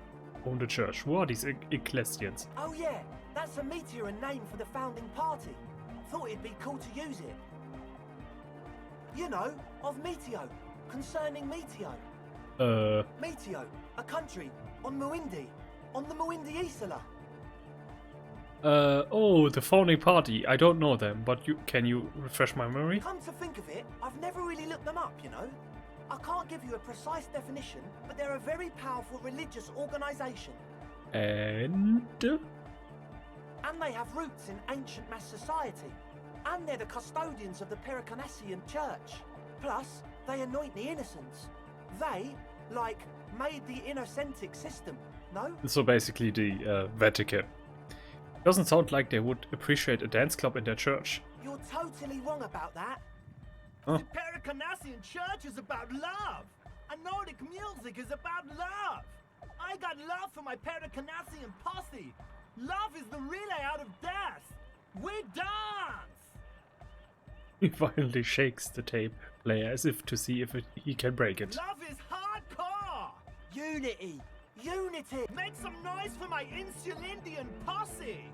on the church. Who are these ecclesians? Oh yeah, that's a meteor name for the founding party. Thought it'd be cool to use it. You know, of Meteo, concerning Meteo. Meteo, a country on Muindi, on the Muindi Isla. Oh, the founding party. I don't know them, but can you refresh my memory? Come to think of it, I've never really looked them up, you know. I can't give you a precise definition, but they're a very powerful religious organisation. And they have roots in ancient mass society. And they're the custodians of the Pericarnassian Church. Plus, they anoint the innocents. They, made the innocentic system, no? So basically the Vatican. Doesn't sound like they would appreciate a dance club in their church. You're totally wrong about that. Huh? The Pericarnassian Church is about love. And Nordic music is about love. I got love for my Pericarnassian posse. Love is the relay out of death. We dance! He finally shakes the tape player as if to see if he can break it. Love is hardcore! Unity! Unity! Make some noise for my Insulindian posse!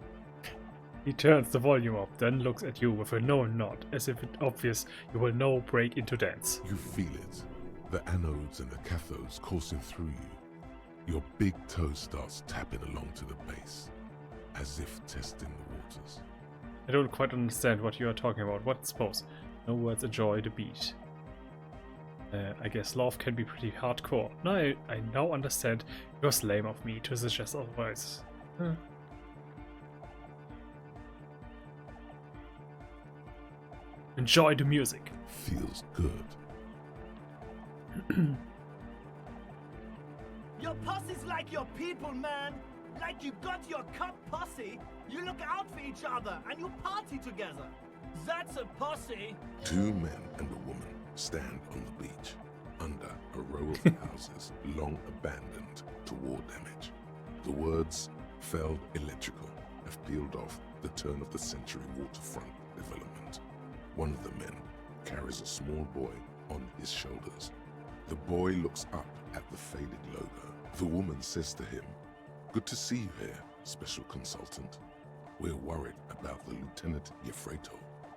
He turns the volume up, then looks at you with a knowing nod, as if it's obvious you will now break into dance. You feel it. The anodes and the cathodes coursing through you. Your big toe starts tapping along to the bass, as if testing the waters. I don't quite understand what you are talking about. What suppose? No words, enjoy the beat. I guess love can be pretty hardcore. Now I now understand. It was lame of me to suggest otherwise. Huh. Enjoy the music. Feels good. Your posse's like your people, man. Like you got your cup posse. You look out for each other and you party together. That's a posse. Two men and a woman stand on the beach, under a row of houses long abandoned to war damage. The words, "Felled electrical," have peeled off the turn-of-the-century waterfront development. One of the men carries a small boy on his shoulders. The boy looks up at the faded logo. The woman says to him, "Good to see you here, Special Consultant. We're worried about the Lieutenant Yefreto."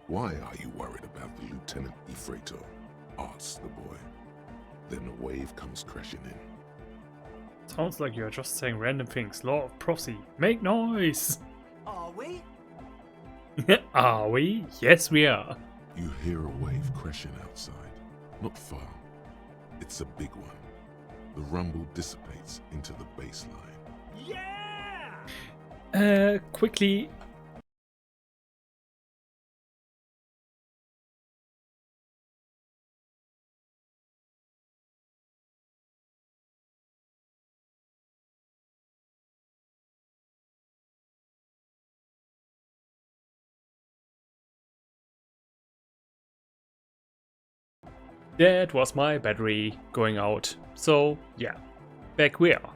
"Why are you worried about the Lieutenant Yefreto?" asks the boy. Then a wave comes crashing in. Sounds like you're just saying random things. Law of Prosy. Make noise! Are we? Are we? Yes, we are. You hear a wave crashing outside, not far. It's a big one. The rumble dissipates into the baseline. Yeah! Quickly. That was my battery going out. So, yeah. Back we are.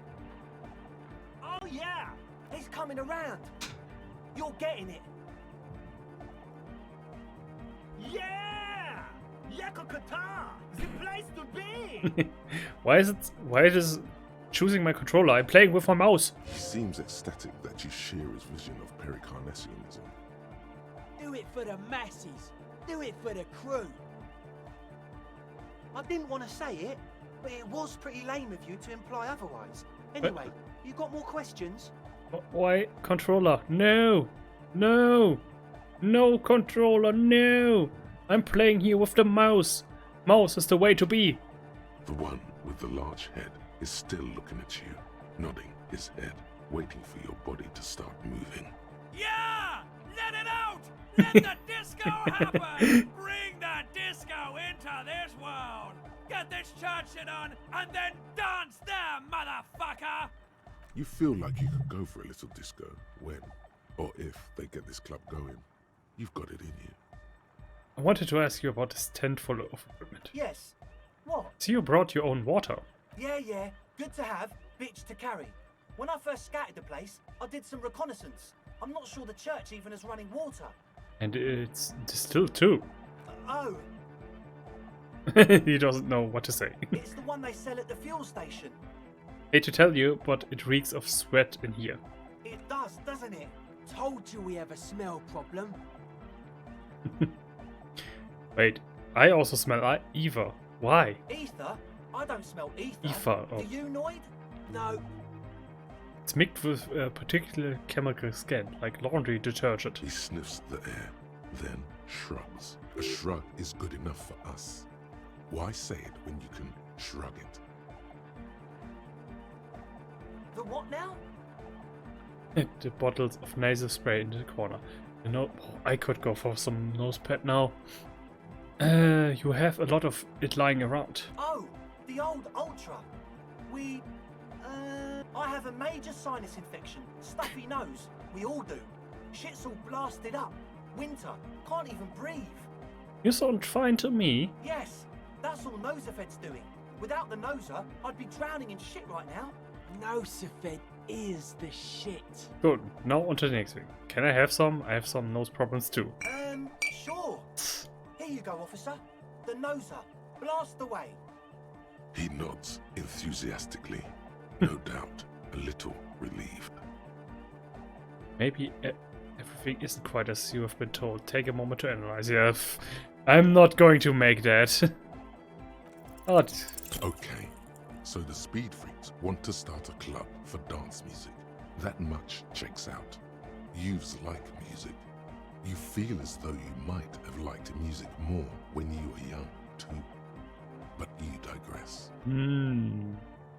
Oh yeah! He's coming around. You're getting it. Yeah! Yakokata! The place to be! Why is it choosing my controller? I'm playing with my mouse. He seems ecstatic that you share his vision of pericarnassianism. Do it for the masses. Do it for the crew. I didn't want to say it, but it was pretty lame of you to imply otherwise. Anyway, you got more questions? Why controller? No! No! No controller, no! I'm playing here with the mouse. Mouse is the way to be. The one with the large head is still looking at you, nodding his head, waiting for your body to start moving. Yeah! Let it out! Let the disco happen! Bring the disco into this world! Get this church shit on and then dance there, motherfucker! You feel like you could go for a little disco when, or if, they get this club going. You've got it in you. I wanted to ask you about this tent full of equipment. Yes. What? So you brought your own water. Yeah. Good to have, bitch to carry. When I first scattered the place, I did some reconnaissance. I'm not sure the church even has running water. And it's distilled too. Oh. He doesn't know what to say. It's the one they sell at the fuel station. Hate to tell you, but it reeks of sweat in here. It does, doesn't it? Told you we have a smell problem. Wait, I also smell ether. Why? Ether? I don't smell ether. Ether. Oh. Do you, Noid? No. It's mixed with a particular chemical scent, like laundry detergent. He sniffs the air, then shrugs. A shrug is good enough for us. Why say it when you can shrug it? The what now? The bottles of nasal spray in the corner. You know, I could go for some nose pad now. You have a lot of it lying around. Oh, the old Ultra. I have a major sinus infection, stuffy nose. We all do. Shit's all blasted up. Winter. Can't even breathe. You sound fine to me. Yes, that's all Nosafed's doing. Without the Noser, I'd be drowning in shit right now. Nosafed is the shit. Good. Now on to the next thing. Can I have some? I have some nose problems too. Sure. Here you go, officer. The Noser. Blast away. He nods enthusiastically, no doubt a little relieved. Maybe everything isn't quite as you have been told. Take a moment to analyze. Yeah, I'm not going to make that. Okay, so the Speed Freaks want to start a club for dance music. That much checks out. Youths like music. You feel as though you might have liked music more when you were young, too. But you digress.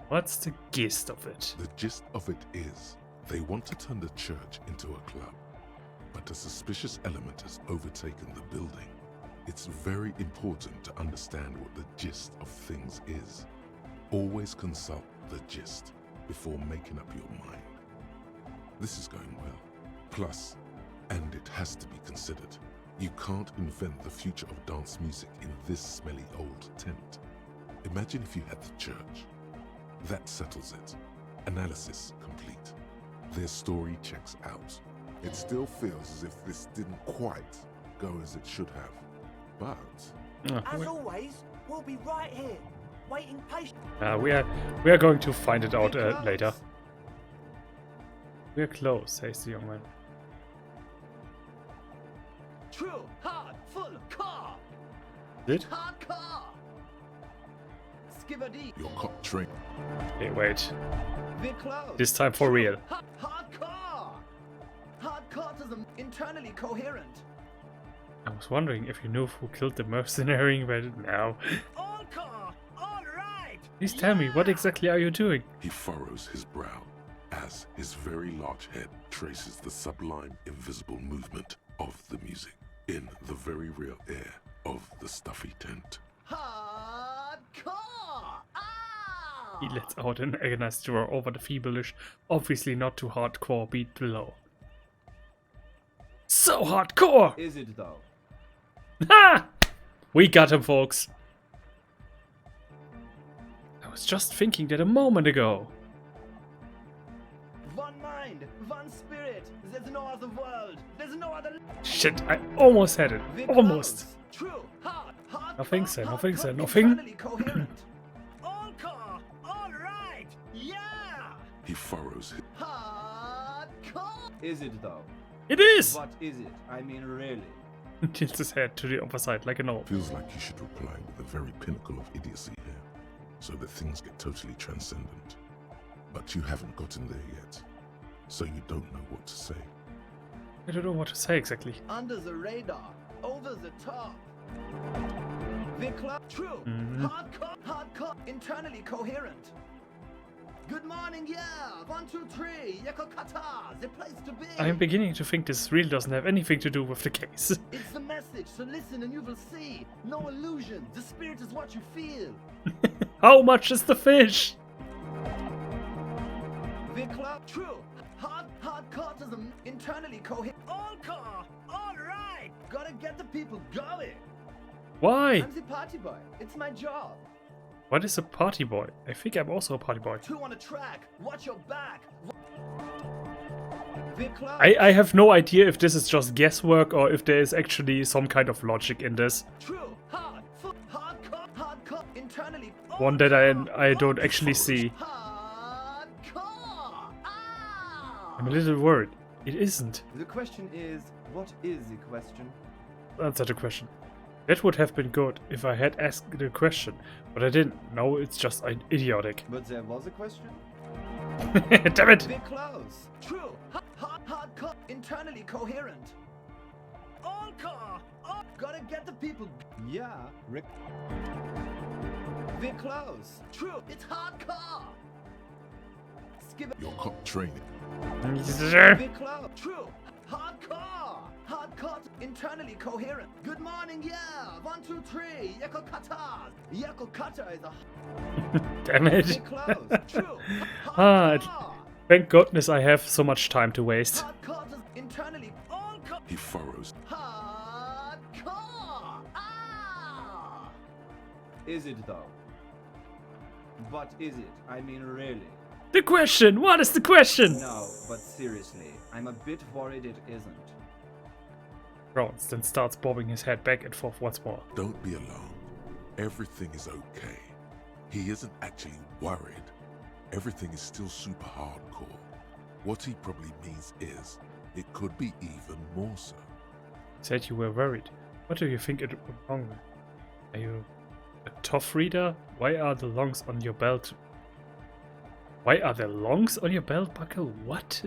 What's the gist of it? The gist of it is, they want to turn the church into a club, but a suspicious element has overtaken the building. It's very important to understand what the gist of things is. Always consult the gist before making up your mind. This is going well. Plus, and it has to be considered, you can't invent the future of dance music in this smelly old tent. Imagine if you had the church. That settles it. Analysis complete. Their story checks out. It still feels as if this didn't quite go as it should have. But as always, We'll be right here, waiting patiently. We are going to find it out later. We're close, says the young man. True, hard, full car. Did? Hard car. Skibberdy. Your cop train. Hey, wait. We're close. This time for real. Hard car. Hard car to the internally coherent. I was wondering if you knew who killed the mercenary, but now. All car. All right. Please tell me, what exactly are you doing? He furrows his brow as his very large head traces the sublime invisible movement of the music in the very real air of the stuffy tent. Hardcore! He lets out an agonized roar over the feebleish, obviously not too hardcore beat below. So hardcore! Is it though? Ha! We got him, folks. I was just thinking that a moment ago. One mind, one spirit. There's no other world. There's no other. Shit, I almost had it. Almost. True, hard, Nothing, say nothing, say nothing. All car, all right, yeah. He furrows his... Hardcore. Is it though? It is. What is it? I mean, really? Tilts his head to the opposite side like an old. Feels like you should reply with the very pinnacle of idiocy here, so that things get totally transcendent. But you haven't gotten there yet, so you don't know what to say. I don't know what to say exactly. Under the radar, over the top. Vikla, true. Hardcore, internally coherent. Good morning, yeah. 1, 2, 3. Yakokata, the place to be. I am beginning to think this really doesn't have anything to do with the case. It's the message, so listen and you will see. No illusion. The spirit is what you feel. How much is the fish? Vikla, true. Hardcore to the internally coherent. All car, all right. Gotta get the people going. Why? I'm the party boy. It's my job. What is a party boy? I think I'm also a party boy. 2 on a track. Watch your back. I have no idea if this is just guesswork or if there is actually some kind of logic in this. True. Hardcore, internally. One that I don't actually see. I'm a little worried. It isn't. The question is, what is the question? Answer the question. That would have been good if I had asked the question, but I didn't. No, it's just idiotic. But there was a question? Damn it! Big close. True. Hardcore, internally coherent. All car. Gotta get the people. Yeah, Rick. Big close. True. It's hardcore. Skip it. Your cop training. Big close. True. Hardcore, internally coherent. Good morning, yeah. 1, 2, 3. Yakokata. Yakokata is a. Damn it. Thank goodness I have so much time to waste. Internally. He furrows. Hardcore. Is it though? What is it? I mean, really? The question! What is the question? No, but seriously, I'm a bit worried it isn't. Frowns, then starts bobbing his head back and forth once more. Don't be alarmed. Everything is okay. He isn't actually worried. Everything is still super hardcore. What he probably means is, it could be even more so. You said you were worried. What do you think it went wrong with? Are you a tough reader? Why are the lungs on your belt? Why are there lungs on your belt buckle? What?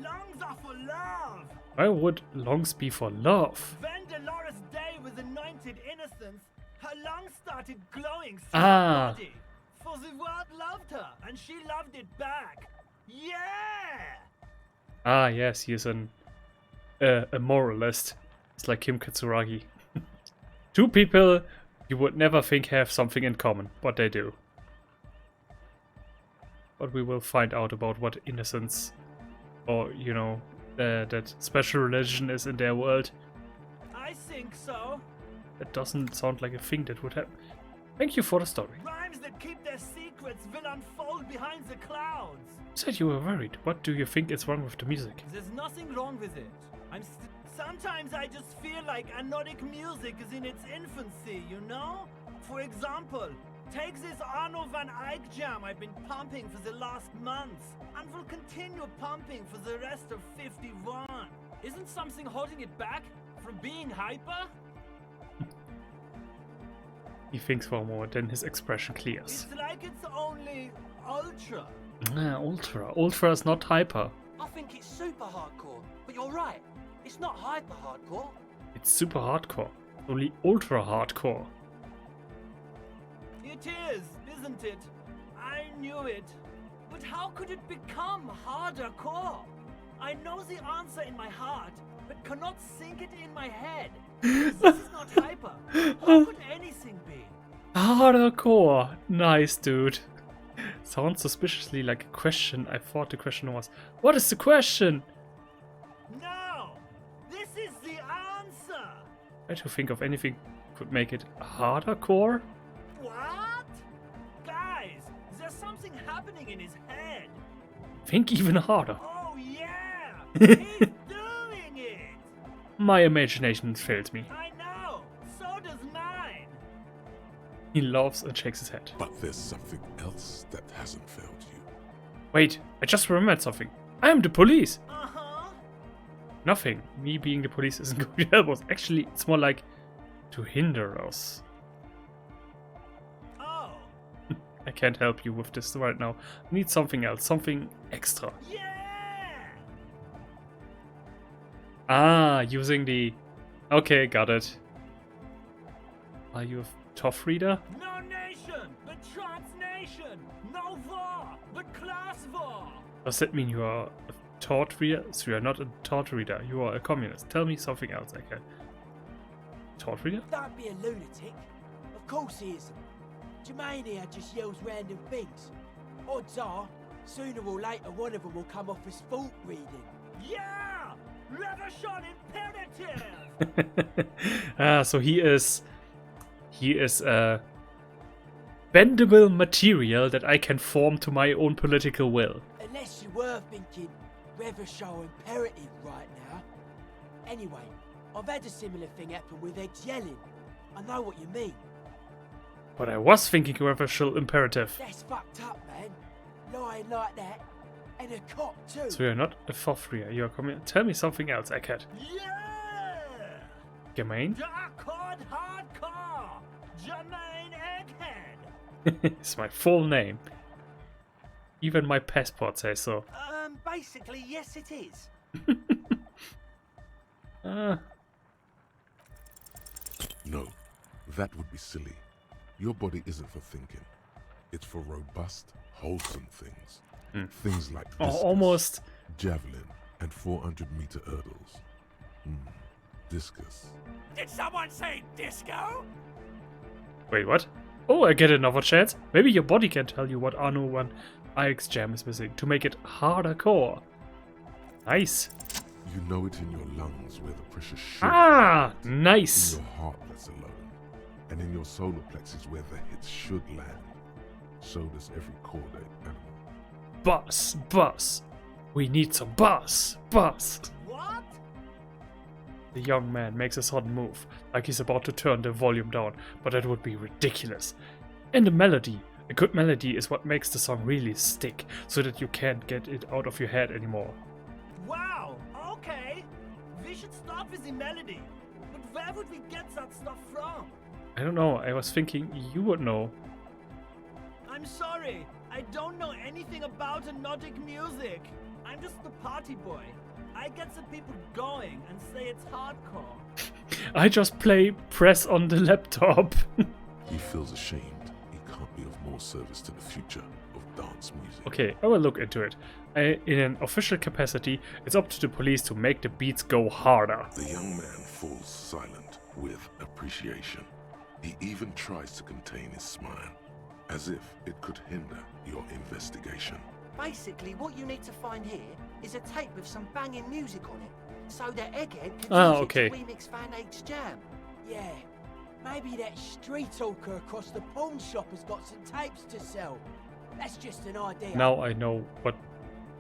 Lungs are for love! Why would lungs be for love? When Dolores Day was anointed innocence, her lungs started glowing so Ah. body. For the world loved her, and she loved it back. Yeah! Ah, yes, he is a moralist. It's like Kim Katsuragi. Two people you would never think have something in common, but they do. But we will find out about what innocence, or, you know, that special religion is in their world. I think so. That doesn't sound like a thing that would happen. Thank you for the story. Rhymes that keep their secrets will unfold behind the clouds. You said you were worried. What do you think is wrong with the music? There's nothing wrong with it. Sometimes I just feel like anodic music is in its infancy, you know? For example, take this Arno van Eyck jam I've been pumping for the last month, and will continue pumping for the rest of 51. Isn't something holding it back from being hyper? He thinks for a moment, then his expression clears. It's like it's only ultra. Ultra. Ultra is not hyper. I think it's super hardcore, but you're right. It's not hyper hardcore. It's super hardcore. Only ultra hardcore. It is, isn't it? I knew it. But how could it become harder core? I know the answer in my heart, but cannot think it in my head. This is not hyper. How could anything be? Hardcore. Nice, dude. Sounds suspiciously like a question. I thought the question was, what is the question? No! This is the answer! Try to think of anything could make it harder core. What? Guys, there's something happening in his head. Think even harder. Oh yeah! He's doing it! My imagination fails me. I know! So does mine! He laughs and shakes his head. But there's something else that hasn't failed you. Wait, I just remembered something. I am the police! Uh-huh. Nothing. Me being the police isn't going to help us. Actually, it's more like to hinder us. Oh. I can't help you with this right now. I need something else, something extra. Yeah! Ah, using the... Okay, got it. Are you a tough reader? No nation, but transnation! No war, but class war! Does that mean you are a thought reader? So you are not a thought reader, you are a communist. Tell me something else, okay? Thought reader? Don't be a lunatic. Of course he isn't. Jermaine here just yells random things. Odds are, sooner or later one of them will come off as fault reading. Yeah! Revolution imperative! Ah, so he is bendable material that I can form to my own political will. Unless you were thinking Revolution imperative right now. Anyway, I've had a similar thing happen with eggs yelling. I know what you mean. But I was thinking revolution imperative. That's fucked up, man. Lying like that. And a cop too. So you're not a fourth reader, you're a communist. Tell me something else, Eckert. Yeah! Jermaine? Dark hardcore! Jermaine Egghead! It's my full name. Even my passport says so. Basically, yes it is. No, that would be silly. Your body isn't for thinking. It's for robust, wholesome things. Things like discus, almost javelin, and 400-meter hurdles. Discus. Did someone say disco? Wait, what? Oh, I get another chance. Maybe your body can tell you what Arno 1 IX jam is missing to make it harder core. Nice. You know it in your lungs where the pressure should. Ah, nice. In your heart that's alone. And in your solar plexus where the hits should land. So does every chordate animal. Bus. We need some bus. What? The young man makes a sudden move, like he's about to turn the volume down, but that would be ridiculous. And the melody. A good melody is what makes the song really stick, so that you can't get it out of your head anymore. Wow, okay. We should start with the melody. But where would we get that stuff from? I don't know, I was thinking you would know. I'm sorry, I don't know anything about Nordic music. I'm just the party boy. I get the people going and say it's hardcore. I just press on the laptop. He feels ashamed. He can't be of more service to the future of dance music. Okay, I will look into it. In an official capacity, it's up to the police to make the beats go harder. The young man falls silent with appreciation. He even tries to contain his smile, as if it could hinder your investigation. Basically, what you need to find here is a tape with some banging music on it, so that Egghead can use it to remix Van Eyck's jam. Yeah, maybe that street hawker across the pawn shop has got some tapes to sell. That's just an idea. Now I know what...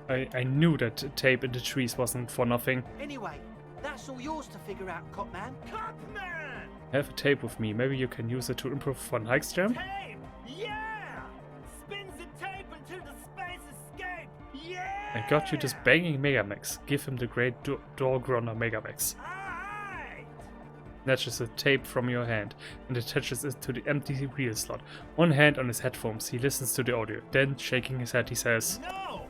I knew that tape in the trees wasn't for nothing. Anyway, that's all yours to figure out, Copman. Copman! I have a tape with me. Maybe you can use it to improve Von Hike's jam? Tape! Yeah! Spins the tape into the space escape! Yeah! I got you this banging Megamax. Give him the great Dorgrunner Megamax. Snatches a tape from your hand and attaches it to the empty wheel slot. One hand on his headphones, he listens to the audio. Then, shaking his head, he says, No!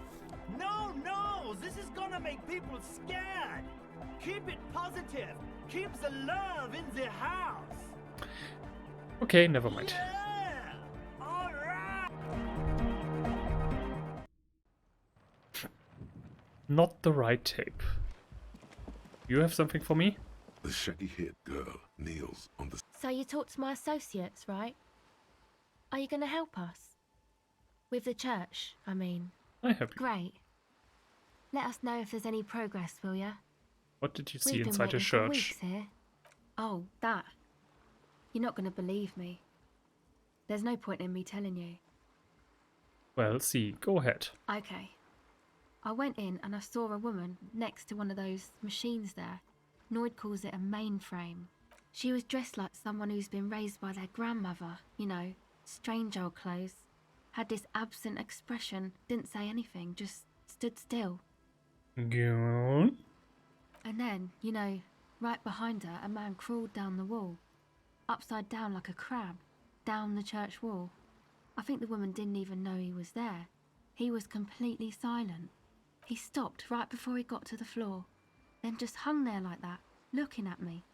No, no! This is gonna make people scared! Keep it positive! Keep the love in the house! okay, never mind. Yeah! Alright! Not the right tape. You have something for me? The shaggy-haired girl kneels on the... So you talked to my associates, right? Are you going to help us? With the church, I mean. I help you. Great. Let us know if there's any progress, will ya? What did you We've see been inside the waiting for church? weeks here. Oh, that. You're not going to believe me. There's no point in me telling you. Well, see, go ahead. Okay. I went in and I saw a woman next to one of those machines there. Noid calls it a mainframe. She was dressed like someone who's been raised by their grandmother, you know, strange old clothes. Had this absent expression, didn't say anything, just stood still. Good. And then, you know, right behind her, a man crawled down the wall. Upside down like a crab, down the church wall. I think the woman didn't even know he was there. He was completely silent. He stopped right before he got to the floor. Then just hung there like that, looking at me.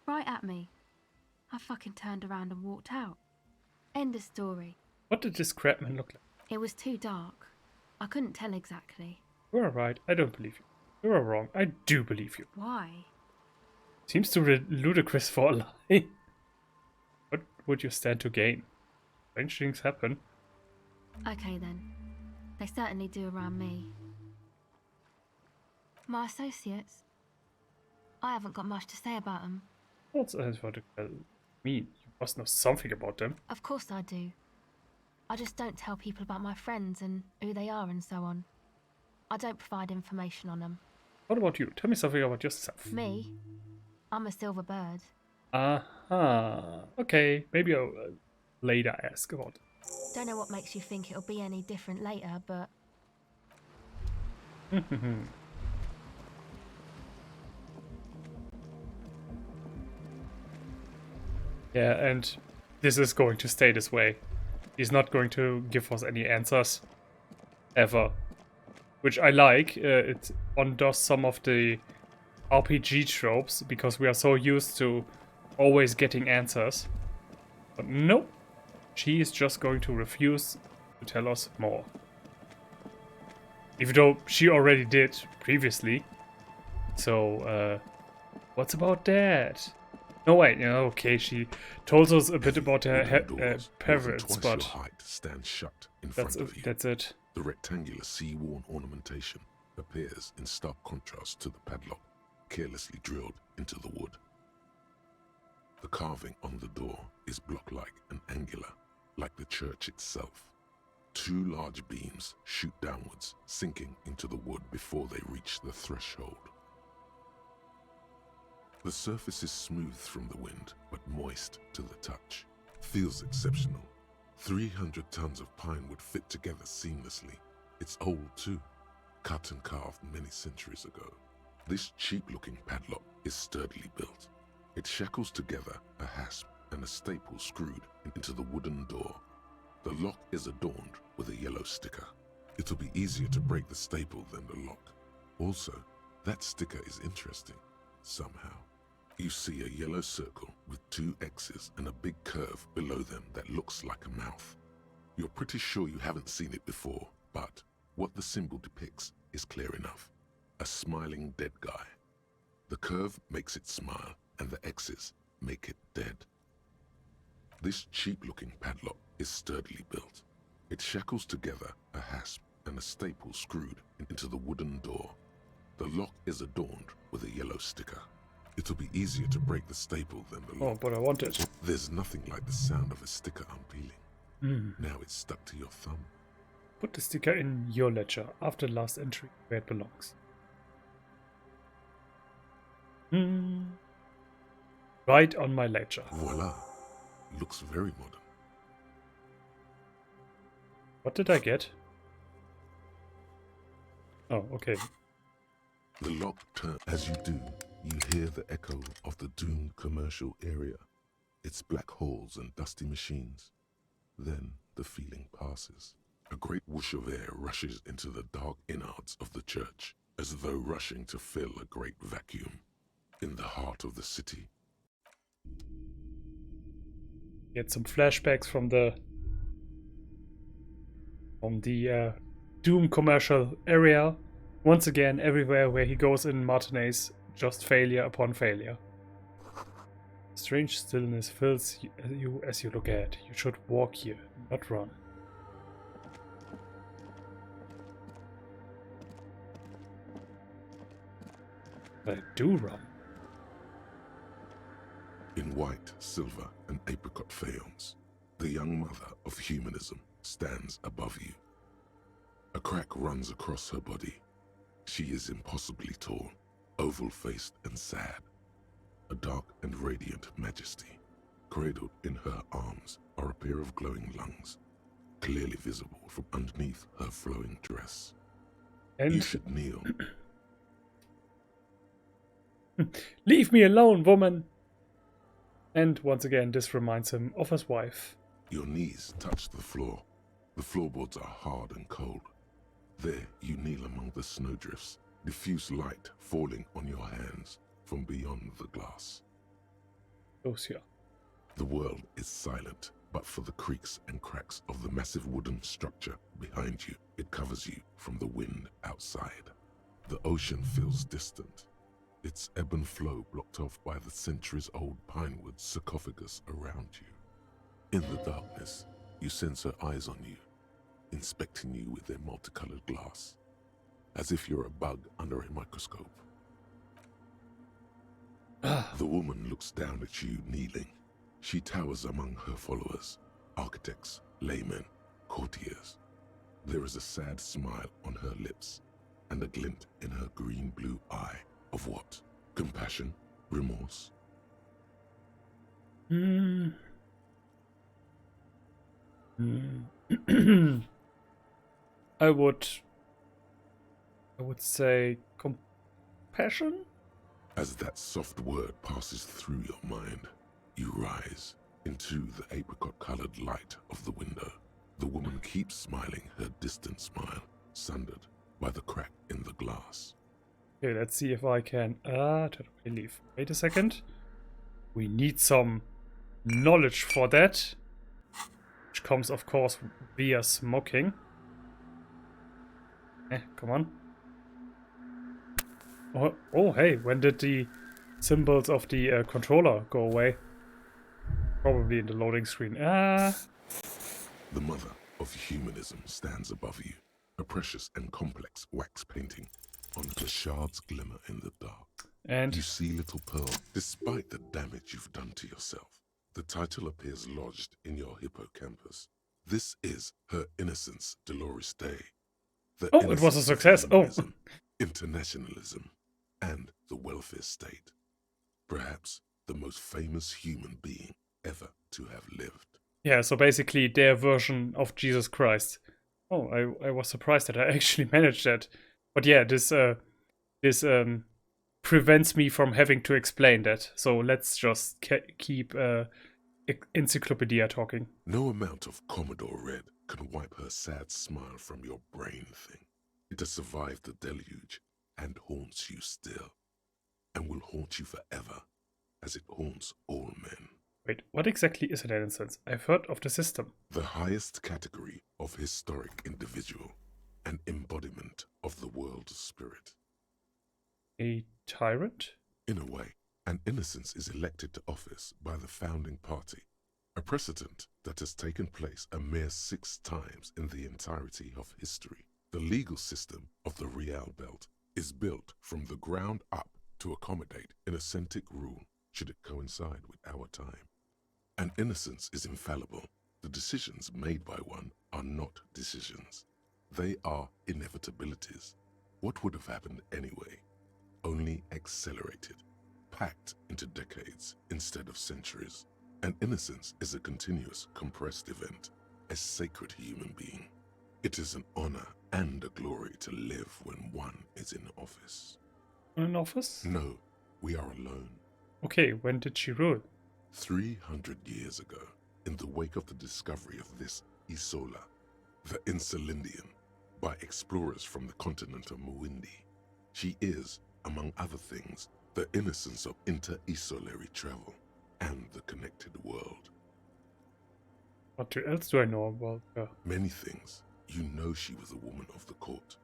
Right at me. I fucking turned around and walked out. End of story. What did this crabman look like? It was too dark. I couldn't tell exactly. You are right, I don't believe you. You are wrong, I do believe you. Why? Seems too ludicrous for a lie. What would you stand to gain? Strange things happen. Okay then. They certainly do around me. My associates? I haven't got much to say about them. What's what to mean? You must know something about them. Of course I do. I just don't tell people about my friends and who they are and so on. I don't provide information on them. What about you? Tell me something about yourself. Me? I'm a silver bird. Aha. Okay, maybe I'll later ask about it. Don't know what makes you think it'll be any different later, but... Yeah, and this is going to stay this way. He's not going to give us any answers. Ever. Which I like. It undoes some of the RPG tropes, because we are so used to always getting answers. But nope. She is just going to refuse to tell us more. Even though she already did previously. So, what's about that? No, wait, okay, she told us a bit about her parents, but stand shut in front of you. That's it. The rectangular sea-worn ornamentation appears in stark contrast to the padlock, carelessly drilled into the wood. The carving on the door is block-like and angular, like the church itself. Two large beams shoot downwards, sinking into the wood before they reach the threshold. The surface is smooth from the wind, but moist to the touch. Feels exceptional. 300 tons of pine would fit together seamlessly. It's old too, cut and carved many centuries ago. This cheap-looking padlock is sturdily built. It shackles together a hasp and a staple screwed into the wooden door. The lock is adorned with a yellow sticker. It'll be easier to break the staple than the lock. Also, that sticker is interesting, somehow. You see a yellow circle with two X's and a big curve below them that looks like a mouth. You're pretty sure you haven't seen it before, but what the symbol depicts is clear enough. A smiling dead guy. The curve makes it smile, and the X's make it dead. This cheap-looking padlock is sturdily built. It shackles together a hasp and a staple screwed into the wooden door. The lock is adorned with a yellow sticker. It'll be easier to break the staple than the lock. Oh, but I want it. There's nothing like the sound of a sticker unpeeling. Now it's stuck to your thumb. Put the sticker in your ledger after the last entry where it belongs. Right on my ledger. Voila. Looks very modern. What did I get? Oh, okay. The lock turns. As you do, you hear the echo of the doomed commercial area. Its black holes and dusty machines. Then the feeling passes. A great whoosh of air rushes into the dark innards of the church, as though rushing to fill a great vacuum. In the heart of the city. Get some flashbacks from the Doom commercial area. Once again, everywhere where he goes in Martinez, just failure upon failure. Strange stillness fills you as you look ahead. You should walk here, not run. But I do run. In white, silver, and apricot faience, the young mother of humanism stands above you. A crack runs across her body. She is impossibly tall, oval-faced and sad. A dark and radiant majesty. Cradled in her arms are a pair of glowing lungs, clearly visible from underneath her flowing dress. And you should kneel. Leave me alone, woman! And once again, this reminds him of his wife. Your knees touch the floor. The floorboards are hard and cold. There you kneel among the snowdrifts, diffuse light falling on your hands from beyond the glass. Lucia. The world is silent, but for the creaks and cracks of the massive wooden structure behind you, it covers you from the wind outside. The ocean feels distant, its ebb and flow blocked off by the centuries-old pinewood sarcophagus around you. In the darkness, you sense her eyes on you, inspecting you with their multicolored glass, as if you're a bug under a microscope. The woman looks down at you kneeling. She towers among her followers, architects, laymen, courtiers. There is a sad smile on her lips, and a glint in her green-blue eye. Of what? Compassion? Remorse? I would say compassion? As that soft word passes through your mind, you rise into the apricot-colored light of the window. The woman keeps smiling her distant smile, sundered by the crack in the glass. Okay, let's see if I can... leave. Wait a second. We need some knowledge for that. Which comes, of course, via smoking. Come on. Oh, hey, when did the symbols of the controller go away? Probably in the loading screen. The mother of humanism stands above you, a precious and complex wax painting. On the shards glimmer in the dark. And you see little Pearl. Despite the damage you've done to yourself, the title appears lodged in your hippocampus. This is her innocence, Dolores Day. It was a success. Internationalism, and the welfare state. Perhaps the most famous human being ever to have lived. Yeah, so basically their version of Jesus Christ. Oh, I was surprised that I actually managed that. But yeah, this prevents me from having to explain that. So let's just keep Encyclopedia talking. No amount of Commodore Red can wipe her sad smile from your brain thing. It has survived the deluge and haunts you still, and will haunt you forever, as it haunts all men. Wait, what exactly is an innocence? I've heard of the system. The highest category of historic individual, an embodiment of the world's spirit. A tyrant? In a way, an innocence is elected to office by the founding party, a precedent that has taken place a mere 6 times in the entirety of history. The legal system of the Real Belt is built from the ground up to accommodate an authentic rule should it coincide with our time. An innocence is infallible. The decisions made by one are not decisions. They are inevitabilities. What would have happened anyway? Only accelerated. packed into decades instead of centuries. And innocence is a continuous, compressed event, a sacred human being. It is an honor and a glory to live when one is in office. In office? No, we are alone. Okay, when did she rule? 300 years ago, in the wake of the discovery of this Isola, the Insulindian, by explorers from the continent of Muindi. She is, among other things, the innocence of inter-isolary travel and the connected world. What else do I know about her? Many things. You know she was a woman of the court,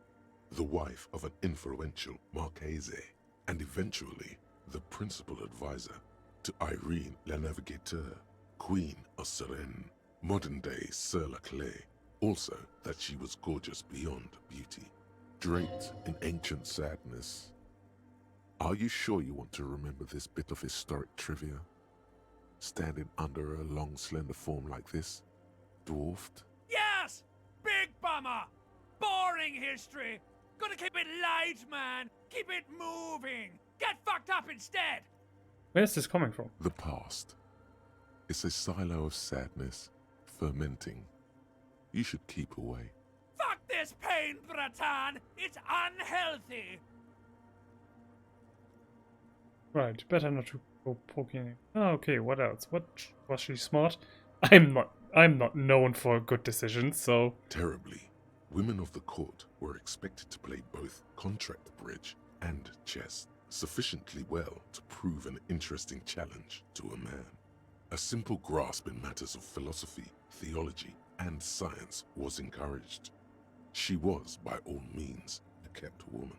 the wife of an influential Marchese, and eventually the principal advisor to Irene la Navigateur, Queen of Serene, modern-day Sir Laclais. Also that she was gorgeous beyond beauty, draped in ancient sadness. Are you sure you want to remember this bit of historic trivia? Standing under a long, slender form like this, dwarfed? Yes! Big bummer! Boring history! Gotta keep it light, man! Keep it moving! Get fucked up instead! Where's this coming from? The past. It's a silo of sadness, fermenting. You should keep away. Fuck this pain, Bratan! It's unhealthy! Right, better not to go poking. Oh, okay, what else? What was she smart? I'm not known for good decisions, so Terribly, women of the court were expected to play both contract bridge and chess sufficiently well to prove an interesting challenge to a man. A simple grasp in matters of philosophy, theology, and science was encouraged. She was, by all means, a kept woman.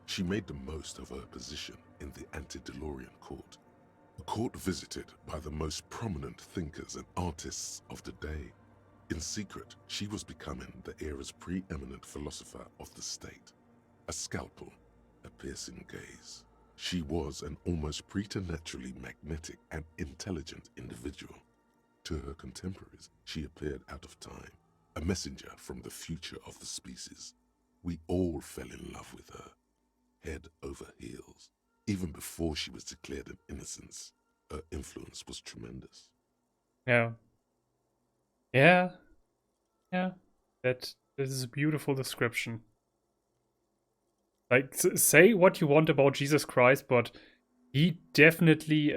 She made the most of her position in the antediluvian court, a court visited by the most prominent thinkers and artists of the day. In secret, she was becoming the era's preeminent philosopher of the state. A scalpel, a piercing gaze. She was an almost preternaturally magnetic and intelligent individual. To her contemporaries, she appeared out of time, a messenger from the future of the species. We all fell in love with her, head over heels. Even before she was declared an innocence, her influence was tremendous. yeah. That is a beautiful description. Like, say what you want about Jesus Christ, but he definitely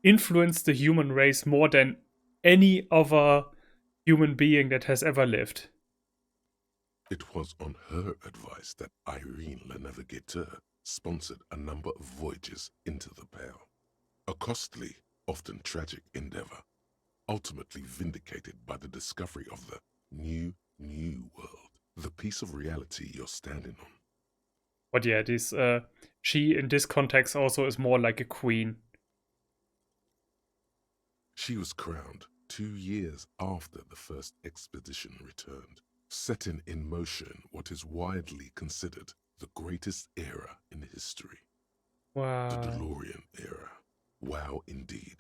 influenced the human race more than any other human being that has ever lived. It was on her advice that Irene la Navigateur sponsored a number of voyages into the Pale. A costly, often tragic endeavor, ultimately vindicated by the discovery of the new world, the piece of reality you're standing on. But yeah, this she in this context also is more like a queen. She was crowned 2 years after the first expedition returned, setting in motion what is widely considered the greatest era in history. Wow. The DeLorean era. Wow, indeed.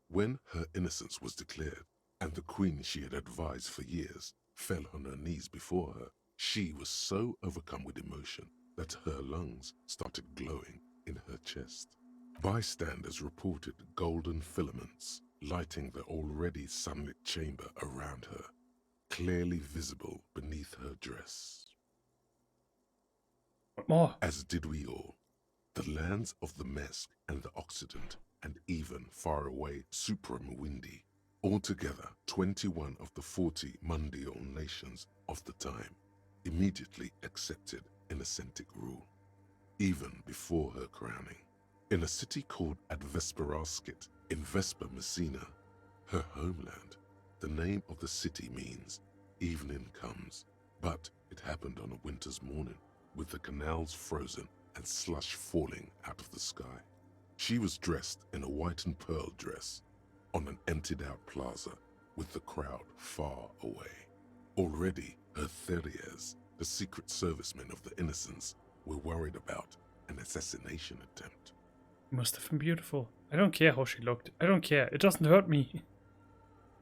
When her innocence was declared, and the queen she had advised for years fell on her knees before her, she was so overcome with emotion that her lungs started glowing in her chest. Bystanders reported golden filaments lighting the already sunlit chamber around her, clearly visible beneath her dress. What more? As did we all. The lands of the Mesk and the Occident, and even faraway Supramuindi, altogether 21 of the 40 mundial nations of the time, immediately accepted Innocentic rule, even before her crowning. In a city called Advesperaskit in Vesper Messina, her homeland, the name of the city means evening comes, but it happened on a winter's morning, with the canals frozen and slush falling out of the sky. She was dressed in a white and pearl dress on an emptied-out plaza with the crowd far away. Already, her Theriers, the secret servicemen of the Innocents, were worried about an assassination attempt. Must have been beautiful. I don't care how she looked. I don't care. It doesn't hurt me. It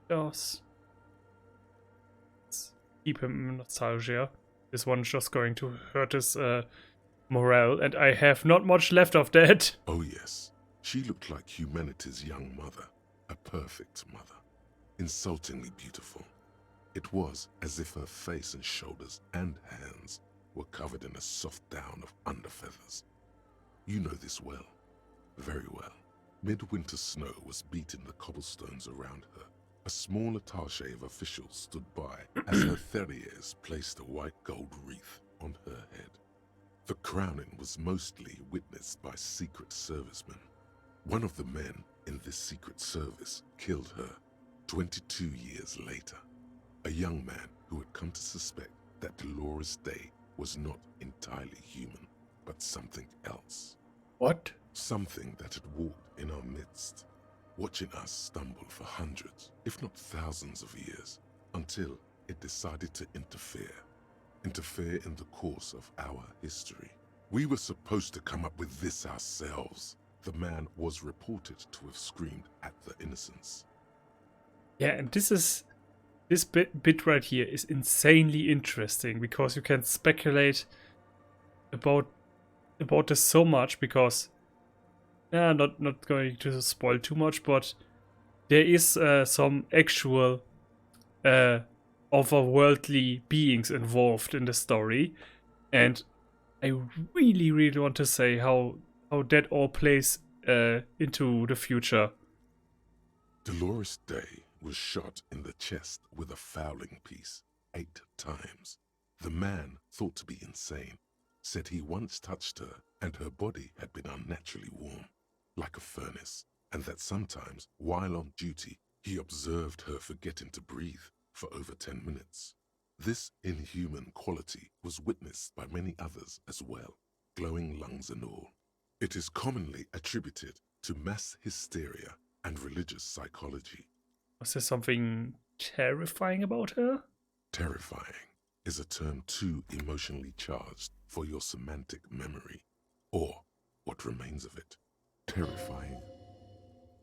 does. Let's keep him in nostalgia. This one's just going to hurt his morale, and I have not much left of that. Oh yes, she looked like humanity's young mother, a perfect mother, insultingly beautiful. It was as if her face and shoulders and hands were covered in a soft down of underfeathers. You know this well, very well. Midwinter snow was beating the cobblestones around her. A small attaché of officials stood by as her Theriers placed a white gold wreath on her head. The crowning was mostly witnessed by Secret Servicemen. One of the men in this Secret Service killed her 22 years later. A young man who had come to suspect that Dolores Day was not entirely human, but something else. What? Something that had walked in our midst, watching us stumble for hundreds, if not thousands of years, until it decided to interfere in the course of our history. We were supposed to come up with this ourselves. The man was reported to have screamed at the innocents. Yeah, and this bit right here is insanely interesting because you can speculate about this so much because not going to spoil too much, but there is some actual otherworldly beings involved in the story, and I really want to say how that all plays into the future. Dolores Day was shot in the chest with a fowling piece 8 times. The man, thought to be insane, said he once touched her and her body had been unnaturally warm, like a furnace, and that sometimes, while on duty, he observed her forgetting to breathe for over 10 minutes. This inhuman quality was witnessed by many others as well, glowing lungs and all. It is commonly attributed to mass hysteria and religious psychology. Was there something terrifying about her? Terrifying is a term too emotionally charged for your semantic memory, or what remains of it. Terrifying.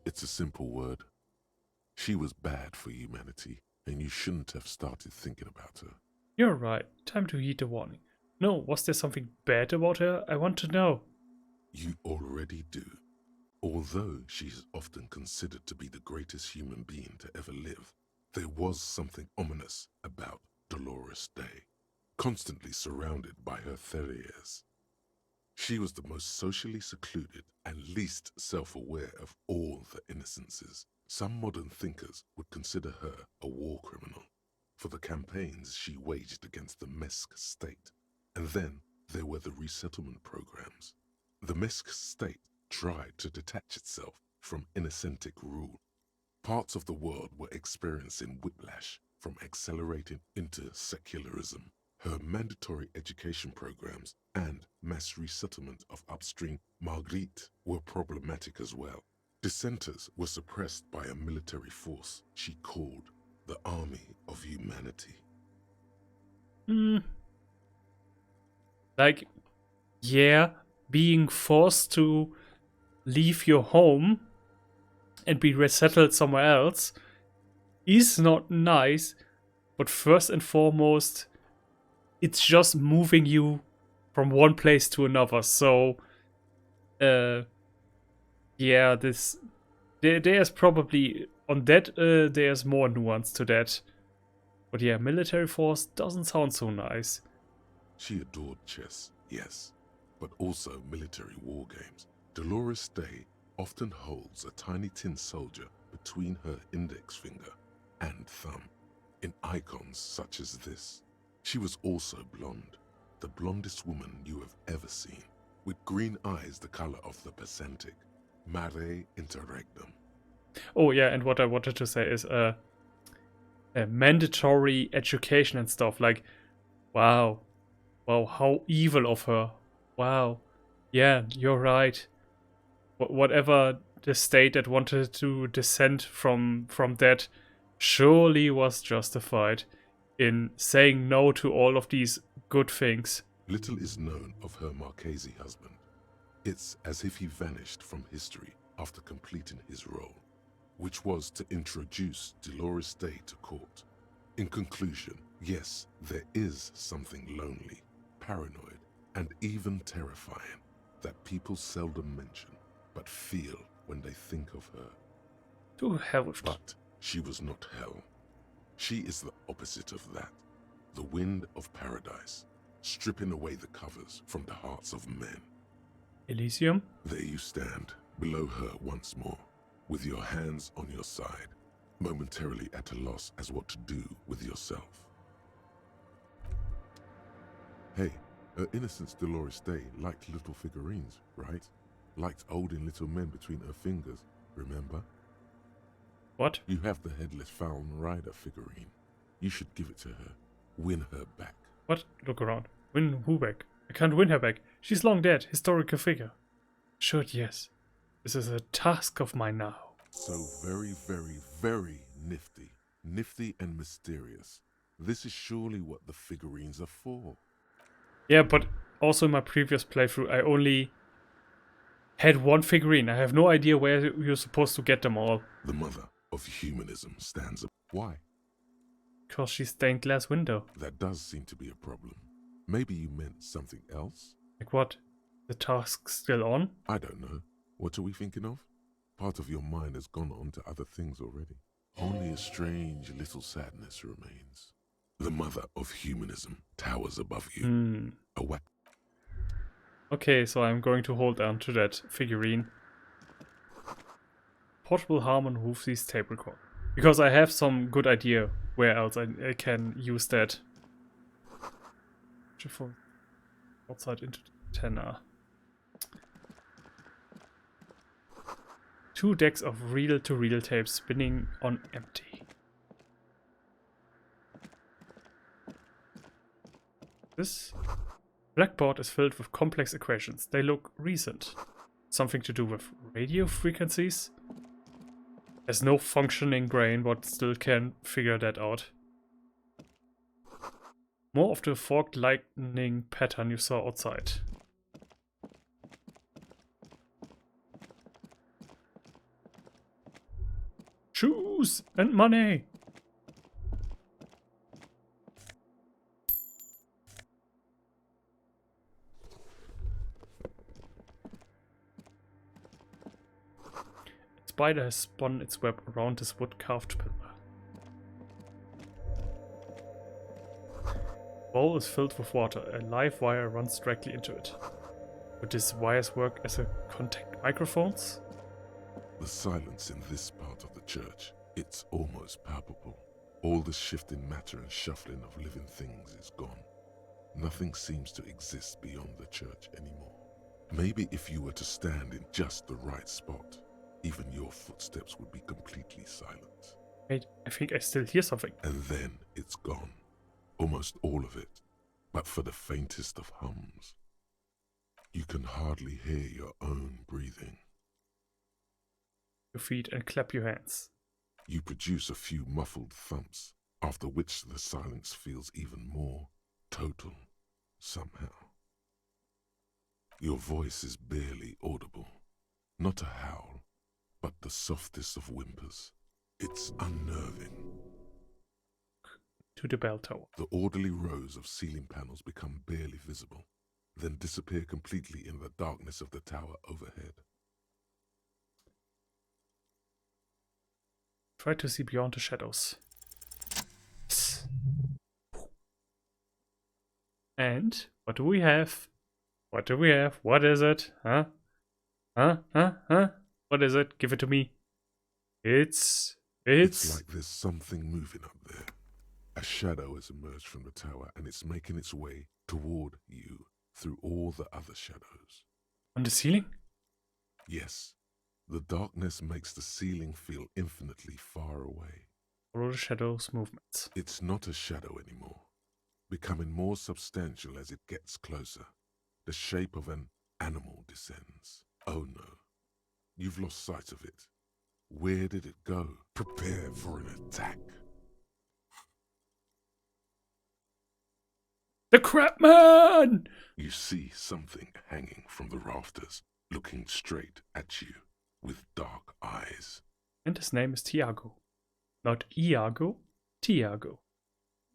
It's a simple word. She was bad for humanity, and you shouldn't have started thinking about her. You're right. Time to heed the warning. No, was there something bad about her? I want to know. You already do. Although she is often considered to be the greatest human being to ever live, there was something ominous about Dolores Day, constantly surrounded by her Theriers. She was the most socially secluded and least self-aware of all the innocences. Some modern thinkers would consider her a war criminal for the campaigns she waged against the Mesk state. And then there were the resettlement programs. The Mesk state tried to detach itself from innocentic rule. Parts of the world were experiencing whiplash from accelerating into secularism. Her mandatory education programs and mass resettlement of upstream Marguerite were problematic as well. Dissenters were suppressed by a military force she called the Army of Humanity. Like, yeah, being forced to leave your home and be resettled somewhere else is not nice, but first and foremost, it's just moving you from one place to another. So, yeah, there's probably on that there's more nuance to that. But yeah, military force doesn't sound so nice. She adored chess, yes, but also military war games. Dolores Day often holds a tiny tin soldier between her index finger and thumb in icons such as this. She was also blonde, the blondest woman you have ever seen, with green eyes the color of the Pacific, mare interregnum. Oh yeah, and what I wanted to say is a mandatory education and stuff. Like, wow, how evil of her. Wow, yeah, you're right. Whatever the state that wanted to dissent from that surely was justified in saying no to all of these good things. Little is known of her Marchese husband. It's as if he vanished from history after completing his role, which was to introduce Dolores Day to court. In conclusion, yes, there is something lonely, paranoid, and even terrifying, that people seldom mention, but feel when they think of her. To hell with But she was not hell. She is the opposite of that. The wind of paradise, stripping away the covers from the hearts of men. Elysium? There you stand, below her once more, with your hands on your side, momentarily at a loss as what to do with yourself. Hey, her Innocence Dolores Day liked little figurines, right? Liked holding little men between her fingers, remember? What? You have the headless Fallen Rider figurine. You should give it to her. Win her back. What? Look around. Win who back? I can't win her back. She's long dead. Historical figure. Sure, yes. This is a task of mine now. So very, very, very nifty. Nifty and mysterious. This is surely what the figurines are for. Yeah, but also in my previous playthrough, I only had one figurine. I have no idea where you're supposed to get them all. The mother of humanism stands up. Why? Because she's stained glass window. That does seem to be a problem. Maybe you meant something else? Like what? The task's still on? I don't know. What are we thinking of? Part of your mind has gone on to other things already. Only a strange little sadness remains. The mother of humanism towers above you. Okay, so I'm going to hold on to that figurine. Portable Harmon Hoofsy's tape recorder. Because I have some good idea where else I can use that. From outside into the antenna. 2 decks of reel-to-reel tapes spinning on empty. This blackboard is filled with complex equations. They look recent. Something to do with radio frequencies? There's no functioning brain, but still can figure that out. More of the forked lightning pattern you saw outside. Shoes and money! A spider has spun its web around this wood-carved pillar. The bowl is filled with water. A live wire runs directly into it. Would these wires work as a contact microphones? The silence in this part of the church, it's almost palpable. All the shifting matter and shuffling of living things is gone. Nothing seems to exist beyond the church anymore. Maybe if you were to stand in just the right spot, even your footsteps would be completely silent. Wait, I think I still hear something. And then it's gone. Almost all of it, but for the faintest of hums. You can hardly hear your own breathing. Your feet and clap your hands. You produce a few muffled thumps, after which the silence feels even more total, somehow. Your voice is barely audible. Not a howl, but the softest of whimpers. It's unnerving. To the bell tower. The orderly rows of ceiling panels become barely visible, then disappear completely in the darkness of the tower overhead. Try to see beyond the shadows. And what do we have? What do we have? What is it? Huh? Huh? What is it? Give it to me. It's like there's something moving up there. A shadow has emerged from the tower and it's making its way toward you through all the other shadows. On the ceiling? Yes. The darkness makes the ceiling feel infinitely far away. Follow the shadow's movements. It's not a shadow anymore, becoming more substantial as it gets closer. The shape of an animal descends. Oh no, you've lost sight of it. Where did it go? Prepare for an attack. The crap man! You see something hanging from the rafters, looking straight at you with dark eyes. And his name is Tiago. Not Iago, Tiago.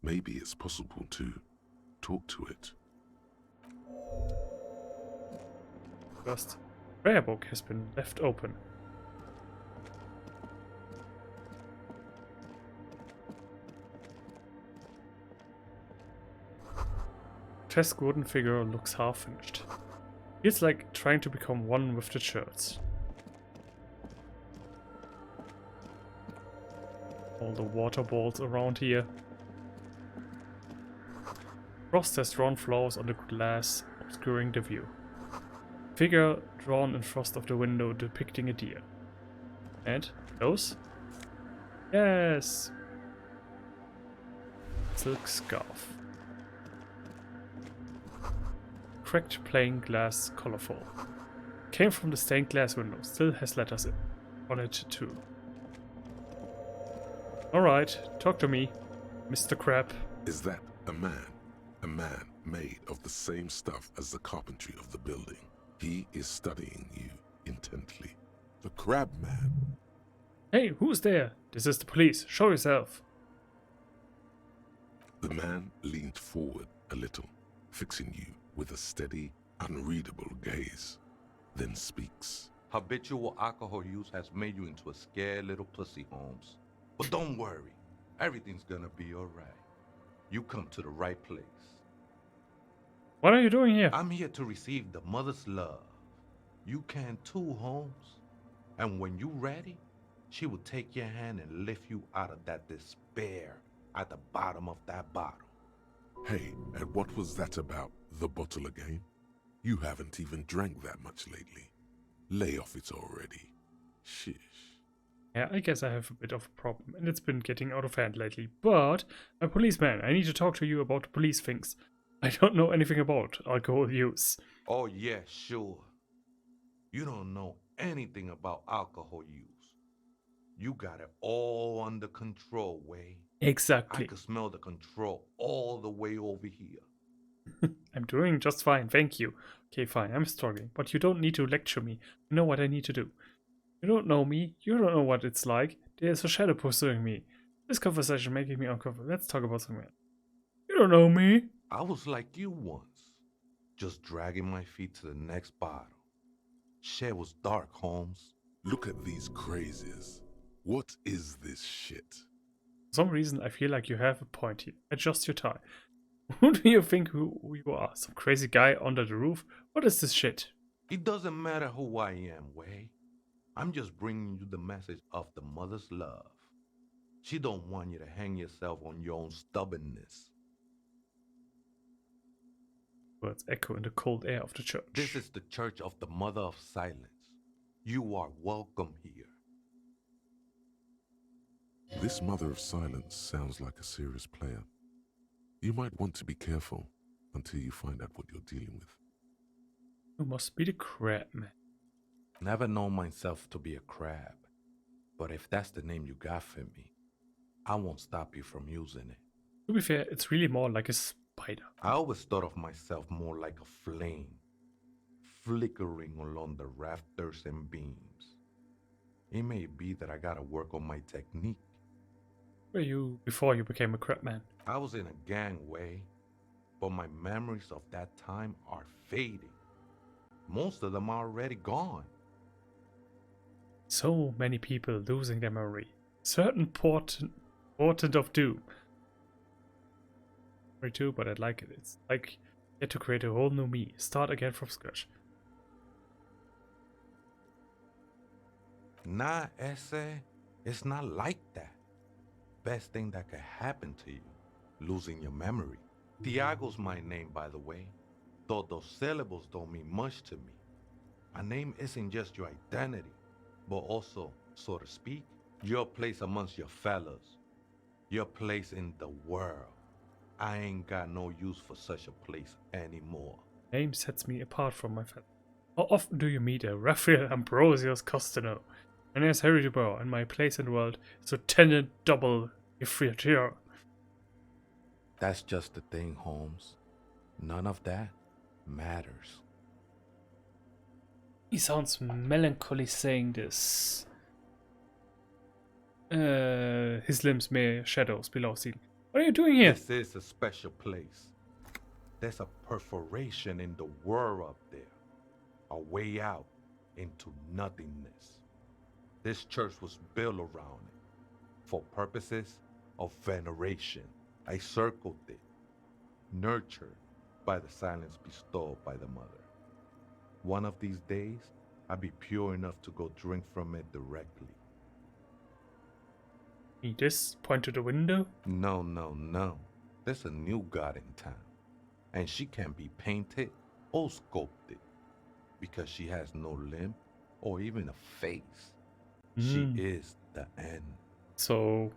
Maybe it's possible to talk to it. First prayer book has been left open. Grotesque wooden figure looks half finished. Feels like trying to become one with the church. All the water balls around here. Frost has drawn flowers on the glass, obscuring the view. Figure drawn in frost of the window depicting a deer. And those? Yes! Silk scarf. Cracked plain glass colorful. Came from the stained glass window. Still has letters on it too. Alright, talk to me, Mr. Crab. Is that a man? A man made of the same stuff as the carpentry of the building. He is studying you intently. The Crab Man. Hey, who's there? This is the police. Show yourself. The man leaned forward a little, fixing you with a steady, unreadable gaze, then speaks. Habitual alcohol use has made you into a scared little pussy, Holmes. But don't worry, everything's gonna be alright. You come to the right place. What are you doing here? I'm here to receive the mother's love. You can too, Holmes. And when you're ready, she will take your hand and lift you out of that despair at the bottom of that bottle. Hey, and what was that about, the bottle again? You haven't even drank that much lately. Lay off it already. Shish. Yeah, I guess I have a bit of a problem, and it's been getting out of hand lately. But, I'm a policeman. I need to talk to you about police things. I don't know anything about alcohol use. Oh yeah, sure. You don't know anything about alcohol use. You got it all under control, Way. Exactly. I can smell the control all the way over here. I'm doing just fine, thank you. Okay, fine, I'm struggling, but you don't need to lecture me. I know what I need to do. You don't know me, you don't know what it's like. There's a shadow pursuing me. This conversation making me uncomfortable. Let's talk about something else. You don't know me. I was like you once, just dragging my feet to the next bottle. Shit was dark, Holmes. Look at these crazies. What is this shit? For some reason, I feel like you have a point here. Adjust your tie. Who do you think who you are? Some crazy guy under the roof? What is this shit? It doesn't matter who I am, Way. I'm just bringing you the message of the mother's love. She don't want you to hang yourself on your own stubbornness. Words echo in the cold air of the church. This is the Church of the Mother of Silence. You are welcome here. This Mother of Silence sounds like a serious player. You might want to be careful until you find out what you're dealing with. You must be the Crab Man. Never known myself to be a crab, but if that's the name you got for me, I won't stop you from using it. To be fair, it's really more like a spider. I always thought of myself more like a flame, flickering along the rafters and beams. It may be that I gotta work on my technique. Where were you before you became a Crab Man? I was in a gang, Way, but my memories of that time are fading. Most of them are already gone. So many people losing their memory. Certain portent of doom. Me too, but I like it. It's like you get to create a whole new me. Start again from scratch. Nah, Ese, it's not like that. Best thing that could happen to you, losing your memory. Tiago's my name, by the way. Though those syllables don't mean much to me. A name isn't just your identity, but also, so to speak, your place amongst your fellas. Your place in the world. I ain't got no use for such a place anymore. Name sets me apart from my family. How often do you meet a Raphael Ambrosius Costello? My name is Harry Dubrow, and my place in the world is Lieutenant Double Ifriatier. That's just the thing, Holmes. None of that matters. He sounds melancholy saying this. His limbs mere shadows below ceiling. What are you doing here? This is a special place. There's a perforation in the world up there. a way out into nothingness. This church was built around it for purposes of veneration. I circled it, nurtured by the silence bestowed by the mother. One of these days, I'll be pure enough to go drink from it directly. He just point to the window? No. There's a new god in town, and she can be painted or sculpted because she has no limb or even a face. She is the end. So,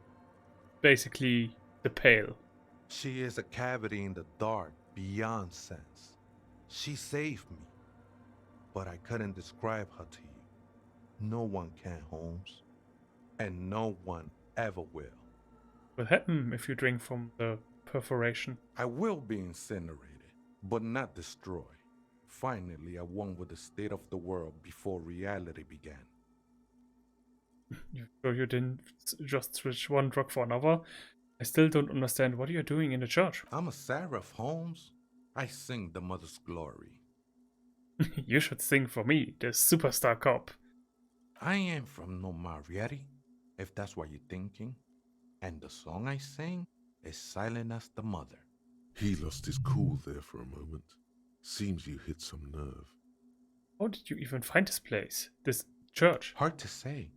basically, the Pale. She is a cavity in the dark beyond sense. She saved me, but I couldn't describe her to you. No one can, Holmes, and no one ever will. What will happen if you drink from the perforation? I will be incinerated, but not destroyed. Finally, I won with the state of the world before reality began. You sure you didn't just switch one drug for another? I still don't understand what you're doing in the church. I'm a seraph, Holmes. I sing the mother's glory. You should sing for me, the superstar cop. I am from no Marietti, if that's what you're thinking. And the song I sing is silent as the mother. He lost his cool there for a moment. Seems you hit some nerve. How did you even find this place? This church? Hard to say.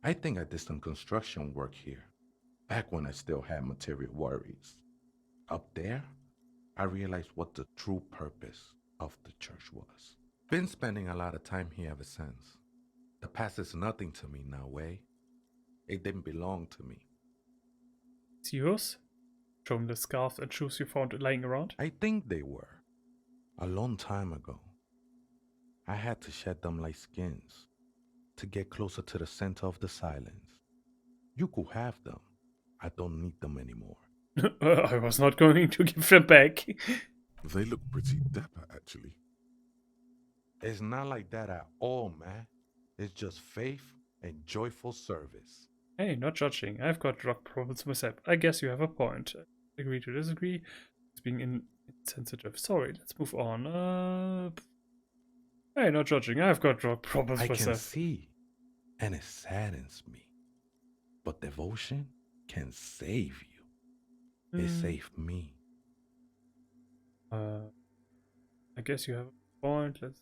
I think I did some construction work here, back when I still had material worries. Up there, I realized what the true purpose of the church was. Been spending a lot of time here ever since. The past is nothing to me now, eh? It didn't belong to me. It's yours? Show him the scarves and shoes you found lying around? I think they were. A long time ago. I had to shed them like skins to get closer to the center of the silence. You could have them. I don't need them anymore. I was not going to give them back. They look pretty dapper, actually. It's not like that at all, man. It's just faith and joyful service. Hey, not judging. I've got drug problems myself. I guess you have a point. Agree to disagree. It's being insensitive. Sorry, let's move on. Hey, not judging. I've got drug problems I myself. can see, and it saddens me. But devotion can save you. It saved me. I guess you have a point. Let's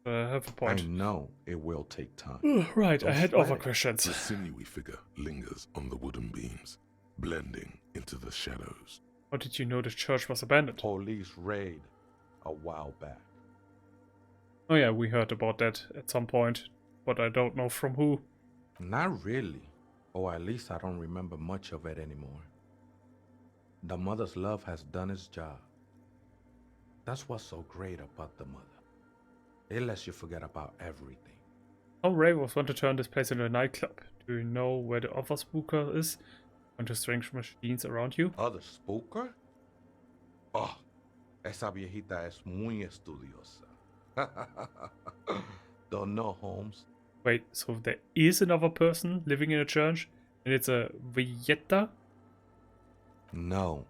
have a point. I know it will take time. Right, Don't I had sweat other it. questions. The sinewy figure lingers on the wooden beams, blending into the shadows. How did you know the church was abandoned? Police raid a while back. Oh yeah, we heard about that at some point, but I don't know from who. Not really. Or at least I don't remember much of it anymore. The mother's love has done its job. That's what's so great about the mother. It lets you forget about everything. Tom Ray was want to turn this place into a nightclub. Do you know where the other spooker is? Want to strange machines around you? Other spooker? Oh, esa viejita es muy estudiosa. Don't know, Holmes. Wait, so there is another person living in a church? And it's a Vieta? No.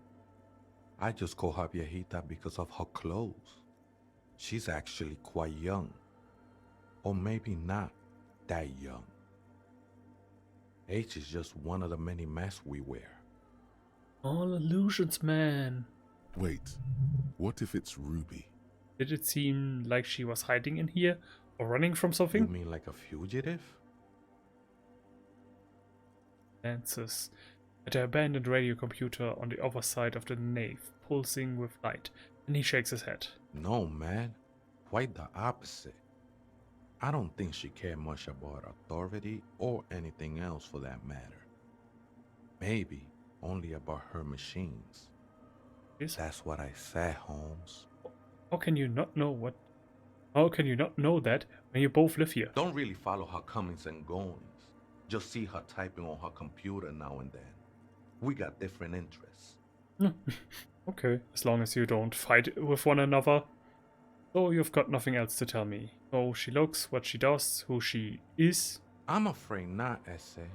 I just call her viejita because of her clothes. She's actually quite young. Or maybe not that young. Age is just one of the many masks we wear. All illusions, man. Wait, what if it's Ruby? Did it seem like she was hiding in here? Or running from something? You mean like a fugitive? Answers. At the abandoned radio computer on the other side of the nave, pulsing with light. And he shakes his head. No, man. Quite the opposite. I don't think she cared much about authority or anything else for that matter. Maybe only about her machines. Yes? That's what I said, Holmes. How can you not know what? How can you not know that when you both live here? Don't really follow her comings and goings. Just see her typing on her computer now and then. We got different interests. Okay, as long as you don't fight with one another. So you've got nothing else to tell me. How she looks, what she does, who she is. I'm afraid not, Essay.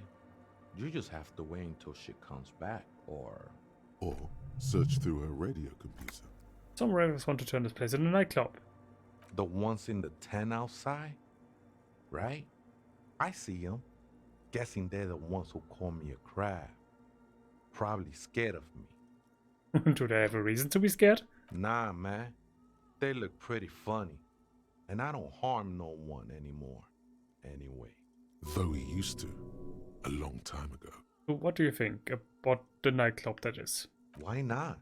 You just have to wait until she comes back, or search through her radio computer. Some ravens want to turn this place into a nightclub. The ones in the tent outside? Right? I see them. Guessing they're the ones who call me a crab. Probably scared of me. Do they have a reason to be scared? Nah, man. They look pretty funny. And I don't harm no one anymore. Anyway. Though he used to, a long time ago. So what do you think about the nightclub that is? Why not?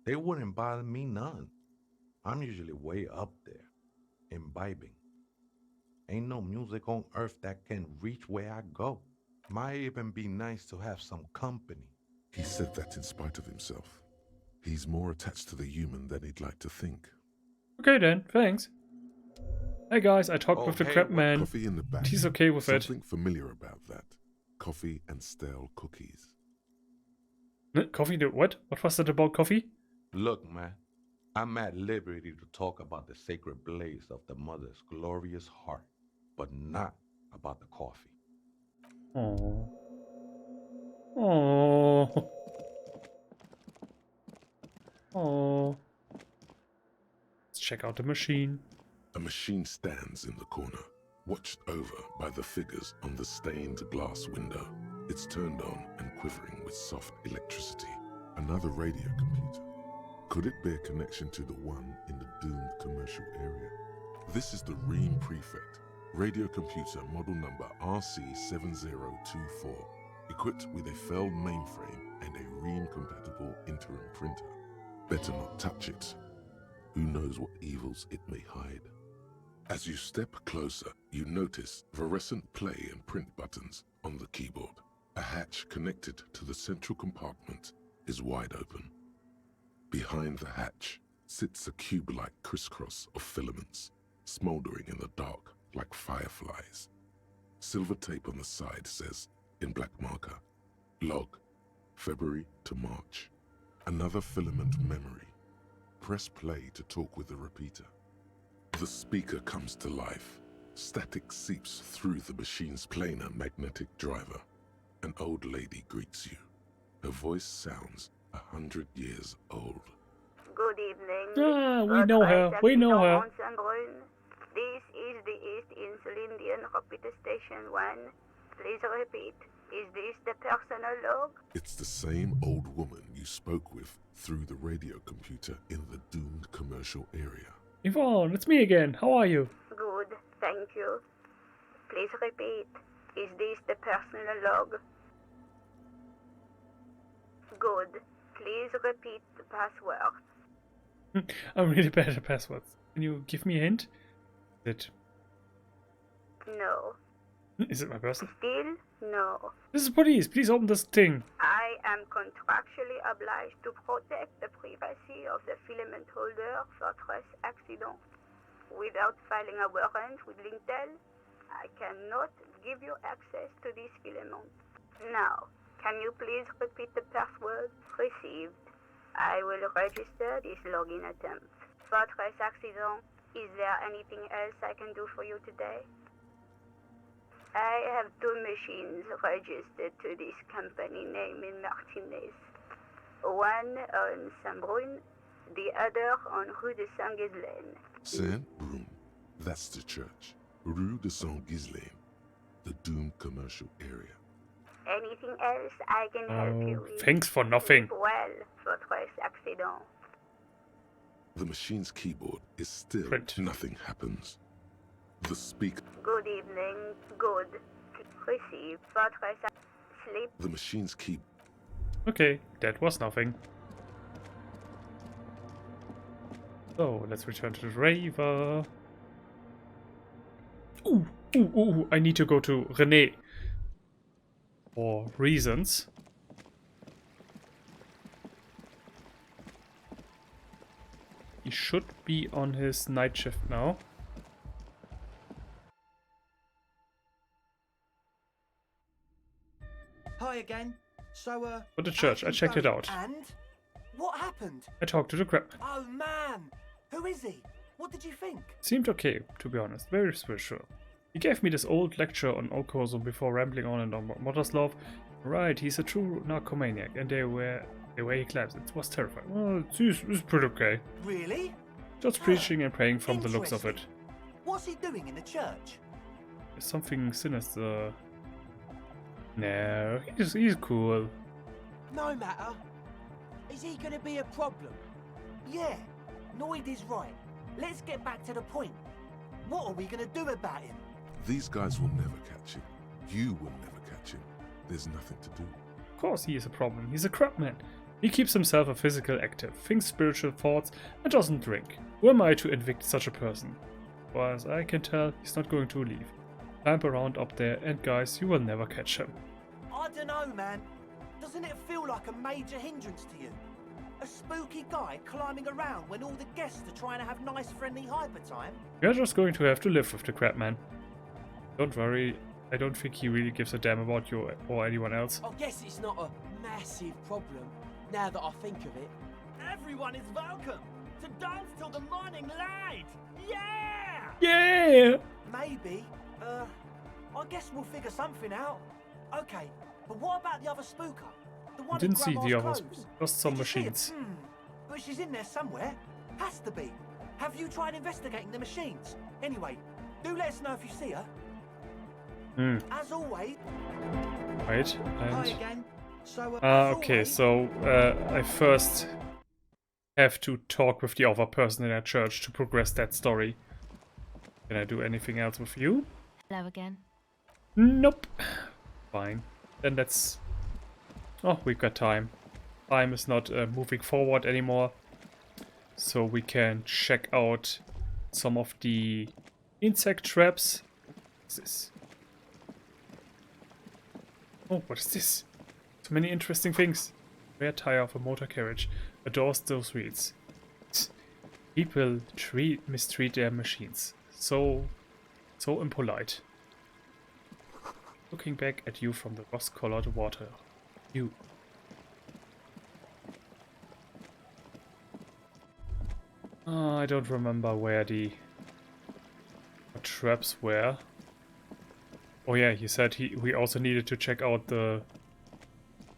They wouldn't bother me none. I'm usually way up there, imbibing. Ain't no music on earth that can reach where I go. Might even be nice to have some company. He said that in spite of himself. He's more attached to the human than he'd like to think. Okay then, thanks. Hey guys, I talked with the crab man. Coffee in the back. He's okay with it. Something familiar about that. Coffee and stale cookies. Coffee? What? What was that about coffee? Look, man. I'm at liberty to talk about the sacred blaze of the mother's glorious heart, but not about the coffee. Oh. Oh. Oh. Let's check out the machine. A machine stands in the corner, watched over by the figures on the stained glass window. It's turned on and quivering with soft electricity. Another radio computer. Could it bear connection to the one in the doomed commercial area? This is the Ream Prefect, radio computer model number RC7024, equipped with a felled mainframe and a Ream-compatible interim printer. Better not touch it. Who knows what evils it may hide? As you step closer, you notice fluorescent play and print buttons on the keyboard. A hatch connected to the central compartment is wide open. Behind the hatch sits a cube-like crisscross of filaments, smoldering in the dark like fireflies. Silver tape on the side says, in black marker, log, February to March. Another filament memory. Press play to talk with the repeater. The speaker comes to life. Static seeps through the machine's planar magnetic driver. An old lady greets you. Her voice sounds 100 years old. Good evening. Ah, we know her. We know her. This is the East Insulindian Repeater Station 1. Please repeat. Is this the personal log? It's the same old woman you spoke with through the radio computer in the doomed commercial area. Yvonne, it's me again. How are you? Good, thank you. Please repeat. Is this the personal log? Good. Please repeat the password. I'm really bad at passwords. Can you give me a hint? No. Is it my person? Still no. This is police. Please open this thing. I am contractually obliged to protect the privacy of the filament holder for stress accident. Without filing a warrant with Lintel, I cannot give you access to this filament. Now, can you please repeat the password? Received. I will register this login attempt. For stress accident, is there anything else I can do for you today? I have 2 machines registered to this company name in Martinez. One on Saint-Brun, the other on Rue de Saint-Ghislaine. Saint-Brun, that's the church. Rue de Saint-Ghislaine, the doomed commercial area. Anything else I can help you with? Thanks for nothing. Sleep well for stress accident. The machine's keyboard is still nothing happens. The speaker. Good evening. Good. Receive. For stress sleep. The machine's key. Okay, that was nothing. So let's return to the raver. Ooh, I need to go to René. For reasons. He should be on his night shift now. Hi again. So, For the church, I checked it out. And? What happened? I talked to the crab. Oh man! Who is he? What did you think? Seemed okay, to be honest. Very spiritual. He gave me this old lecture on occultism before rambling on and on about mother's love. Right, he's a true narcomaniac, and the way he claps, it was terrifying. Well, it's pretty okay. Really? Just preaching and praying from the looks of it. What's he doing in the church? There's something sinister. No, he's cool. No matter. Is he gonna be a problem? Yeah, Noid is right. Let's get back to the point. What are we gonna do about him? These guys will never catch him. You will never catch him. There's nothing to do. Of course he is a problem. He's a crabman. He keeps himself a physical active, thinks spiritual thoughts, and doesn't drink. Who am I to evict such a person? Well, as I can tell, he's not going to leave. Climb around up there, and guys, you will never catch him. I dunno, man. Doesn't it feel like a major hindrance to you? A spooky guy climbing around when all the guests are trying to have nice friendly hyper time? You're just going to have to live with the crabman. Don't worry, I don't think he really gives a damn about you or anyone else. I guess it's not a massive problem, now that I think of it. Everyone is welcome to dance till the morning light! Yeah! Yeah! Maybe. I guess we'll figure something out. Okay, but what about the other spooker? The one Didn't see the others. others, just some machines. But she's in there somewhere. Has to be. Have you tried investigating the machines? Anyway, do let us know if you see her. As always. Right, and... Hi again. So, okay, so I first have to talk with the other person in our church to progress that story. Can I do anything else with you? Hello again. Nope. Fine. Then let's... Oh, we've got time. Time is not moving forward anymore. So we can check out some of the insect traps. What's this? Oh, what is this? So many interesting things. Rear tire of a motor carriage. Adores those wheels. People mistreat their machines. So impolite. Looking back at you from the rust-colored water. You. I don't remember where the traps were. Oh yeah, he said we also needed to check out the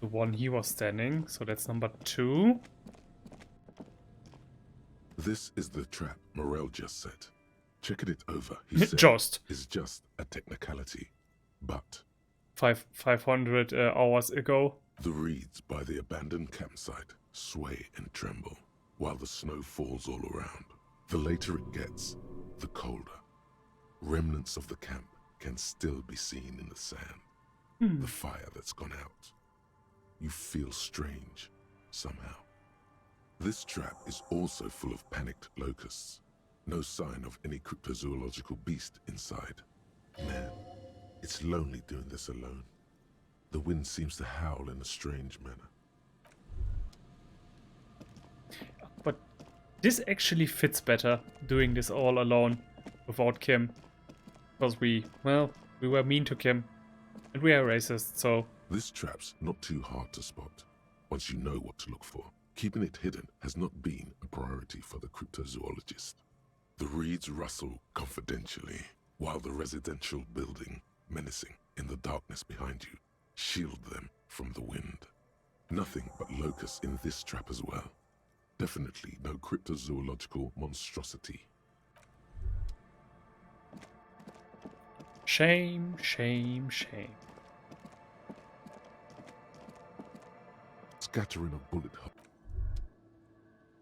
one he was standing. So that's number 2. This is the trap Morel just set. Checking it over, he said, is just a technicality. But 500 hours ago, the reeds by the abandoned campsite sway and tremble while the snow falls all around. The later it gets, the colder. Remnants of the camp can still be seen in the sand. The fire that's gone out. You feel strange, somehow. This trap is also full of panicked locusts. No sign of any cryptozoological beast inside. Man, it's lonely doing this alone. The wind seems to howl in a strange manner. But this actually fits better, doing this all alone, without Kim. Because we were mean to Kim. And we are racist, so... This trap's not too hard to spot, once you know what to look for. Keeping it hidden has not been a priority for the cryptozoologist. The reeds rustle confidentially, while the residential building, menacing in the darkness behind you, shield them from the wind. Nothing but locusts in this trap as well. Definitely no cryptozoological monstrosity. Shame, shame, shame. Scattering a bullet hole.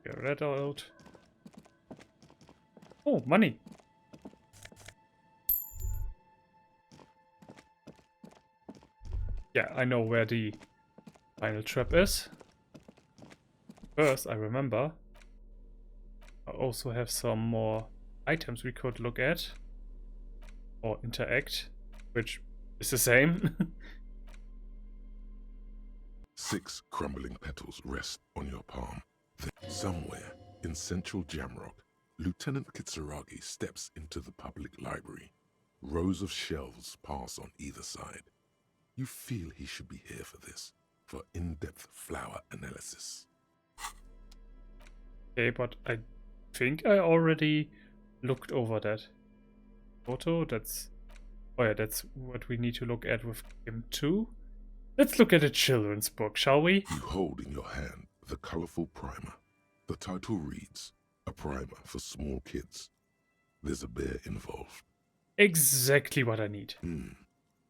Get that out. Oh, money. Yeah, I know where the final trap is. First, I remember, I also have some more items we could look at or interact, which is the same. 6 crumbling petals rest on your palm. Then, somewhere in central Jamrock, Lieutenant Kitsuragi steps into the public library. Rows of shelves pass on either side. You feel he should be here for this, for in-depth flower analysis. Okay, but I think I already looked over that photo. That's... Oh yeah, that's what we need to look at with him too. Let's look at a children's book, shall we? You hold in your hand the colorful primer. The title reads, A primer for small kids. There's a bear involved. Exactly what I need.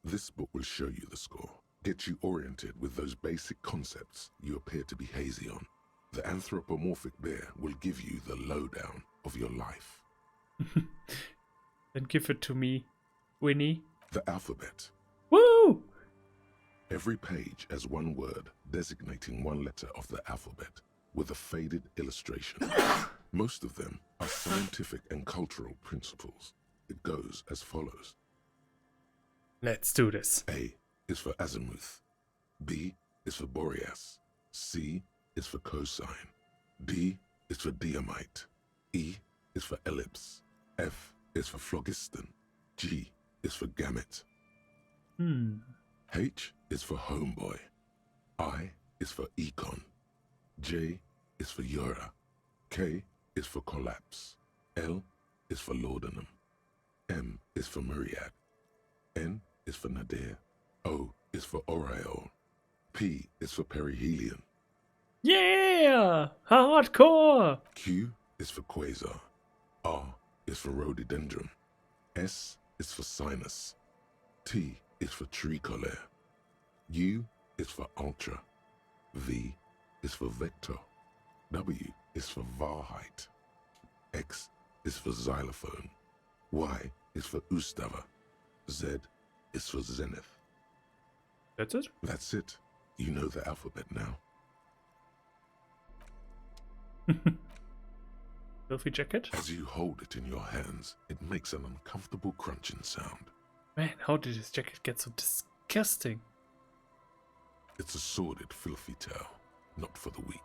This book will show you the score. Get you oriented with those basic concepts you appear to be hazy on. The anthropomorphic bear will give you the lowdown of your life. Then give it to me, Winnie. The alphabet. Woo! Every page has one word designating one letter of the alphabet with a faded illustration. Most of them are scientific and cultural principles. It goes as follows. Let's do this. A is for azimuth. B is for Boreas. C is for cosine. D is for diamite. E is for ellipse. F is for phlogiston. G is for gamete. H is for homeboy. I is for econ. J is for Eura. K is for collapse. L is for laudanum. M is for myriad. N is for nadir. O is for aureole. P is for perihelion. Yeah! Hardcore! Q is for quasar. R is for rhododendron. S is for sinus. T is for tricolor. U is for ultra. V is for vector. W is for Wahrheit. X is for xylophone. Y is for Ustava. Z is for zenith. That's it? That's it. You know the alphabet now. Filthy jacket? As you hold it in your hands, it makes an uncomfortable crunching sound. Man, how did this jacket get so disgusting? It's a sordid, filthy tale, not for the weak.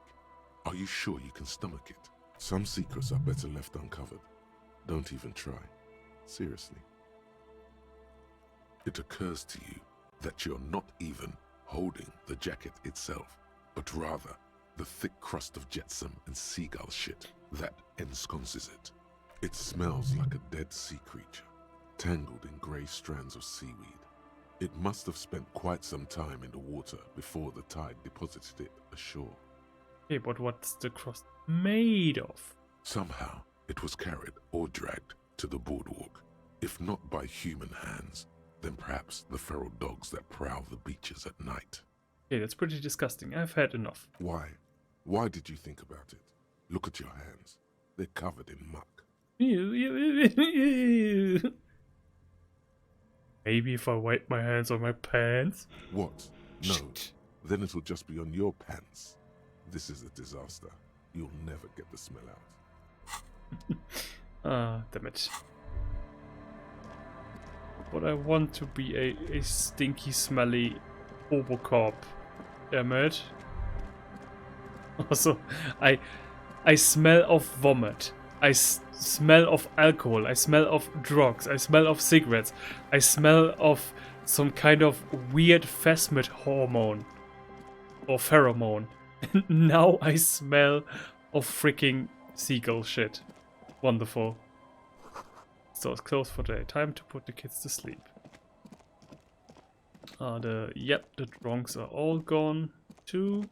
Are you sure you can stomach it? Some secrets are better left uncovered. Don't even try. Seriously. It occurs to you that you're not even holding the jacket itself, but rather the thick crust of jetsam and seagull shit that ensconces it. It smells like a dead sea creature, tangled in grey strands of seaweed. It must have spent quite some time in the water before the tide deposited it ashore. Okay, but what's the crust made of? Somehow, it was carried or dragged to the boardwalk. If not by human hands, then perhaps the feral dogs that prowl the beaches at night. Okay, that's pretty disgusting. I've had enough. Why? Why did you think about it? Look at your hands. They're covered in muck. Maybe if I wipe my hands on my pants? What? No. Then it'll just be on your pants. This is a disaster. You'll never get the smell out. Ah, damn it. But I want to be a stinky, smelly Robocop. Damn it. Also, I smell of vomit. I smell of alcohol. I smell of drugs. I smell of cigarettes. I smell of some kind of weird phasmid hormone. Or pheromone. And now I smell of freaking seagull shit. Wonderful. So it's closed for the day. Time to put the kids to sleep. The drunks are all gone too.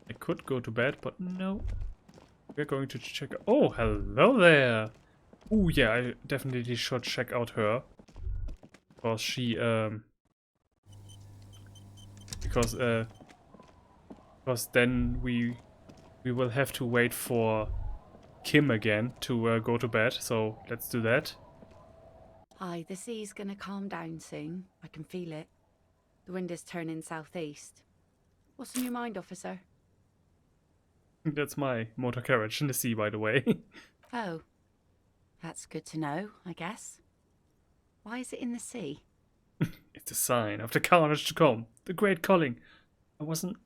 I could go to bed, but no. We're going to check. Oh, hello there. Oh yeah, I definitely should check out her. Because she because then we will have to wait for Kim again to go to bed, so let's do that. Hi, the sea's gonna calm down soon. I can feel it. The wind is turning southeast. What's on your mind, officer? That's my motor carriage in the sea, by the way. Oh, that's good to know, I guess. Why is it in the sea? It's a sign of the carnage to come. The great calling. I wasn't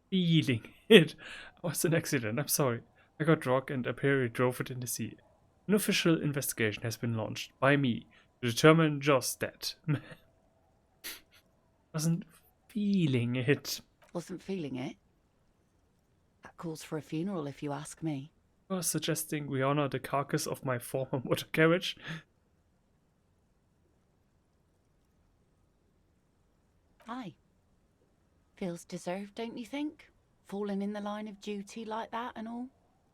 feeling it. It was an accident, I'm sorry. I got drunk and apparently drove it in the sea. An official investigation has been launched by me to determine just that. Wasn't feeling it. Wasn't feeling it? That calls for a funeral, if you ask me. I was suggesting we honor the carcass of my former motor carriage. Aye. Feels deserved, don't you think? fallen in the line of duty like that and all?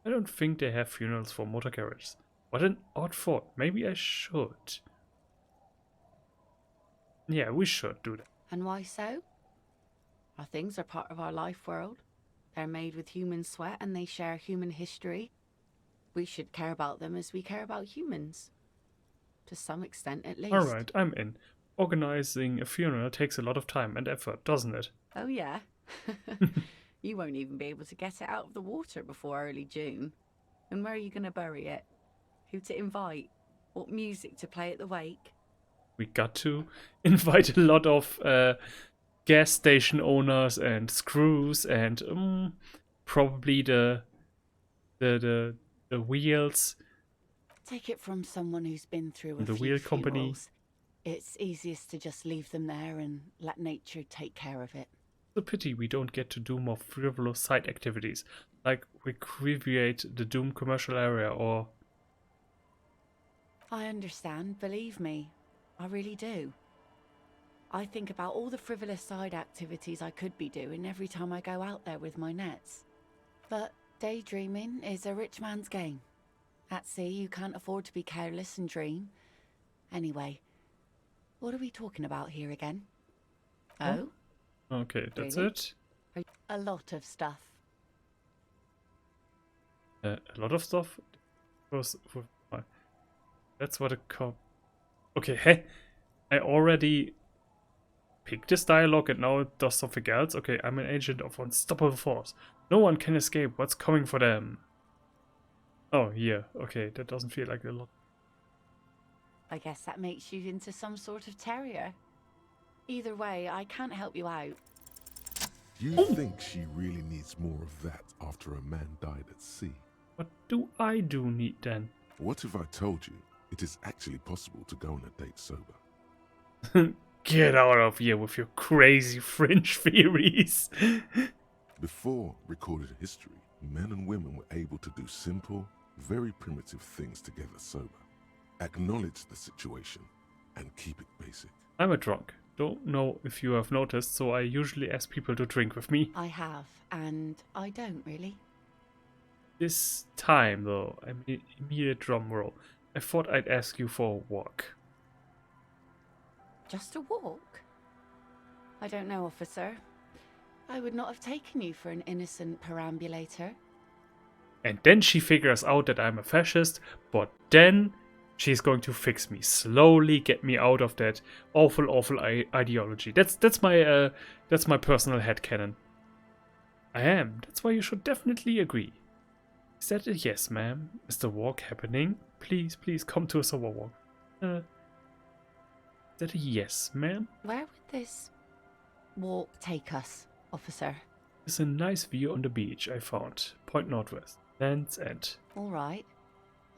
I don't think they have funerals for motor carriages. What an odd thought. Maybe I should. Yeah, we should do that. And why so? Our things are part of our life world. They're made with human sweat and they share human history. We should care about them as we care about humans. To some extent, at least. Alright, I'm in. Organizing a funeral takes a lot of time and effort, doesn't it? Oh, yeah. You won't even be able to get it out of the water before early June. And where are you going to bury it? Who to invite? What music to play at the wake? We got to invite a lot of gas station owners and screws and probably the wheels. Take it from someone who's been through a The few wheel company. funerals. It's easiest to just leave them there and let nature take care of it. It's a pity we don't get to do more frivolous side activities, like recreate the Doom commercial area or... I understand, believe me. I really do. I think about all the frivolous side activities I could be doing every time I go out there with my nets. But daydreaming is a rich man's game. At sea, you can't afford to be careless and dream. Anyway, what are we talking about here again? Oh? Okay, that's Really? it. A lot of stuff. A lot of stuff. That's what a cop. Okay, hey, I already picked this dialogue and now it does something else. Okay, I'm an agent of unstoppable force. No one can escape what's coming for them. Oh, yeah, okay, that doesn't feel like a lot. I guess that makes you into some sort of terrier. Either way, I can't help you out. You think she really needs more of that after a man died at sea? What do I do need then? What if I told you it is actually possible to go on a date sober? Get out of here with your crazy fringe theories. Before recorded history, men and women were able to do simple, very primitive things together sober. Acknowledge the situation and keep it basic. I'm a drunk. Don't know if you have noticed, so I usually ask people to drink with me. I have, and I don't really. This time, though, immediate drum roll. I thought I'd ask you for a walk. Just a walk? I don't know, officer. I would not have taken you for an innocent perambulator. And then she figures out that I'm a fascist, but then she's going to fix me, slowly get me out of that awful ideology. That's my personal headcanon. I am. That's why you should definitely agree. Is that a yes, ma'am? Is the walk happening? Please come to a sober walk. Is that a yes, ma'am? Where would this walk take us, officer? There's a nice view on the beach I found. Point northwest. Land's End. All right.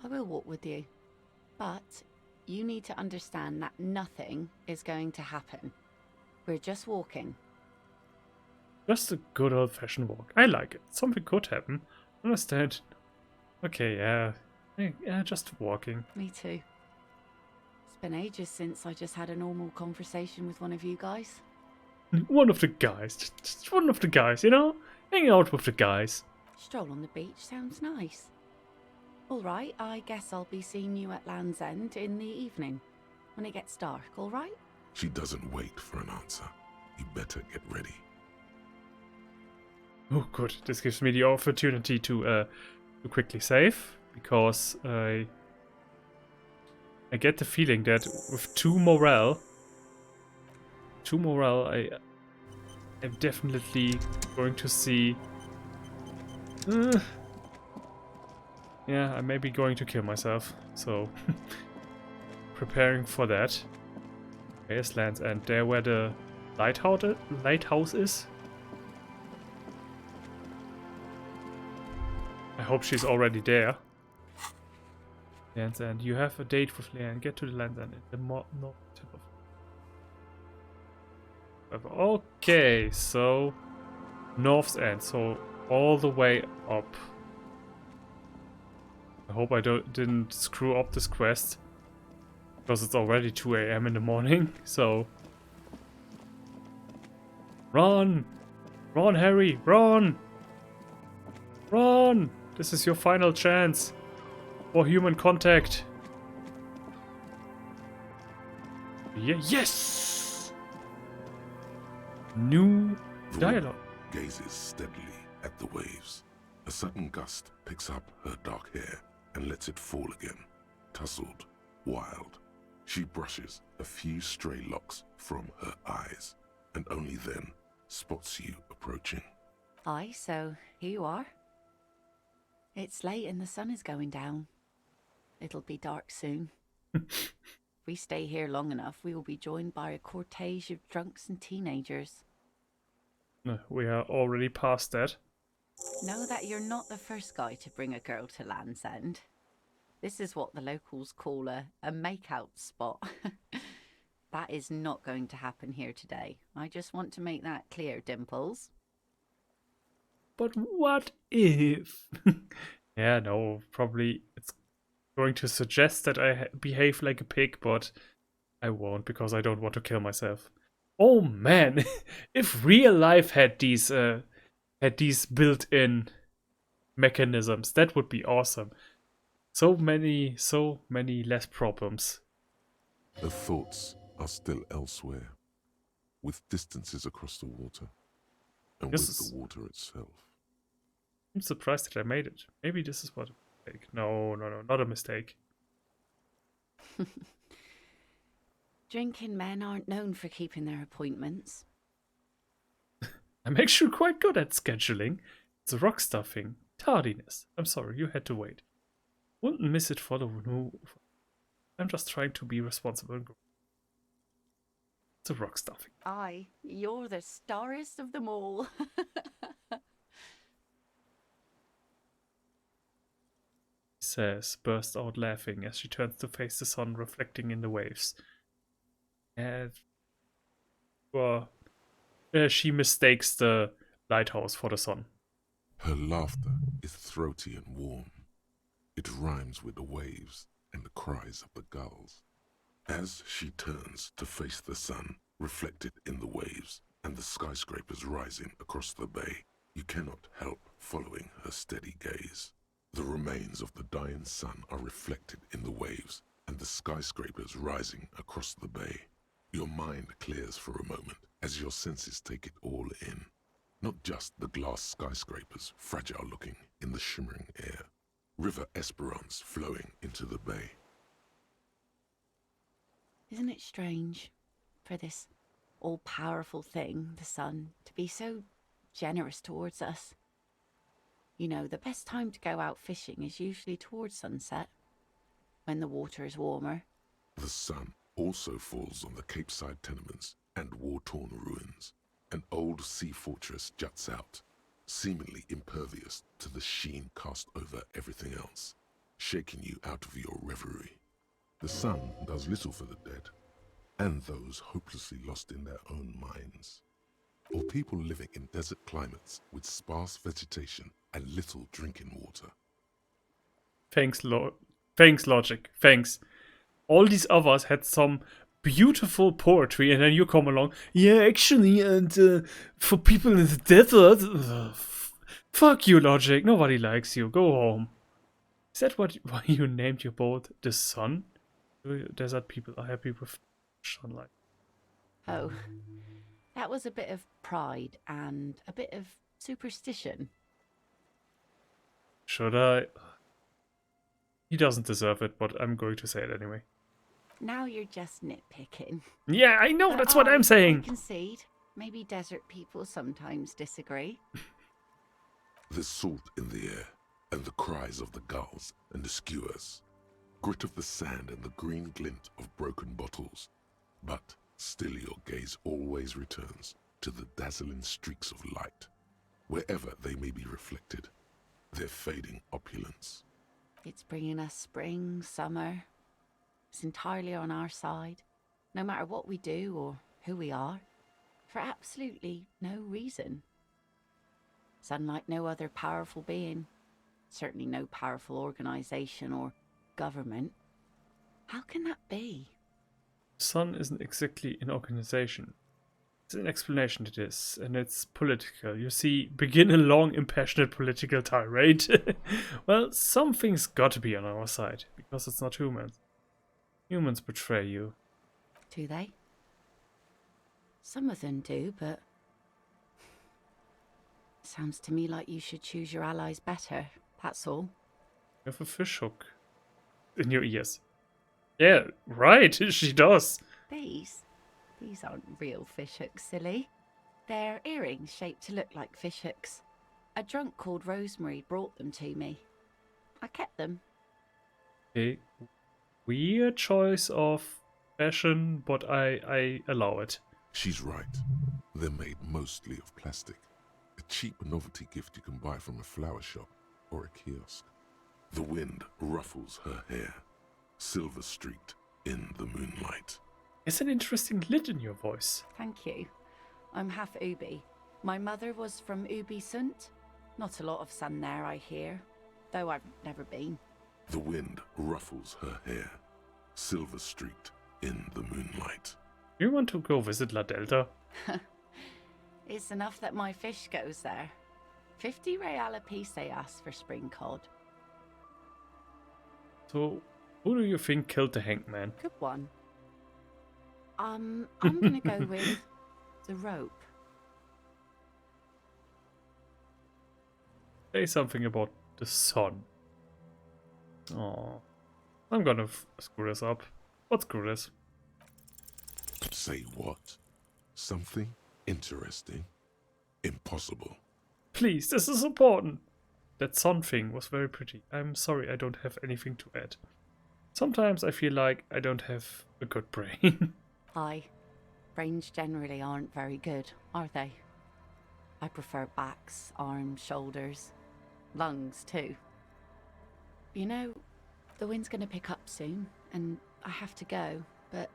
I will walk with you. But you need to understand that nothing is going to happen. We're just walking. Just a good old-fashioned walk. I like it. Something could happen. Understand. Okay, yeah, just walking. Me too. It's been ages since I just had a normal conversation with one of you guys. One of the guys. Just one of the guys, you know? Hang out with the guys. Stroll on the beach sounds nice. All right, I guess I'll be seeing you at Land's End in the evening, when it gets dark, all right? She doesn't wait for an answer. You better get ready. Oh, good. This gives me the opportunity to quickly save, because I get the feeling that with two morale, I'm definitely going to see. Yeah, I may be going to kill myself, so preparing for that. There's Land's End, there where the lighthouse is. I hope she's already there. Land's End, you have a date with Leanne. Get to the Land's End at the north tip of. Okay, so North's End, so all the way up. I hope I didn't screw up this quest, because it's already 2 AM in the morning, so... Run! Run, Harry! Run! on! This is your final chance for human contact. Yes! New dialogue. Gazes steadily at the waves. A sudden gust picks up her dark hair and lets it fall again, tousled, wild. She brushes a few stray locks from her eyes, and only then spots you approaching. Aye, so here you are. It's late and the sun is going down. It'll be dark soon. If we stay here long enough, we will be joined by a cortege of drunks and teenagers. We are already past that. Know that you're not the first guy to bring a girl to Land's End. This is what the locals call a make-out spot. That is not going to happen here today. I just want to make that clear, Dimples. But what if? Yeah, no, probably it's going to suggest that I behave like a pig, but I won't because I don't want to kill myself. Oh man, if real life had these built-in mechanisms, that would be awesome. So many less problems. Her thoughts are still elsewhere, with distances across the water, and with the water itself. I'm surprised that I made it. Maybe this is what a mistake. No, not a mistake. Drinking men aren't known for keeping their appointments. I'm actually quite good at scheduling. It's rock stuffing. Tardiness. I'm sorry, you had to wait. Wouldn't miss it for the new. I'm just trying to be responsible and good. It's a rock stuffing. Aye, you're the starest of them all. Says, bursts out laughing as she turns to face the sun reflecting in the waves. And she mistakes the lighthouse for the sun. Her laughter is throaty and warm. It rhymes with the waves and the cries of the gulls. As she turns to face the sun, reflected in the waves and the skyscrapers rising across the bay, you cannot help following her steady gaze. The remains of the dying sun are reflected in the waves and the skyscrapers rising across the bay. Your mind clears for a moment as your senses take it all in. Not just the glass skyscrapers, fragile looking in the shimmering air. River Esperance flowing into the bay. Isn't it strange for this all-powerful thing, the sun, to be so generous towards us? You know, the best time to go out fishing is usually towards sunset, when the water is warmer. The sun also falls on the Capeside tenements and war-torn ruins. An old sea fortress juts out, seemingly impervious to the sheen cast over everything else, shaking you out of your reverie. The sun does little for the dead, and those hopelessly lost in their own minds, or people living in desert climates with sparse vegetation and little drinking water. Thanks, Logic. Thanks. All these others had some beautiful poetry, and then you come along. Yeah, actually, and for people in the desert, fuck you, Logic. Nobody likes you. Go home. Is that why you named your boat the Sun? Desert people are happy with sunlight. Oh, that was a bit of pride and a bit of superstition. Should I? He doesn't deserve it, but I'm going to say it anyway. Now you're just nitpicking. Yeah, I know, But that's what I'm saying. I concede. Maybe desert people sometimes disagree. There's salt in the air, and the cries of the gulls and the skuas, grit of the sand and the green glint of broken bottles. But still your gaze always returns to the dazzling streaks of light, wherever they may be reflected, their fading opulence. It's bringing us spring, summer. It's entirely on our side, no matter what we do or who we are, for absolutely no reason. It's unlike no other powerful being, certainly no powerful organization or government. How can that be? The sun isn't exactly an organization. It's an explanation to this, and it's political. You see, begin a long, impassioned political tirade. Well, something's got to be on our side, because it's not humans. Humans betray you. Do they? Some of them do, but... Sounds to me like you should choose your allies better, that's all. You have a fish hook in your ears. Yeah, right, she does. These aren't real fishhooks, silly. They're earrings shaped to look like fishhooks. A drunk called Rosemary brought them to me. I kept them. Okay, weird choice of fashion, but I allow it. She's right. They're made mostly of plastic. A cheap novelty gift you can buy from a flower shop or a kiosk. The wind ruffles her hair, silver streaked in the moonlight. It's an interesting lit in your voice. Thank you. I'm half Ubi. My mother was from Ubi Sunt. Not a lot of sun there, I hear, though I've never been. The wind ruffles her hair, silver streaked in the moonlight. You want to go visit La Delta? It's enough that my fish goes there. 50 real a piece they ask for spring cod. So, who do you think killed the hangman? Good one. I'm gonna go with the rope. Say something about the sun. Oh, I'm gonna screw this up. Let's screw this. Say what? Something interesting? Impossible. Please, this is important. That sun thing was very pretty. I'm sorry I don't have anything to add. Sometimes I feel like I don't have a good brain. Hi. Brains generally aren't very good, are they? I prefer backs, arms, shoulders, lungs too. You know, the wind's gonna pick up soon, and I have to go, but...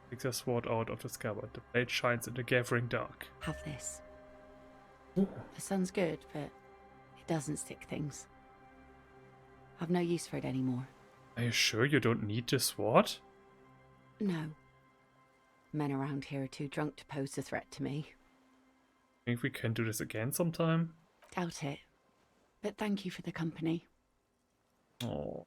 Takes a sword out of the scabbard. The blade shines in the gathering dark. Have this. The sun's good, but it doesn't stick things. I've no use for it anymore. Are you sure you don't need the sword? No. Men around here are too drunk to pose a threat to me. Think we can do this again sometime? Doubt it. But thank you for the company. Oh.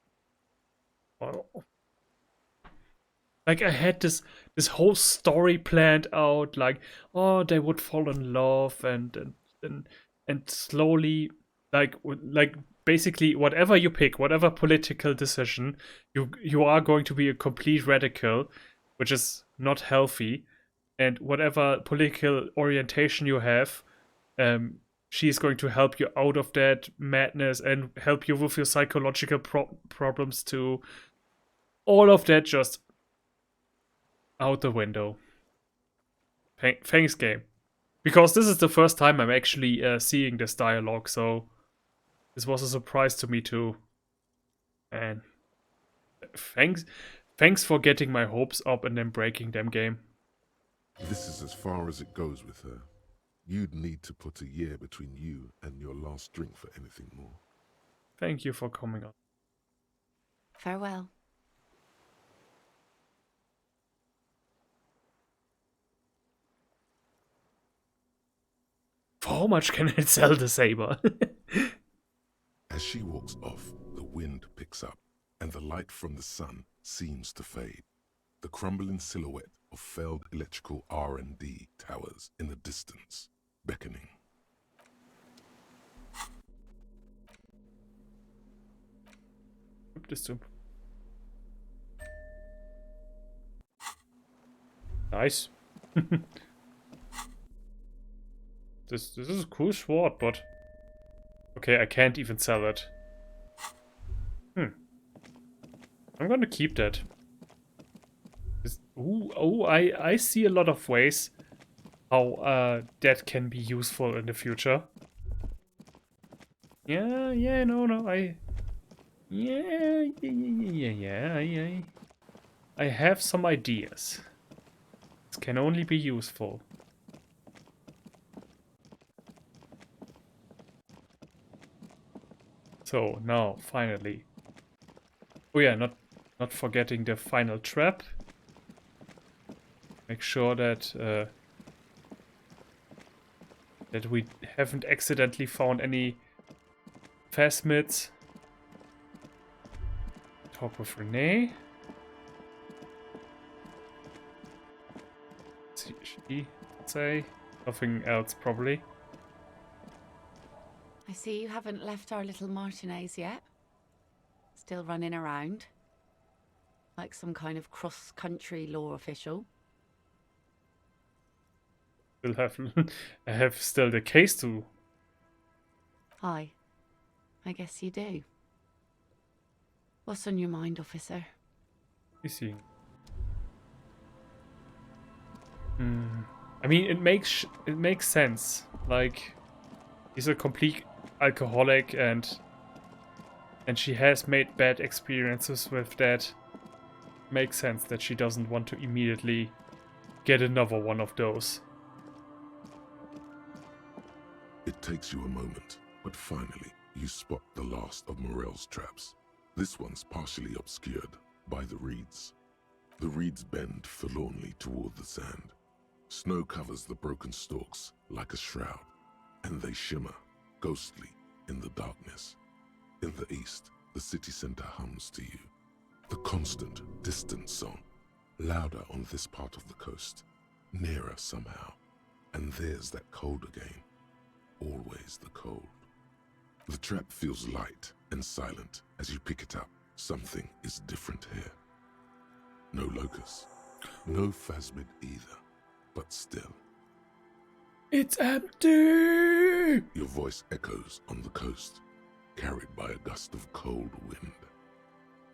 Like I had this whole story planned out, like, oh, they would fall in love and slowly, like basically whatever you pick, whatever political decision, you are going to be a complete radical, which is not healthy, and whatever political orientation you have, she's going to help you out of that madness and help you with your psychological problems too. All of that just out the window. Thanks, game. Because this is the first time I'm actually seeing this dialogue, so this was a surprise to me too. And thanks for getting my hopes up and then breaking them, game. This is as far as it goes with her. You'd need to put a year between you and your last drink for anything more. Thank you for coming up. Farewell. For how much can it sell the saber? As she walks off, the wind picks up, and the light from the sun seems to fade. The crumbling silhouette of failed electrical R&D towers in the distance, beckoning. This too. Nice. This is a cool sword, but okay, I can't even sell it. I'm gonna keep that. I see a lot of ways how that can be useful in the future. Yeah, no, I have some ideas. This can only be useful. So now, finally. Oh yeah, not forgetting the final trap. Make sure that that we haven't accidentally found any phasmids. Talk with Renee. She say nothing else probably. I see you haven't left our little Martinez yet. Still running around. Like some kind of cross-country law official. Still have I have still the case to. Hi. I guess you do. What's on your mind, officer? You see. I mean, it makes sense. Like, he's a complete alcoholic, and she has made bad experiences with that. Makes sense that she doesn't want to immediately get another one of those. It takes you a moment, but finally you spot the last of Morel's traps. This one's partially obscured by the reeds. The reeds bend forlornly toward the sand. Snow covers the broken stalks like a shroud, and they shimmer, ghostly, in the darkness. In the east, the city center hums to you. The constant, distant song, louder on this part of the coast, nearer somehow. And there's that cold again. Always the cold. The trap feels light and silent as you pick it up. Something is different here. No locust, no phasmid either, but still. It's empty! Your voice echoes on the coast, carried by a gust of cold wind.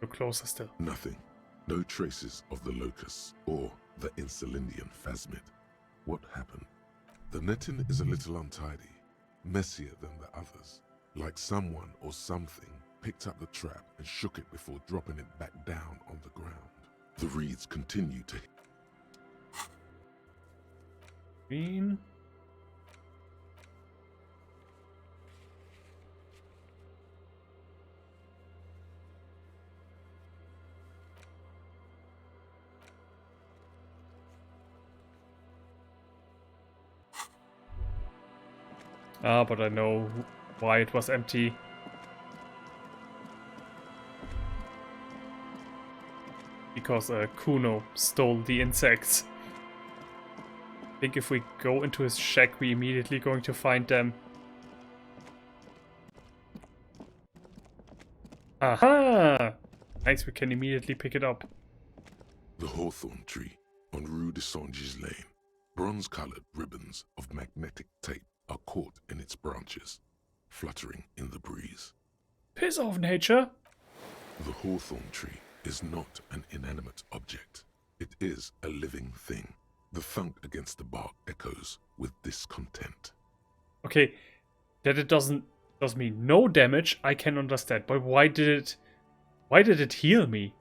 You're closer still. Nothing. No traces of the locusts or the Insulindian phasmid. What happened? The netting is a little untidy, messier than the others. Like someone or something picked up the trap and shook it before dropping it back down on the ground. The reeds continue to... Green. Ah, but I know why it was empty. Because Kuno stole the insects. I think if we go into his shack, we're immediately going to find them. Aha! Nice, we can immediately pick it up. The hawthorn tree on Rue de Saint-Gilles Lane. Bronze-colored ribbons of magnetic tape are caught in its branches, fluttering in the breeze. Piss off, nature! The hawthorn tree is not an inanimate object. It is a living thing. The thunk against the bark echoes with discontent. Okay, that it does me no damage, I can understand. But why did it heal me?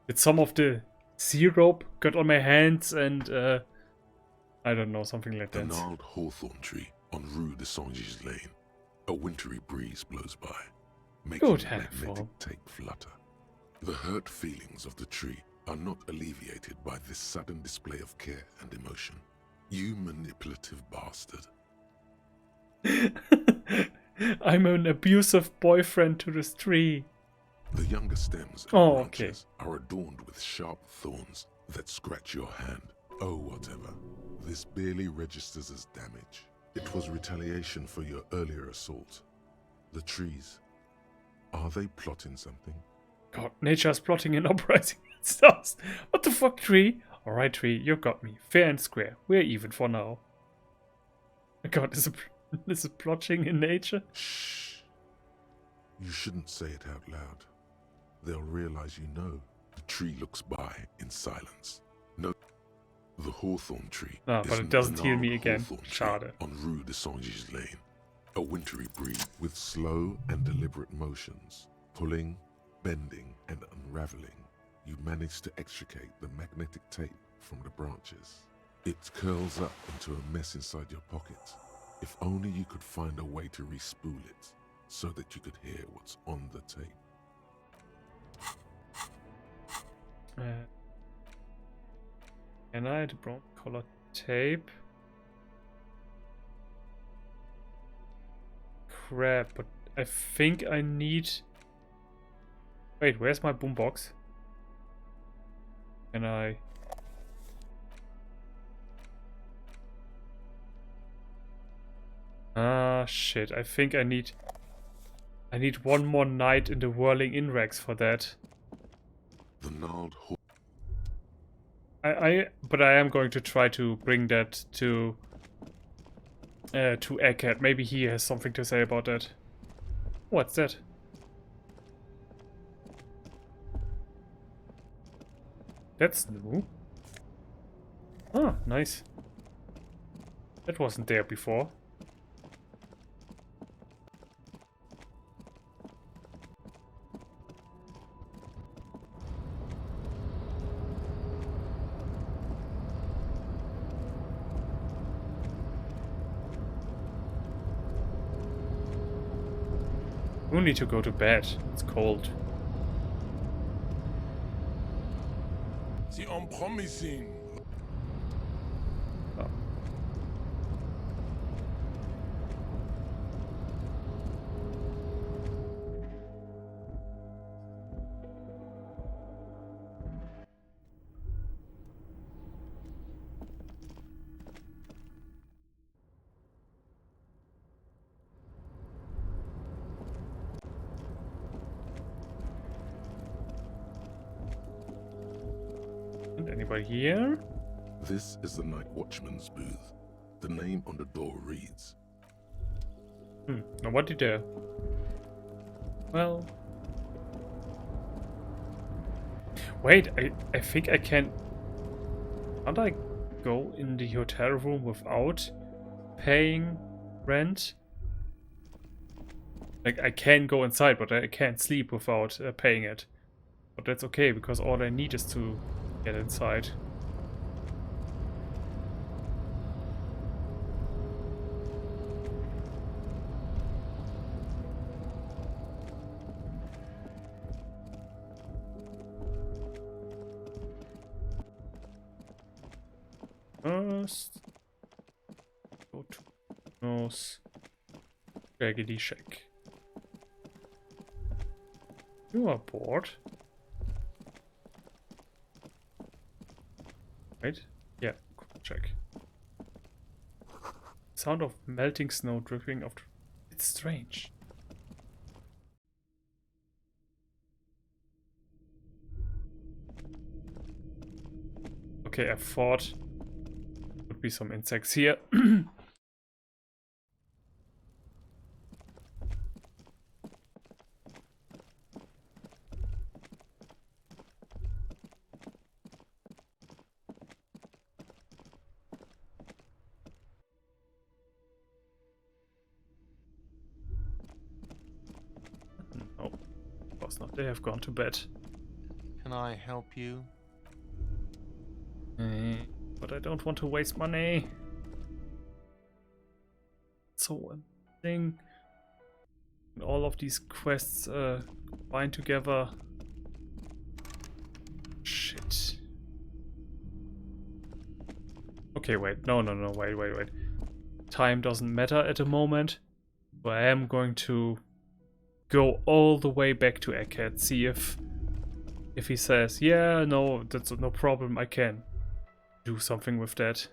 Did some of the syrup got on my hands and I don't know, something like that. A gnarled hawthorn tree on Rue de Saint-Gilles Lane. A wintry breeze blows by, making Good magnetic handful. tape flutter. The hurt feelings of the tree are not alleviated by this sudden display of care and emotion. You manipulative bastard. I'm an abusive boyfriend to this tree. The younger stems and branches are adorned with sharp thorns that scratch your hand. Oh, whatever. This barely registers as damage. It was retaliation for your earlier assault. The trees, are they plotting something? God, nature's plotting an uprising against us. What the fuck, tree? Alright, tree, you got me. Fair and square. We're even for now. God, is it plotting in nature? Shh. You shouldn't say it out loud. They'll realize you know. The tree looks by in silence. No, the hawthorn tree. Ah, but it doesn't heal me again. Schade. On Rue de Saint-Gilles Lane. A wintry breeze with slow and deliberate motions, pulling, bending, and unraveling. You manage to extricate the magnetic tape from the branches. It curls up into a mess inside your pocket. If only you could find a way to respool it, so that you could hear what's on the tape. Can I? The brown color tape. Crap, but I think I need... Wait, where's my boombox? Can I... Ah, shit. I think I need one more night in the Whirling Inrex for that. The gnarled horse. But I am going to try to bring that to Eckert. Maybe he has something to say about that. What's that? That's new. Ah, nice. That wasn't there before. We need to go to bed. It's cold. C'est unpromising. Oh. Anybody here? This is the night watchman's booth. The name on the door reads. Nobody there. Well... Wait, I think I can... Can't I go in the hotel room without paying rent? Like, I can go inside, but I can't sleep without paying it. But that's okay, because all I need is to get inside. First, go to nose, raggedy shack. You are bored. Right? Yeah, check. Sound of melting snow dripping off. It's strange. Okay, I thought would be some insects here. No, of course not. They have gone to bed. Can I help you? But I don't want to waste money. So thing. All of these quests bind together. Shit. Okay, wait. No, wait. Time doesn't matter at the moment. So I am going to go all the way back to Eckert, see if he says, yeah, no, that's no problem, I can do something with that.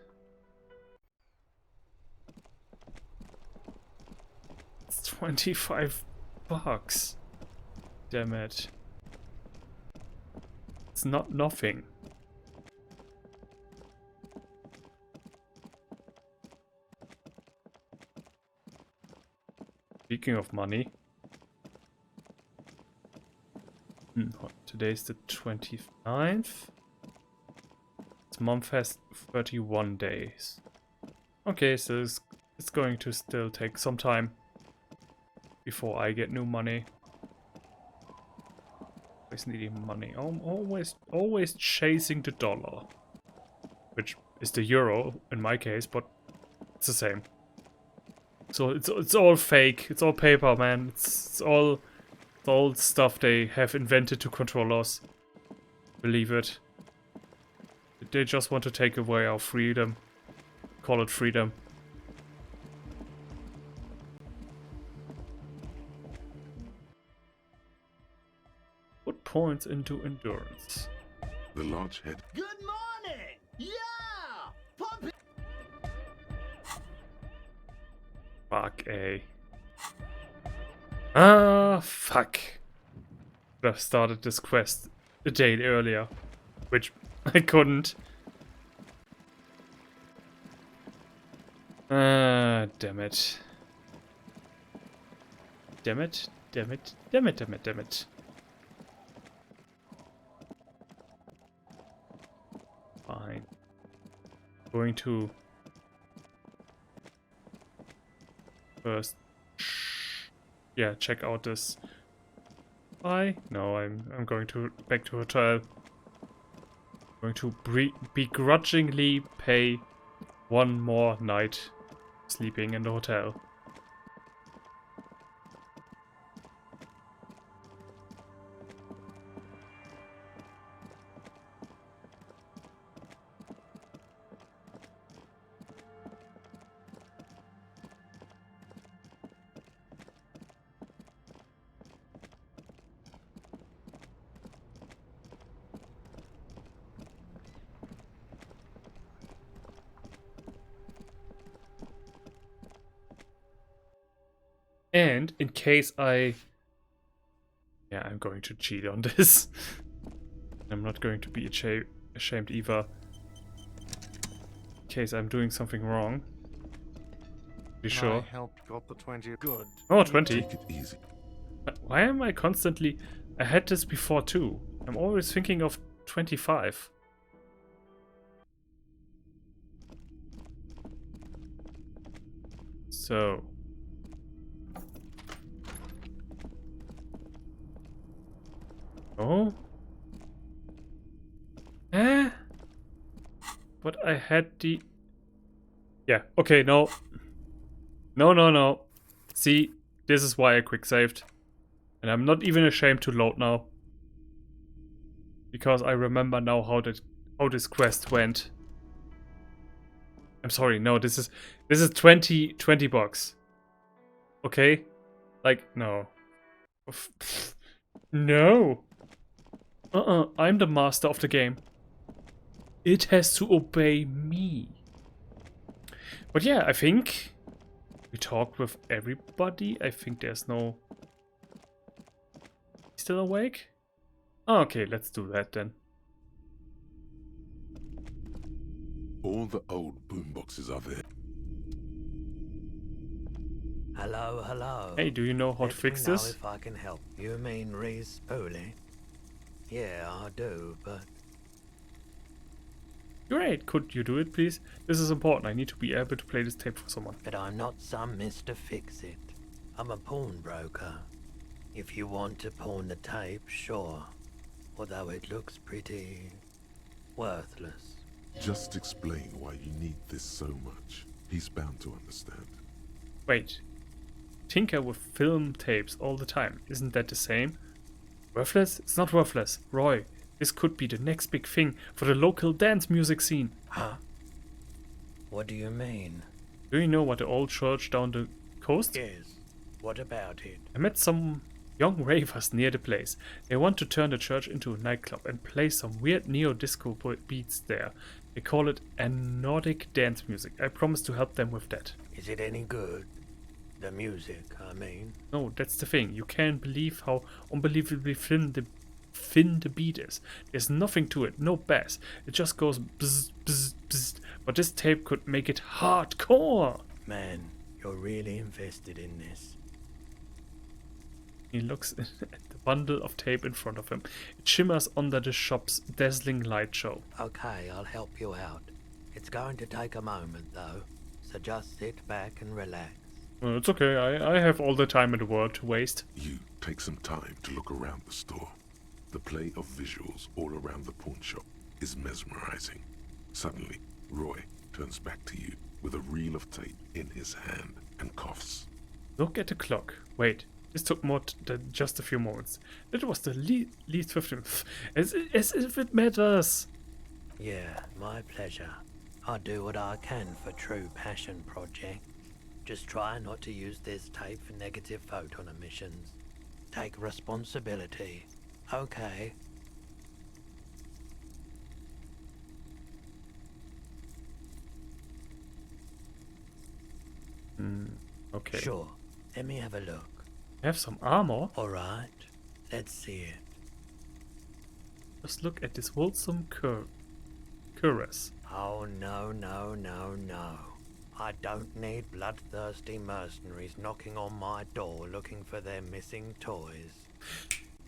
It's 25 bucks. Damn it. It's not nothing. Speaking of money. Today's the 29th. This month has 31 days. Okay, so it's going to still take some time before I get new money. Always needing money. I'm always chasing the dollar. Which is the euro in my case, but it's the same. So it's all fake. It's all paper, man. It's all stuff they have invented to control us. Believe it. they just want to take away our freedom. Call it freedom. Put points into endurance. The large head. Good morning! Yeah! Pump it! Fuck A. Ah, fuck. Could have started this quest a day earlier, which I couldn't. Ah, damn it. Damn it, damn it, damn it, damn it, damn it. Fine. Going to first, yeah, check out this. Why? No, I'm going to back to hotel. Going to begrudgingly pay one more night sleeping in the hotel. And in case I'm going to cheat on this. I'm not going to be ashamed either. In case I'm doing something wrong. Be sure. I helped got the 20. Good. Oh, 20. Take it easy. Why am I constantly... I had this before too. I'm always thinking of 25. So... Oh? But I had the... Yeah, okay, no. No. See, this is why I quick saved. And I'm not even ashamed to load now. Because I remember now how this quest went. I'm sorry, no, this is 20 bucks. Okay? Like, no. No. I'm the master of the game. It has to obey me. But yeah, I think we talked with everybody. I think there's no... Still awake? Okay, let's do that then. All the old boomboxes are there. Hello. Hey, do you know how to fix this? If I can help. You mean Reese Foley? Yeah, I do, but... Great, could you do it, please? This is important. I need to be able to play this tape for someone. But I'm not some Mr. Fix-It. I'm a pawnbroker. If you want to pawn the tape, sure. Although it looks pretty... worthless. Just explain why you need this so much. He's bound to understand. Wait. Tinker with film tapes all the time. Isn't that the same? Worthless? It's not worthless. Roy, this could be the next big thing for the local dance music scene. Huh? What do you mean? Do you know what the old church down the coast? Yes. What about it? I met some young ravers near the place. They want to turn the church into a nightclub and play some weird neo-disco beats there. They call it Nordic dance music. I promise to help them with that. Is it any good? The music, I mean. No, that's the thing. You can't believe how unbelievably thin the beat is. There's nothing to it, no bass. It just goes bzz, bzz, bzz. But this tape could make it hardcore. Man, you're really invested in this. He looks at the bundle of tape in front of him. It shimmers under the shop's dazzling light show. Okay, I'll help you out. It's going to take a moment, though. So just sit back and relax. Well, it's okay. I have all the time in the world to waste. You take some time to look around the store. The play of visuals all around the pawn shop is mesmerizing. Suddenly, Roy turns back to you with a reel of tape in his hand and coughs. Look at the clock. Wait, this took more than just a few moments. It was the least 15 minutes. As if it matters. Yeah, my pleasure. I do what I can for True Passion Project. Just try not to use this tape for negative photon emissions. Take responsibility. Okay. Okay. Sure. Let me have a look. I have some armor. Alright. Let's see it. Just look at this wholesome cuirass. Oh, no, no, no, no. I don't need bloodthirsty mercenaries knocking on my door looking for their missing toys.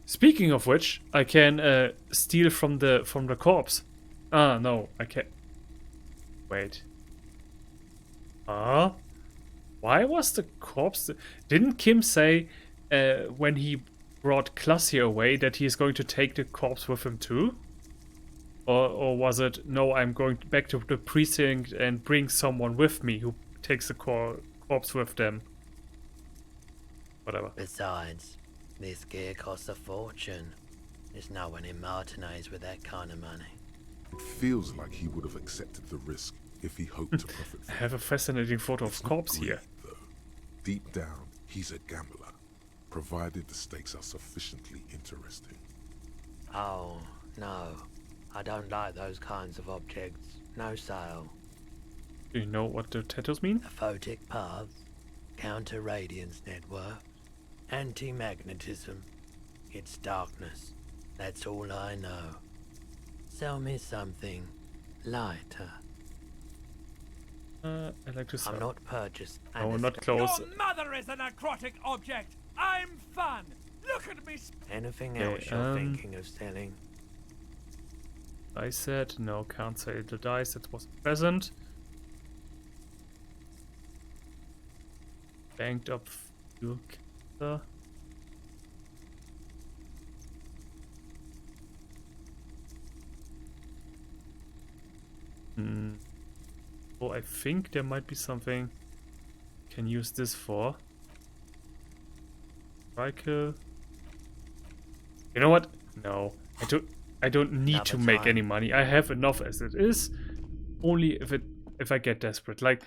Speaking of which, I can steal from the corpse. Ah, no, I can't. Wait. Why was the corpse? Didn't Kim say when he brought Classy away that he is going to take the corpse with him too? Or was it, no, I'm going back to the precinct and bring someone with me who takes the corpse with them? Whatever. Besides, this gear costs a fortune. There's no one in Martinez with that kind of money. It feels like he would have accepted the risk if he hoped to profit I from have a fascinating photo It's of not corpse greed, here. though. Deep down, he's a gambler, provided the stakes are sufficiently interesting. Oh, no. I don't like those kinds of objects. No sale. Do you know what the tattoos mean? Aphotic paths, counter-radiance network, anti-magnetism. It's darkness. That's all I know. Sell me something lighter. I'd like to sell. I'm not purchased. No, not close. Your mother is a necrotic object. I'm fun. Look at me. Anything Okay, else you're thinking of selling? I said no, can't sell the dice. That was a present. Banked up fuel canister. Oh, I think there might be something I can use this for. Cycle. You know what? No, I don't need to make any money. I have enough as it is. Only if I get desperate. Like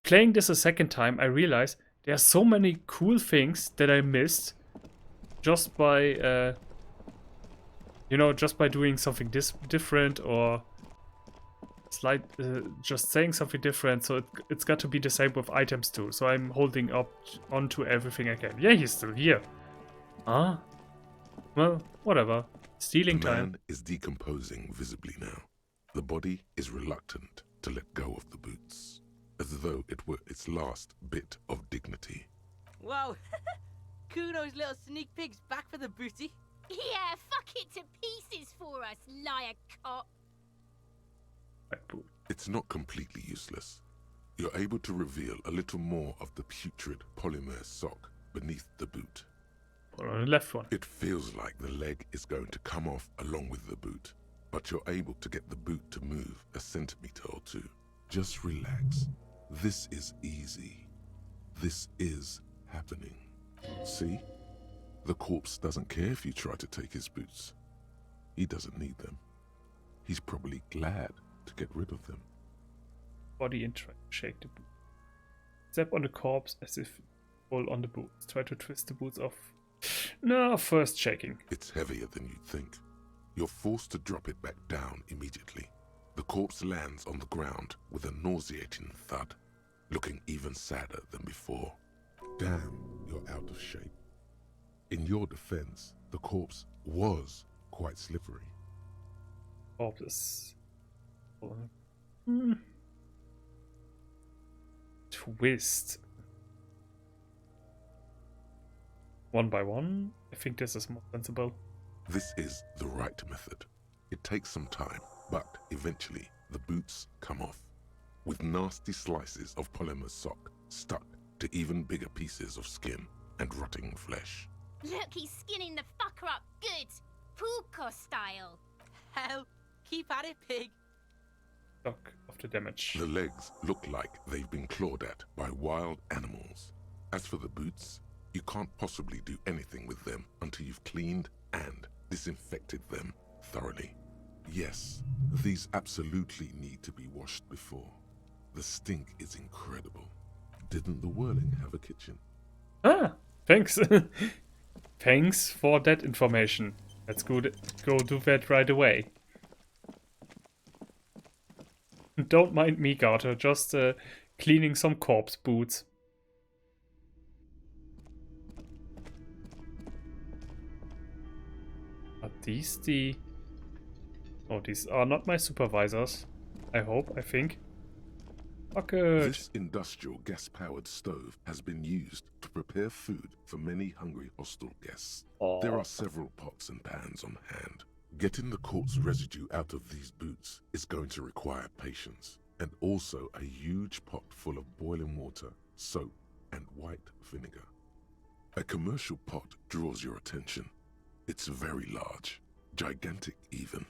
playing this a second time, I realize there are so many cool things that I missed just by just by doing something different or just saying something different. So it's got to be the same with items too. So I'm holding up onto everything I can. Yeah, he's still here. Well, whatever. Stealing The time. man is decomposing visibly now. The body is reluctant to let go of the boots, as though it were its last bit of dignity. Whoa. Kuno's little sneak pig's back for the booty. Yeah, fuck it to pieces for us, liar cop. It's not completely useless. You're able to reveal a little more of the putrid polymer sock beneath the boot. Or on the left one. It feels like the leg is going to come off along with the boot, but you're able to get the boot to move a centimeter or two. Just relax. This is easy. This is happening. See? The corpse doesn't care if you try to take his boots. He doesn't need them. He's probably glad to get rid of them. Body and try to shake the boot. Step on the corpse as if pull on the boots. Try to twist the boots off. No, first shaking. It's heavier than you'd think. You're forced to drop it back down immediately. The corpse lands on the ground with a nauseating thud, looking even sadder than before. Damn, you're out of shape. In your defense, the corpse was quite slippery. Corpse. Twist. One by one? I think this is more sensible. This is the right method. It takes some time, but eventually the boots come off, with nasty slices of polymer sock stuck to even bigger pieces of skin and rotting flesh. Look, he's skinning the fucker up good. Puka style. Hell, keep at it, pig. Shock of the damage. The legs look like they've been clawed at by wild animals. As for the boots, you can't possibly do anything with them until you've cleaned and disinfected them thoroughly. Yes, these absolutely need to be washed before. The stink is incredible. Didn't the Whirling have a kitchen? Ah, thanks. Thanks for that information. Let's go do that right away. Don't mind me, Garter, just cleaning some corpse boots. Are these the... Oh, these are not my supervisors. I hope, I think. Fuck it. This industrial gas-powered stove has been used to prepare food for many hungry hostel guests. There are several pots and pans on hand. Getting the corpse residue out of these boots is going to require patience, and also a huge pot full of boiling water, soap, and white vinegar. A commercial pot draws your attention. It's very large, gigantic even.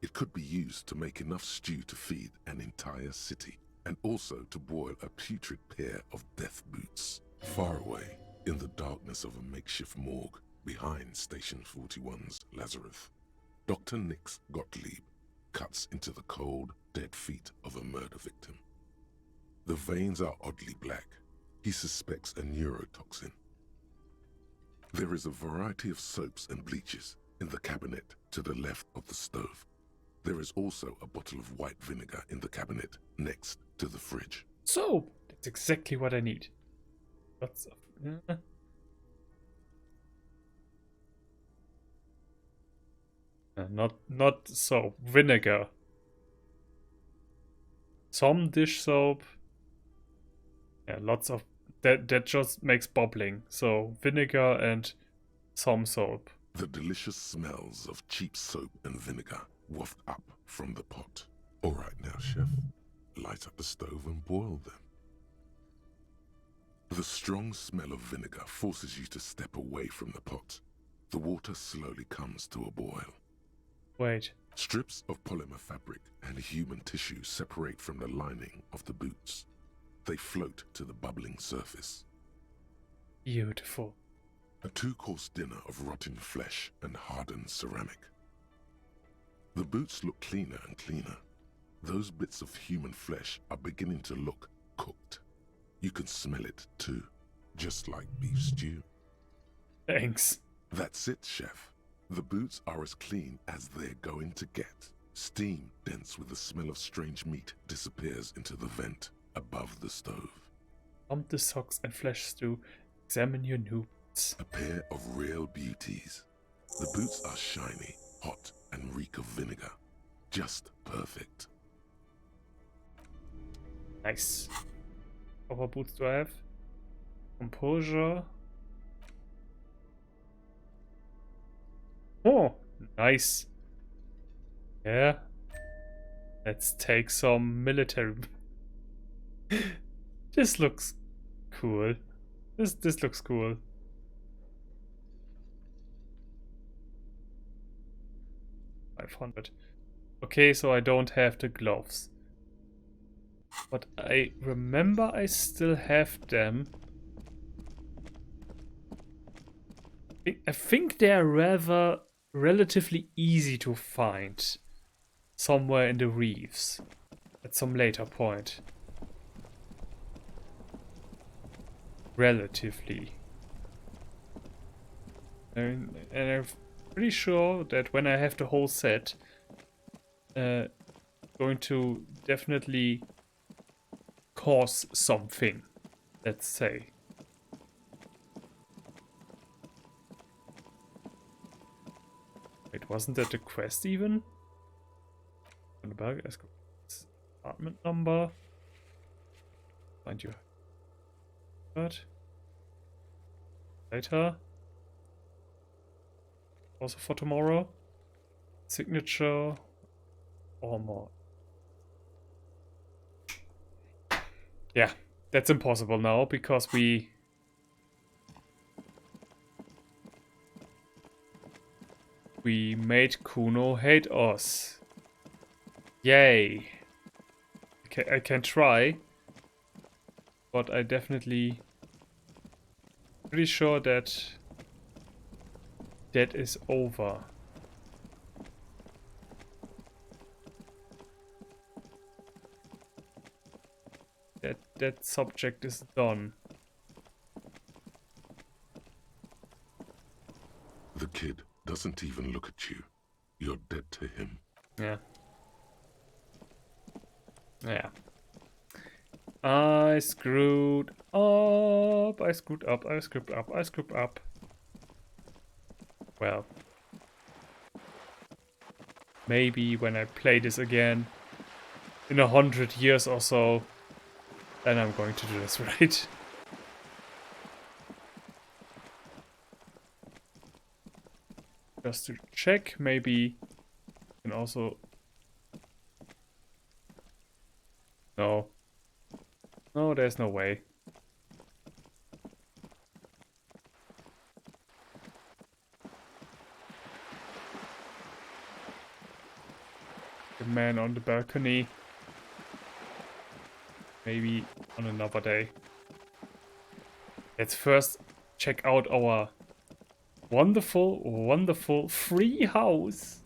It could be used to make enough stew to feed an entire city, and also to boil a putrid pair of death boots. Far away, in the darkness of a makeshift morgue, behind Station 41's Lazarus, Dr. Nix Gottlieb cuts into the cold, dead feet of a murder victim. The veins are oddly black. He suspects a neurotoxin. There is a variety of soaps and bleaches in the cabinet to the left of the stove. There is also a bottle of white vinegar in the cabinet next to the fridge. So, that's exactly what I need. Lots of... not soap, vinegar. Some dish soap. Yeah, lots of... That just makes bubbling. So, vinegar and some soap. The delicious smells of cheap soap and vinegar waft up from the pot. All right now, chef. Light up the stove and boil them. The strong smell of vinegar forces you to step away from the pot. The water slowly comes to a boil. Wait. Strips of polymer fabric and human tissue separate from the lining of the boots. They float to the bubbling surface. Beautiful. A 2-course dinner of rotten flesh and hardened ceramic. The boots look cleaner and cleaner. Those bits of human flesh are beginning to look cooked. You can smell it too, just like beef stew. Thanks. That's it, chef. The boots are as clean as they're going to get. Steam dense with the smell of strange meat disappears into the vent above the stove. Pump the socks and flesh stew. Examine your new boots. A pair of real beauties. The boots are shiny, hot, and reek of vinegar. Just perfect. Nice. What boots do I have? Composure. Oh, nice. Yeah. Let's take some military. This looks cool. This looks cool. $500. Okay, so I don't have the gloves. But I remember I still have them. I think they're relatively easy to find somewhere in the reefs at some later point. Relatively. And I'm pretty sure that when I have the whole set, going to definitely cause something, let's say. Wait, wasn't that the quest even? On the bug, apartment number. Find you. What? Later. Also for tomorrow. Signature. Or more. Yeah, that's impossible now because we made Kuno hate us. Yay. Okay, I can try, but I definitely pretty sure that that is over. that subject is done. The kid doesn't even look at you. You're dead to him. Yeah. Yeah. I screwed up. I screwed up. I screwed up. I screwed up. Well. Maybe when I play this again in 100 years or so, then I'm going to do this right. Just to check, maybe you can also... No. No, there's no way. The man on the balcony. Maybe on another day. Let's first check out our wonderful, wonderful free house.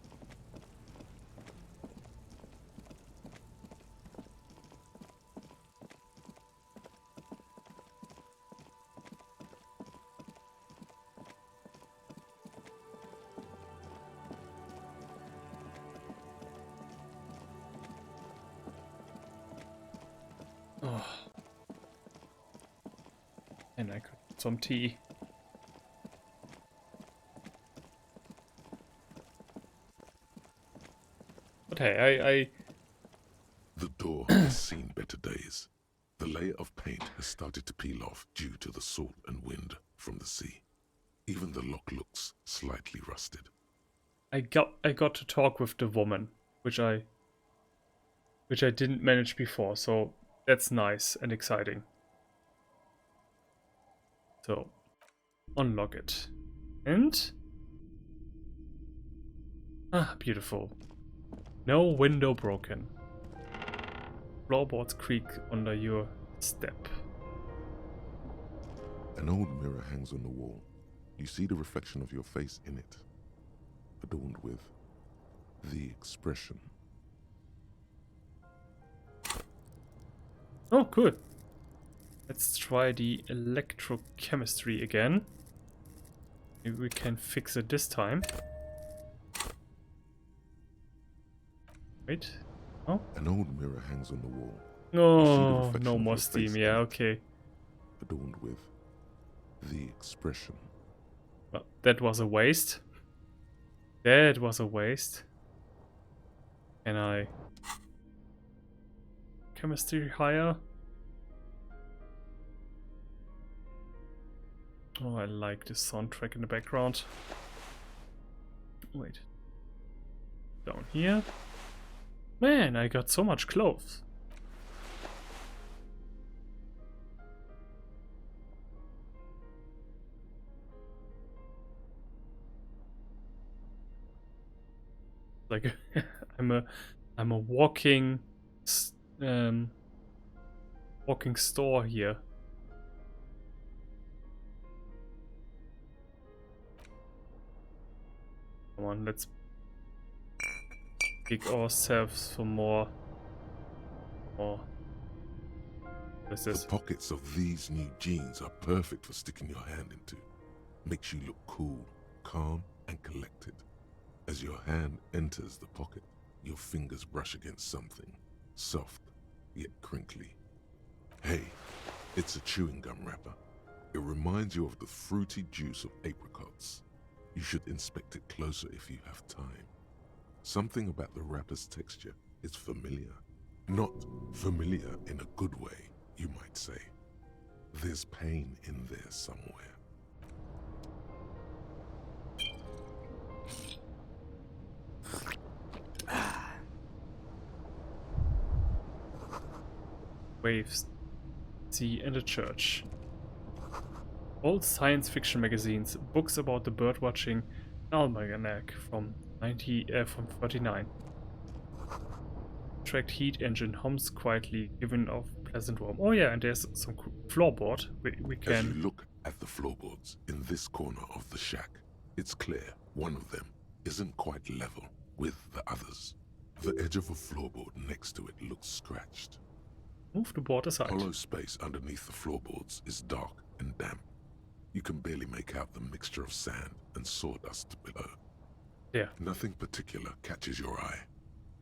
Oh. And I could put some tea. But hey, The door has seen better days. The layer of paint has started to peel off due to the salt and wind from the sea. Even the lock looks slightly rusted. I got to talk with the woman, which I didn't manage before, so that's nice and exciting. So, unlock it. And... ah, beautiful. No window broken. Floorboards creak under your step. An old mirror hangs on the wall. You see the reflection of your face in it, adorned with the expression. Oh, cool. Let's try the electrochemistry again. Maybe we can fix it this time. Wait. Oh. An old mirror hangs on the wall. Oh, no more steam. Yeah, okay. Adorned with the expression. Well, that was a waste. That was a waste. Can I... chemistry higher? Oh, I like this soundtrack in the background. Wait. Down here. Man, I got so much clothes. Like I'm a walking walking store here. Come on, let's pick ourselves for more. What is this? The pockets of these new jeans are perfect for sticking your hand into. Makes you look cool, calm, and collected. As your hand enters the pocket, your fingers brush against something, soft yet crinkly. Hey, it's a chewing gum wrapper. It reminds you of the fruity juice of apricots. You should inspect it closer if you have time. Something about the wrapper's texture is familiar. Not familiar in a good way, you might say. There's pain in there somewhere. Waves, sea, and a church. Old science fiction magazines, books about the bird watching, almanac from 39. Tracked heat engine hums quietly, giving off pleasant warmth. Oh yeah, and there's some floorboard. We can. As you look at the floorboards in this corner of the shack, it's clear one of them isn't quite level with the others. The edge of a floorboard next to it looks scratched. Move the board aside. Hollow space underneath the floorboards is dark and damp. You can barely make out the mixture of sand and sawdust below. Yeah. Nothing particular catches your eye.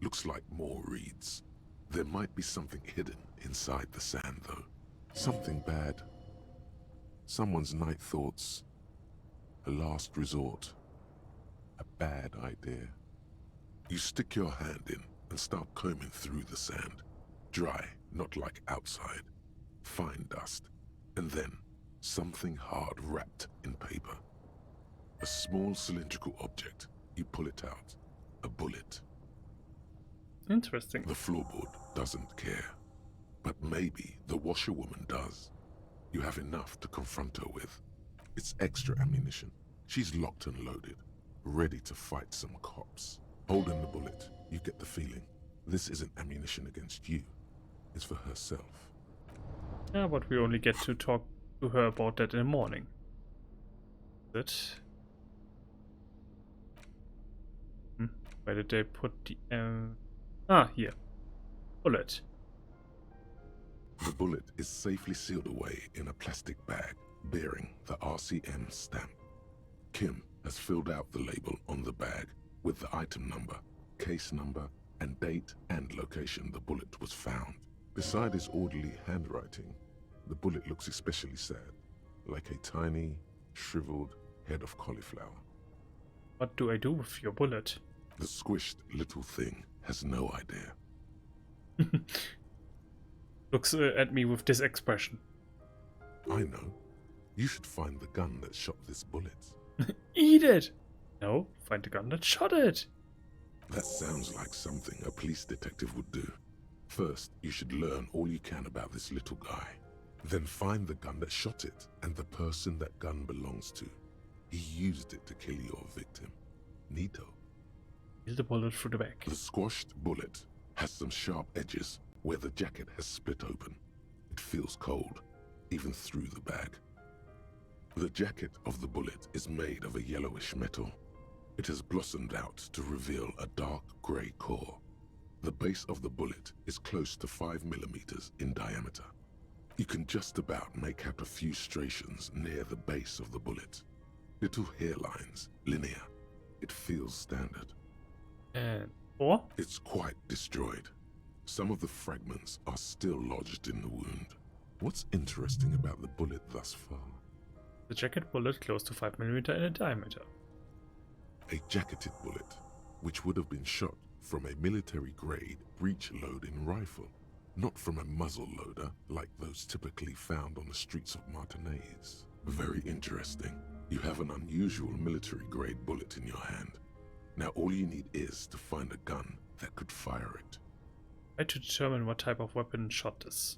Looks like more reeds. There might be something hidden inside the sand, though. Something bad. Someone's night thoughts. A last resort. A bad idea. You stick your hand in and start combing through the sand. Dry, not like outside. Fine dust. And then, something hard wrapped in paper. A small cylindrical object. You pull it out. A bullet. Interesting. The floorboard doesn't care. But maybe the washerwoman does. You have enough to confront her with. It's extra ammunition. She's locked and loaded, ready to fight some cops. Holding the bullet, you get the feeling this isn't ammunition against you. It's for herself. Yeah, but we only get to talk to her about that in the morning. Where did they put the... here. Bullet. The bullet is safely sealed away in a plastic bag bearing the RCM stamp. Kim has filled out the label on the bag with the item number, case number, and date and location the bullet was found. Beside his orderly handwriting, the bullet looks especially sad, like a tiny, shriveled head of cauliflower. What do I do with your bullet? The squished little thing has no idea. Looks at me with this expression. I know. You should find the gun that shot this bullet. Eat it! No, find the gun that shot it. That sounds like something a police detective would do. First, you should learn all you can about this little guy. Then find the gun that shot it and the person that gun belongs to. He used it to kill your victim. Neato. Kill the bullet through the back. The squashed bullet has some sharp edges where the jacket has split open. It feels cold, even through the bag. The jacket of the bullet is made of a yellowish metal. It has blossomed out to reveal a dark grey core. The base of the bullet is close to 5 millimeters in diameter. You can just about make out a few striations near the base of the bullet. Little hairlines, linear. It feels standard. And or? It's quite destroyed. Some of the fragments are still lodged in the wound. What's interesting about the bullet thus far? The jacket bullet close to 5 millimeter in diameter. A jacketed bullet, which would have been shot from a military-grade breech-loading rifle, not from a muzzle loader like those typically found on the streets of Martinez. Very interesting. You have an unusual military-grade bullet in your hand. Now all you need is to find a gun that could fire it. Try to determine what type of weapon shot this.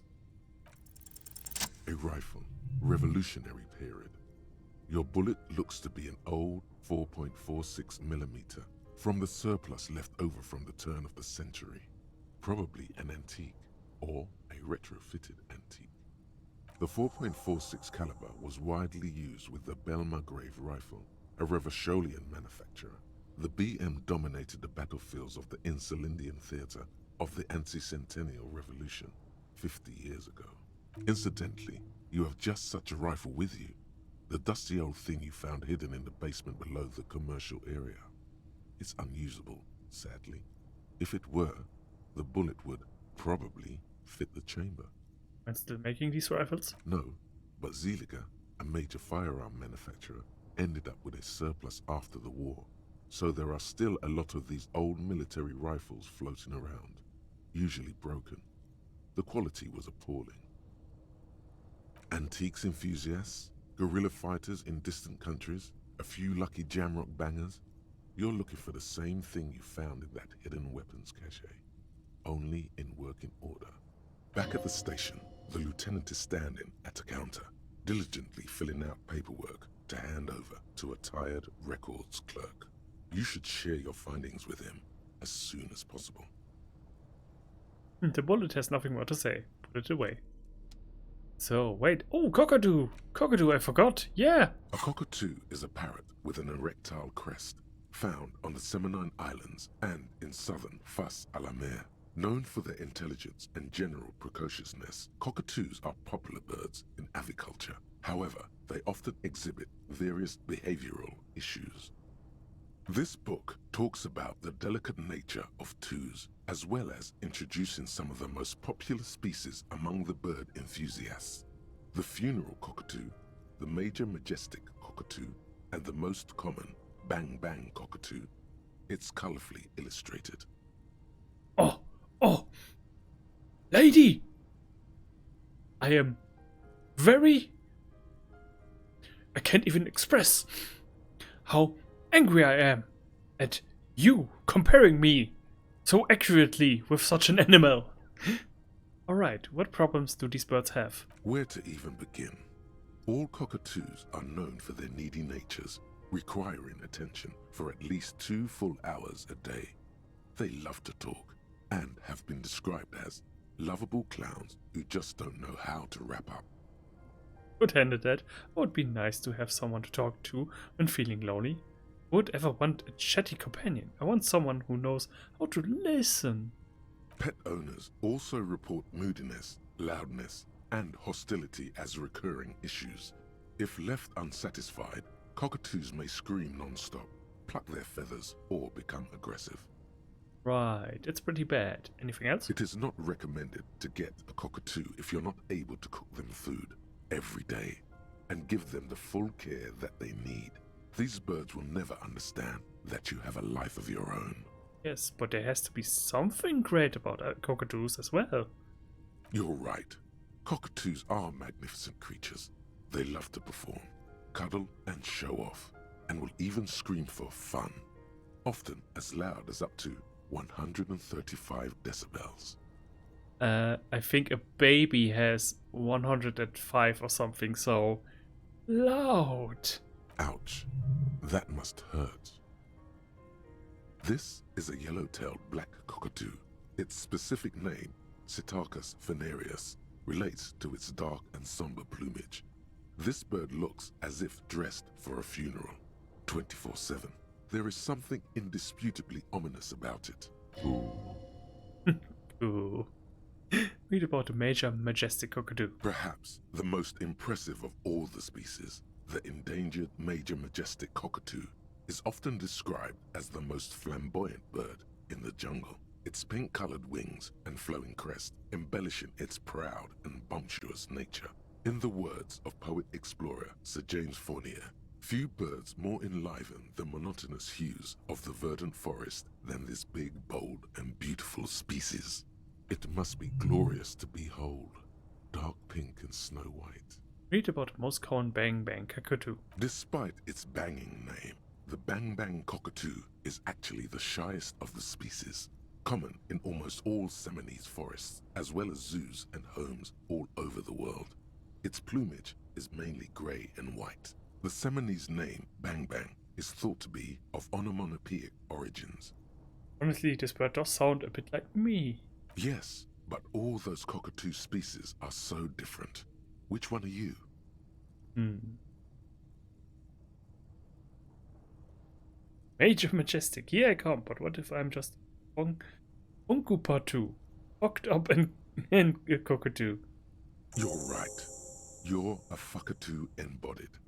A rifle, Revolutionary period. Your bullet looks to be an old 4.46 millimeter from the surplus left over from the turn of the century. Probably an antique or a retrofitted antique. The 4.46 caliber was widely used with the Belmargrave rifle, a Revacholian manufacturer. The BM dominated the battlefields of the Insulindian theater of the anti-centennial revolution 50 years ago. Incidentally, you have just such a rifle with you, the dusty old thing you found hidden in the basement below the commercial area. It's unusable, sadly. If it were, the bullet would probably fit the chamber. I'm still making these rifles? No, but Zeliger, a major firearm manufacturer, ended up with a surplus after the war. So there are still a lot of these old military rifles floating around, usually broken. The quality was appalling. Antiques enthusiasts, guerrilla fighters in distant countries, a few lucky jamrock bangers. You're looking for the same thing you found in that hidden weapons cache, only in working order. Back at the station, the lieutenant is standing at a counter, diligently filling out paperwork to hand over to a tired records clerk. You should share your findings with him as soon as possible. The bullet has nothing more to say. Put it away. So, wait. Oh, cockatoo! Cockatoo, I forgot. Yeah! A cockatoo is a parrot with an erectile crest, found on the Seminine Islands and in southern Fas a la Mer. Known for their intelligence and general precociousness, cockatoos are popular birds in aviculture. However, they often exhibit various behavioral issues. This book talks about the delicate nature of twos, as well as introducing some of the most popular species among the bird enthusiasts. The funeral cockatoo, the major majestic cockatoo, and the most common bang bang cockatoo. It's colorfully illustrated. Oh, lady! I am very... I can't even express how angry I am at you comparing me so accurately with such an animal. Alright, what problems do these birds have? Where to even begin? All cockatoos are known for their needy natures, requiring attention for at least 2 full hours a day. They love to talk and have been described as lovable clowns who just don't know how to wrap up. Good-handed that. It would be nice to have someone to talk to when feeling lonely. Who would ever want a chatty companion? I want someone who knows how to listen. Pet owners also report moodiness, loudness, and hostility as recurring issues. If left unsatisfied, cockatoos may scream non-stop, pluck their feathers, or become aggressive. Right, it's pretty bad. Anything else? It is not recommended to get a cockatoo if you're not able to cook them food every day and give them the full care that they need. These birds will never understand that you have a life of your own. Yes, but there has to be something great about cockatoos as well. You're right. Cockatoos are magnificent creatures. They love to perform, cuddle and show off, and will even scream for fun, often as loud as up to 135 decibels. I think a baby has 105 or something, so loud. Ouch, that must hurt. This is a yellow-tailed black cockatoo. Its specific name, Psittacus venereus, relates to its dark and somber plumage. This bird looks as if dressed for a funeral, 24/7. There is something indisputably ominous about it. Ooh. Ooh. Read about the major majestic cockatoo. Perhaps the most impressive of all the species, the endangered major majestic cockatoo, is often described as the most flamboyant bird in the jungle. Its pink-colored wings and flowing crest embellishing its proud and bumptious nature. In the words of poet-explorer Sir James Fournier, few birds more enliven the monotonous hues of the verdant forest than this big, bold, and beautiful species. It must be glorious to behold, dark pink and snow white. Read about the most common bang bang cockatoo. Despite its banging name, the bang bang cockatoo is actually the shyest of the species, common in almost all Seminoles forests, as well as zoos and homes all over the world. Its plumage is mainly grey and white. The Seminoles name, bang bang, is thought to be of onomatopoeic origins. Honestly, this bird does sound a bit like me. Yes, but all those cockatoo species are so different. Which one are you? Major majestic, here I come, but what if I'm just Onkupatu, fucked up and a cockatoo? You're right. You're a fuckatoo embodied.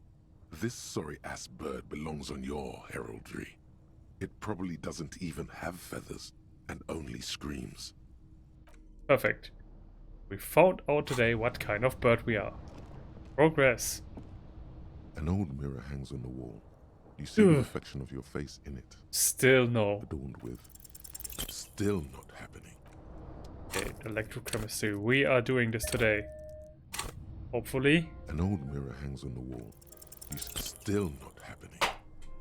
This sorry-ass bird belongs on your heraldry. It probably doesn't even have feathers and only screams. Perfect. We found out today what kind of bird we are. Progress. An old mirror hangs on the wall. You see the reflection of your face in it. Still no. Adorned with... Still not happening. Okay, electrochemistry. We are doing this today. Hopefully. An old mirror hangs on the wall. You still not happening.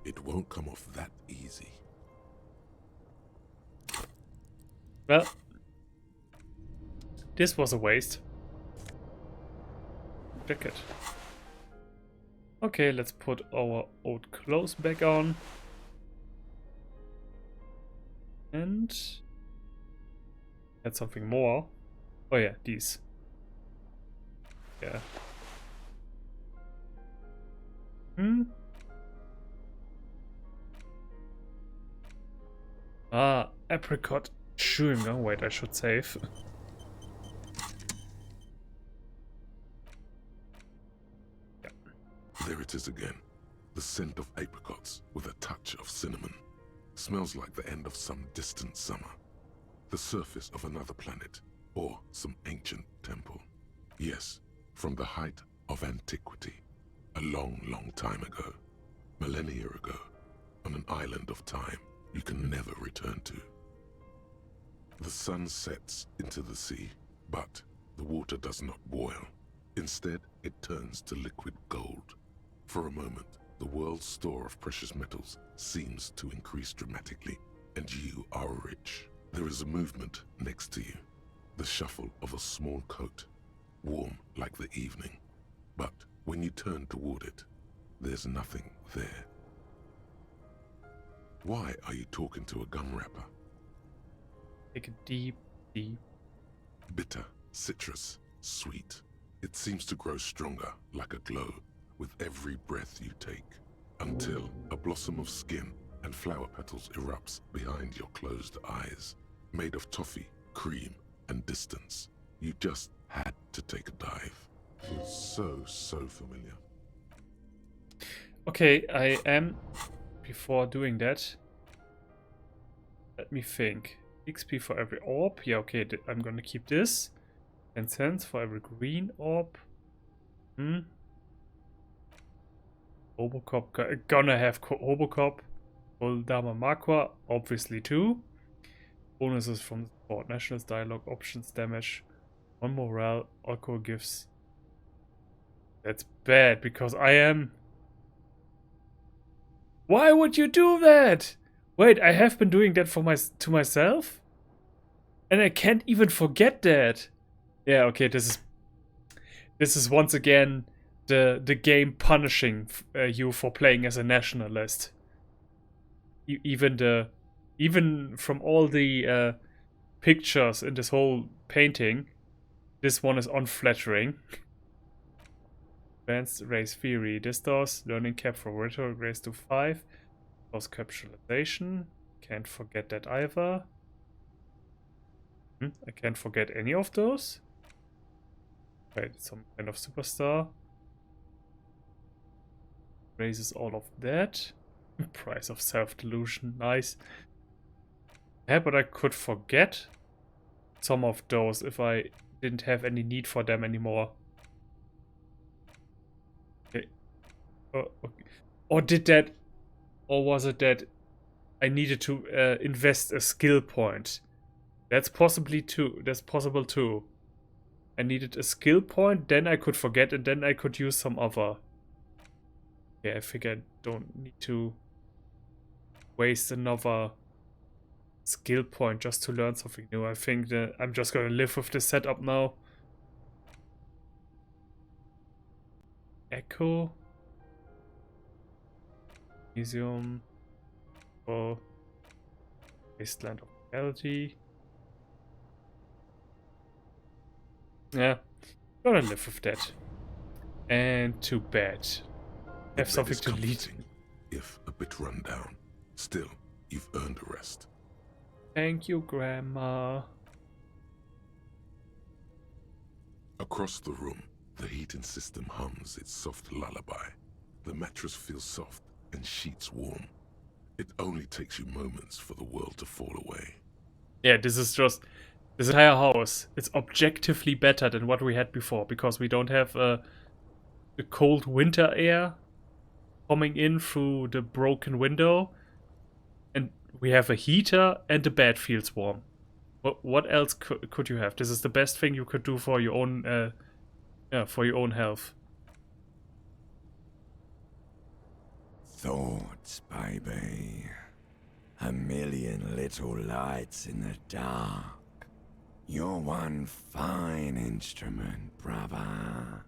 It won't come off that easy. Well, this was a waste. Check it. Okay, let's put our old clothes back on. And add something more. Oh yeah, these. Yeah. Ah, apricot chewing gum. Wait, I should save. There it is again. The scent of apricots with a touch of cinnamon. Smells like the end of some distant summer. The surface of another planet, or some ancient temple. Yes, from the height of antiquity. A long, long time ago. Millennia ago. On an island of time you can never return to. The sun sets into the sea, but the water does not boil. Instead, it turns to liquid gold. For a moment, the world's store of precious metals seems to increase dramatically, and you are rich. There is a movement next to you, the shuffle of a small coat, warm like the evening. But when you turn toward it, there's nothing there. Why are you talking to a gum wrapper? Take a deep. Bitter, citrus, sweet. It seems to grow stronger, like a glow, with every breath you take, until a blossom of skin and flower petals erupts behind your closed eyes. Made of toffee, cream, and distance. You just had to take a dive. Feels so familiar. Okay, I am... Before doing that, let me think. XP for every orb. Yeah, okay, I'm gonna keep this. 10 cents for every green orb. Robocop, gonna have Robocop. Oldama Makwa, obviously too. Bonuses from the support. Nationals, dialogue, options, damage. 1 morale, alcohol gifts. That's bad, because I am... Why would you do that? Wait, I have been doing that for to myself? And I can't even forget that. Yeah, okay, this is once again the game punishing you for playing as a nationalist. Even from all the pictures in this whole painting, this one is unflattering. Advanced race theory. This does learning cap for rhetoric raise to 5. Does capitalization. Can't forget that either. I can't forget any of those. Wait, some kind of superstar. Raises all of that. Price of self-delusion. Nice. Yeah, but I could forget some of those if I didn't have any need for them anymore. Okay. Okay. Or did that... Or was it that I needed to invest a skill point? That's possibly too. That's possible too. I needed a skill point, then I could forget, and then I could use some other. Yeah, I figure I don't need to waste another skill point just to learn something new. I think that I'm just gonna live with this setup now. Echo. Elysium. Oh. Wasteland of Reality. Yeah, gonna live with that. And too bad. Have something to lead. If a bit run down, still you've earned a rest. Thank you, Grandma. Across the room, the heating system hums its soft lullaby. The mattress feels soft and sheets warm. It only takes you moments for the world to fall away. Yeah, this is just... This entire house, it's objectively better than what we had before, because we don't have the cold winter air coming in through the broken window, and we have a heater, and the bed feels warm. What else could you have? This is the best thing you could do for your own health. Thoughts, baby. A million little lights in the dark. You're one fine instrument, brother.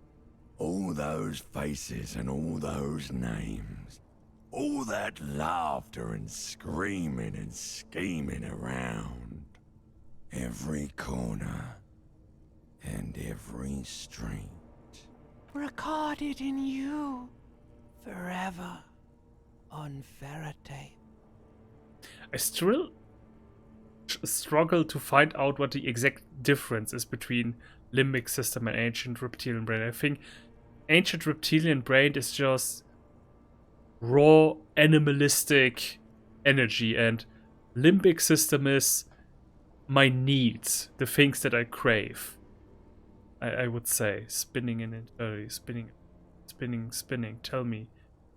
All those faces and all those names. All that laughter and screaming and scheming around. Every corner and every street. Recorded in you. Forever. On Faraday. I still struggle to find out what the exact difference is between limbic system and ancient reptilian brain. I think ancient reptilian brain is just raw animalistic energy, and limbic system is my needs, the things that I crave. I would say spinning in eternity, spinning. Tell me,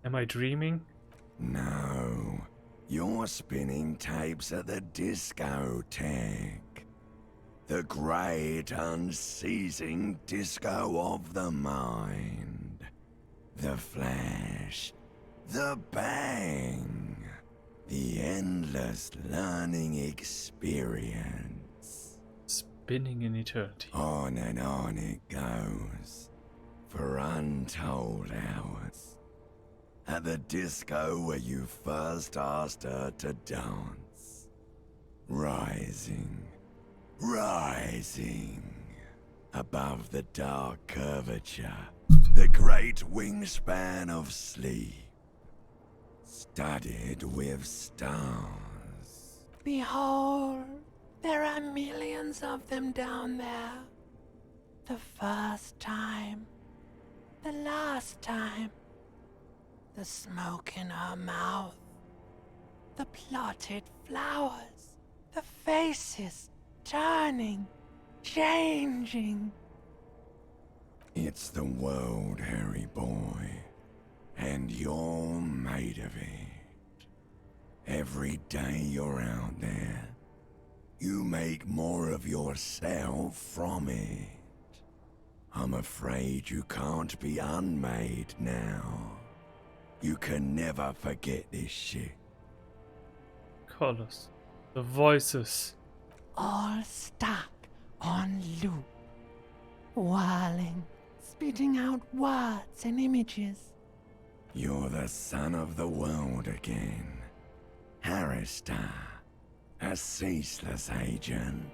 am I dreaming? No, you're spinning tapes at the discotheque. The great unceasing disco of the mind. The flash, the bang, the endless learning experience. Spinning in eternity. On and on it goes, for untold hours. At the disco where you first asked her to dance. Rising, above the dark curvature, the great wingspan of sleep, studded with stars. Behold, there are millions of them down there. The first time, the last time, the smoke in her mouth, the plotted flowers, the faces turning, changing. It's the world, Harry boy, and you're made of it. Every day you're out there, you make more of yourself from it. I'm afraid you can't be unmade now. You can never forget this shit. Colors, the voices. All stuck on loop, whirling, spitting out words and images. You're the son of the world again. Harrister, a ceaseless agent.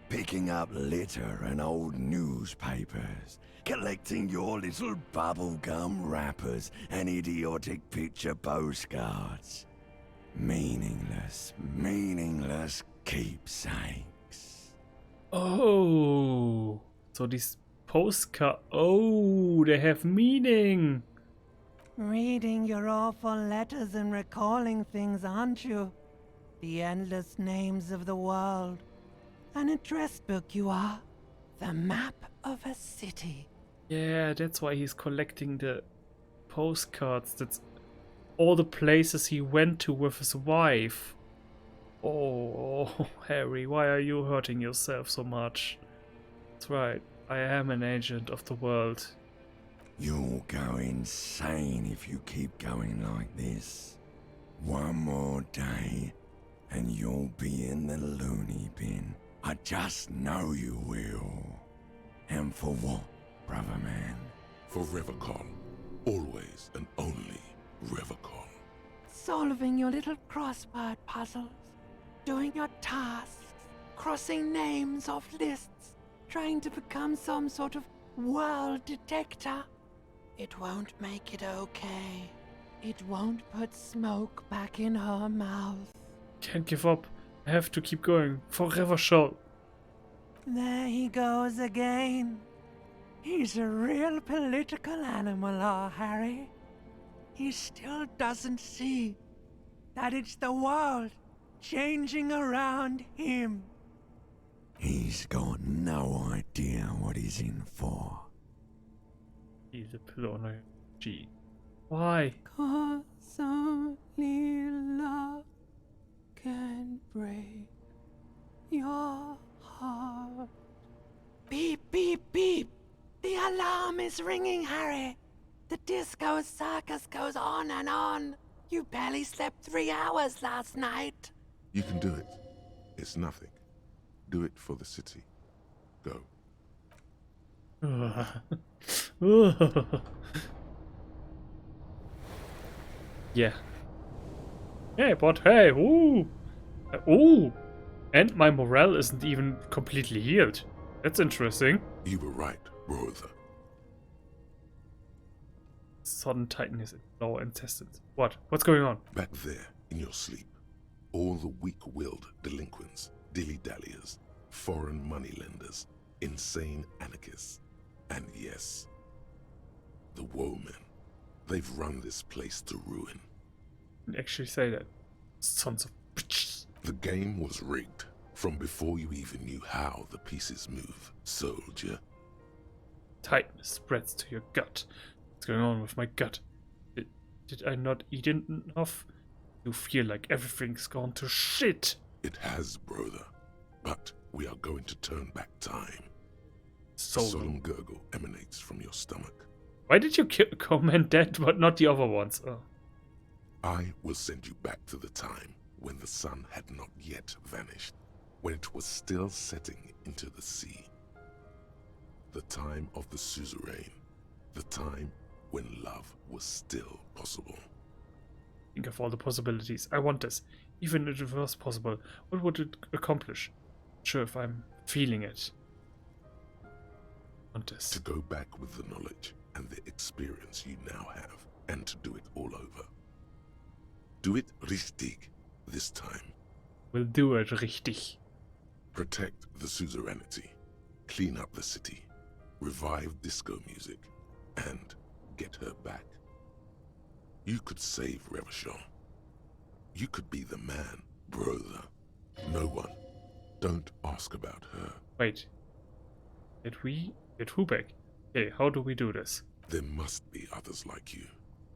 Picking up litter and old newspapers. Collecting your little bubblegum wrappers and idiotic picture postcards. Meaningless keepsakes. Oh, so these postcards, oh, they have meaning. Reading your awful letters and recalling things, aren't you? The endless names of the world. An address book you are. The map of a city. Yeah, that's why he's collecting the postcards. That's all the places he went to with his wife. Oh, Harry, why are you hurting yourself so much? That's right, I am an agent of the world. You'll go insane if you keep going like this. One more day, and you'll be in the loony bin. I just know you will. And for what, brother man? For Revacon. Always and only Revacon. Solving your little crossword puzzles. Doing your tasks. Crossing names off lists. Trying to become some sort of world detector. It won't make it okay. It won't put smoke back in her mouth. Can't give up. I have to keep going. Forever show. There he goes again. He's a real political animal, our Harry. He still doesn't see that it's the world changing around him. He's got no idea what he's in for. He's a pillar. Gee. Why? 'Cause only love can break your heart. Beep, beep, beep. The alarm is ringing, Harry. The disco circus goes on and on. You barely slept 3 hours last night. You can do it. It's nothing. Do it for the city. Go. Yeah. Hey, but hey, ooh. Ooh. And my morale isn't even completely healed. That's interesting. You were right, brother. Sudden tightness in lower intestines. What? What's going on? Back there, in your sleep, all the weak-willed delinquents dilly-dalliers, foreign moneylenders, insane anarchists, and yes, the woemen. They've run this place to ruin. Actually say that. Sons of bitches. The game was rigged from before you even knew how the pieces move, soldier. Tightness spreads to your gut. What's going on with my gut? Did I not eat enough? You feel like everything's gone to shit. It has, brother. But we are going to turn back time. So a solemn gurgle emanates from your stomach. Why did you comment that, but not the other ones? Oh. I will send you back to the time when the sun had not yet vanished, when it was still setting into the sea. The time of the suzerain, the time when love was still possible. Think of all the possibilities. I want this. Even if it was possible, what would it accomplish? Not sure if I'm feeling it. I want this. To go back with the knowledge and the experience you now have, and to do it all over. Do it richtig this time. We'll do it richtig. Protect the suzerainty, clean up the city, revive disco music, and get her back. You could save Revachon. You could be the man, brother. No one. Don't ask about her. Wait. Did we get who back? Okay, how do we do this? There must be others like you.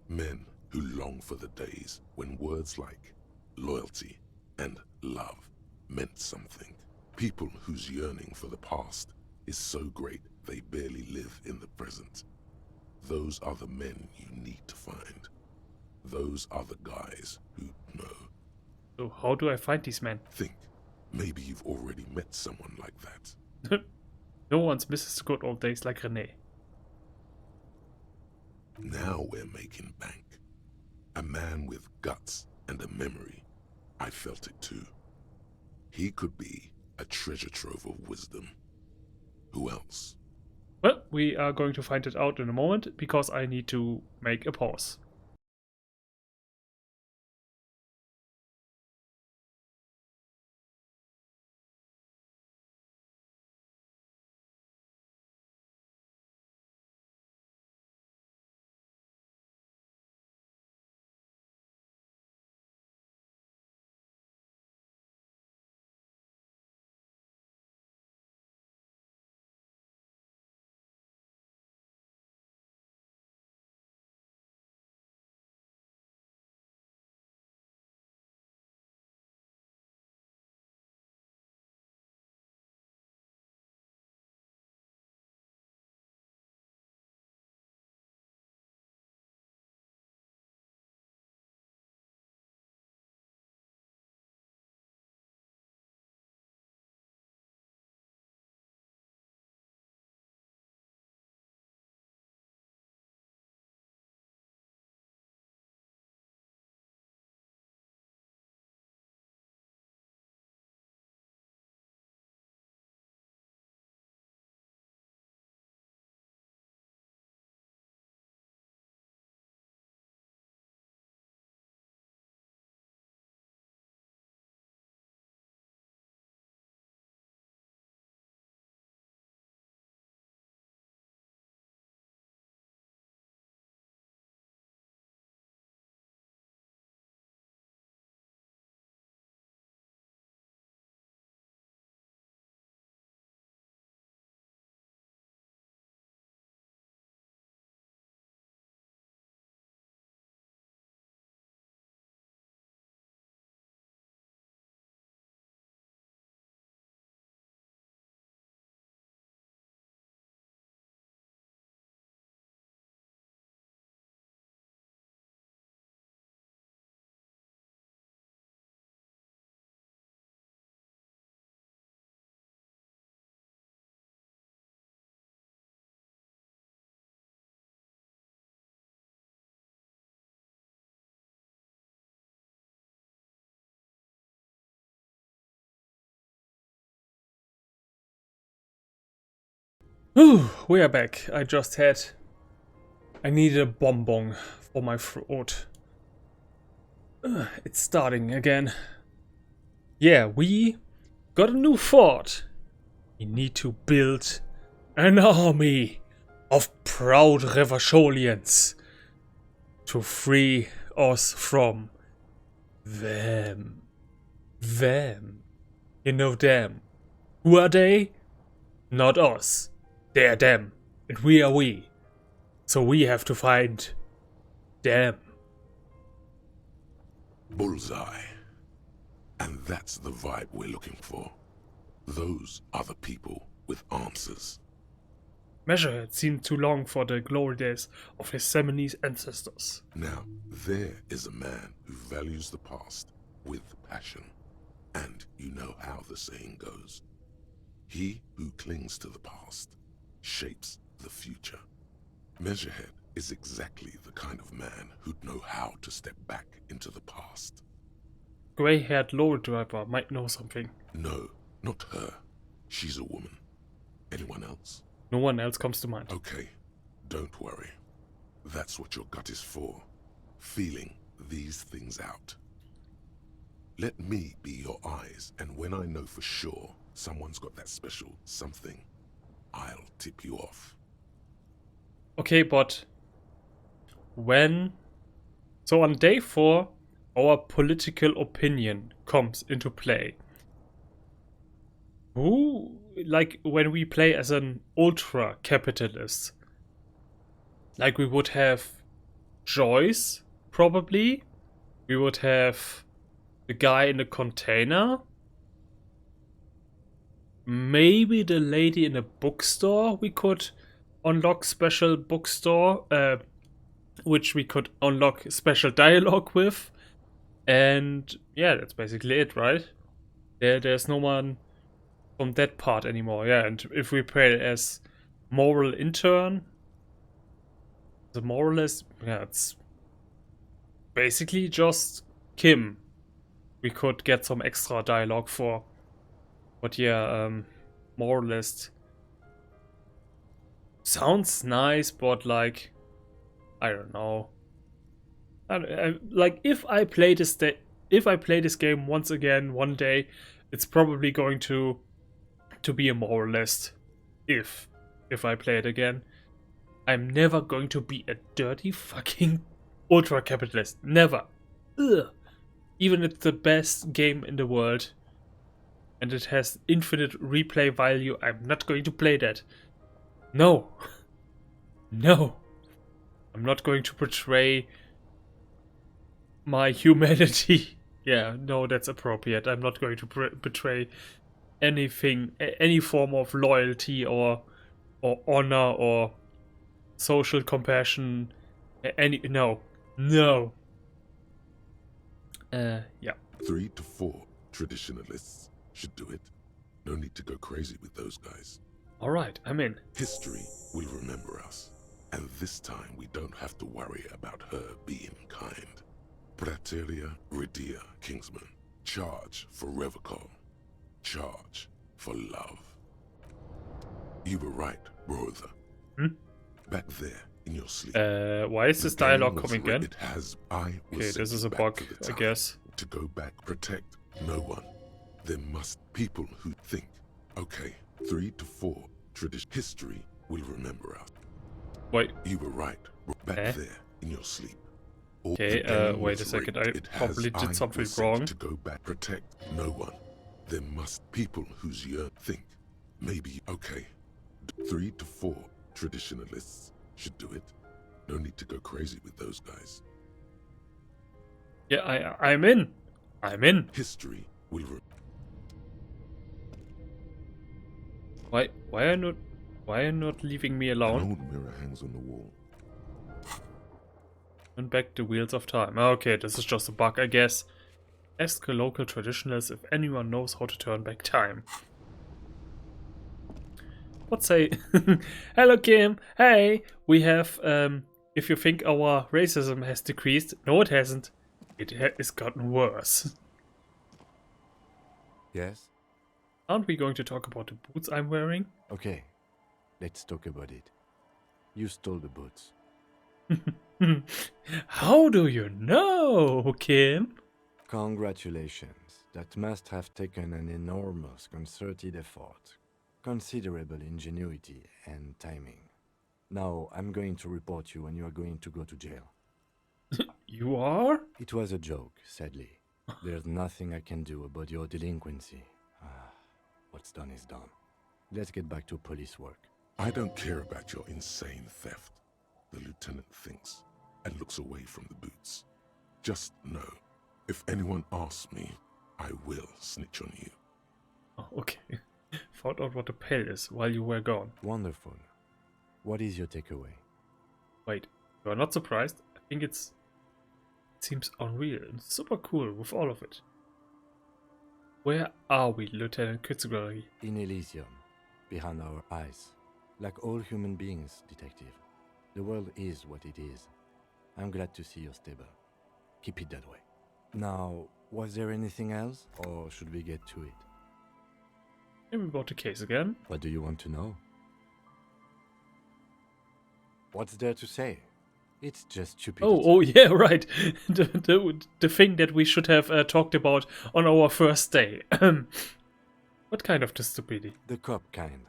Men who long for the days when words like loyalty and love meant something. People whose yearning for the past is so great they barely live in the present. Those are the men you need to find. Those are the guys who know. So how do I find these men? Think. Maybe you've already met someone like that. No one's misses the good old days like René. Now we're making bank. A man with guts and a memory. I felt it too. He could be a treasure trove of wisdom. Who else? Well, we are going to find it out in a moment, because I need to make a pause. We are back. I just had... I needed a bonbon for my throat. It's starting again. Yeah, we got a new thought. We need to build an army of proud Revacholians to free us from them. Them. You know them. Who are they? Not us. They are them. And we are we. So we have to find them. Bullseye. And that's the vibe we're looking for. Those are the people with answers. Measurehead seemed too long for the glory days of his Seminoles ancestors. Now, there is a man who values the past with passion. And you know how the saying goes. He who clings to the past shapes the future. Measurehead is exactly the kind of man who'd know how to step back into the past. Grey-haired lorry driver might know something. No, not her. She's a woman. Anyone else? No one else comes to mind. Okay, don't worry. That's what your gut is for. Feeling these things out. Let me be your eyes, and when I know for sure someone's got that special something, I'll tip you off. Okay, but when... So on day 4, our political opinion comes into play. Who, like when we play as an ultra-capitalist, like we would have Joyce, probably. We would have the guy in the container. Maybe the lady in the bookstore we could unlock special bookstore, which we could unlock special dialogue with. And yeah, that's basically it, right? There's no one from that part anymore. Yeah, and if we play as moral intern, the moralist, yeah, it's basically just Kim. We could get some extra dialogue for. But yeah, moralist sounds nice, but like, I don't know. Like if I play this game once again one day, it's probably going to be a moralist. If I play it again, I'm never going to be a dirty fucking ultra capitalist. Never. Ugh. Even if it's the best game in the world and it has infinite replay value, I'm not going to play that. No. No. I'm not going to betray my humanity. Yeah, no, that's appropriate. I'm not going to betray anything, any form of loyalty or honor or social compassion. No. Yeah. 3 to 4 traditionalists should do it. No need to go crazy with those guys. Alright, I'm in. History will remember us. And this time we don't have to worry about her being kind. Praeteria Ridia Kingsman. Charge for Revocol. Charge for love. You were right, brother. Back there in your sleep. Why is this dialogue coming again? It has. I will okay, this is a bug, I guess. To go back, protect no one. There must people who think. Okay, 3 to 4 tradition. History will remember us. Wait. You were right. Back there in your sleep. Okay, wait a second. I probably did something wrong. To go back, protect no one. There must people whose yearn think. Maybe okay. 3 to 4 traditionalists should do it. No need to go crazy with those guys. Yeah, I'm in. I'm in. History will. Why are you not leaving me alone? An old mirror hangs on the wall. Turn back the wheels of time. Okay, this is just a bug, I guess. Ask a local traditionalist if anyone knows how to turn back time. What say? Hello, Kim. Hey, we have. If you think our racism has decreased, no, it hasn't. It has gotten worse. Yes? Aren't we going to talk about the boots I'm wearing? Okay, let's talk about it. You stole the boots. How do you know, Kim? Congratulations. That must have taken an enormous concerted effort, considerable ingenuity and timing. Now, I'm going to report you and you are going to go to jail. You are? It was a joke, sadly. There's nothing I can do about your delinquency. What's done is done. Let's get back to police work. I don't care about your insane theft, the lieutenant thinks, and looks away from the boots. Just know, if anyone asks me, I will snitch on you. Oh, okay. Found out what a pill is while you were gone. Wonderful. What is your takeaway? Wait, you are not surprised? I think it seems unreal and super cool with all of it. Where are we, Lieutenant Kitsugali? In Elysium, behind our eyes. Like all human beings, Detective. The world is what it is. I'm glad to see you're stable. Keep it that way. Now, was there anything else, or should we get to it? Maybe about the case again? What do you want to know? What's there to say? It's just stupidity. Oh, yeah, right. The thing that we should have talked about on our first day. What kind of stupidity? The cop kind.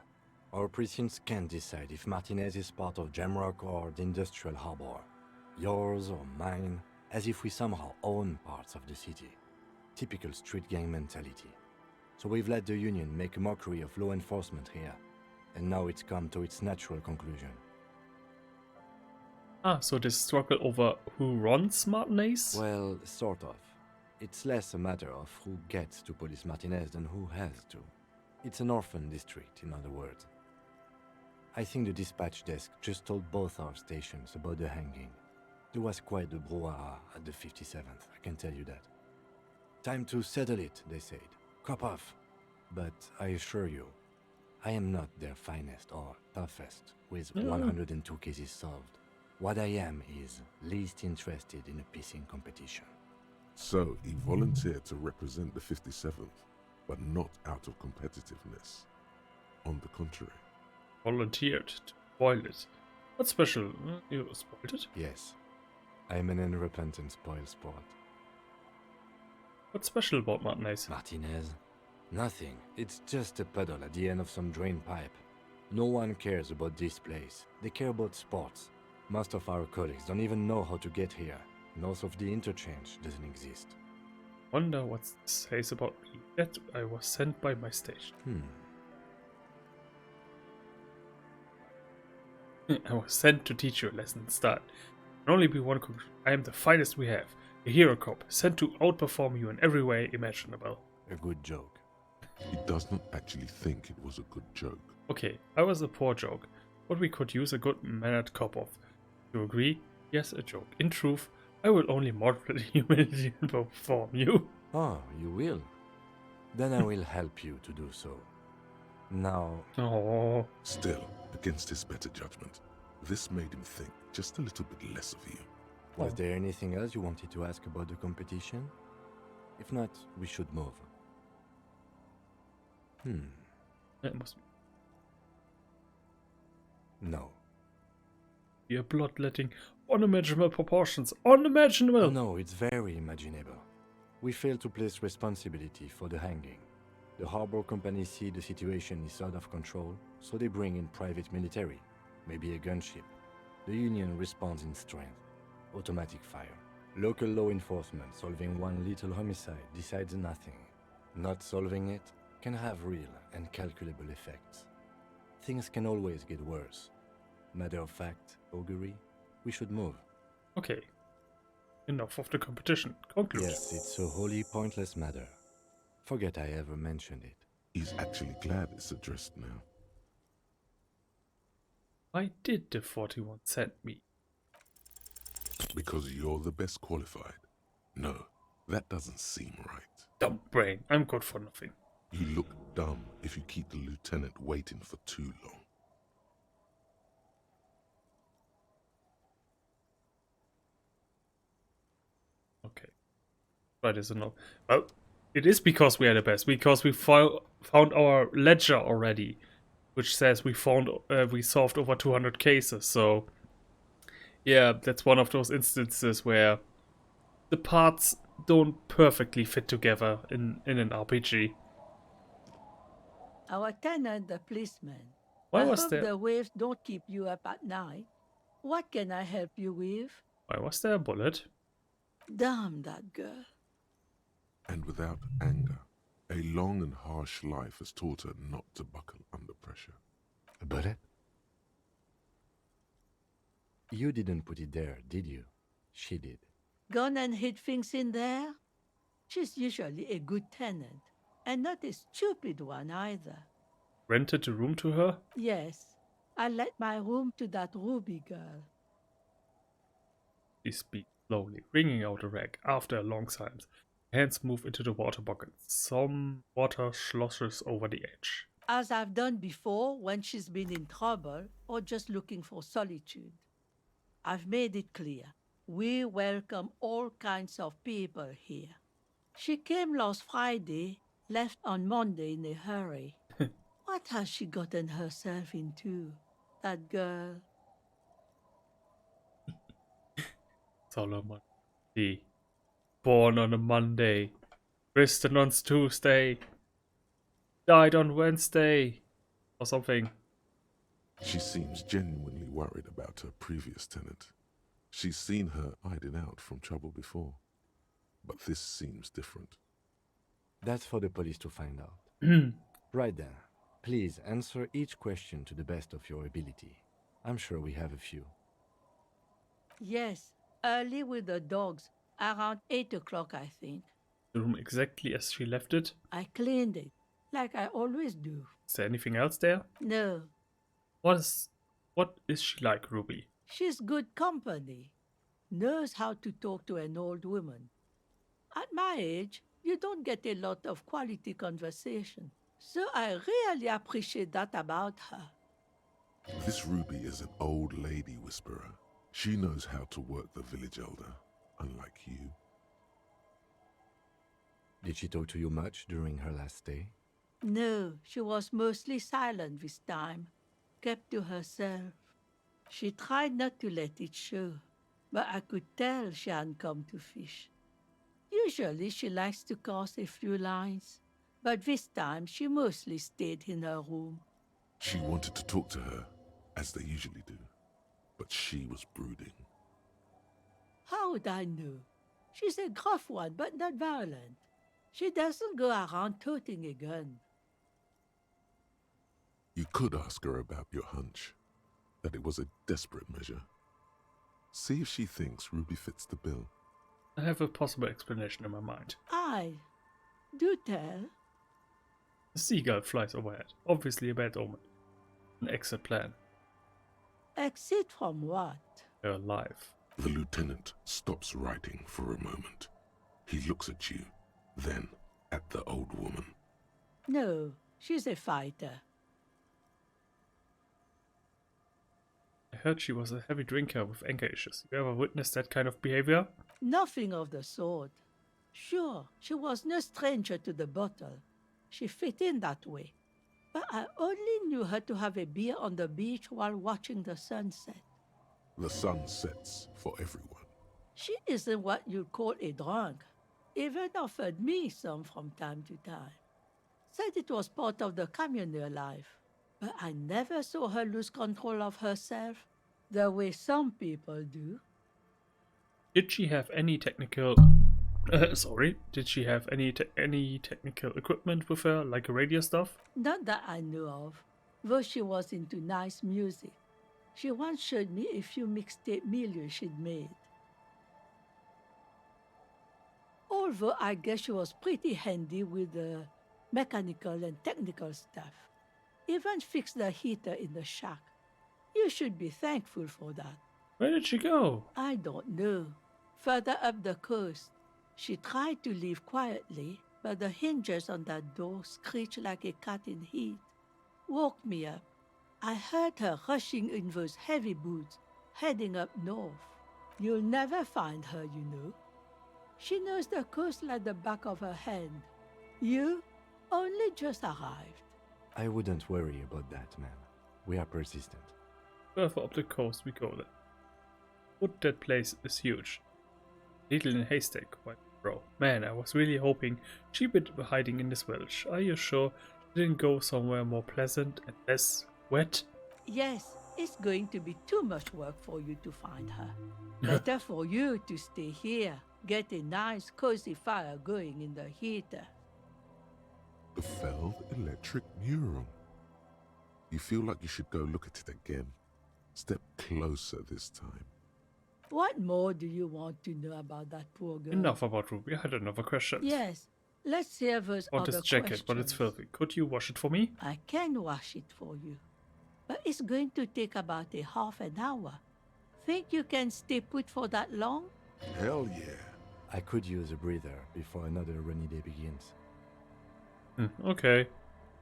Our precincts can't decide if Martinez is part of Jamrock or the industrial harbor. Yours or mine, as if we somehow own parts of the city. Typical street gang mentality. So we've let the Union make a mockery of law enforcement here. And now it's come to its natural conclusion. Ah, so this struggle over who runs Martinez? Well, sort of. It's less a matter of who gets to police Martinez than who has to. It's an orphan district, in other words. I think the dispatch desk just told both our stations about the hanging. There was quite the brouhaha at the 57th, I can tell you that. Time to settle it, they said. Cop off. But I assure you, I am not their finest or toughest, with 102 cases solved. What I am is least interested in a pissing competition. So he volunteered to represent the 57th, but not out of competitiveness. On the contrary. Volunteered to spoil it. What's special? You spoiled it? Yes. I am an unrepentant spoil sport. What's special about Martinez? Martinez? Nothing. It's just a puddle at the end of some drain pipe. No one cares about this place. They care about sports. Most of our colleagues don't even know how to get here. North of the interchange doesn't exist. Wonder what this says about me. That I was sent by my station. I was sent to teach you a lesson instead. Can only be one conclusion. I am the finest we have. A hero cop, sent to outperform you in every way imaginable. A good joke. He does not actually think it was a good joke. Okay, I was a poor joke, but we could use a good-mannered cop of. You agree? Yes, a joke. In truth, I will only moderately humiliate and perform you. Oh, you will? Then I will help you to do so. Now... Oh. Still, against his better judgment, this made him think just a little bit less of you. Was there anything else you wanted to ask about the competition? If not, we should move. That must be. No. We are bloodletting unimaginable proportions. Unimaginable! No, it's very imaginable. We fail to place responsibility for the hanging. The harbor company see the situation is out of control, so they bring in private military, maybe a gunship. The Union responds in strength. Automatic fire. Local law enforcement solving one little homicide decides nothing. Not solving it can have real and calculable effects. Things can always get worse. Matter of fact, augury, we should move. Okay. Enough of the competition. Conclude. Yes, it's a wholly pointless matter. Forget I ever mentioned it. He's actually glad it's addressed now. Why did the 41 send me? Because you're the best qualified. No, that doesn't seem right. Dumb brain. I'm good for nothing. You look dumb if you keep the lieutenant waiting for too long. Okay. Right, is enough. Well, it is because we are the best. Because we found our ledger already, which says we solved over 200 cases. So, yeah, that's one of those instances where the parts don't perfectly fit together in an RPG. Our tenant, the policeman. Why I was hope there? the waves don't keep you up at night. What can I help you with? Why was there a bullet? Damn that girl. And without anger, a long and harsh life has taught her not to buckle under pressure. A bullet? You didn't put it there, did you? She did. Gone and hid things in there? She's usually a good tenant, and not a stupid one either. Rented the room to her? Yes, I let my room to that Ruby girl. She speaks slowly, wringing out a rag after a long silence. Hands move into the water bucket. Some water sloshes over the edge. As I've done before when she's been in trouble or just looking for solitude. I've made it clear. We welcome all kinds of people here. She came last Friday, left on Monday in a hurry. What has she gotten herself into, that girl? Solomon P. Born on a Monday, christened on Tuesday, died on Wednesday, or something. She seems genuinely worried about her previous tenant. She's seen her hiding out from trouble before, but this seems different. That's for the police to find out. Right then. Please answer each question to the best of your ability. I'm sure we have a few. Yes, early with the dogs, around 8 o'clock, I think. The room exactly as she left it. I cleaned it, like I always do. Is there anything else there? No. What is she like, Ruby? She's good company. Knows how to talk to an old woman. At my age, you don't get a lot of quality conversation. So I really appreciate that about her. This Ruby is an old lady whisperer. She knows how to work the village elder, unlike you. Did she talk to you much during her last stay? No, she was mostly silent this time, kept to herself. She tried not to let it show, but I could tell she hadn't come to fish. Usually she likes to cast a few lines, but this time she mostly stayed in her room. She wanted to talk to her, as they usually do, but she was brooding. How would I know? She's a gruff one, but not violent. She doesn't go around toting a gun. You could ask her about your hunch, that it was a desperate measure. See if she thinks Ruby fits the bill. I have a possible explanation in my mind. Do tell. A seagull flies overhead. Obviously a bad omen. An exit plan. Exit from what? Her life. The lieutenant stops writing for a moment. He looks at you, then at the old woman. No, she's a fighter. I heard she was a heavy drinker with anger issues. You ever witnessed that kind of behavior? Nothing of the sort. Sure, she was no stranger to the bottle. She fit in that way. But I only knew her to have a beer on the beach while watching the sunset. The sun sets for everyone. She isn't what you'd call a drunk. Even offered me some from time to time. Said it was part of the communal life. But I never saw her lose control of herself, the way some people do. Did she have any technical... Did she have any technical equipment with her, like a radio stuff? Not that I know of, though she was into nice music. She once showed me a few mixtape milieux she'd made. Although I guess she was pretty handy with the mechanical and technical stuff. Even fixed the heater in the shack. You should be thankful for that. Where did she go? I don't know. Further up the coast. She tried to leave quietly, but the hinges on that door screeched like a cat in heat. Woke me up. I heard her rushing in those heavy boots, heading up north. You'll never find her, you know. She knows the coast like the back of her hand. You only just arrived. I wouldn't worry about that, ma'am. We are persistent. Further up the coast we go then. Wood, that place is huge. Needle in a haystack, Bro, man, I was really hoping she'd be hiding in this village. Are you sure she didn't go somewhere more pleasant and less wet? Yes, it's going to be too much work for you to find her. Better for you to stay here. Get a nice cozy fire going in the heater. The felled electric mural. You feel like you should go look at it again. Step closer this time. What more do you want to know about that poor girl? Enough about Ruby. I had another question. Yes, let's hear those About other this jacket, but it's questions. filthy. Could you wash it for me? I can wash it for you, but it's going to take about a half an hour. Think you can stay put for that long? Hell yeah. I could use a breather before another rainy day begins. Okay.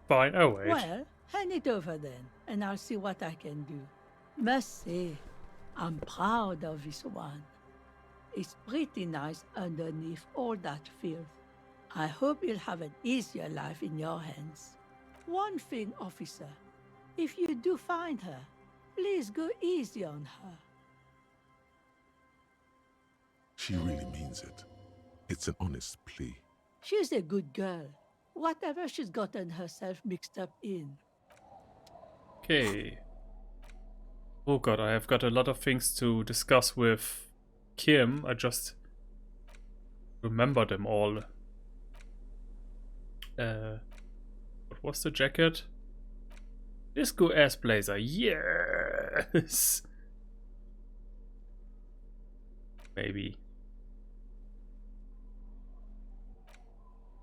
Fine, I'll wait. Well, hand it over then, and I'll see what I can do. Must say, I'm proud of this one. It's pretty nice underneath all that filth. I hope you'll have an easier life in your hands. One thing, officer. If you do find her, please go easy on her. She really means it. It's an honest plea. She's a good girl. Whatever she's gotten herself mixed up in. Okay. Oh god, I have got a lot of things to discuss with Kim. I just remember them all. What was the jacket? Disco ass blazer. Yes. Maybe.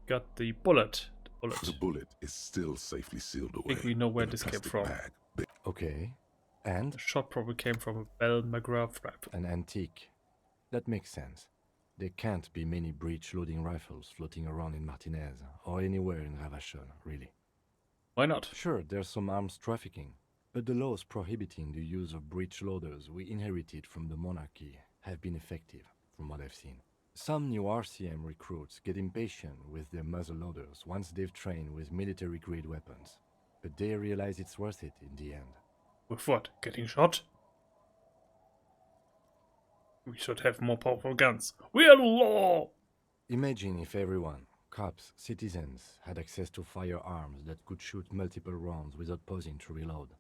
Got the bullet. The bullet is still safely sealed away. I think we know where in a this came plastic from. bag. Okay. And? The shot probably came from a Bell McGrath rifle. An antique. That makes sense. There can't be many breech-loading rifles floating around in Martinez, or anywhere in Ravachol, really. Why not? Sure, there's some arms trafficking, but the laws prohibiting the use of breech loaders we inherited from the monarchy have been effective, from what I've seen. Some new RCM recruits get impatient with their muzzle loaders once they've trained with military-grade weapons, but they realize it's worth it in the end. With what? Getting shot? We should have more powerful guns. We are the law! Imagine if everyone, cops, citizens, had access to firearms that could shoot multiple rounds without pausing to reload.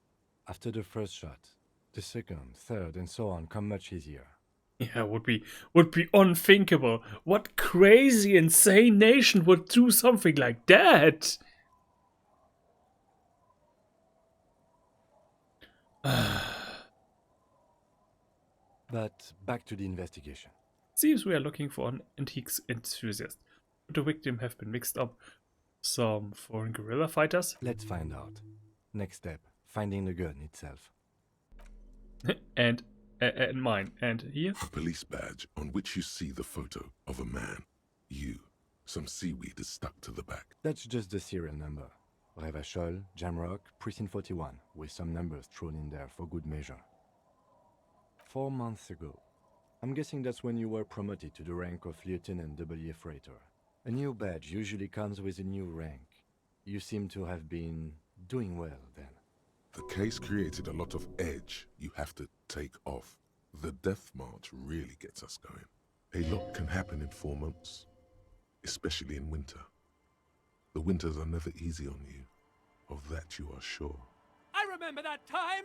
After the first shot, the second, third, and so on come much easier. Yeah, would be unthinkable. What crazy, insane nation would do something like that? But back to the investigation. Seems we are looking for an antiques enthusiast. Could the victim have been mixed up with some foreign guerrilla fighters? Let's find out. Next step, finding the gun itself. and mine. And here? A police badge on which you see the photo of a man. You. Some seaweed is stuck to the back. That's just the serial number. Ravachol, Jamrock, Precinct 41, with some numbers thrown in there for good measure. 4 months ago. I'm guessing that's when you were promoted to the rank of Lieutenant W. Freighter. A new badge usually comes with a new rank. You seem to have been doing well then. The case created a lot of edge you have to take off. The death march really gets us going. A lot can happen in 4 months, especially in winter. The winters are never easy on you. Of that you are sure. I remember that time!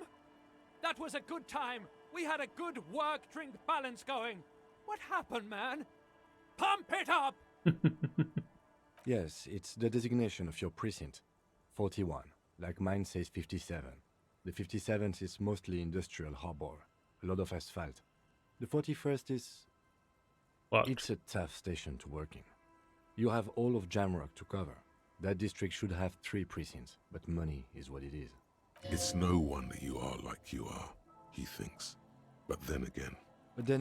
That was a good time. We had a good work-drink balance going. What happened, man? Pump it up! Yes, it's the designation of your precinct. 41, like mine says 57. The 57th is mostly industrial harbor, a lot of asphalt. The 41st is... What? It's a tough station to work in. You have all of Jamrock to cover. That district should have 3 precincts, but money is what it is. It's no wonder you are like you are, he thinks. But then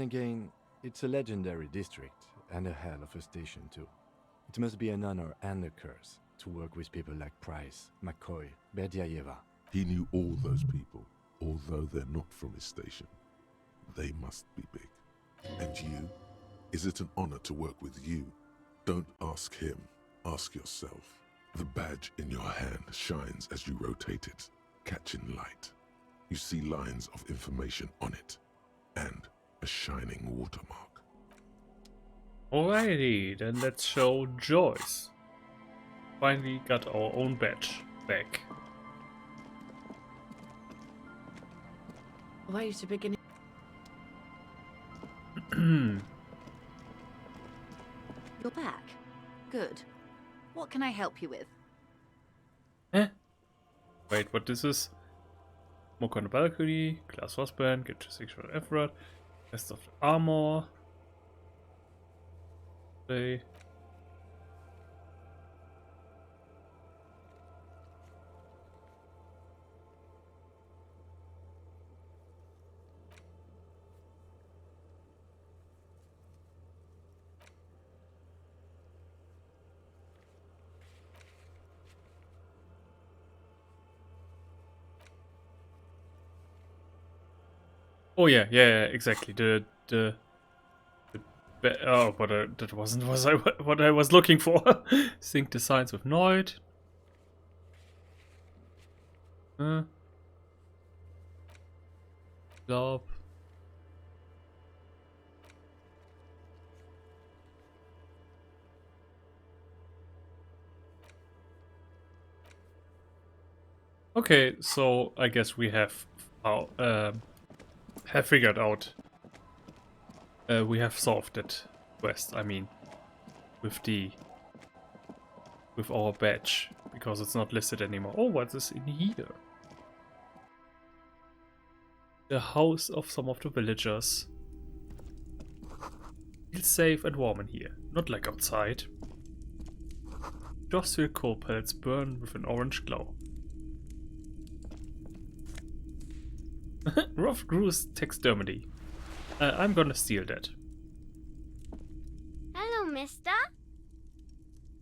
again, it's a legendary district, and a hell of a station too. It must be an honor and a curse to work with people like Price, McCoy, Berdiayeva. He knew all those people, although they're not from his station. They must be big. And you? Is it an honor to work with you? Don't ask him, ask yourself. The badge in your hand shines as you rotate it, catching light. You see lines of information on it, and a shining watermark. Alrighty, then let's show Joyce. Finally got our own badge back. Way to begin. You're back. Good. What can I help you with? Wait, what this is? Smoke on the balcony, glass wristband, get to sexual effort, rest of the armor. Play. Oh yeah, exactly. Oh, but that wasn't what I was looking for. Sync the signs with Noid. Glaub. Okay, so I guess we have figured out. We have solved that quest. I mean, with our badge, because it's not listed anymore. Oh, what is in here? The house of some of the villagers. Feels safe and warm in here, not like outside. Industrial coal pellets burn with an orange glow. Rough Groove's taxidermy. I'm gonna steal that. Hello, mister.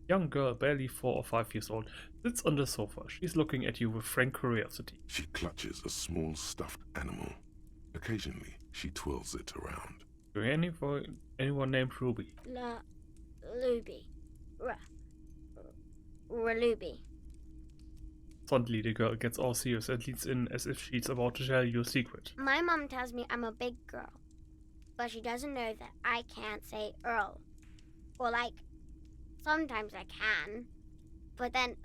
Young girl, barely 4 or 5 years old, sits on the sofa. She's looking at you with frank curiosity. She clutches a small stuffed animal. Occasionally, she twirls it around. Do anyone named Ruby? Luby. Ruby. Suddenly, the girl gets all serious and leans in as if she's about to tell you a secret. My mom tells me I'm a big girl, but she doesn't know that I can't say Earl. Or sometimes I can, but then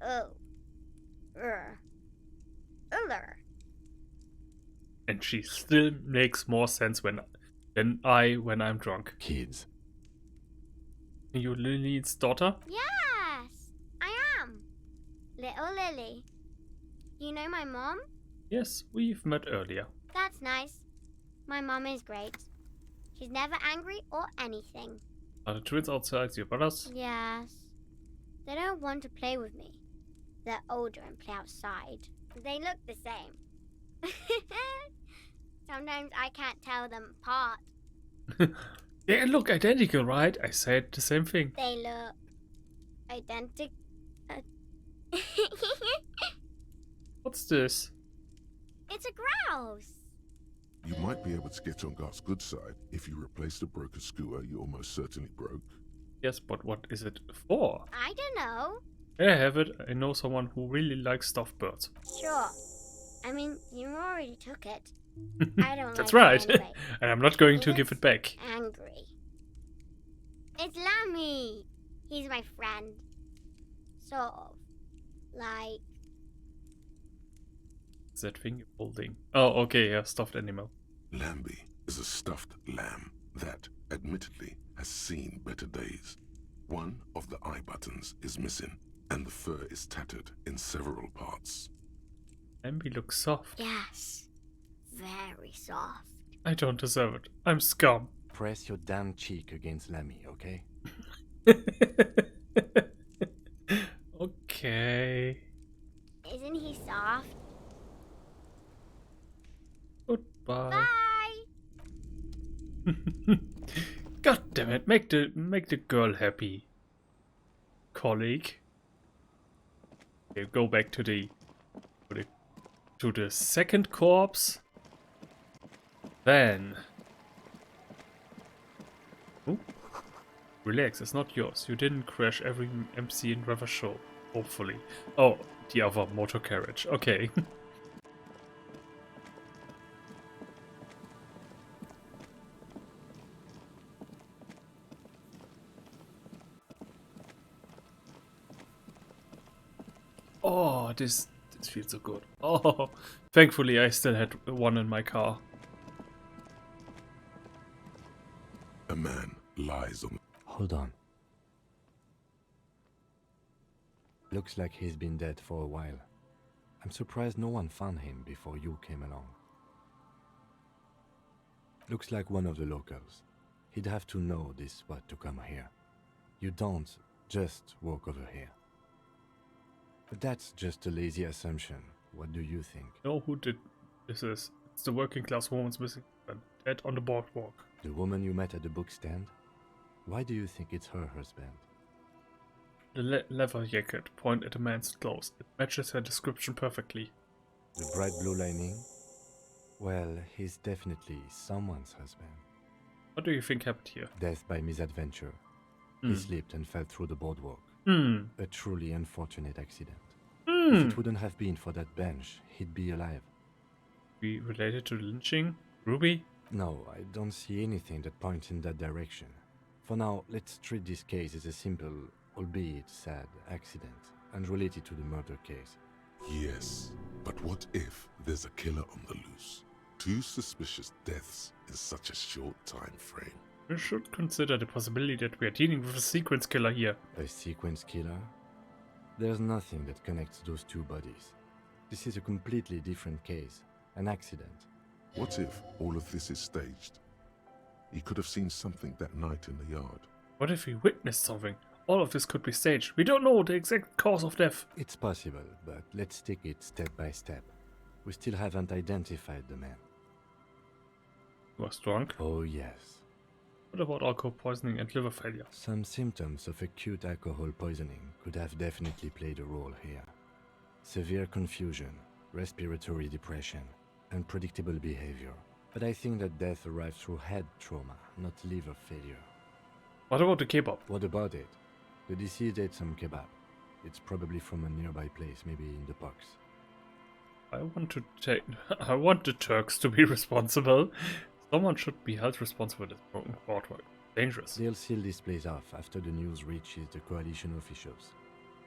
And she still makes more sense than when I'm drunk. Kids. You Lily's daughter? Yes, I am. Little Lily. You know my mom? Yes, we've met earlier. That's nice. My mom is great. She's never angry or anything. Are the twins outside your brothers? Yes. They don't want to play with me. They're older and play outside. They look the same. Sometimes I can't tell them apart. They look identical, right? I said the same thing. They look identical. What's this? It's a grouse. You might be able to get on Gart's good side if you replace the broken skewer you almost certainly broke. Yes, but what is it for? I don't know. I have it. I know someone who really likes stuffed birds. Sure. I mean, you already took it. I don't That's like right. it anyway. And I'm not going to give it back. Angry. It's Lammy. He's my friend. Sort of. Like... What's that thing you're holding? Oh, okay, yeah, stuffed animal. Lambie is a stuffed lamb that, admittedly, has seen better days. One of the eye buttons is missing, and the fur is tattered in several parts. Lambie looks soft. Yes. Very soft. I don't deserve it. I'm scum. Press your damn cheek against Lammy, okay? Okay. Isn't he soft? Goodbye. Bye. God damn it! Make the girl happy, colleague. Okay, go back to the second corpse. Then. Ooh. Relax, it's not yours. You didn't crash every MC in River show. Hopefully. Oh, the other motor carriage. Okay. Oh, this feels so good. Oh, thankfully I still had one in my car. A man lies on. Hold on. Looks like he's been dead for a while. I'm surprised no one found him before you came along. Looks like one of the locals. He'd have to know this spot to come here. You don't just walk over here. But that's just a lazy assumption. What do you think? Know who did this is? It's the working class woman's missing husband, dead on the boardwalk. The woman you met at the book stand? Why do you think it's her husband? The leather jacket point at the man's clothes. It matches her description perfectly. The bright blue lining? Well, he's definitely someone's husband. What do you think happened here? Death by misadventure. He slipped and fell through the boardwalk. A truly unfortunate accident. If it wouldn't have been for that bench, he'd be alive. Be related to the lynching? Ruby? No, I don't see anything that points in that direction. For now, let's treat this case as a simple, albeit sad, accident, unrelated to the murder case. Yes, but what if there's a killer on the loose? 2 suspicious deaths in such a short time frame. We should consider the possibility that we are dealing with a sequence killer here. A sequence killer? There's nothing that connects those 2 bodies. This is a completely different case. An accident. What if all of this is staged? He could have seen something that night in the yard. What if we witnessed something? All of this could be staged. We don't know the exact cause of death. It's possible, but let's take it step by step. We still haven't identified the man. He was drunk? Oh yes. What about alcohol poisoning and liver failure? Some symptoms of acute alcohol poisoning could have definitely played a role here. Severe confusion, respiratory depression, unpredictable behavior. But I think that death arrived through head trauma, not liver failure. What about the kebab? What about it? The deceased ate some kebab. It's probably from a nearby place, maybe in the parks. I want the Turks to be responsible. Someone should be held responsible for this broken boardwalk. Dangerous. They'll seal this place off after the news reaches the coalition officials.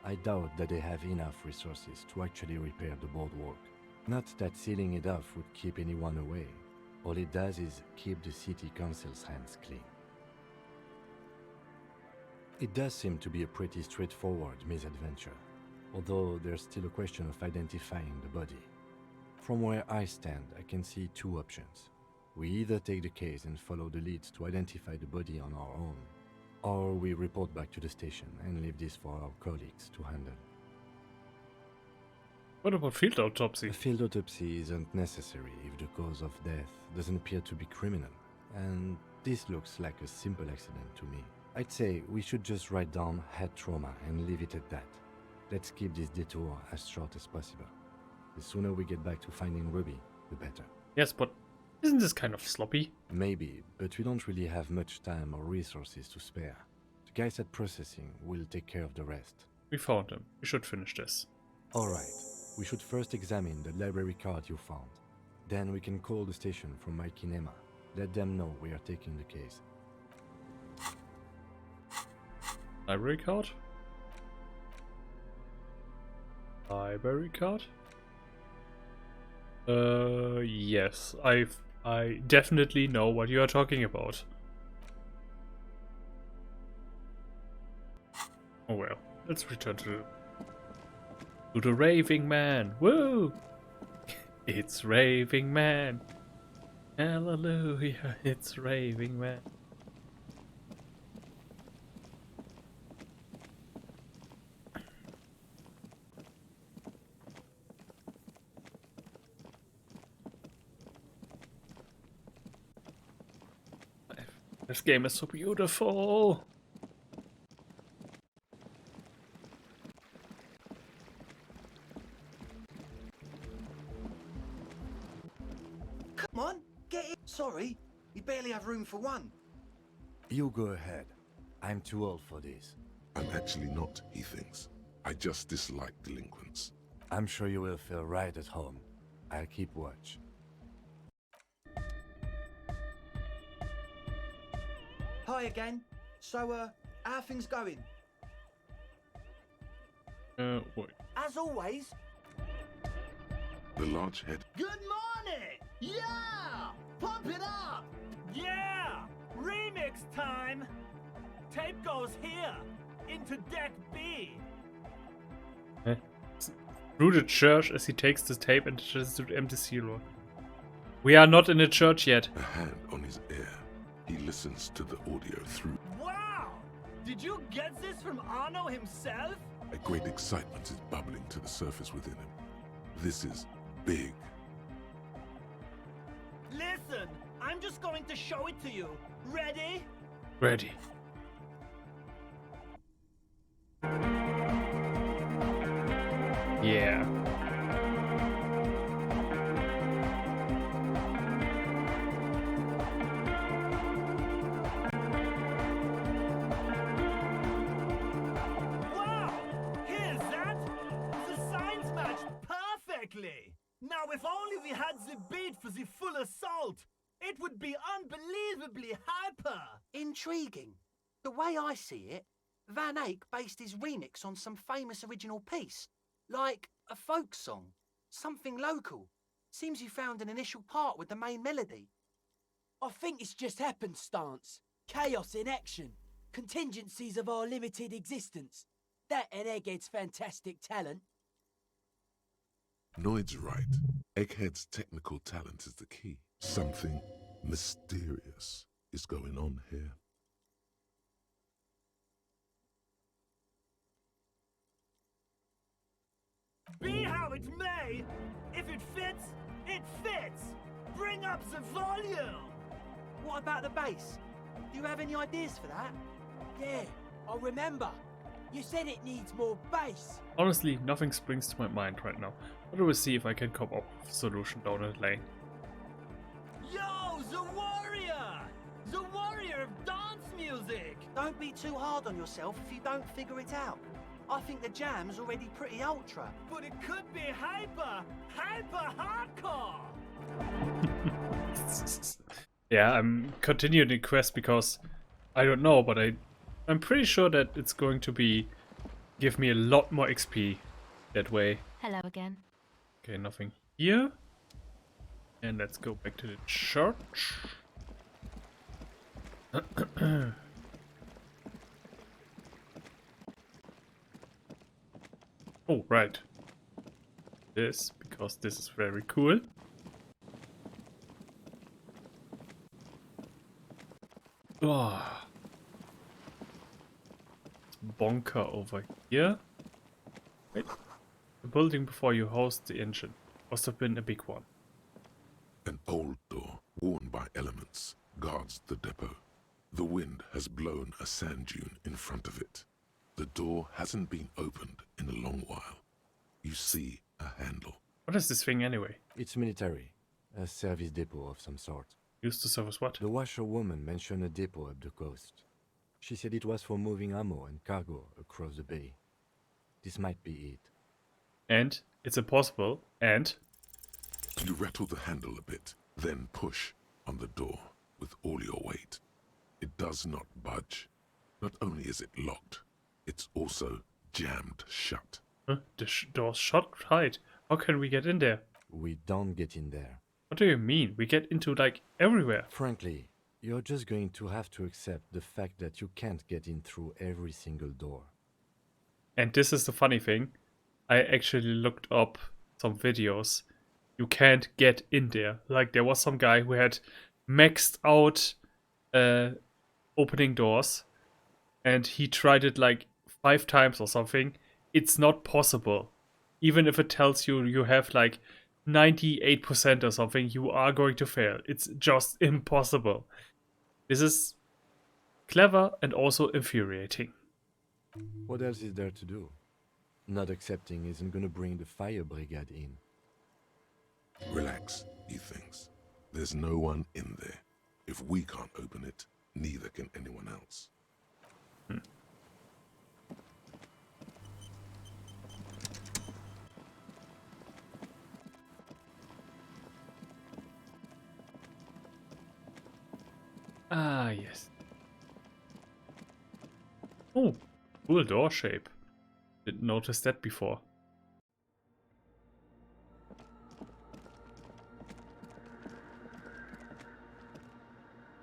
I doubt that they have enough resources to actually repair the boardwalk. Not that sealing it off would keep anyone away. All it does is keep the city council's hands clean. It does seem to be a pretty straightforward misadventure, although there's still a question of identifying the body. From where I stand, I can see 2 options. We either take the case and follow the leads to identify the body on our own, or we report back to the station and leave this for our colleagues to handle. What about field autopsy? A field autopsy isn't necessary if the cause of death doesn't appear to be criminal, and this looks like a simple accident to me. I'd say we should just write down head trauma and leave it at that. Let's keep this detour as short as possible. The sooner we get back to finding Ruby, the better. Yes, but isn't this kind of sloppy? Maybe, but we don't really have much time or resources to spare. The guys at processing will take care of the rest. We found him. We should finish this. Alright, we should first examine the library card you found. Then we can call the station from Mike and Emma. Let them know we are taking the case. Library card? Library card? Yes. I definitely know what you are talking about. Oh well, let's return to the Raving Man. Woo! It's Raving Man. Hallelujah, it's Raving Man. This game is so beautiful. Come on, get in. Sorry, we barely have room for one. You go ahead. I'm too old for this. I'm actually not, he thinks. I just dislike delinquents. I'm sure you will feel right at home. I'll keep watch. Hi again. So, how are things going? Wait. As always. The large head. Good morning! Yeah! Pump it up! Yeah! Remix time! Tape goes here, into deck B. Through the church as he takes the tape and touches the empty zero. We are not in a church yet. A hand on his ear. He listens to the audio through. Wow! Did you get this from Arno himself? A great excitement is bubbling to the surface within him. This is big. Listen, I'm just going to show it to you. Ready? Ready. Yeah. Wow! Here's that! The signs match perfectly! Now if only we had the beat for the full assault, it would be unbelievably hyper! Intriguing. The way I see it, Van Eyck based his remix on some famous original piece, like a folk song, something local. Seems you found an initial part with the main melody. I think it's just happenstance. Chaos in action. Contingencies of our limited existence. That and Egghead's fantastic talent. Noid's right. Egghead's technical talent is the key. Something mysterious is going on here. Be how it may, if it fits, it fits! Bring up the volume! What about the bass? Do you have any ideas for that? Yeah, I remember. You said it needs more bass. Honestly, nothing springs to my mind right now. But I will see if I can come up with a solution down the lane. Yo, the warrior! The warrior of dance music! Don't be too hard on yourself if you don't figure it out. I think the jam's already pretty ultra. But it could be hyper hardcore! Yeah, I'm continuing the quest because I don't know, but I'm pretty sure that it's going to be give me a lot more XP that way. Hello again. Okay, nothing here. And let's go back to the church. Oh, right. This, because this is very cool. Oh. Bunker over here. Wait. The building before you host the engine. Must have been a big one. An old door, worn by elements, guards the depot. The wind has blown a sand dune in front of it. The door hasn't been opened in a long while. You see a handle. What is this thing anyway? It's military. A service depot of some sort. Used to service what? The washerwoman mentioned a depot up the coast. She said it was for moving ammo and cargo across the bay. This might be it. And it's impossible. And you rattle the handle a bit, then push on the door with all your weight. It does not budge. Not only is it locked, it's also jammed shut. Huh? The door's shut tight. How can we get in there? We don't get in there. What do you mean? We get into like everywhere. Frankly, you're just going to have to accept the fact that you can't get in through every single door. And this is the funny thing. I actually looked up some videos. You can't get in there. Like there was some guy who had maxed out opening doors. And he tried it like 5 times or something. It's not possible. Even if it tells you you have like 98% or something, you are going to fail. It's just impossible. This is clever and also infuriating. What else is there to do? Not accepting isn't gonna bring the fire brigade in. Relax, he thinks. There's no one in there. If we can't open it, neither can anyone else. Ah, yes. Oh, cool door shape. Did noticed that before.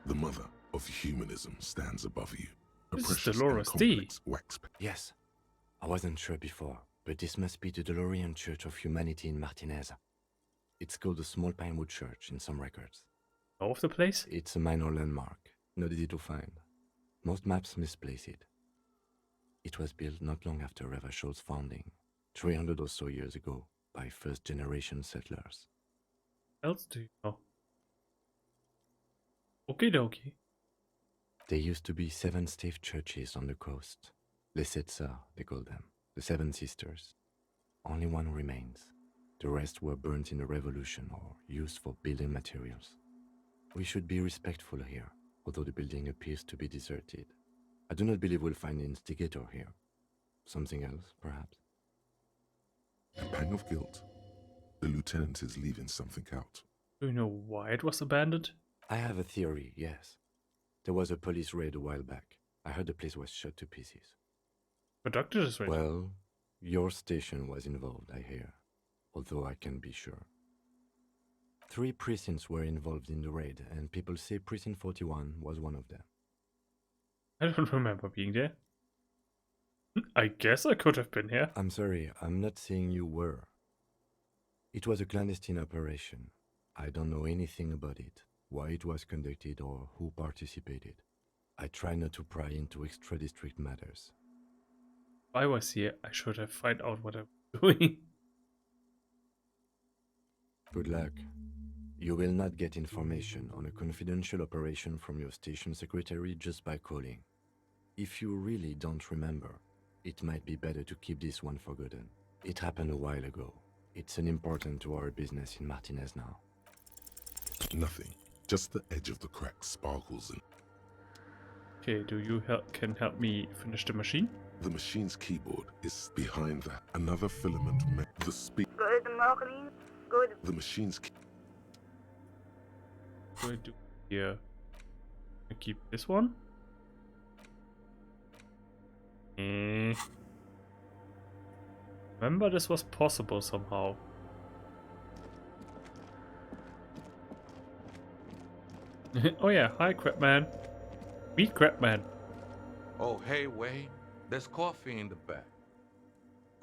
The mother of humanism stands above you. A This is precious Dolores and D. complex wax. Yes, I wasn't sure before, but this must be the DeLorean Church of Humanity in Martinez. It's called the Small Pinewood Church in some records. Know of the place? It's a minor landmark, not easy to find. Most maps misplace it. It was built not long after Revachol's founding, 300 or so years ago, by first-generation settlers. What else do you know? Okie dokie. There used to be 7 stave churches on the coast. Les Sept Sœurs, they call them. The 7 Sisters. Only one remains. The rest were burnt in the revolution or used for building materials. We should be respectful here, although the building appears to be deserted. I do not believe we'll find the instigator here. Something else, perhaps? A pang of guilt. The lieutenant is leaving something out. Do you know why it was abandoned? I have a theory, yes. There was a police raid a while back. I heard the place was shot to pieces. Productive raid? Well, your station was involved, I hear. Although I can't be sure. 3 precincts were involved in the raid, and people say Precinct 41 was one of them. I don't remember being there. I guess I could have been here. I'm sorry, I'm not saying you were. It was a clandestine operation. I don't know anything about it, why it was conducted, or who participated. I try not to pry into extra-district matters. If I was here, I should have found out what I was doing. Good luck. You will not get information on a confidential operation from your station secretary just by calling. If you really don't remember, it might be better to keep this one forgotten. It happened a while ago. It's unimportant to our business in Martinez now. Nothing. Just the edge of the crack sparkles in. Okay, do you can help me finish the machine? The machine's keyboard is behind that. Another filament. The speak. Good morning. Good. The machine's key. What do I do here? I keep this one? Remember this was possible somehow. Oh yeah, hi Crabman. Meet Crabman. Oh, hey, Wade. There's coffee in the back.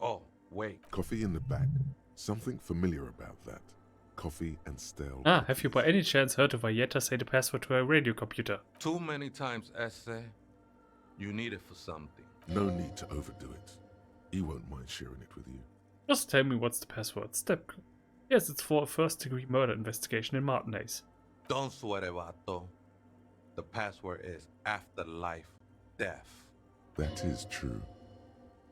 Oh, wait. Coffee in the back. Something familiar about that. Coffee and stale. Ah, have you by any chance heard of Valletta say the password to a radio computer? Too many times, Essay. You need it for something. No need to overdo it. He won't mind sharing it with you. Just tell me what's the password. Step. Yes, it's for a first-degree murder investigation in Martinez. Don't sweat it, Vato. The password is afterlife death. That is true.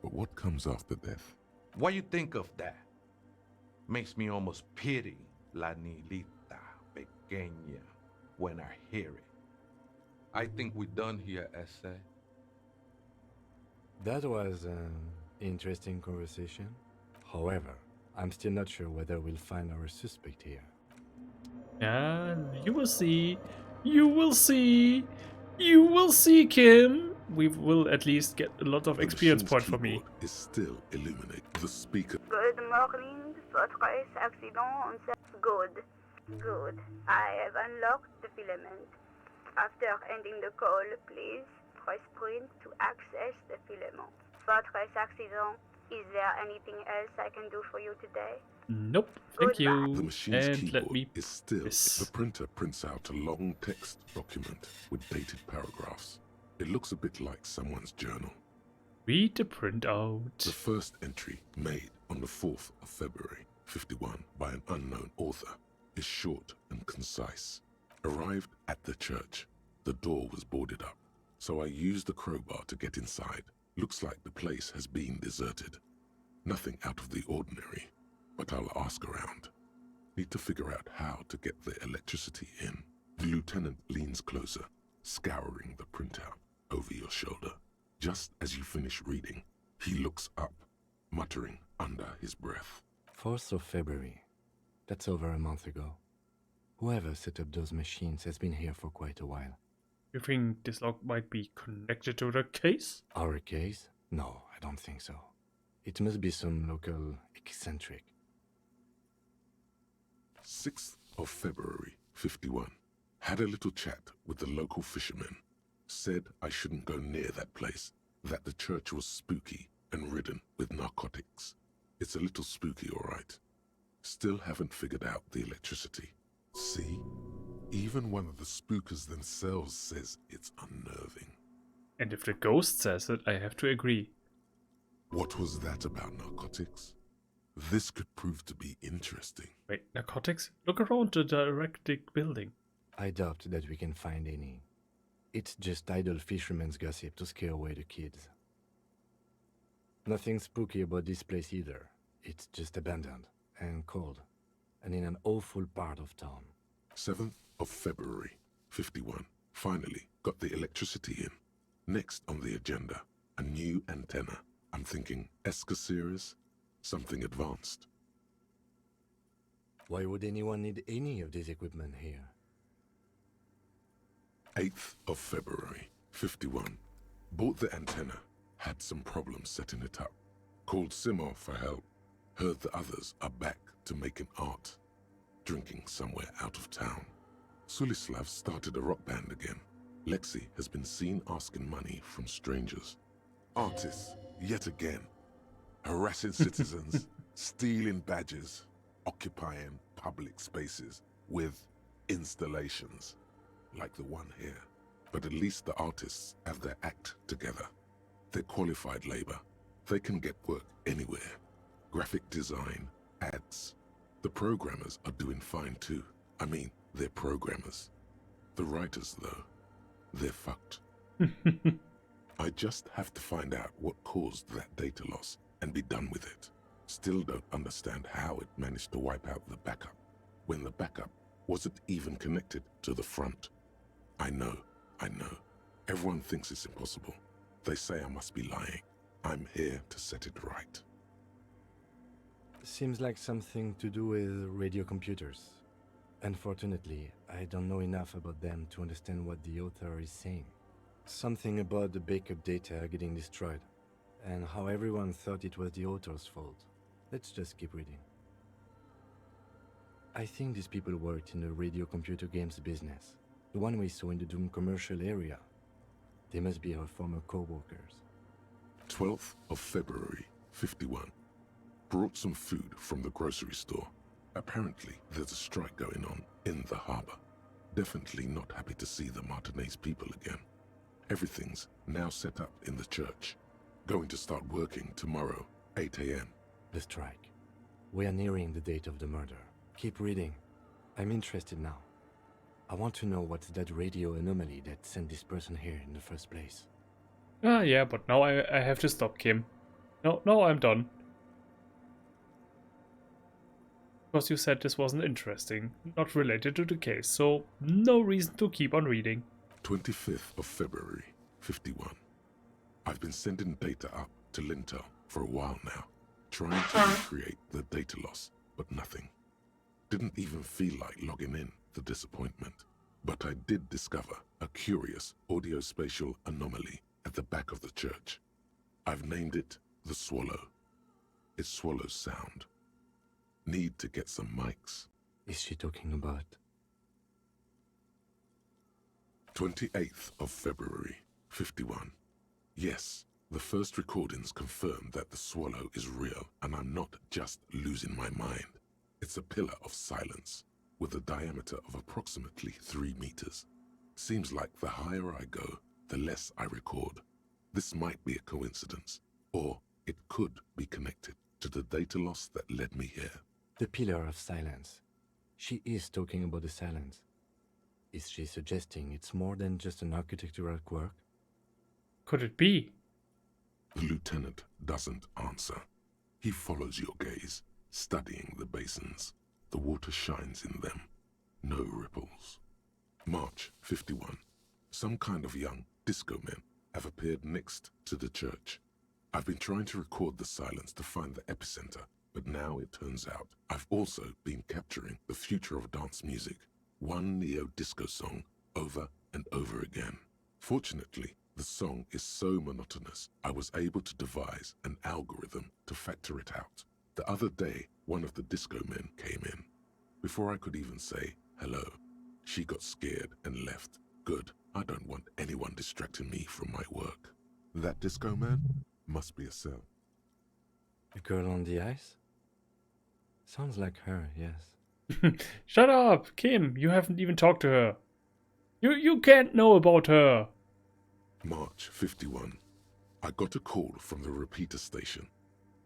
But what comes after death? What you think of that? Makes me almost pity La Nilita Pequeña when I hear it. I think we're done here, Essay. That was an interesting conversation. However, I'm still not sure whether we'll find our suspect here. And you will see. You will see. You will see, Kim. We will at least get a lot of experience point for me. Is still illuminate the speaker. Good morning. Fortress accident. Good. Good. I have unlocked the filament. After ending the call, please press print to access the filament. Fortress accident. Is there anything else I can do for you today? Nope. Thank you. The machine's and keyboard let me is still. this. The printer prints out a long text document with dated paragraphs. It looks a bit like someone's journal. Read the printout. The first entry, made on the 4th of February, 51, by an unknown author, is short and concise. Arrived at the church. The door was boarded up, so I used the crowbar to get inside. Looks like the place has been deserted. Nothing out of the ordinary, but I'll ask around. Need to figure out how to get the electricity in. The lieutenant leans closer, scouring the printout over your shoulder. Just as you finish reading, he looks up, muttering under his breath. 4th of February. That's over a month ago. Whoever set up those machines has been here for quite a while. You think this log might be connected to the case? Our case? No, I don't think so. It must be some local eccentric. 6th of February, 51. Had a little chat with the local fishermen. Said I shouldn't go near that place, that the church was spooky and ridden with narcotics. It's a little spooky, all right. Still haven't figured out the electricity. See? Even one of the spookers themselves says it's unnerving. And if the ghost says it, I have to agree. What was that about narcotics? This could prove to be interesting. Wait, narcotics? Look around the directed building. I doubt that we can find any. It's just idle fishermen's gossip to scare away the kids. Nothing spooky about this place either. It's just abandoned and cold, and in an awful part of town. 7th of February, 51. Finally got the electricity in. Next on the agenda, a new antenna. I'm thinking Eska series, something advanced. Why would anyone need any of this equipment here? 8th of February, 51. Bought the antenna, had some problems setting it up. Called Simon for help. Heard the others are back to making art. Drinking somewhere out of town. Sulislav started a rock band again. Lexi has been seen asking money from strangers. Artists, yet again. Harassing citizens, stealing badges, occupying public spaces with installations. Like the one here. But at least the artists have their act together. They're qualified labor. They can get work anywhere. Graphic design, ads. The programmers are doing fine too. I mean, they're programmers. The writers, though, they're fucked. I just have to find out what caused that data loss and be done with it. Still don't understand how it managed to wipe out the backup, when the backup wasn't even connected to the front. I know. Everyone thinks it's impossible. They say I must be lying. I'm here to set it right. Seems like something to do with radio computers. Unfortunately, I don't know enough about them to understand what the author is saying. Something about the backup data getting destroyed, and how everyone thought it was the author's fault. Let's just keep reading. I think these people worked in the radio computer games business, the one we saw in the Doom commercial area. They must be our former co-workers. 12th of February, 51. Brought some food from the grocery store. Apparently, there's a strike going on in the harbor. Definitely not happy to see the Martinez people again. Everything's now set up in the church. Going to start working tomorrow, 8 a.m. The strike. We are nearing the date of the murder. Keep reading. I'm interested now. I want to know what's that radio anomaly that sent this person here in the first place. Ah, yeah, but now I have to stop, Kim. No, I'm done. Because you said this wasn't interesting, not related to the case, so no reason to keep on reading. 25th of February, 51. I've been sending data up to Lintel for a while now, trying to recreate the data loss, but nothing. Didn't even feel like logging in, the disappointment. But I did discover a curious audio-spatial anomaly at the back of the church. I've named it the Swallow. It swallows sound. Need to get some mics. Is she talking about? 28th of February, 51. Yes, the first recordings confirm that the Swallow is real, and I'm not just losing my mind. It's a pillar of silence, with a diameter of approximately 3 meters. Seems like the higher I go, the less I record. This might be a coincidence, or it could be connected to the data loss that led me here. The pillar of silence. She is talking about the silence. Is she suggesting it's more than just an architectural quirk? Could it be? The lieutenant doesn't answer. He follows your gaze, studying the basins. The water shines in them. No ripples. March 51. Some kind of young disco men have appeared next to the church. I've been trying to record the silence to find the epicenter, but now it turns out I've also been capturing the future of dance music, one neo-disco song over and over again. Fortunately, The song is so monotonous, I was able to devise an algorithm to factor it out. The other day, one of the disco men came in. Before I could even say hello, she got scared and left. Good, I don't want anyone distracting me from my work. That disco man must be a cell. The girl on the ice? Sounds like her, yes. Shut up, Kim. You haven't even talked to her. You can't know about her. March 51. I got a call from the repeater station.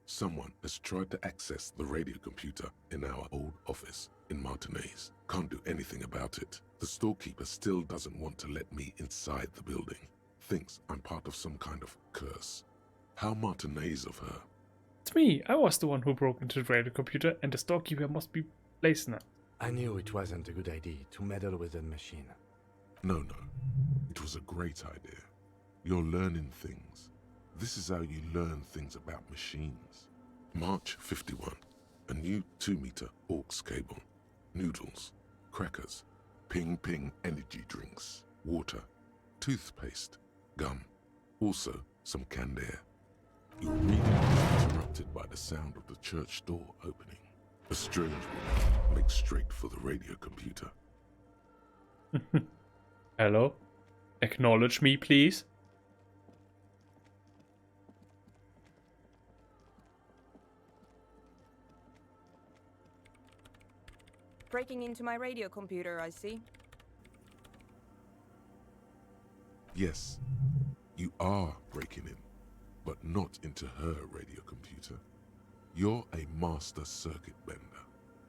Someone has tried to access the radio computer in our old office in Martinez. Can't do anything about it. The storekeeper still doesn't want to let me inside the building. Thinks I'm part of some kind of curse. How Martinez of her. It's me. I was the one who broke into the radio computer, and the storekeeper must be placed now. I knew it wasn't a good idea to meddle with the machine. No. It was a great idea. You're learning things. This is how you learn things about machines. March 51. A new 2-meter aux cable. Noodles. Crackers. Ping energy drinks. Water. Toothpaste. Gum. Also some canned air. Your reading is interrupted by the sound of the church door opening. A strange woman makes straight for the radio computer. Hello? Acknowledge me, please. Breaking into my radio computer, I see. Yes, you are breaking in, but not into her radio computer. You're a master circuit bender.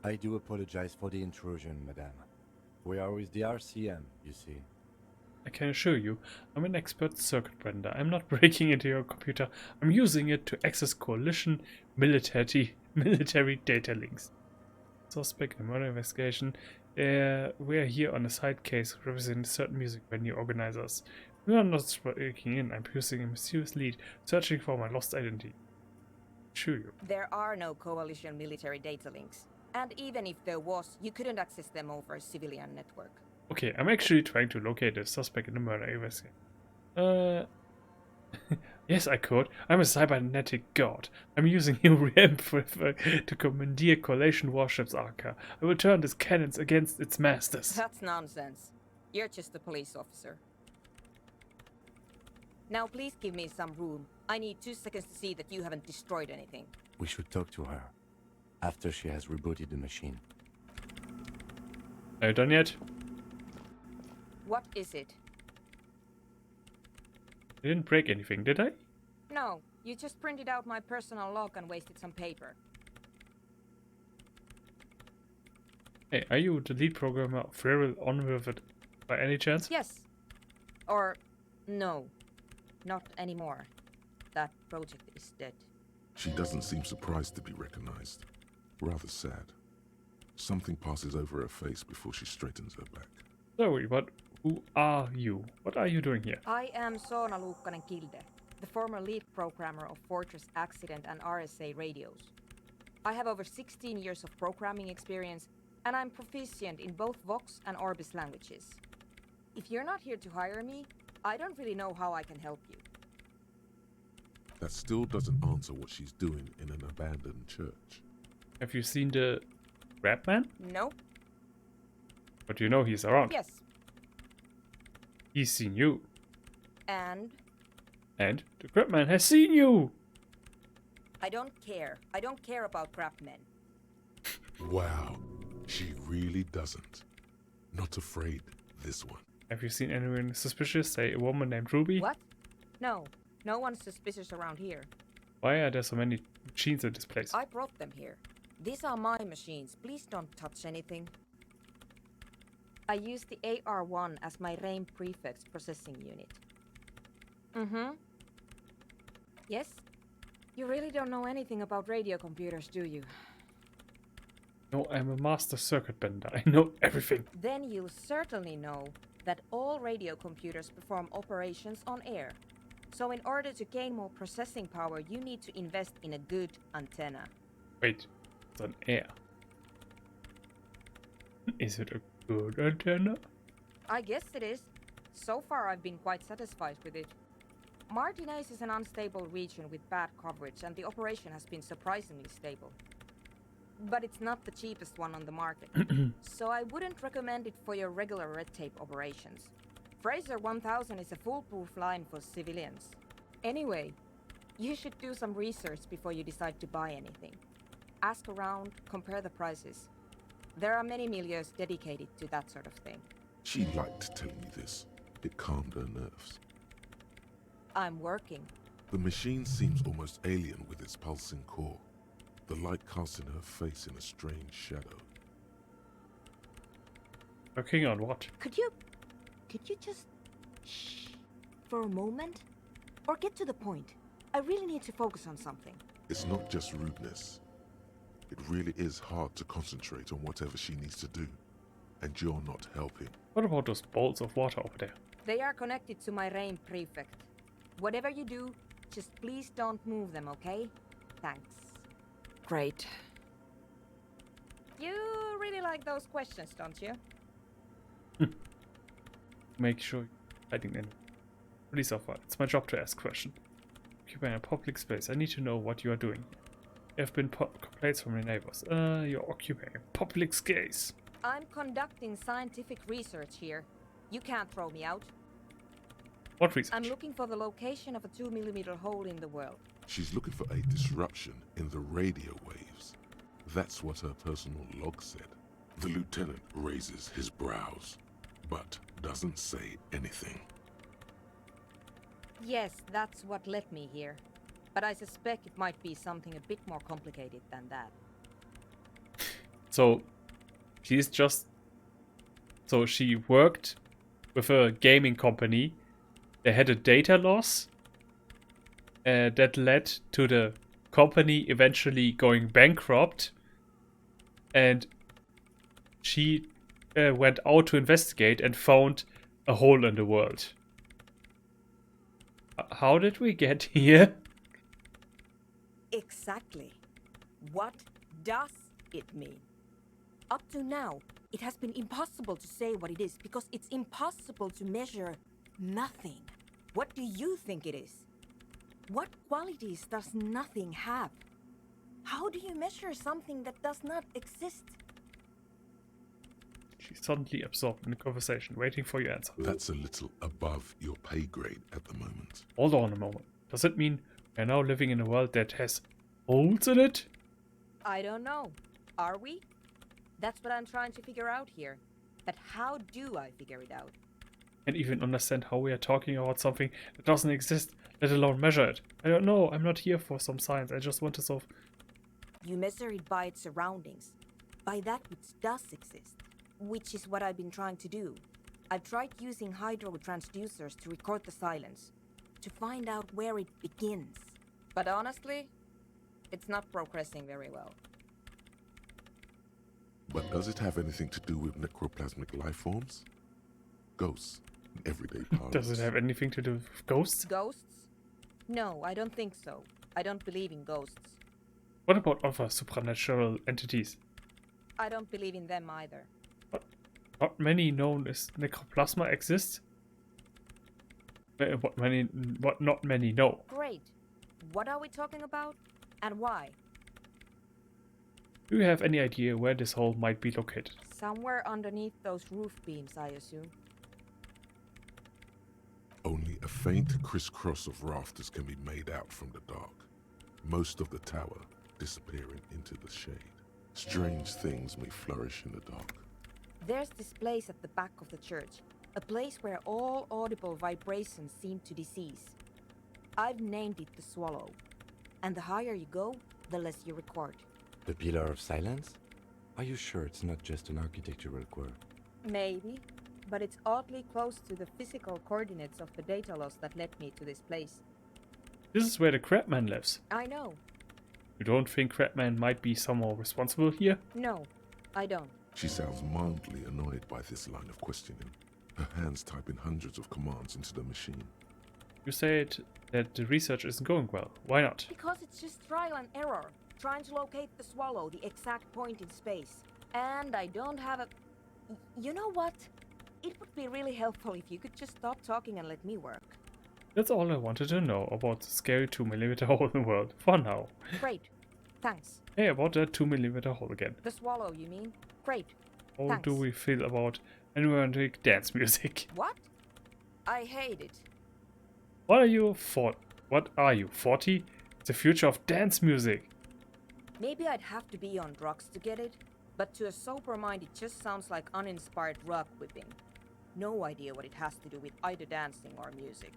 I do apologize for the intrusion, madame. We are with the RCM, you see. I can assure you, I'm an expert circuit bender. I'm not breaking into your computer. I'm using it to access coalition military data links. Suspect in murder investigation. We are here on a side case representing certain music venue organizers. We are not breaking in. I'm pursuing a mysterious lead, searching for my lost identity. Sure you. There are no coalition military data links. And even if there was, you couldn't access them over a civilian network. Okay, I'm actually trying to locate a suspect in the murder investigation. Yes, I could. I'm a cybernetic god. I'm using your ramp to commandeer coalition warships Arca. I will turn these cannons against its masters. That's nonsense. You're just a police officer. Now please give me some room. I need 2 seconds to see that you haven't destroyed anything. We should talk to her after she has rebooted the machine. Are you done yet? What is it? I didn't break anything, did I? No, you just printed out my personal log and wasted some paper. Hey, are you the lead programmer of Feral Onward by any chance? Yes. Or no, not anymore. That project is dead. She doesn't seem surprised to be recognized. Rather sad. Something passes over her face before she straightens her back. Sorry, but who are you? What are you doing here? I am Soona Luukkanen-Kilde, the former lead programmer of Fortress Accident and RSA radios. I have over 16 years of programming experience, and I'm proficient in both Vox and Orbis languages. If you're not here to hire me, I don't really know how I can help you. That still doesn't answer what she's doing in an abandoned church. Have you seen the Rat Man? No. But you know he's around. Yes. He's seen you. And? And the Crab Man has seen you! I don't care. I don't care about crap men. Wow, she really doesn't. Not afraid, this one. Have you seen anyone suspicious, say a woman named Ruby? What? No. No one's suspicious around here. Why are there so many machines in this place? I brought them here. These are my machines. Please don't touch anything. I use the AR-1 as my RAIM prefix processing unit. Mm-hmm. Yes? You really don't know anything about radio computers, do you? No, I'm a master circuit bender. I know everything. Then you'll certainly know that all radio computers perform operations on air. So in order to gain more processing power, you need to invest in a good antenna. Wait, it's on air. Is it a good antenna? I guess it is. So far I've been quite satisfied with it. Martinez is an unstable region with bad coverage, and the operation has been surprisingly stable. But it's not the cheapest one on the market, so I wouldn't recommend it for your regular red tape operations. Fraser 1000 is a foolproof line for civilians. Anyway, you should do some research before you decide to buy anything. Ask around, compare the prices. There are many milieus dedicated to that sort of thing. She liked telling me this. It calmed her nerves. I'm working. The machine seems almost alien with its pulsing core. The light casting her face in a strange shadow. Working on what? Could you just shh for a moment? Or get to the point. I really need to focus on something. It's not just rudeness. It really is hard to concentrate on whatever she needs to do. And you're not helping. What about those bowls of water over there? They are connected to my rain prefect. Whatever you do, just please don't move them, okay? Thanks. Great. You really like those questions, don't you? Make sure you're hiding in. Police officer, it's my job to ask questions. Occupying a public space. I need to know what you are doing. There have been complaints from your neighbors. You're occupying a public space. I'm conducting scientific research here. You can't throw me out. What research? I'm looking for the location of a 2mm hole in the world. She's looking for a disruption in the radio waves. That's what her personal log said. The lieutenant raises his brows, but doesn't say anything. Yes, that's what led me here. But I suspect it might be something a bit more complicated than that. So, she worked with a gaming company. They had a data loss that led to the company eventually going bankrupt. And she went out to investigate and found a hole in the world. How did we get here? Exactly. What does it mean? Up to now, it has been impossible to say what it is because it's impossible to measure nothing. What do you think it is? What qualities does nothing have? How do you measure something that does not exist? She's suddenly absorbed in the conversation, waiting for your answer. That's a little above your pay grade at the moment. Hold on a moment. Does it mean we're now living in a world that has holes in it? I don't know. Are we? That's what I'm trying to figure out here. But how do I figure it out? And even understand how we are talking about something that doesn't exist, let alone measure it. I don't know. I'm not here for some science. I just want to solve. You measure it by its surroundings, by that which does exist, which is what I've been trying to do. I've tried using hydro transducers to record the silence, to find out where it begins. But honestly, it's not progressing very well. But does it have anything to do with necroplasmic life forms? Ghosts in everyday parlance. Does it have anything to do with ghosts? Ghosts? No, I don't think so. I don't believe in ghosts. What about other supernatural entities? I don't believe in them either. Not many known as necroplasma exist? What not many know. Great. What are we talking about? And why? Do you have any idea where this hole might be located? Somewhere underneath those roof beams, I assume. Only a faint crisscross of rafters can be made out from the dark. Most of the tower disappearing into the shade. Strange things may flourish in the dark. There's this place at the back of the church. A place where all audible vibrations seem to decease. I've named it the Swallow. And the higher you go, the less you record. The Pillar of Silence? Are you sure it's not just an architectural quirk? Maybe, but it's oddly close to the physical coordinates of the data loss that led me to this place. This is where the Crabman lives. I know. You don't think Crabman might be somehow responsible here? No, I don't. She sounds mildly annoyed by this line of questioning. Her hands typing hundreds of commands into the machine. You said that the research isn't going well. Why not? Because it's just trial and error. Trying to locate the Swallow, the exact point in space. And I don't have a... You know what? It would be really helpful if you could just stop talking and let me work. That's all I wanted to know about the scary 2mm hole in the world, for now. Great. Thanks. Hey, about that 2mm hole again. The swallow, you mean? Great. How Thanks. do we feel about environmental dance music? What? I hate it. What are you, 40? The future of dance music. Maybe I'd have to be on drugs to get it, but to a sober mind it just sounds like uninspired rug whipping. No idea what it has to do with either dancing or music.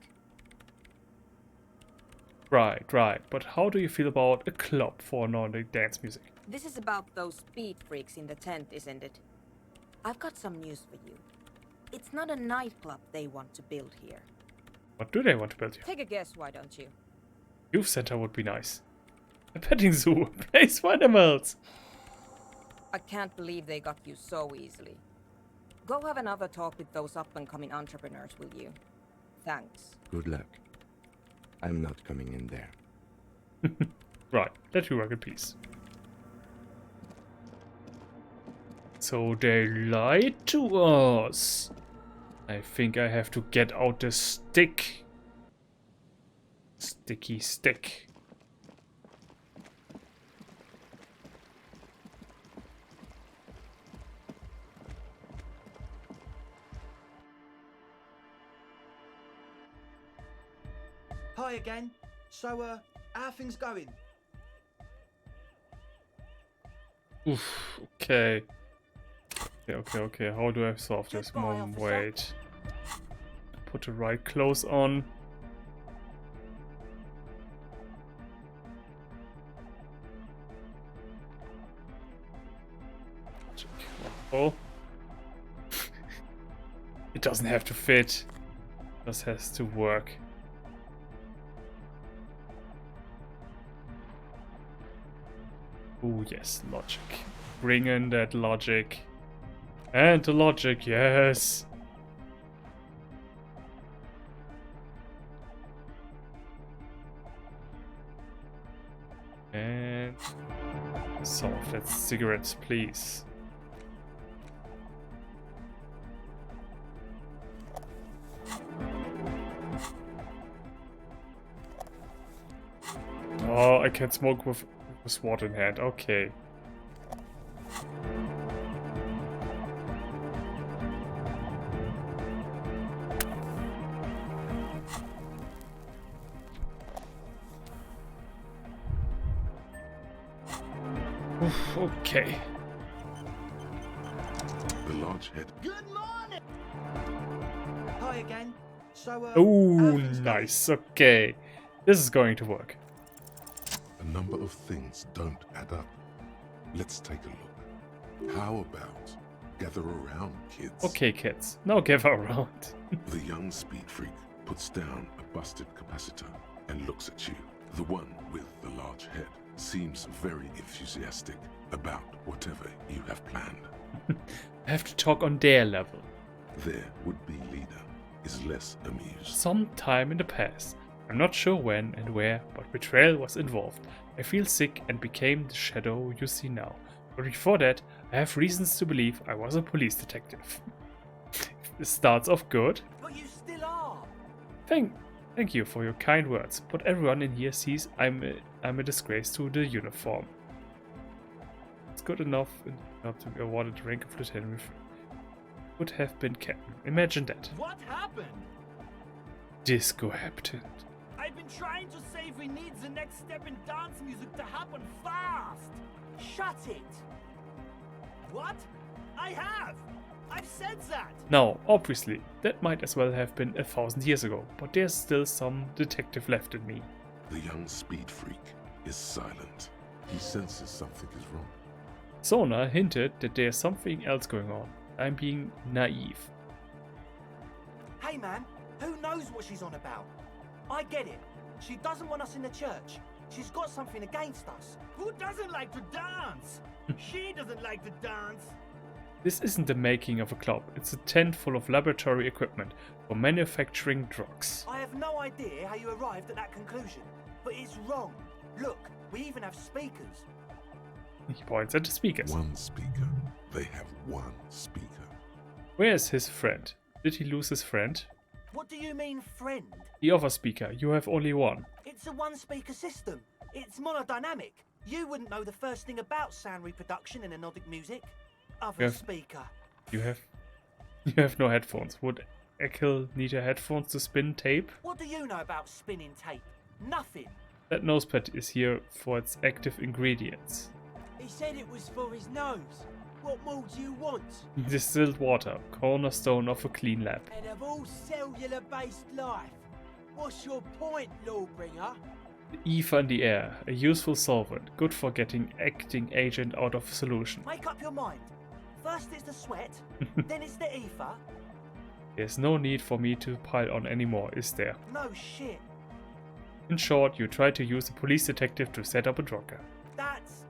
Right. But how do you feel about a club for Nordic dance music? This is about those speed freaks in the tent, isn't it? I've got some news for you. It's not a nightclub they want to build here. What do they want to build here? Take a guess, why don't you? Youth center would be nice. A petting zoo, a place for animals. I can't believe they got you so easily. Go have another talk with those up-and-coming entrepreneurs, will you? Thanks. Good luck. I'm not coming in there. Right, let you work in peace. So they lied to us. I think I have to get out the stick. Sticky stick. Hi again. So, how are things going? Oof, okay. Okay. How do I solve this? Wait. Put the right clothes on. Oh. It doesn't have to fit. It just has to work. Oh yes, logic. Bring in that logic. And the logic, yes. And some of that cigarettes, please. Oh, I can smoke with sword in hand. Okay. Oof, okay. The large head. Good morning. Hi again. So, Oh, nice. Okay. This is going to work. A number of things don't add up. Let's take a look. How about gather around, kids? Okay, kids. Now gather around. The young speed freak puts down a busted capacitor and looks at you. The one with the large head seems very enthusiastic about whatever you have planned. I have to talk on their level. Their would-be leader is less amused. Sometime in the past, I'm not sure when and where, but betrayal was involved. I feel sick and became the shadow you see now. But before that, I have reasons to believe I was a police detective. This starts off good. But you still are. Thank you for your kind words, but everyone in here sees I'm a disgrace to the uniform. It's good enough not to be awarded the rank of lieutenant. Would have been captain. Imagine that. What happened? Disco happened. I've been trying to say we need the next step in dance music to happen fast. Shut it. What? I have. I've said that. Now, obviously, that might as well have been 1,000 years ago, but there's still some detective left in me. The young speed freak is silent. He senses something is wrong. Sona hinted that there's something else going on. I'm being naive. Hey man, who knows what she's on about? I get it. She doesn't want us in the church. She's got something against us. Who doesn't like to dance? She doesn't like to dance. This isn't the making of a club, it's a tent full of laboratory equipment for manufacturing drugs. I have no idea how you arrived at that conclusion, but it's wrong. Look, we even have speakers. He points at the speakers. One speaker. They have one speaker. Where is his friend? Did he lose his friend? What do you mean, friend? The other speaker, you have only one. It's a one-speaker system. It's monodynamic. You wouldn't know the first thing about sound reproduction in anodic music. Other speaker. You have no headphones. Would Ekel need a headphones to spin tape? What do you know about spinning tape? Nothing. That nosepad is here for its active ingredients. He said it was for his nose. What more do you want? Distilled water, cornerstone of a clean lab. And of all cellular-based life, what's your point, Lawbringer? Ether in the air, a useful solvent, good for getting acting agent out of solution. Make up your mind. First it's the sweat, then it's the ether. There's no need for me to pile on anymore, is there? No shit. In short, you try to use a police detective to set up a drucker. That's...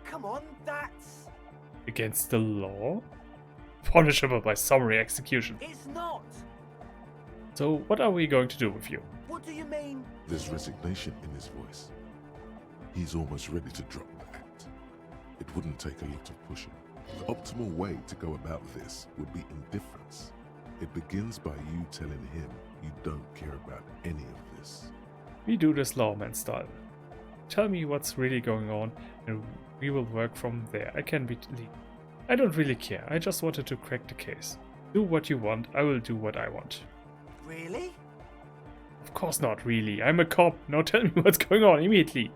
Come on, that's... Against the law? Punishable by summary execution. It's not! So what are we going to do with you? What do you mean? There's resignation in his voice. He's almost ready to drop the act. It wouldn't take a lot of pushing. The optimal way to go about this would be indifference. It begins by you telling him you don't care about any of this. We do this lawman style. Tell me what's really going on and we will work from there. I can be lead. I don't really care. I just wanted to crack the case. Do what you want. I will do what I want. Really? Of course not really. I'm a cop. Now tell me what's going on immediately.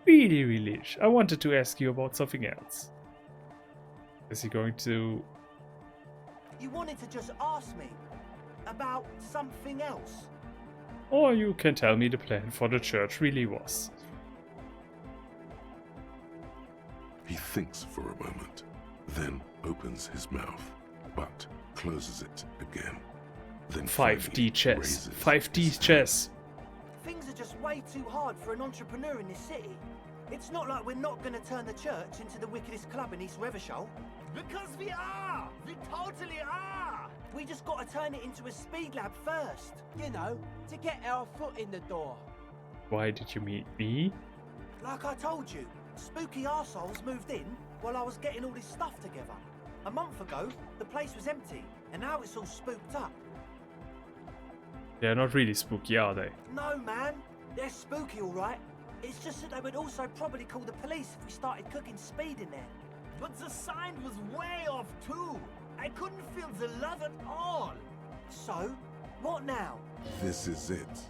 Really. I wanted to ask you about something else. Is he going to... You wanted to just ask me about something else? Or you can tell me the plan for the church really was. He thinks for a moment, then opens his mouth, but closes it again. Then 5D chess. 5D chess. Things are just way too hard for an entrepreneur in this city. It's not like we're not going to turn the church into the wickedest club in East Revachol. Because we are! We totally are! We just got to turn it into a speed lab first. You know, to get our foot in the door. Why did you meet me? Like I told you, spooky arseholes moved in while I was getting all this stuff together. A month ago, the place was empty, and now it's all spooked up. They're not really spooky, are they? No, man. They're spooky, all right. It's just that they would also probably call the police if we started cooking speed in there. But the sign was way off, too. I couldn't feel the love at all. So, what now? This is it.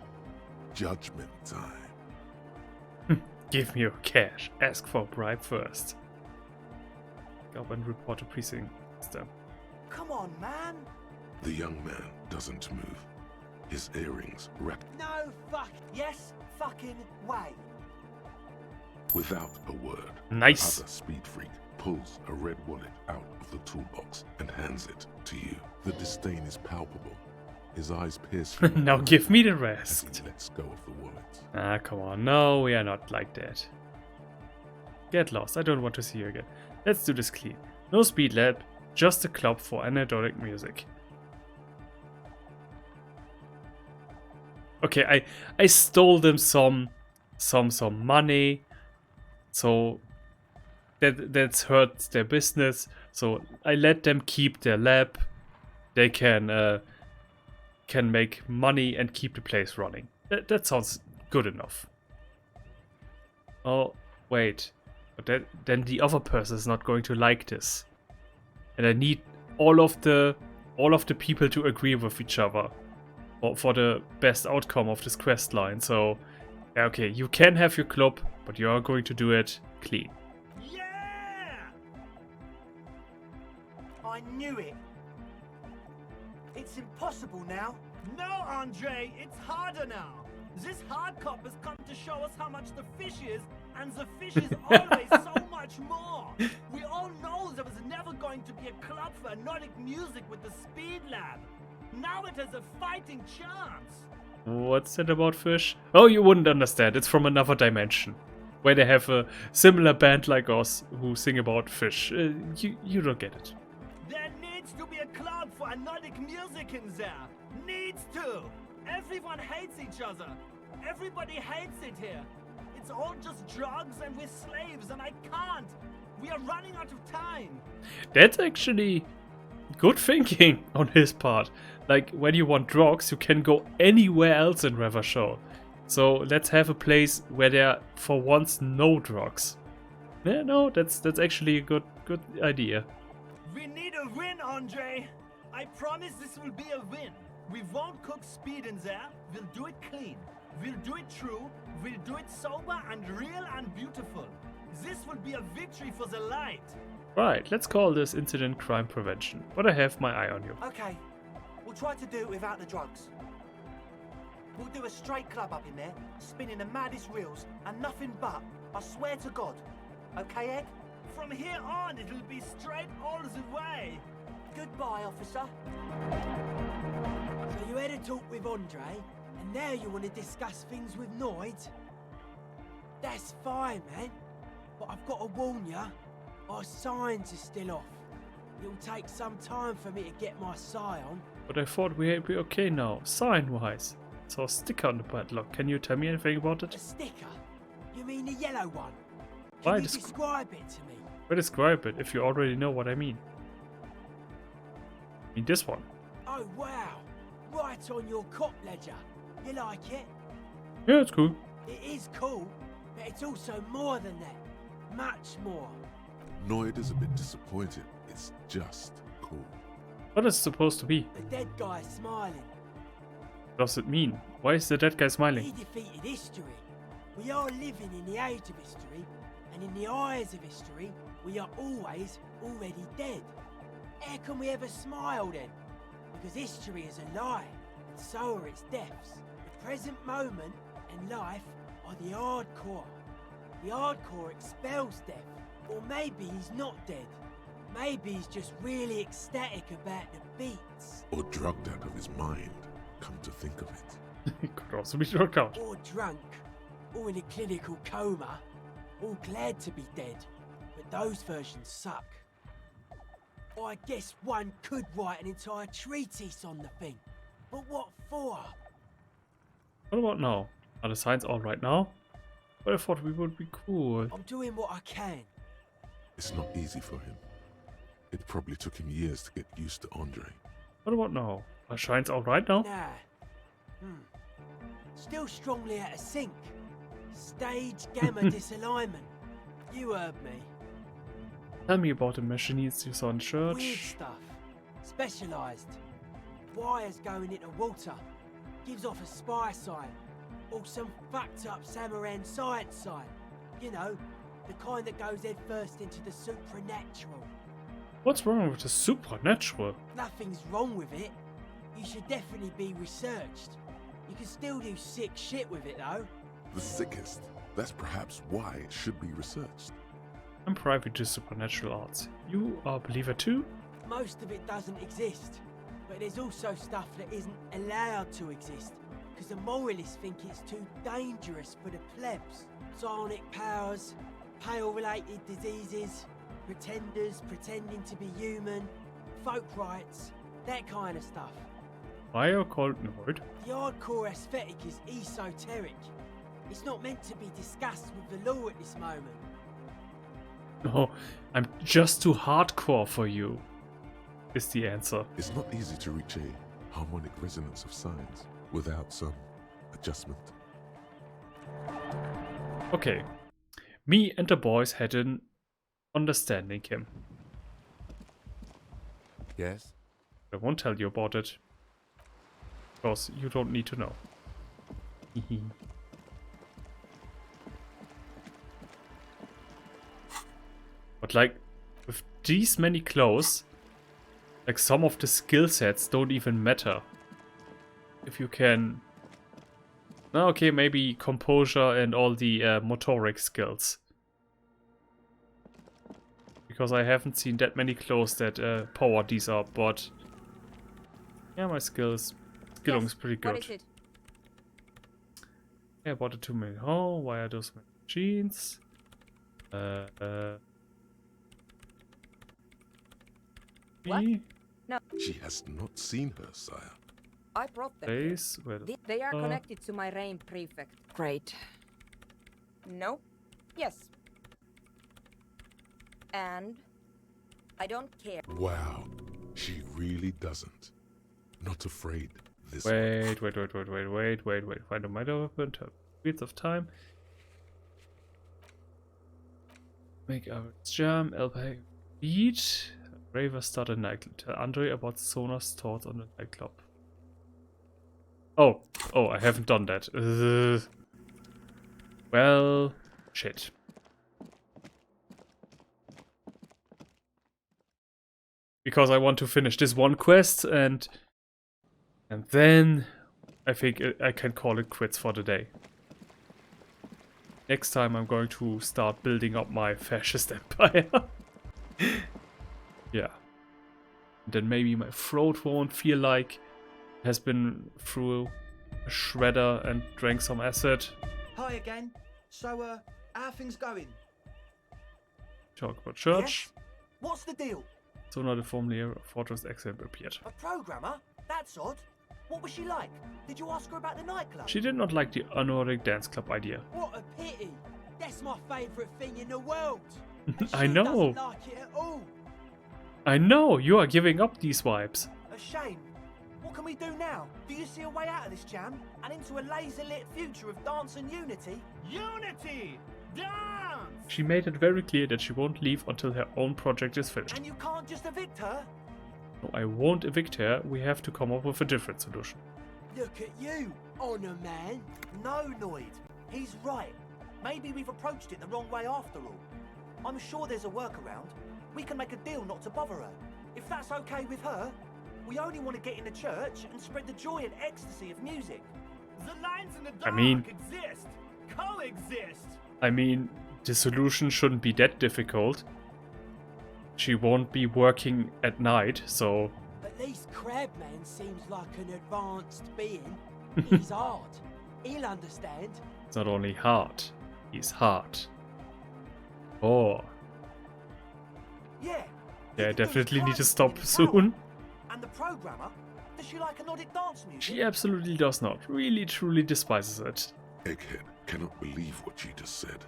Judgment time. Give me your cash. Ask for a bribe first. Go and report to precinct. Come on, man. The young man doesn't move. His earrings wrapped. No fuck. Yes, fucking way. Without a word, nice. The other speed freak pulls a red wallet out of the toolbox and hands it to you. The disdain is palpable. His eyes pierce through. Now give me the rest. He lets go of the wallet. Ah, come on. No, we are not like that. Get lost. I don't want to see you again. Let's do this clean. No speed lab, just a club for anecdotic music. Okay, I stole them some money, so that's hurt their business. So I let them keep their lab. They can make money and keep the place running. That sounds good enough. Oh wait, but then the other person is not going to like this, and I need all of the people to agree with each other for the best outcome of this quest line. So, okay, you can have your club, but you are going to do it clean. Yeah! I knew it. It's impossible now. No, Andre, it's harder now. This hard cop has come to show us how much the fish is, and the fish is always so much more. We all know there was never going to be a club for anodic music with the Speed Lab. Now it has a fighting chance. What's that about fish? Oh, you wouldn't understand. It's from another dimension, where they have a similar band like us who sing about fish. You don't get it. There needs to be a club for anodic music in there. Needs to. Everyone hates each other. Everybody hates it here. It's all just drugs and we're slaves, and I can't. We are running out of time. That's actually good thinking on his part. like when you want drugs, you can go anywhere else in Revachol. So let's have a place where there are for once no drugs. Yeah, no, that's actually a good idea. We need a win, Andre. I promise this will be a win. We won't cook speed in there. We'll do it clean. We'll do it true. We'll do it sober and real and beautiful. This will be a victory for the light. Right, let's call this incident crime prevention. But I have my eye on you. Okay, we'll try to do it without the drugs. We'll do a straight club up in there, spinning the maddest reels, and nothing but, I swear to God. Okay, Egg? From here on, it'll be straight all the way. Goodbye, officer. So you had a talk with Andre, and now you want to discuss things with Noid? That's fine, man. But I've got to warn you, our signs are still off. It'll take some time for me to get my sign on. But I thought we'd be okay now, sign-wise. Saw a sticker on the padlock. Can you tell me anything about it? A sticker? You mean the yellow one? Why Can you describe it to me? Why describe it if you already know what I mean? I mean this one. Oh, wow. Right on your cop ledger. You like it? Yeah, it's cool. It is cool, but it's also more than that. Much more. Noid is a bit disappointed. It's just cool. What is it supposed to be? The dead guy smiling. What does it mean? Why is the dead guy He smiling? defeated history. We are living in the age of history, and in the eyes of history, we are always already dead. How can we ever smile then? Because history is a lie, and so are its deaths. The present moment and life are the hardcore. The hardcore expels death. Or maybe he's not dead. Maybe he's just really ecstatic about the beats. Or drugged out of his mind, come to think of it. It could also be drugged out. Or drunk. Or in a clinical coma. All glad to be dead. But those versions suck. I guess one could write an entire treatise on the thing. But what for? What about now? Are the signs all right now? But I thought we would be cool. I'm doing what I can. It's not easy for him. It probably took him years to get used to Andre. What about now? Are signs all right now? Nah. Still strongly out of sync. Stage gamma disalignment. You heard me. Tell me about the machines you saw in church. Weird stuff. Specialised. Wires going into water. Gives off a spy sign. Or some fucked up Samaran science sign. You know, the kind that goes head first into the supernatural. What's wrong with the supernatural? Nothing's wrong with it. You should definitely be researched. You can still do sick shit with it though. The sickest. That's perhaps why it should be researched. I'm privy to supernatural arts. You are a believer too? Most of it doesn't exist. But there's also stuff that isn't allowed to exist. Because the moralists think it's too dangerous for the plebs. Psionic powers, pale-related diseases, pretenders pretending to be human, folk rights, that kind of stuff. Why are you called Noid? The hardcore aesthetic is esoteric. It's not meant to be discussed with the law at this moment. No, I'm just too hardcore for you, is the answer. It's not easy to reach a harmonic resonance of signs without some adjustment. Okay, me and the boys had an understanding, Kim. Yes? I won't tell you about it. Because you don't need to know. But like, with these many clothes, like some of the skill sets don't even matter. If you can... Okay, maybe composure and all the motoric skills. Because I haven't seen that many clothes that power these up, but... Yeah, my skilling's pretty good. What is it? Yeah, about the 2 minute. Oh, why are those machines? What? No. She has not seen her, sire. I brought them. Place where They are connected to my reign prefect. Great. No. Yes. And I don't care. Wow, she really doesn't. Not afraid this Wait. Find a minor weapon to periods of time. Make our jam. LP beat. Raver start a nightclub. Tell Andre about Sonar's thoughts on the nightclub. Oh, I haven't done that. Well, shit. Because I want to finish this one quest and then I think I can call it quits for the day. Next time I'm going to start building up my fascist empire. Yeah. And then maybe my throat won't feel like it has been through a shredder and drank some acid. Hi again. So, how are things going? Talk about church. Yes? What's the deal? Sonar the formerly Fortress Excellent appeared. A programmer? That's odd. What was she like? Did you ask her about the nightclub? She did not like the Nordic dance club idea. What a pity! That's my favourite thing in the world. I know. Doesn't like it at all. I know. You are giving up these vibes. A shame. What can we do now? Do you see a way out of this jam and into a laser-lit future of dance and unity? Unity! Dance! She made it very clear that she won't leave until her own project is finished. And you can't just evict her? No, I won't evict her. We have to come up with a different solution. Look at you, Honor Man. No, Noid. He's right. Maybe we've approached it the wrong way after all. I'm sure there's a workaround. We can make a deal not to bother her. If that's okay with her, we only want to get in the church and spread the joy and ecstasy of music. The lines in the dark exist. Coexist. I mean, the solution shouldn't be that difficult. She won't be working at night, so... At least Crabman seems like an advanced being. He's hard. He'll understand. It's not only hard, he's hard. Oh. Yeah. Yeah, I definitely need to stop soon. And the programmer? Does she like a Nordic dance music? She absolutely does not. Really, truly despises it. Egghead cannot believe what she just said.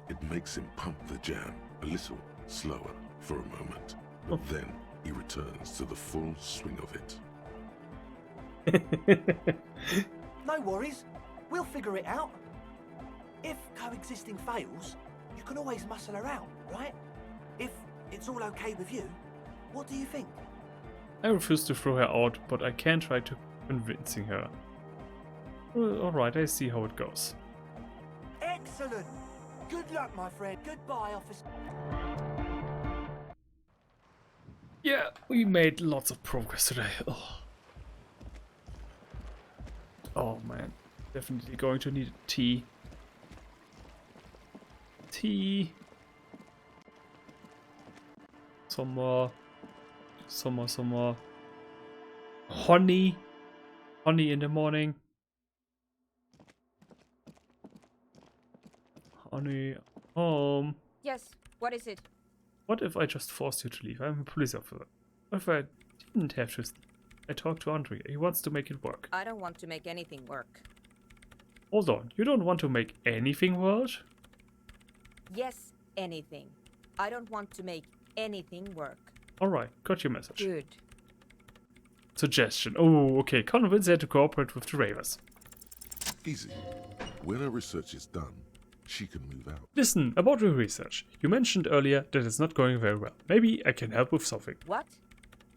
It makes him pump the jam a little slower for a moment, but then he returns to the full swing of it. No worries. We'll figure it out. If coexisting fails, you can always muscle her out, right? If it's all okay with you, what do you think? I refuse to throw her out, but I can try to convincing her. Well, alright, I see how it goes. Excellent! Good luck, my friend. Goodbye, officer. Yeah, we made lots of progress today. Oh man, definitely going to need a tea. Tea. Some more. Honey. Honey in the morning. Honey, home. Yes, what is it? What if I just forced you to leave? I'm a police officer. What if I didn't have to? I talked to Andre. He wants to make it work. I don't want to make anything work. Hold on. You don't want to make anything work? Yes, anything. I don't want to make anything work. Alright, got your message. Good. Suggestion. Oh, okay. Convince her to cooperate with the Ravers. Easy. When her research is done, she can move out. Listen, about your research. You mentioned earlier that it's not going very well. Maybe I can help with something. What?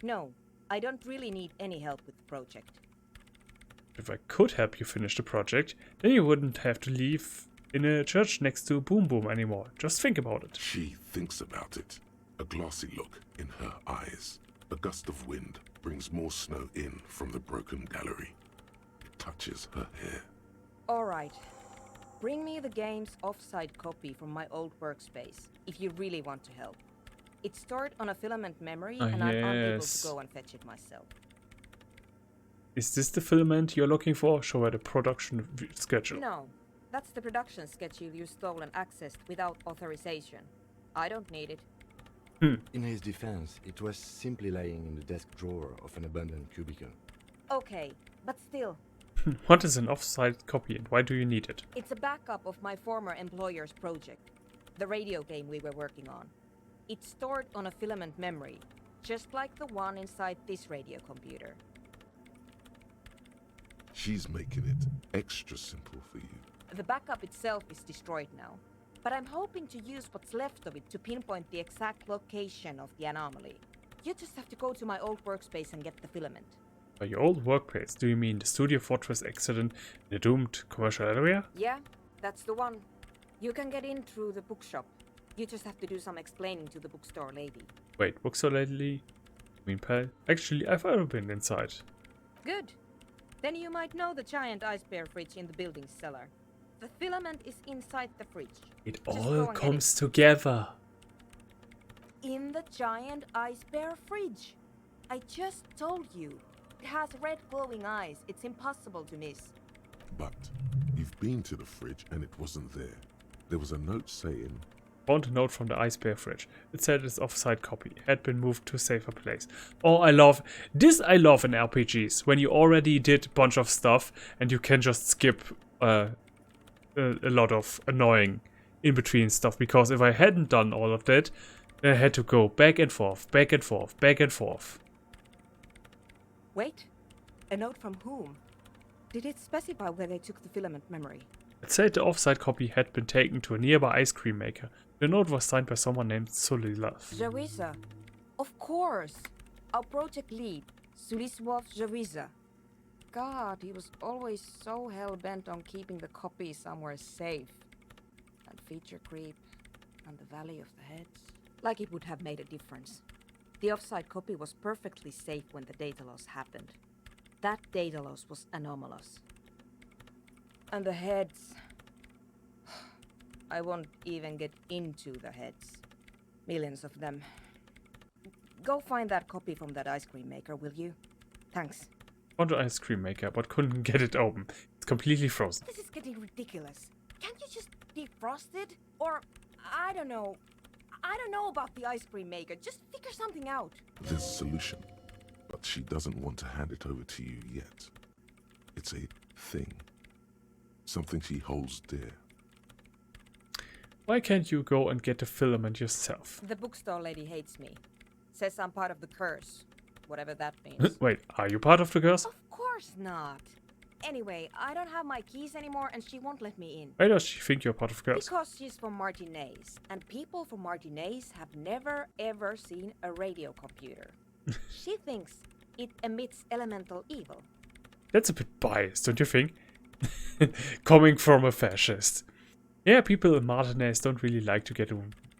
No, I don't really need any help with the project. If I could help you finish the project, then you wouldn't have to live in a church next to Boom Boom anymore. Just think about it. She thinks about it. A glassy look in her eyes. A gust of wind brings more snow in from the broken gallery. It touches her hair. All right. Bring me the game's offsite copy from my old workspace, if you really want to help. It's stored on a filament memory, and I'm unable to go and fetch it myself. Is this the filament you're looking for? Show her the production schedule. No, that's the production schedule you stole and accessed without authorization. I don't need it. In his defense, it was simply lying in the desk drawer of an abandoned cubicle. Okay, but still. What is an offsite copy and why do you need it? It's a backup of my former employer's project, the radio game we were working on. It's stored on a filament memory, just like the one inside this radio computer. She's making it extra simple for you. The backup itself is destroyed now, but I'm hoping to use what's left of it to pinpoint the exact location of the anomaly. You just have to go to my old workspace and get the filament. By your old workplace, do you mean the Studio Fortress accident in the doomed commercial area? Yeah, that's the one. You can get in through the bookshop. You just have to do some explaining to the bookstore lady. Wait, bookstore lady? I mean, pal? Actually, I've ever been inside. Good. Then you might know the giant ice bear fridge in the building's cellar. The filament is inside the fridge. It Just all go and comes get it. together. In the giant ice bear fridge. I just told you. It has red glowing eyes. It's impossible to miss. But you've been to the fridge and it wasn't there. There was a note saying, Found a note from the ice bear fridge. It said its offside copy had been moved to a safer place. Oh, I love this. I love in RPGs when you already did a bunch of stuff and you can just skip a lot of annoying in between stuff. Because if I hadn't done all of that, then I had to go back and forth, back and forth, back and forth. Wait. A note from whom? Did it specify where they took the filament memory? It said the offside copy had been taken to a nearby ice cream maker. The note was signed by someone named Sulislav. Jawiza. Of course. Our project lead, Sulisław Jawiza. God, he was always so hell-bent on keeping the copy somewhere safe. And feature creep, and the Valley of the Heads. Like it would have made a difference. The offside copy was perfectly safe when the data loss happened. That data loss was anomalous. And the heads... I won't even get into the heads. Millions of them. Go find that copy from that ice cream maker, will you? Thanks. Found the ice cream maker, but couldn't get it open. It's completely frozen. This is getting ridiculous. Can't you just defrost it? Or, I don't know. I don't know about the ice cream maker. Just figure something out. there's a solution. But she doesn't want to hand it over to you yet. It's a thing. Something she holds dear. Why can't you go and get the filament yourself? The bookstore lady hates me. Says I'm part of the curse. Whatever that means. Wait, are you part of the curse? Of course not. Anyway, I don't have my keys anymore and she won't let me in. Why does she think you're part of the curse? Because she's from Martinez. And people from Martinez have never ever seen a radio computer. She thinks it emits elemental evil. That's a bit biased, don't you think? Coming from a fascist. Yeah, people in Martinez don't really like to get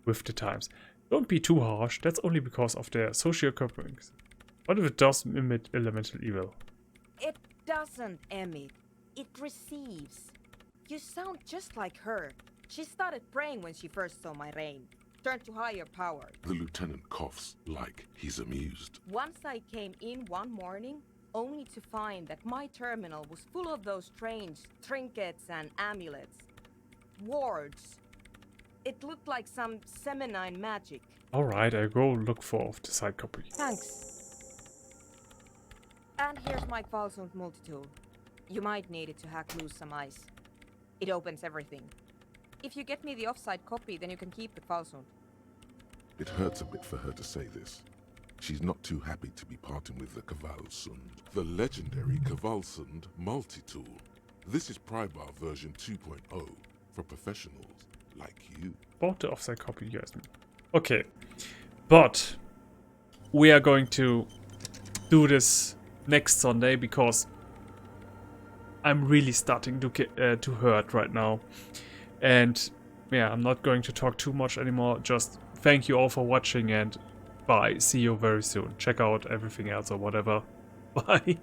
with the times. Don't be too harsh, that's only because of their socio-economics. What if it does emit elemental evil? It doesn't emit. It receives. You sound just like her. She started praying when she first saw my reign. Turned to higher power. The lieutenant coughs like he's amused. Once I came in one morning, only to find that my terminal was full of those strange trinkets and amulets. Wards. It looked like some Semenine magic. Alright, I'll go look for the side copy. Thanks. And here's my Kvalsund multi-tool. You might need it to hack loose some ice. It opens everything. If you get me the offside copy, then you can keep the Kvalsund. It hurts a bit for her to say this. She's not too happy to be parting with the Kvalsund. The legendary Kvalsund multi-tool. This is Prybar version 2.0 for professionals like you. Bought the offside copy, yes. Okay, but we are going to do this next Sunday because I'm really starting to get to hurt right now. And yeah, I'm not going to talk too much anymore. Just thank you all for watching and bye. See you very soon. Check out everything else or whatever. Bye.